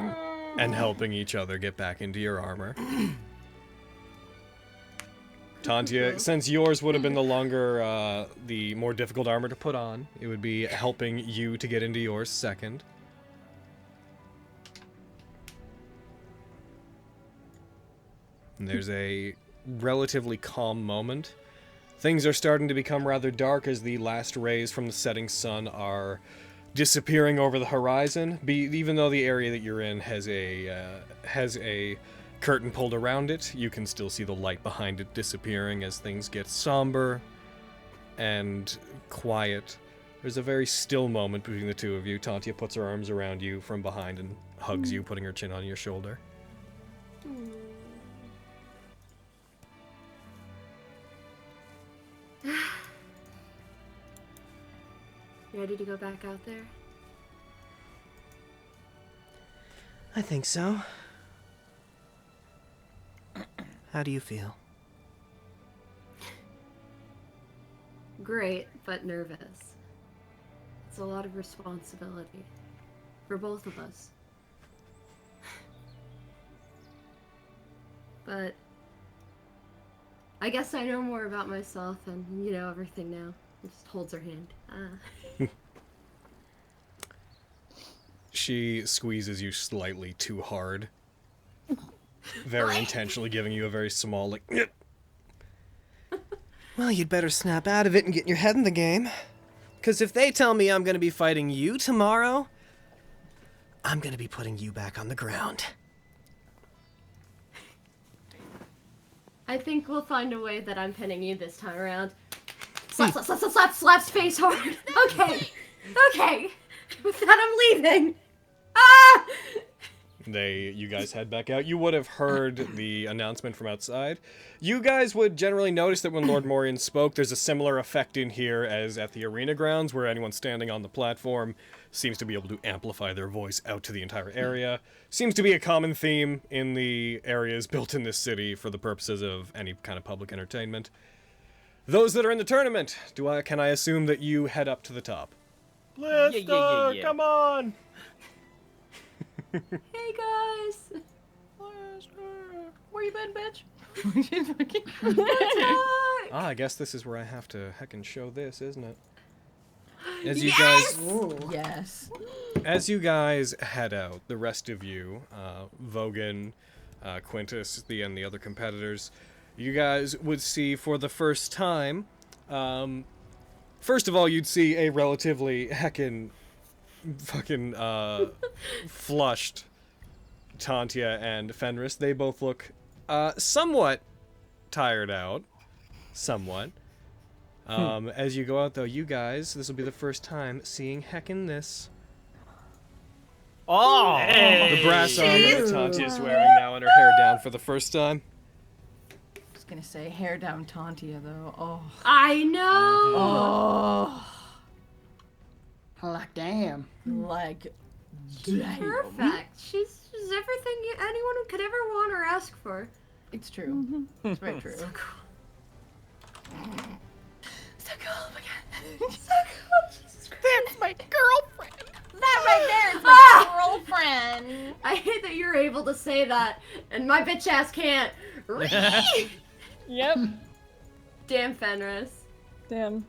and helping each other get back into your armor. Tantia, since yours would have been the more difficult armor to put on, it would be helping you to get into yours second. And there's a relatively calm moment. Things are starting to become rather dark as the last rays from the setting sun are disappearing over the horizon. Even though the area that you're in has a curtain pulled around it, you can still see the light behind it disappearing as things get somber and quiet. There's a very still moment between the two of you. Tantia puts her arms around you from behind and hugs you, putting her chin on your shoulder. You ready to go back out there? I think so. How do you feel? Great, but nervous. It's a lot of responsibility. For both of us. But I guess I know more about myself and, you know, everything now. Just holds her hand. She squeezes you slightly too hard. Very intentionally giving you a very small, like... Well, you'd better snap out of it and get your head in the game. Because if they tell me I'm going to be fighting you tomorrow, I'm going to be putting you back on the ground. I think we'll find a way that I'm pinning you this time around. Slap, slap, slap, slap, slap, slap space hard. Okay. Okay. With that, I'm leaving. Ah! You guys head back out. You would have heard the announcement from outside. You guys would generally notice that when Lord Morian spoke, there's a similar effect in here as at the arena grounds, where anyone standing on the platform seems to be able to amplify their voice out to the entire area. Seems to be a common theme in the areas built in this city for the purposes of any kind of public entertainment. Those that are in the tournament, can I assume that you head up to the top? Blister, come on! Hey guys! Where you been, bitch? I guess this is where I have to heckin' show this, isn't it? As you guys... Yes. As you guys head out, the rest of you, Vogan, Quintus, and the other competitors, you guys would see for the first time, first of all, you'd see a relatively heckin' fucking flushed Tantia and Fenris. They both look somewhat tired out. Somewhat. As you go out, though, you guys, this will be the first time seeing heckin' this. Oh! Hey. The brass armor that Tantia's wearing now and her hair down for the first time. I was gonna say hair down Tantia, though. Oh. I know! Oh. Like, damn. Like, She's damn. perfect. She's everything anyone could ever want or ask for. It's true. It's very true. So cool. So cool, oh my god. So cool. Jesus Christ. That's my girlfriend. That right there is my girlfriend. I hate that you're able to say that and my bitch ass can't. Yep. Damn Fenris. Damn.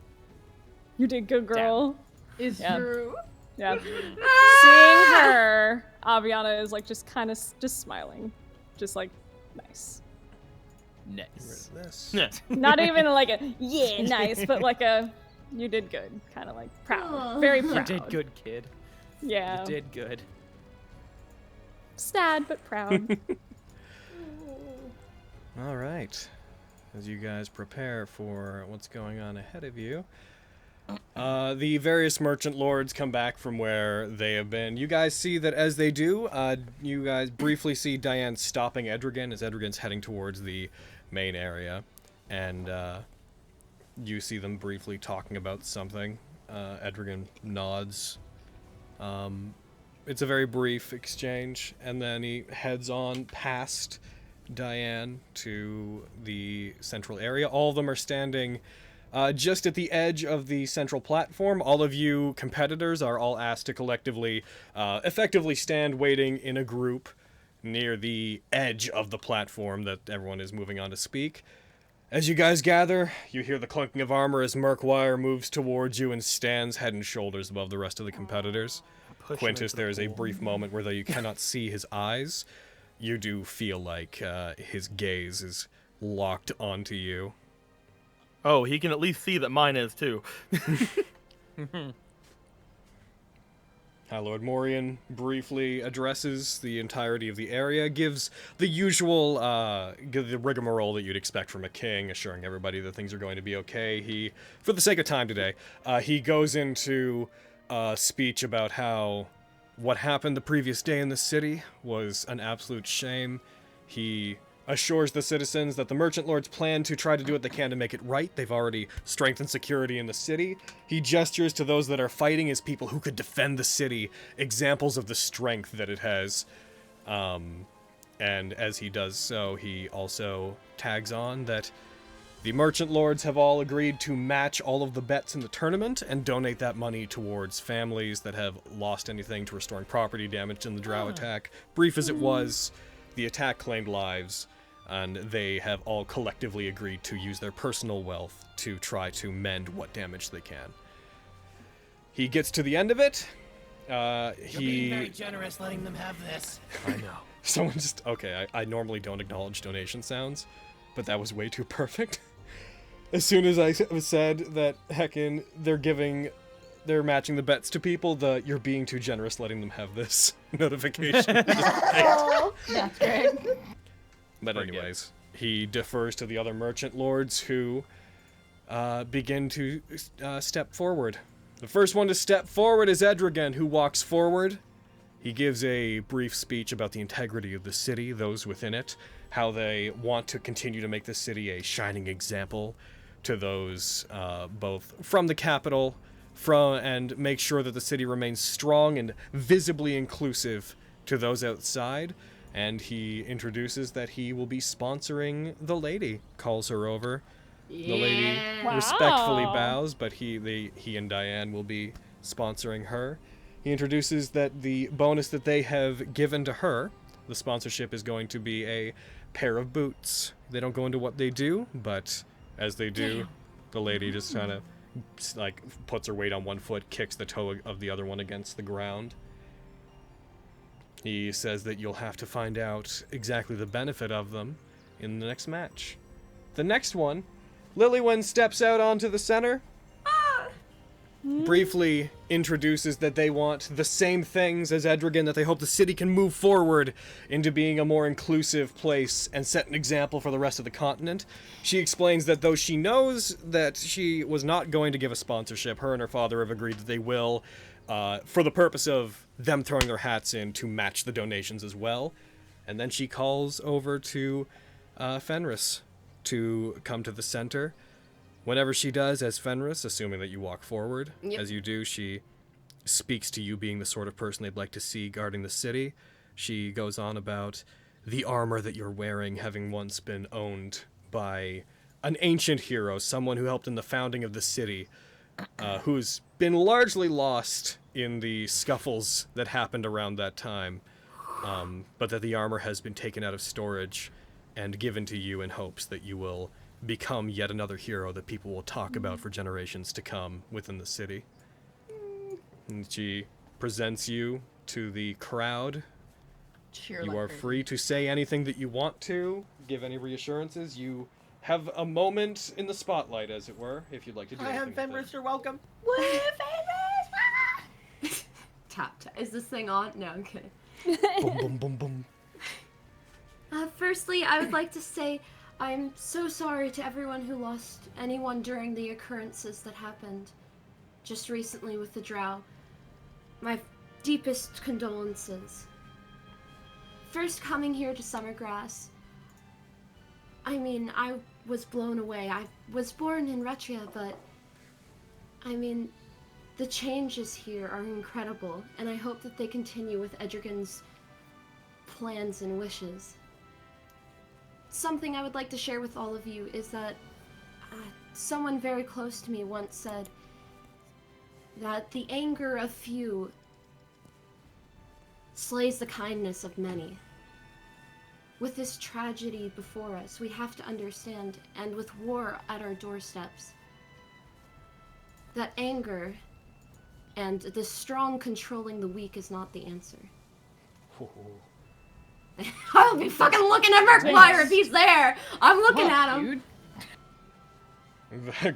You did good, girl. It's Yeah. true. Yeah. Seeing her, Aviana is like just kind of just smiling. Just like, nice. Nice. Not even like a, yeah, nice, but like a, you did good. Kind of like proud. Very proud. You did good, kid. Yeah. You did good. Sad but proud. All right. As you guys prepare for what's going on ahead of you, the various merchant lords come back from where they have been. You guys see that as they do, you guys briefly see Diane stopping Edrigan as Edrigan's heading towards the main area. And you see them briefly talking about something. Edrigan nods. It's a very brief exchange, and then he heads on past Diane to the central area. All of them are standing just at the edge of the central platform. All of you competitors are all asked to collectively, effectively stand waiting in a group near the edge of the platform that everyone is moving on to speak. As you guys gather, you hear the clunking of armor as Murkwire moves towards you and stands head and shoulders above the rest of the competitors. Quintus, there is a brief moment where, though you cannot see his eyes, you do feel like his gaze is locked onto you. Oh, he can at least see that mine is, too. High Lord Morian briefly addresses the entirety of the area, gives the usual the rigmarole that you'd expect from a king, assuring everybody that things are going to be okay. He, for the sake of time today, he goes into a speech about how what happened the previous day in the city was an absolute shame. He assures the citizens that the merchant lords plan to try to do what they can to make it right. They've already strengthened security in the city. He gestures to those that are fighting as people who could defend the city, examples of the strength that it has. And as he does so, he also tags on that the merchant lords have all agreed to match all of the bets in the tournament and donate that money towards families that have lost anything, to restoring property damaged in the drow attack. Brief as it was, the attack claimed lives, and they have all collectively agreed to use their personal wealth to try to mend what damage they can. He gets to the end of it. You're being very generous letting them have this. I know. Someone just... Okay, I normally don't acknowledge donation sounds, but that was way too perfect. As soon as I said that, heckin', they're matching the bets to people, you're being too generous letting them have this notification. Oh, that's great. But anyways, he defers to the other merchant lords who begin to step forward. The first one to step forward is Edrigan, who walks forward. He gives a brief speech about the integrity of the city, those within it, how they want to continue to make the city a shining example to those both from the capital, and make sure that the city remains strong and visibly inclusive to those outside. And he introduces that he will be sponsoring the lady, calls her over. The lady respectfully bows, but he and Diane will be sponsoring her. He introduces that the bonus that they have given to her, the sponsorship, is going to be a pair of boots. They don't go into what they do, but as they do, the lady just kind of like puts her weight on one foot, kicks the toe of the other one against the ground. He says that you'll have to find out exactly the benefit of them in the next match. The next one, Lilywyn steps out onto the center, briefly introduces that they want the same things as Edrigan, that they hope the city can move forward into being a more inclusive place and set an example for the rest of the continent. She explains that though she knows that she was not going to give a sponsorship, her and her father have agreed that they will, for the purpose of them throwing their hats in to match the donations as well. And then she calls over to Fenris to come to the center. Whenever she does, as Fenris, assuming that you walk forward, as you do, she speaks to you being the sort of person they'd like to see guarding the city. She goes on about the armor that you're wearing having once been owned by an ancient hero, someone who helped in the founding of the city, who's been largely lost in the scuffles that happened around that time, but that the armor has been taken out of storage and given to you in hopes that you will become yet another hero that people will talk about for generations to come within the city. And she presents you to the crowd. You are free to say anything that you want to, give any reassurances. You have a moment in the spotlight, as it were, if you'd like to do anything. Fenris, you're welcome. Woo, Fenris! Tap, tap. Is this thing on? No, I'm kidding. Boom, boom, boom, boom. Firstly, I would like to say I'm so sorry to everyone who lost anyone during the occurrences that happened just recently with the drow. My deepest condolences. First coming here to Summergrass, I mean, I was blown away. I was born in Retria, but I mean, the changes here are incredible, and I hope that they continue with Edrigan's plans and wishes. Something I would like to share with all of you is that someone very close to me once said that the anger of few slays the kindness of many. With this tragedy before us, we have to understand, and with war at our doorsteps, that anger and the strong controlling the weak is not the answer. I'll be fucking looking at Murkwire if he's there. I'm looking at him.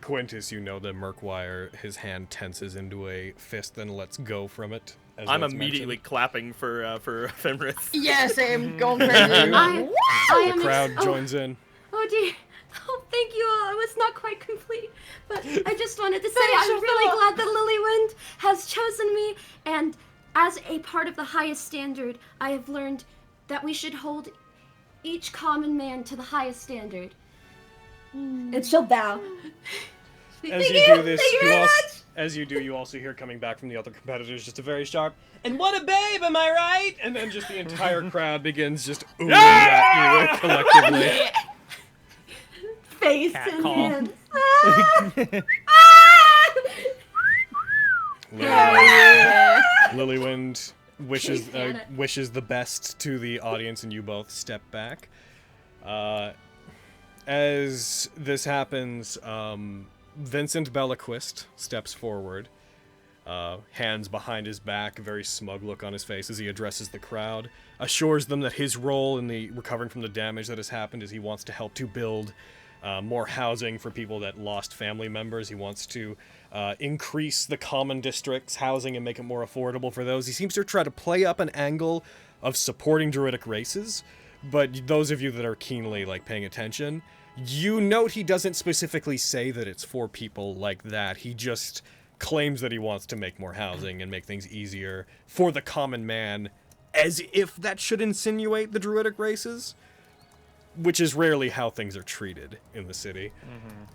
Quintus, you know that Murkwire, his hand tenses into a fist, then lets go from it. I'm immediately clapping for Fenris. Yeah, same. Going crazy. The crowd joins in. Oh dear. Oh, thank you. I was not quite complete, but I just wanted to say I'm really glad that Lilywind has chosen me, and as a part of the highest standard, I have learned that we should hold each common man to the highest standard. And she'll bow. As you do this, you also hear coming back from the other competitors just a very sharp, and what a babe, am I right? And then just the entire crowd begins just oohing at you collectively. Face Cat and call. hands. Lilywind wishes the best to the audience, and you both step back. As this happens, Vincent Bellaquist steps forward, hands behind his back, a very smug look on his face as he addresses the crowd, assures them that his role in the recovering from the damage that has happened is he wants to help to build more housing for people that lost family members. He wants to increase the common district's housing and make it more affordable for those. He seems to try to play up an angle of supporting druidic races, but those of you that are keenly paying attention, you note he doesn't specifically say that it's for people like that. He just claims that he wants to make more housing and make things easier for the common man, as if that should insinuate the druidic races, which is rarely how things are treated in the city.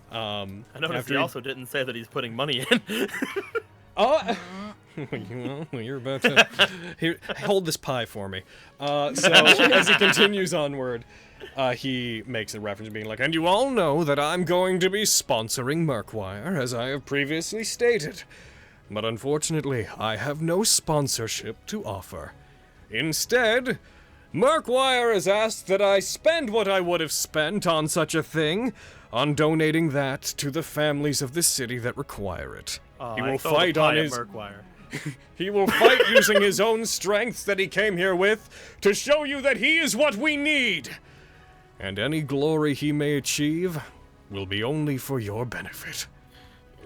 I noticed he also didn't say that he's putting money in. Oh, you're about to here, hold this pie for me. So as he continues onward, he makes a reference to being like, and you all know that I'm going to be sponsoring Murkwire, as I have previously stated. But unfortunately, I have no sponsorship to offer. Instead, Murkwire has asked that I spend what I would have spent on such a thing on donating that to the families of the city that require it. He will fight on his... He will fight using his own strength that he came here with to show you that he is what we need. And any glory he may achieve will be only for your benefit.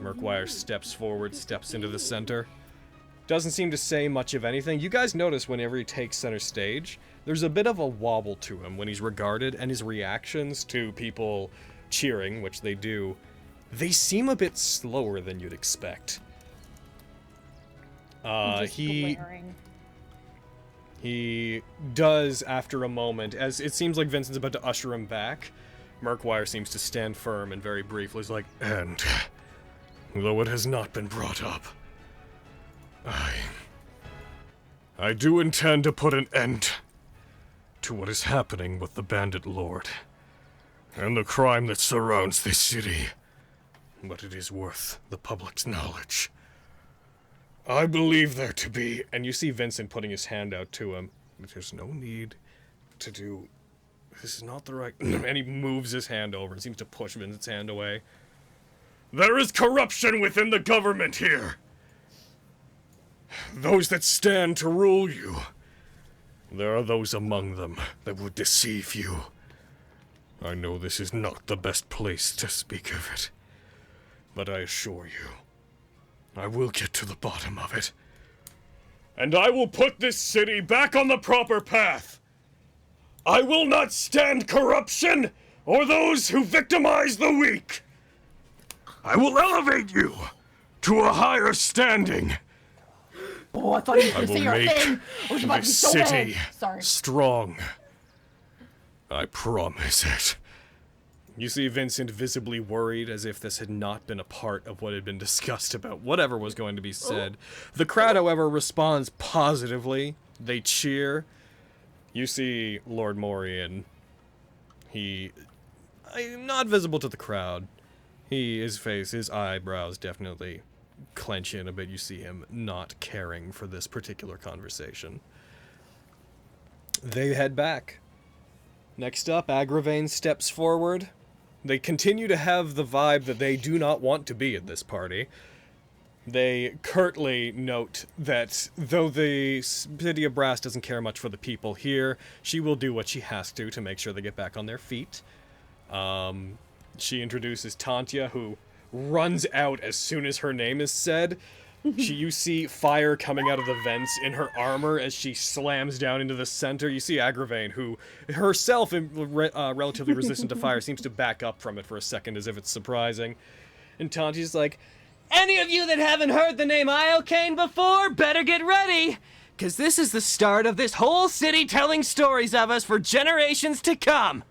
Murkwire steps forward, steps into the center. Doesn't seem to say much of anything. You guys notice whenever he takes center stage, there's a bit of a wobble to him when he's regarded, and his reactions to people cheering, which they do, they seem a bit slower than you'd expect. He does, after a moment, as it seems like Vincent's about to usher him back, Murkwire seems to stand firm and very briefly is like, and though it has not been brought up, I do intend to put an end to what is happening with the Bandit Lord and the crime that surrounds this city. But it is worth the public's knowledge. I believe there to be, and you see Vincent putting his hand out to him. There's no need to do, this is not the right, and he moves his hand over and seems to push Vincent's hand away. There is corruption within the government here. Those that stand to rule you, there are those among them that would deceive you. I know this is not the best place to speak of it, but I assure you, I will get to the bottom of it. and I will put this city back on the proper path. I will not stand corruption or those who victimize the weak. I will elevate you to a higher standing. Oh, I thought you were I going to will say your make thing. I was about to be this so city mad. Sorry. strong. I promise it. You see Vincent visibly worried, as if this had not been a part of what had been discussed about whatever was going to be said. The crowd, however, responds positively. They cheer. You see Lord Morian. He... not visible to the crowd. His face, his eyebrows definitely clench in a bit. You see him not caring for this particular conversation. They head back. Next up, Agravain steps forward. They continue to have the vibe that they do not want to be at this party. They curtly note that though the City of Brass doesn't care much for the people here, she will do what she has to make sure they get back on their feet. She introduces Tantia, who runs out as soon as her name is said. You see fire coming out of the vents in her armor as she slams down into the center. You see Agravain, who herself, relatively resistant to fire, seems to back up from it for a second as if it's surprising. And Tantia's like, any of you that haven't heard the name Iocane before, better get ready, because this is the start of this whole city telling stories of us for generations to come.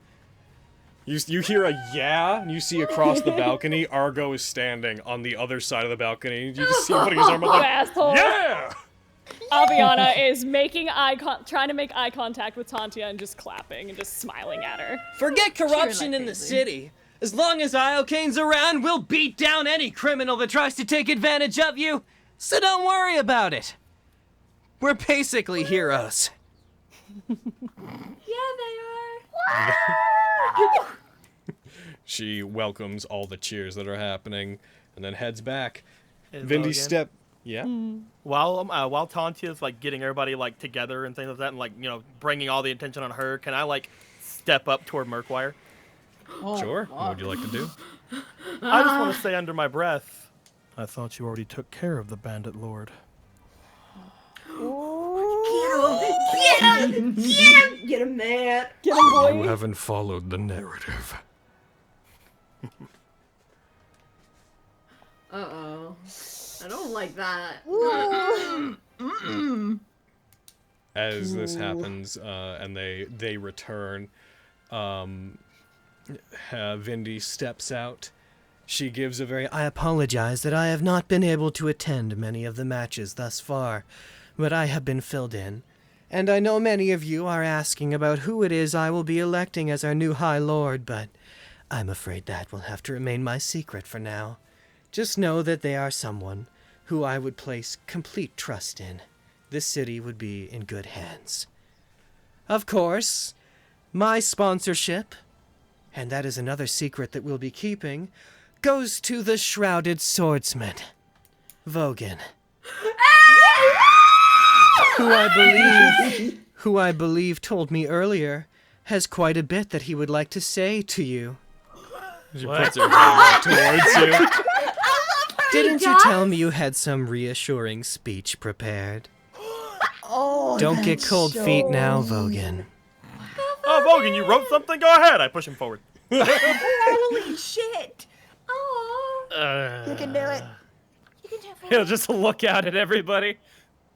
You hear a yeah, and you see across the balcony, Argo is standing on the other side of the balcony. You just see him putting his arm up like, asshole. yeah! Aviana is making trying to make eye contact with Tantia and just clapping and just smiling at her. Forget corruption in the city. As long as Iocane's around, we'll beat down any criminal that tries to take advantage of you. So don't worry about it. We're basically heroes. Yeah, they are. She welcomes all the cheers that are happening and then heads back. Is Vindy Logan- step... Yeah? While Tantia's like getting everybody like together and things like that, and like bringing all the attention on her, can I like step up toward Murkwire? Sure. What would you like to do? I just want to say under my breath, I thought you already took care of the bandit lord. Get him! Get him, man! Get him, boy! You haven't followed the narrative. Uh-oh. I don't like that. As this happens, and they return, Vindy steps out. She gives a very... I apologize that I have not been able to attend many of the matches thus far, but I have been filled in. And I know many of you are asking about who it is I will be electing as our new High Lord, but I'm afraid that will have to remain my secret for now. Just know that they are someone who I would place complete trust in. This city would be in good hands. Of course, my sponsorship, and that is another secret that we'll be keeping, goes to the Shrouded Swordsman, Vogan. who I believe told me earlier has quite a bit that he would like to say to you. She puts her hand towards you. Didn't you tell me you had some reassuring speech prepared? Don't get cold feet now, Vogan. oh Vogan, you wrote something? Go ahead. I push him forward. Holy shit! You can do it. You can do it. He'll just look out at everybody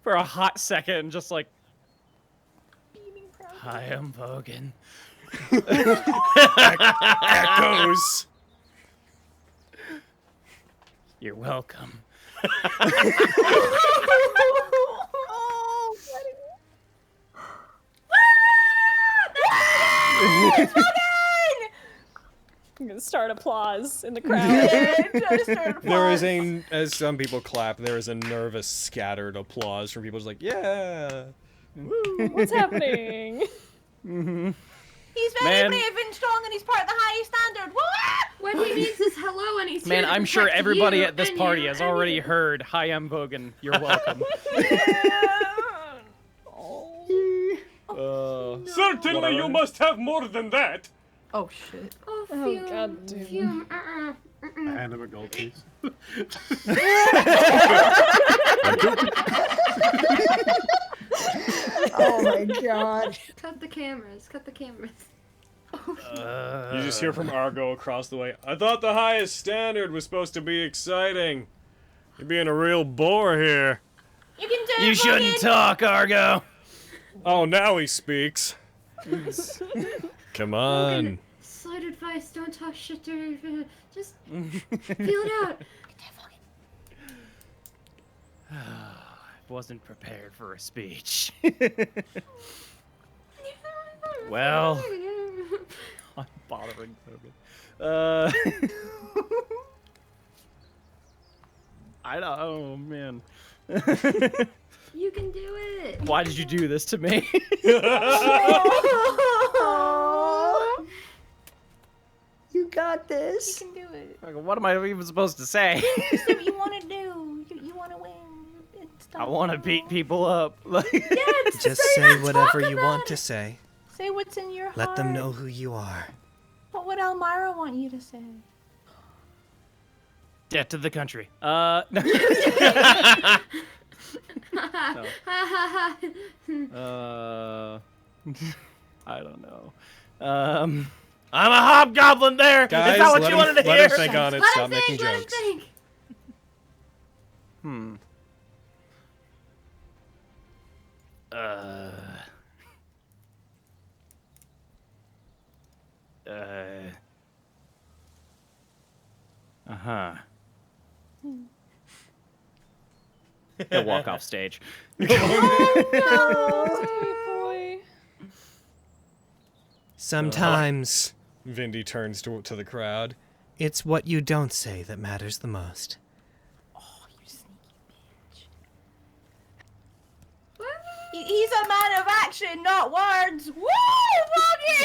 for a hot second, just like, I am Vogan. Echoes. You're welcome. I'm gonna start applause in the crowd. There is as some people clap, there is a nervous, scattered applause from people just like, yeah. Woo, what's happening? He's very brave and strong, and he's part of the highest standard. What he needs is hello, and he's Man, here to I'm sure protect everybody you at this and party you has and already you. heard, hi, I'm Vogan. You're welcome. Certainly you must have more than that. Oh shit. Oh, Oh, Fume, God damn. Fume, I hand him a gold piece. Oh my god. Cut the cameras. Cut the cameras. You just hear from Argo across the way. I thought the highest standard was supposed to be exciting. You're being a real bore here. You can do it. You shouldn't talk, Argo. Oh, now he speaks. Come on. Slight advice: don't talk shit to her. Just feel it out. I wasn't prepared for a speech. Well, I'm bothering Logan. I don't. Oh man. You can do it. Why did you do this to me? You got this. You can do it. Like, what am I even supposed to say? That's what you want to do. You want to win and stuff. I want to beat people up. Just say whatever you want to say. Say what's in your heart. Let them know who you are. What would Elmira want you to say? Death to the country. No. I don't know. I'm a hobgoblin there. Guys, Is that what you wanted to hear? let him think on it. Stop making Let him jokes. think. Uh-huh. He'll walk off stage. Sometimes, Vindy turns to the crowd. it's what you don't say that matters the most. He's a man of action, not words. Woo,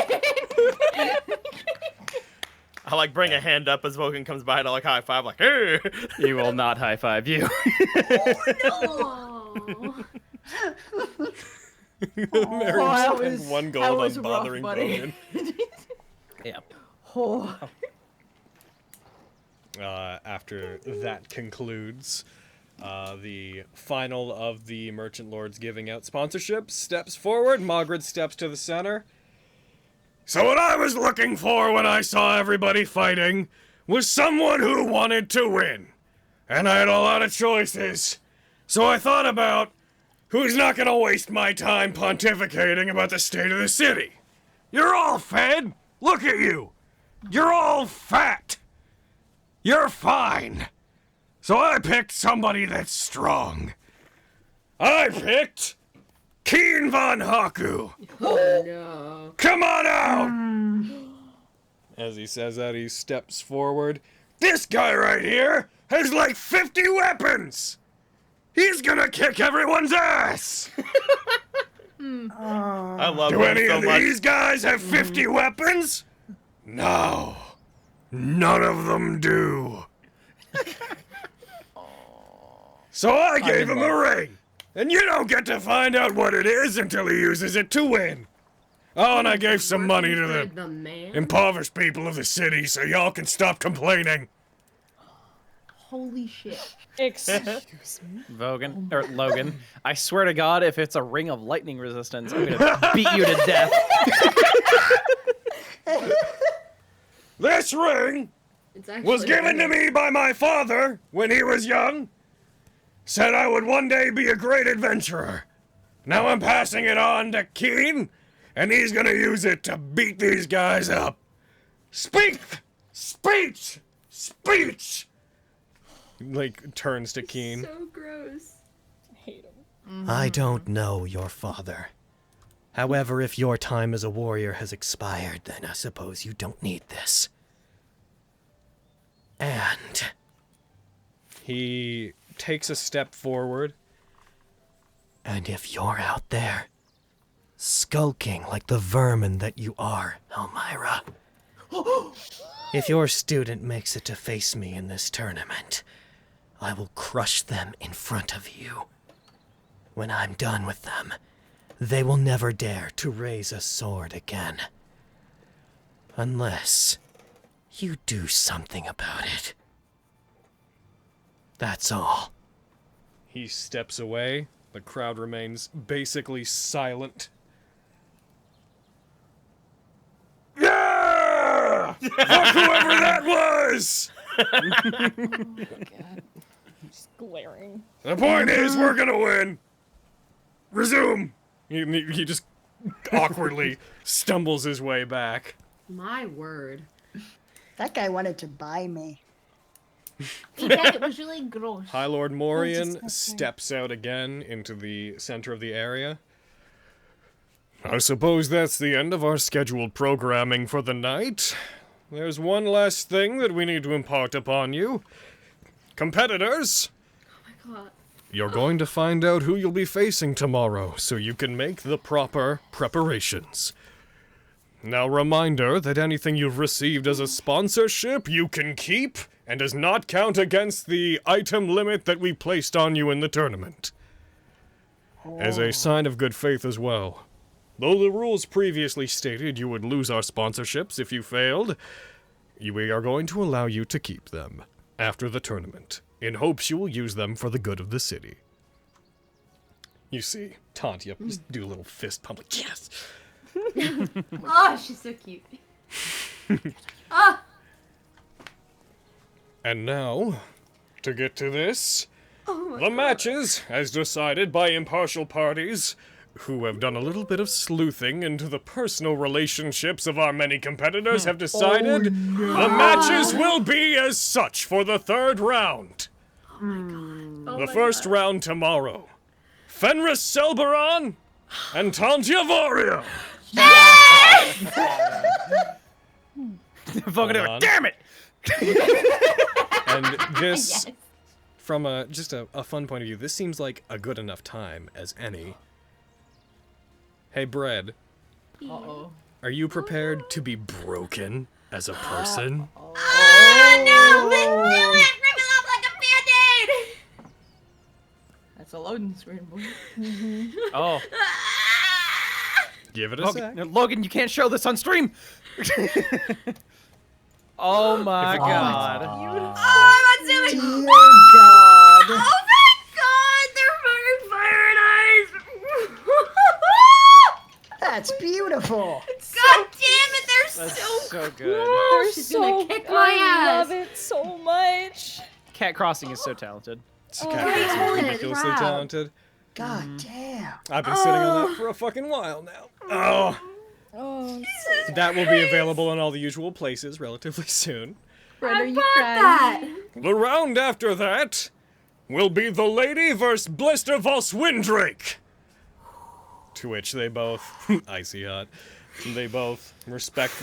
Logan! I like bring a hand up as Vogan comes by to like high five, like, hey! He will not high five you. Mary that spent was- one that gold was on rough, bothering buddy. Bogan. Yeah. Oh. After that concludes, the final of the Merchant Lords giving out sponsorships steps forward. Margaret steps to the center. So what I was looking for when I saw everybody fighting was someone who wanted to win. And I had a lot of choices. So I thought about who's not going to waste my time pontificating about the state of the city. You're all fed. Look at you. You're all fat. You're fine. So I picked somebody that's strong. I picked Keen von Haku. Oh no. Come on out! As he says that, he steps forward. This guy right here has like 50 weapons! He's gonna kick everyone's ass! I love Do him any so of much. these guys have 50 weapons? No. None of them do. So I gave him a ring. And you don't get to find out what it is until he uses it to win. Oh, and I gave some money to the impoverished people of the city so y'all can stop complaining. Holy shit. Excuse me. Vogan, or Logan, I swear to God, if it's a ring of lightning resistance, I'm gonna beat you to death. This ring was given to me by my father when he was young. Said I would one day be a great adventurer. Now I'm passing it on to Keen, and he's gonna use it to beat these guys up. Speak! Speech! Speech! Like, turns to Keen. So gross. I hate him. I don't know your father. However, if your time as a warrior has expired, then I suppose you don't need this. And he takes a step forward. And if you're out there, skulking like the vermin that you are, Elmira, if your student makes it to face me in this tournament, I will crush them in front of you. When I'm done with them, they will never dare to raise a sword again. Unless you do something about it. That's all. He steps away. The crowd remains basically silent. Yeah! Fuck whoever that was! God. Just glaring. The point is, we're gonna win! Resume! He just awkwardly stumbles his way back. My word. That guy wanted to buy me. He said it was really gross. High Lord Morian steps out again into the center of the area. I suppose that's the end of our scheduled programming for the night. There's one last thing that we need to impart upon you. Competitors! Oh my god. You're going to find out who you'll be facing tomorrow, so you can make the proper preparations. Now, reminder that anything you've received as a sponsorship you can keep, and does not count against the item limit that we placed on you in the tournament. As a sign of good faith as well. Though the rules previously stated you would lose our sponsorships if you failed, we are going to allow you to keep them after the tournament, in hopes you will use them for the good of the city. You see, Tantia just do a little fist pump like, yes! Oh, she's so cute. Ah! And now, to get to this, Oh the matches, as decided by impartial parties, who have done a little bit of sleuthing into the personal relationships of our many competitors, have decided the matches will be as such for the third round. The first round tomorrow. Fenris Selberon and Tantia Varia. Fucking damn it! And this, from just a fun point of view, this seems like a good enough time as any. Hey, Bread. Uh-oh. Are you prepared to be broken as a person? Oh no! Let's do it! Rip it off like a band-aid! That's a loading screen, boy. Oh. Give it a Logan, sec. Logan, you can't show this on stream! Oh my god. Oh, I'm not doing Dear God. Oh my god! They're fucking fire eyes! That's beautiful. God damn it, they're That's so so good. They're She's so gonna kick my I ass. love it so much. Cat Crossing is so talented. holy Ridiculously crap. talented. God damn. I've been sitting on that for a fucking while now. Oh. Oh, That will be available in all the usual places relatively soon. Fred, are you bought crying? that. The round after that will be the lady versus Blister Voss Windrake. To which they both, icy hot, they both respect,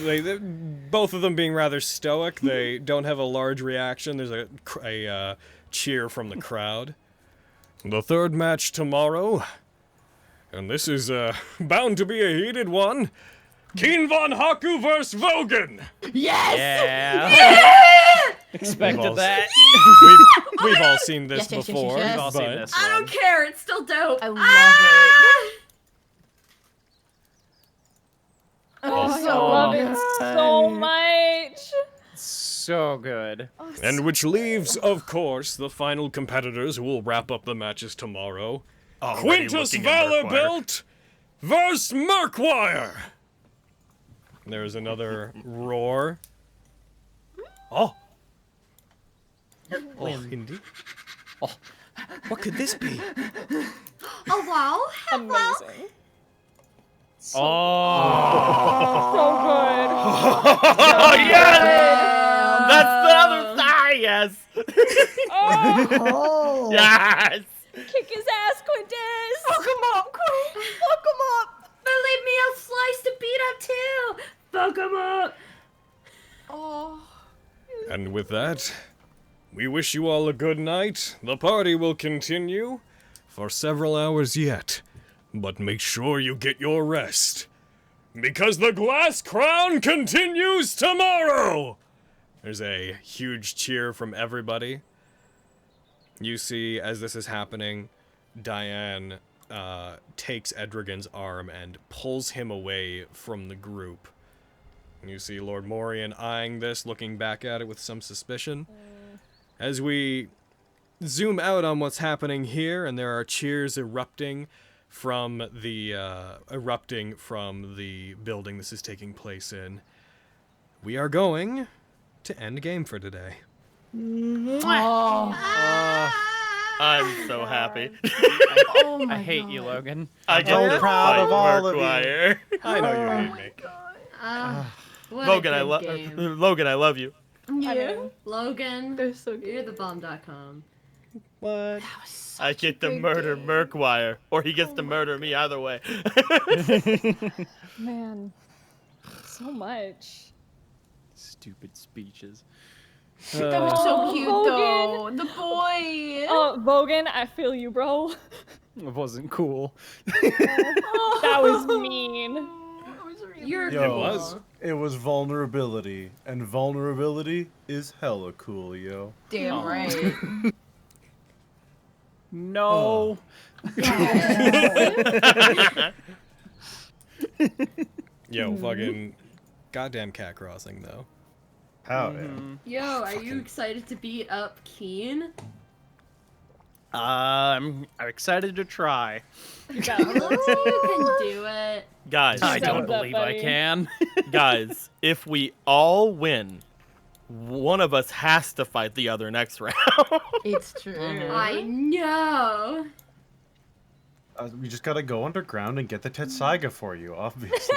both of them being rather stoic. They don't have a large reaction. There's a cheer from the crowd. The third match tomorrow, and this is bound to be a heated one. Keen von Haku vs. Vogan. Yes! Yeah. Expected that. We've all seen this Yes, yes, yes, before, yes, yes. We've all seen but this I one. don't care, it's still dope. I love oh, I so love it so much. So good. and which leaves, of course, the final competitors who will wrap up the matches tomorrow. Already Quintus looking at Murkwire. Vanderbilt versus Murkwire. There's another roar. Oh. Oh, indeed. Oh, what could this be? Oh wow. Hello. Amazing. Oh, yes! That's the other side, yes! Oh. Yes! Kick his ass, Quintus. Fuck him up, Queen. Fuck him up. Believe me, I'll slice to beat up too. Fuck him up. Oh. And with that, we wish you all a good night. The party will continue for several hours yet, but make sure you get your rest, because the Glass Crown continues tomorrow! There's a huge cheer from everybody. You see, as this is happening, Diane takes Edrigan's arm and pulls him away from the group. You see Lord Morian eyeing this, looking back at it with some suspicion. As we zoom out on what's happening here, and there are cheers erupting from the building this is taking place in, we are going to end game for today. I'm so happy. Oh my I hate you, Logan. I get to proud fight of all of you. Murkwire. I know you hate me. What Logan, a I good love game. Logan, I love you. Yeah. Logan, They're so good. you're the bomb.com. What? I get to murder Murkwire, or he gets to murder me. Either way. Man, so much. Stupid speeches. That was so cute Logan. though. The boy. Oh, Vogan, I feel you, bro. It wasn't cool. That was mean. You're Yo, it was vulnerability, and vulnerability is hella cool, yo. Damn right. No. Yo, fucking goddamn cat crossing though. How? Yo, are you excited to beat up Keen? I'm excited to try. You can do it. Guys, I don't Sounds up, believe I buddy. can. guys, if we all win, one of us has to fight the other next round. It's true. I know. We just gotta go underground and get the Tetsaiga for you, obviously.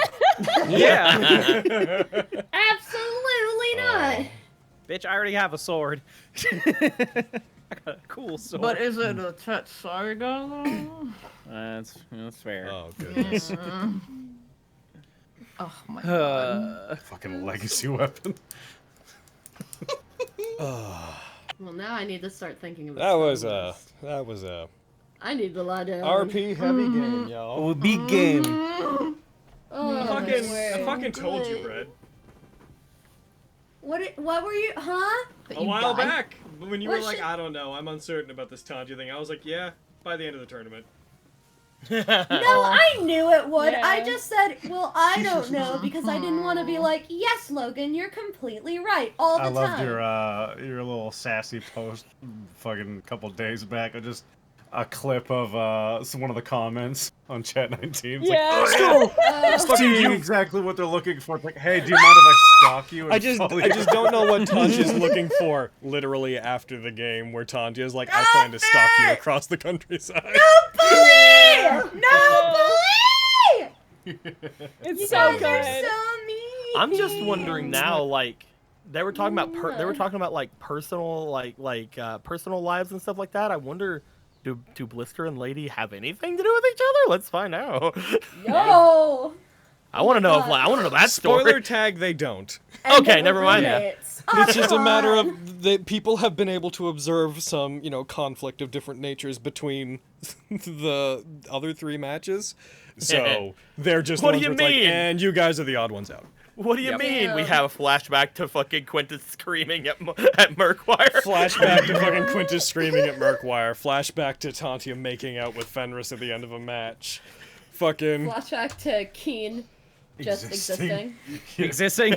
Yeah. Absolutely not. Bitch, I already have a sword. I got a cool sword. But is it a Tetsaiga though? That's fair. Oh goodness. Oh my god. Fucking legacy weapon. Well, now I need to start thinking about that was a I need to lie down. RP heavy game, y'all. Oh, big game. Oh, I fucking told you, Red. What were you, huh? A while back, when you were like, I don't know, I'm uncertain about this Tantia thing. I was like, yeah, by the end of the tournament. No, I knew it would. Yeah. I just said, well, I don't know, because I didn't want to be like, yes, Logan, you're completely right all the I loved time. your little sassy post fucking couple days back. I just a clip of one of the comments on Chat19. It's Yeah. like, let's go! Seeing exactly what they're looking for. It's like, hey, do you mind if I stalk you? and I just follow you don't know what Tantia's looking for literally after the game, where Tantia's like, I plan to stalk you across the countryside. No bully! It's so You're good. so mean. I'm just wondering now, like they were talking about like personal personal lives and stuff like that. I wonder, do Blister and Lady have anything to do with each other? Let's find out. No. I want to know that story. Spoiler tag, they don't. Okay, never mind that. It's just a matter of that people have been able to observe some, conflict of different natures between the other three matches. So they're just What the do ones you where it's mean? like, and you guys are the odd ones out. What do you Yep. mean? We have a flashback to fucking Quintus screaming at Murkwire. Flashback to fucking Quintus screaming at Murkwire. Flashback to Tantia making out with Fenris at the end of a match. Fucking. Flashback to Keen just existing. Existing.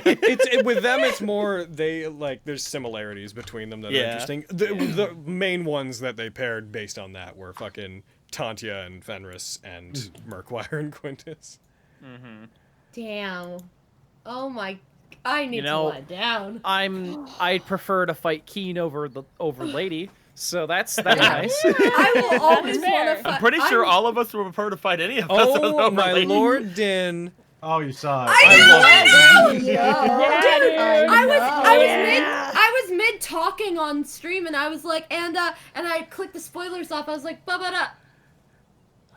With them, it's more there's similarities between them that are interesting. The main ones that they paired based on that were fucking Tantia and Fenris and Murkwire and Quintus. Mm-hmm. Damn. Oh my. I need to lie down. I'd prefer to fight Keen over Lady. So that's nice. I will always want to fight. I'm pretty sure all of us would prefer to fight any of us. Oh over my Lady. Lord, Din. Oh, you saw it. I Yeah, I was mid talking on stream, and I was like, and I clicked the spoilers off. I was like, ba-ba-da.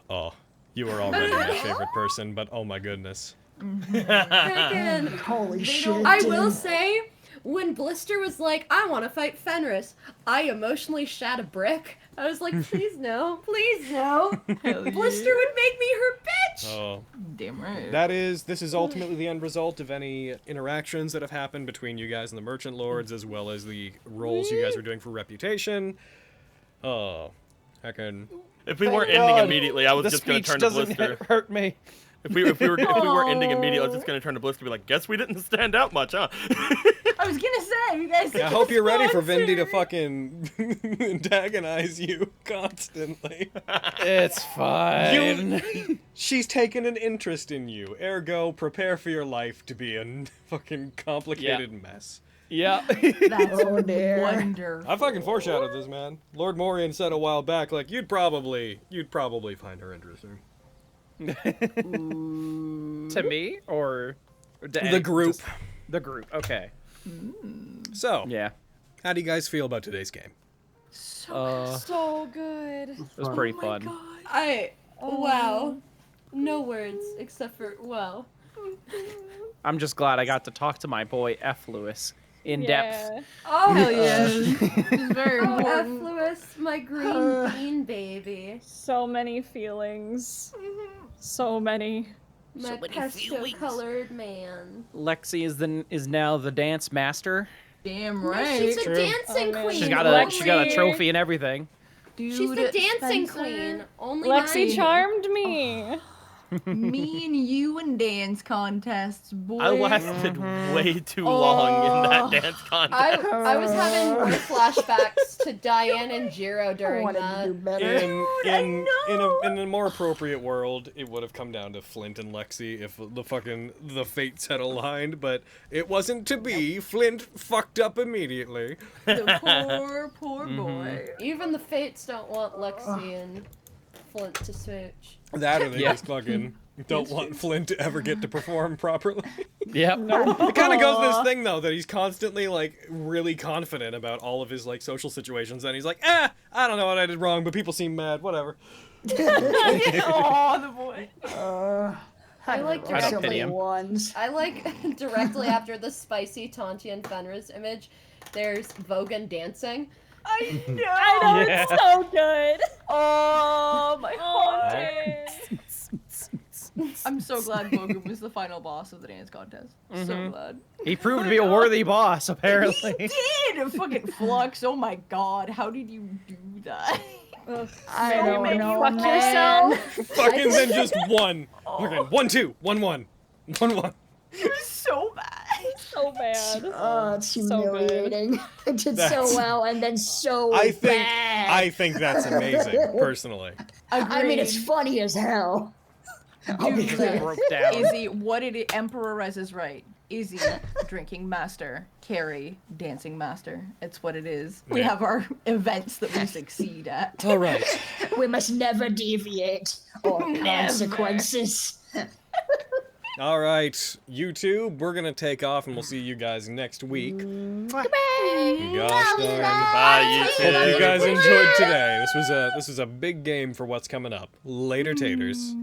Oh, you were already my favorite person, but oh my goodness. Freaking. Holy shit. I will say, when Blister was like, I want to fight Fenris, I emotionally shat a brick. I was like, please no, please no. Blister would make me her bitch. Oh. Damn right. This is ultimately the end result of any interactions that have happened between you guys and the Merchant Lords, as well as the roles you guys are doing for reputation. Oh, heckin'. If we weren't ending immediately, I was The just going to speech turn to doesn't Blister. hurt me. If we were ending immediately, I was just gonna turn to Blister and be like, "Guess we didn't stand out much, huh?" I was gonna say, you guys. I hope you're ready for Vindy to fucking antagonize you constantly. It's fine. She's taken an interest in you. Ergo, prepare for your life to be a fucking complicated mess. Yeah. That's wonderful. I fucking foreshadowed this, man. Lord Morian said a while back, like, you'd probably find her interesting. To me or the group? The group. Okay. So, yeah. How do you guys feel about today's game? So good. It was pretty fun. Wow. No words except for wow. I'm just glad I got to talk to my boy F. Lewis in depth. Oh, Hell yeah. It's very F. important. Lewis, my green bean baby. So many feelings. So many. My pesto-colored man. Lexi is now the dance master. Damn No, right. she's a dancing queen. She got a trophy and everything. Dude, She's the dancing Spencer. queen. Only Lexi mine. charmed me. Me and you in dance contests, boy. I lasted way too long in that dance contest. I was having more flashbacks to Diane and Jiro during that. In a more appropriate world, it would have come down to Flint and Lexi if the fates had aligned, but it wasn't to be. Flint fucked up immediately. The poor boy. Even the fates don't want Lexi and Flint to switch. That or they just fucking don't want Flint to ever get to perform properly. Yep. It kind of goes to this thing though that he's constantly like really confident about all of his like social situations, and he's like, I don't know what I did wrong, but people seem mad. Whatever. Oh, the boy. I like I don't pity him. I like directly after the spicy Tonti and Fenris image. There's Vogan dancing. I know. I know, it's so good. Oh, my heart. Okay. I'm so glad Bogan was the final boss of the dance contest. So glad. He proved to be a worthy boss, apparently. He did! Fucking Flux, oh my god, how did you do that? I don't know, Fuck man. yourself. Fucking then just one. Okay, 1, 2, 1, 1, 1, 1. It was so bad. So bad. Oh, it's So good. humiliating. I did That's- so well and then so I bad. think that's amazing, personally. I mean, it's funny as hell. I'll be Dude, clear. Broke down. Izzy, what did it? Emperor Rez is right. Izzy, drinking master. Carrie, dancing master. It's what it is. We Yeah. have our events that we succeed at. All right. We must never deviate or consequences. All right, YouTube, we're gonna take off, and we'll see you guys next week. Gosh darn. Bye, YouTube. Hope you guys enjoyed today. This was a big game for what's coming up. Later, taters.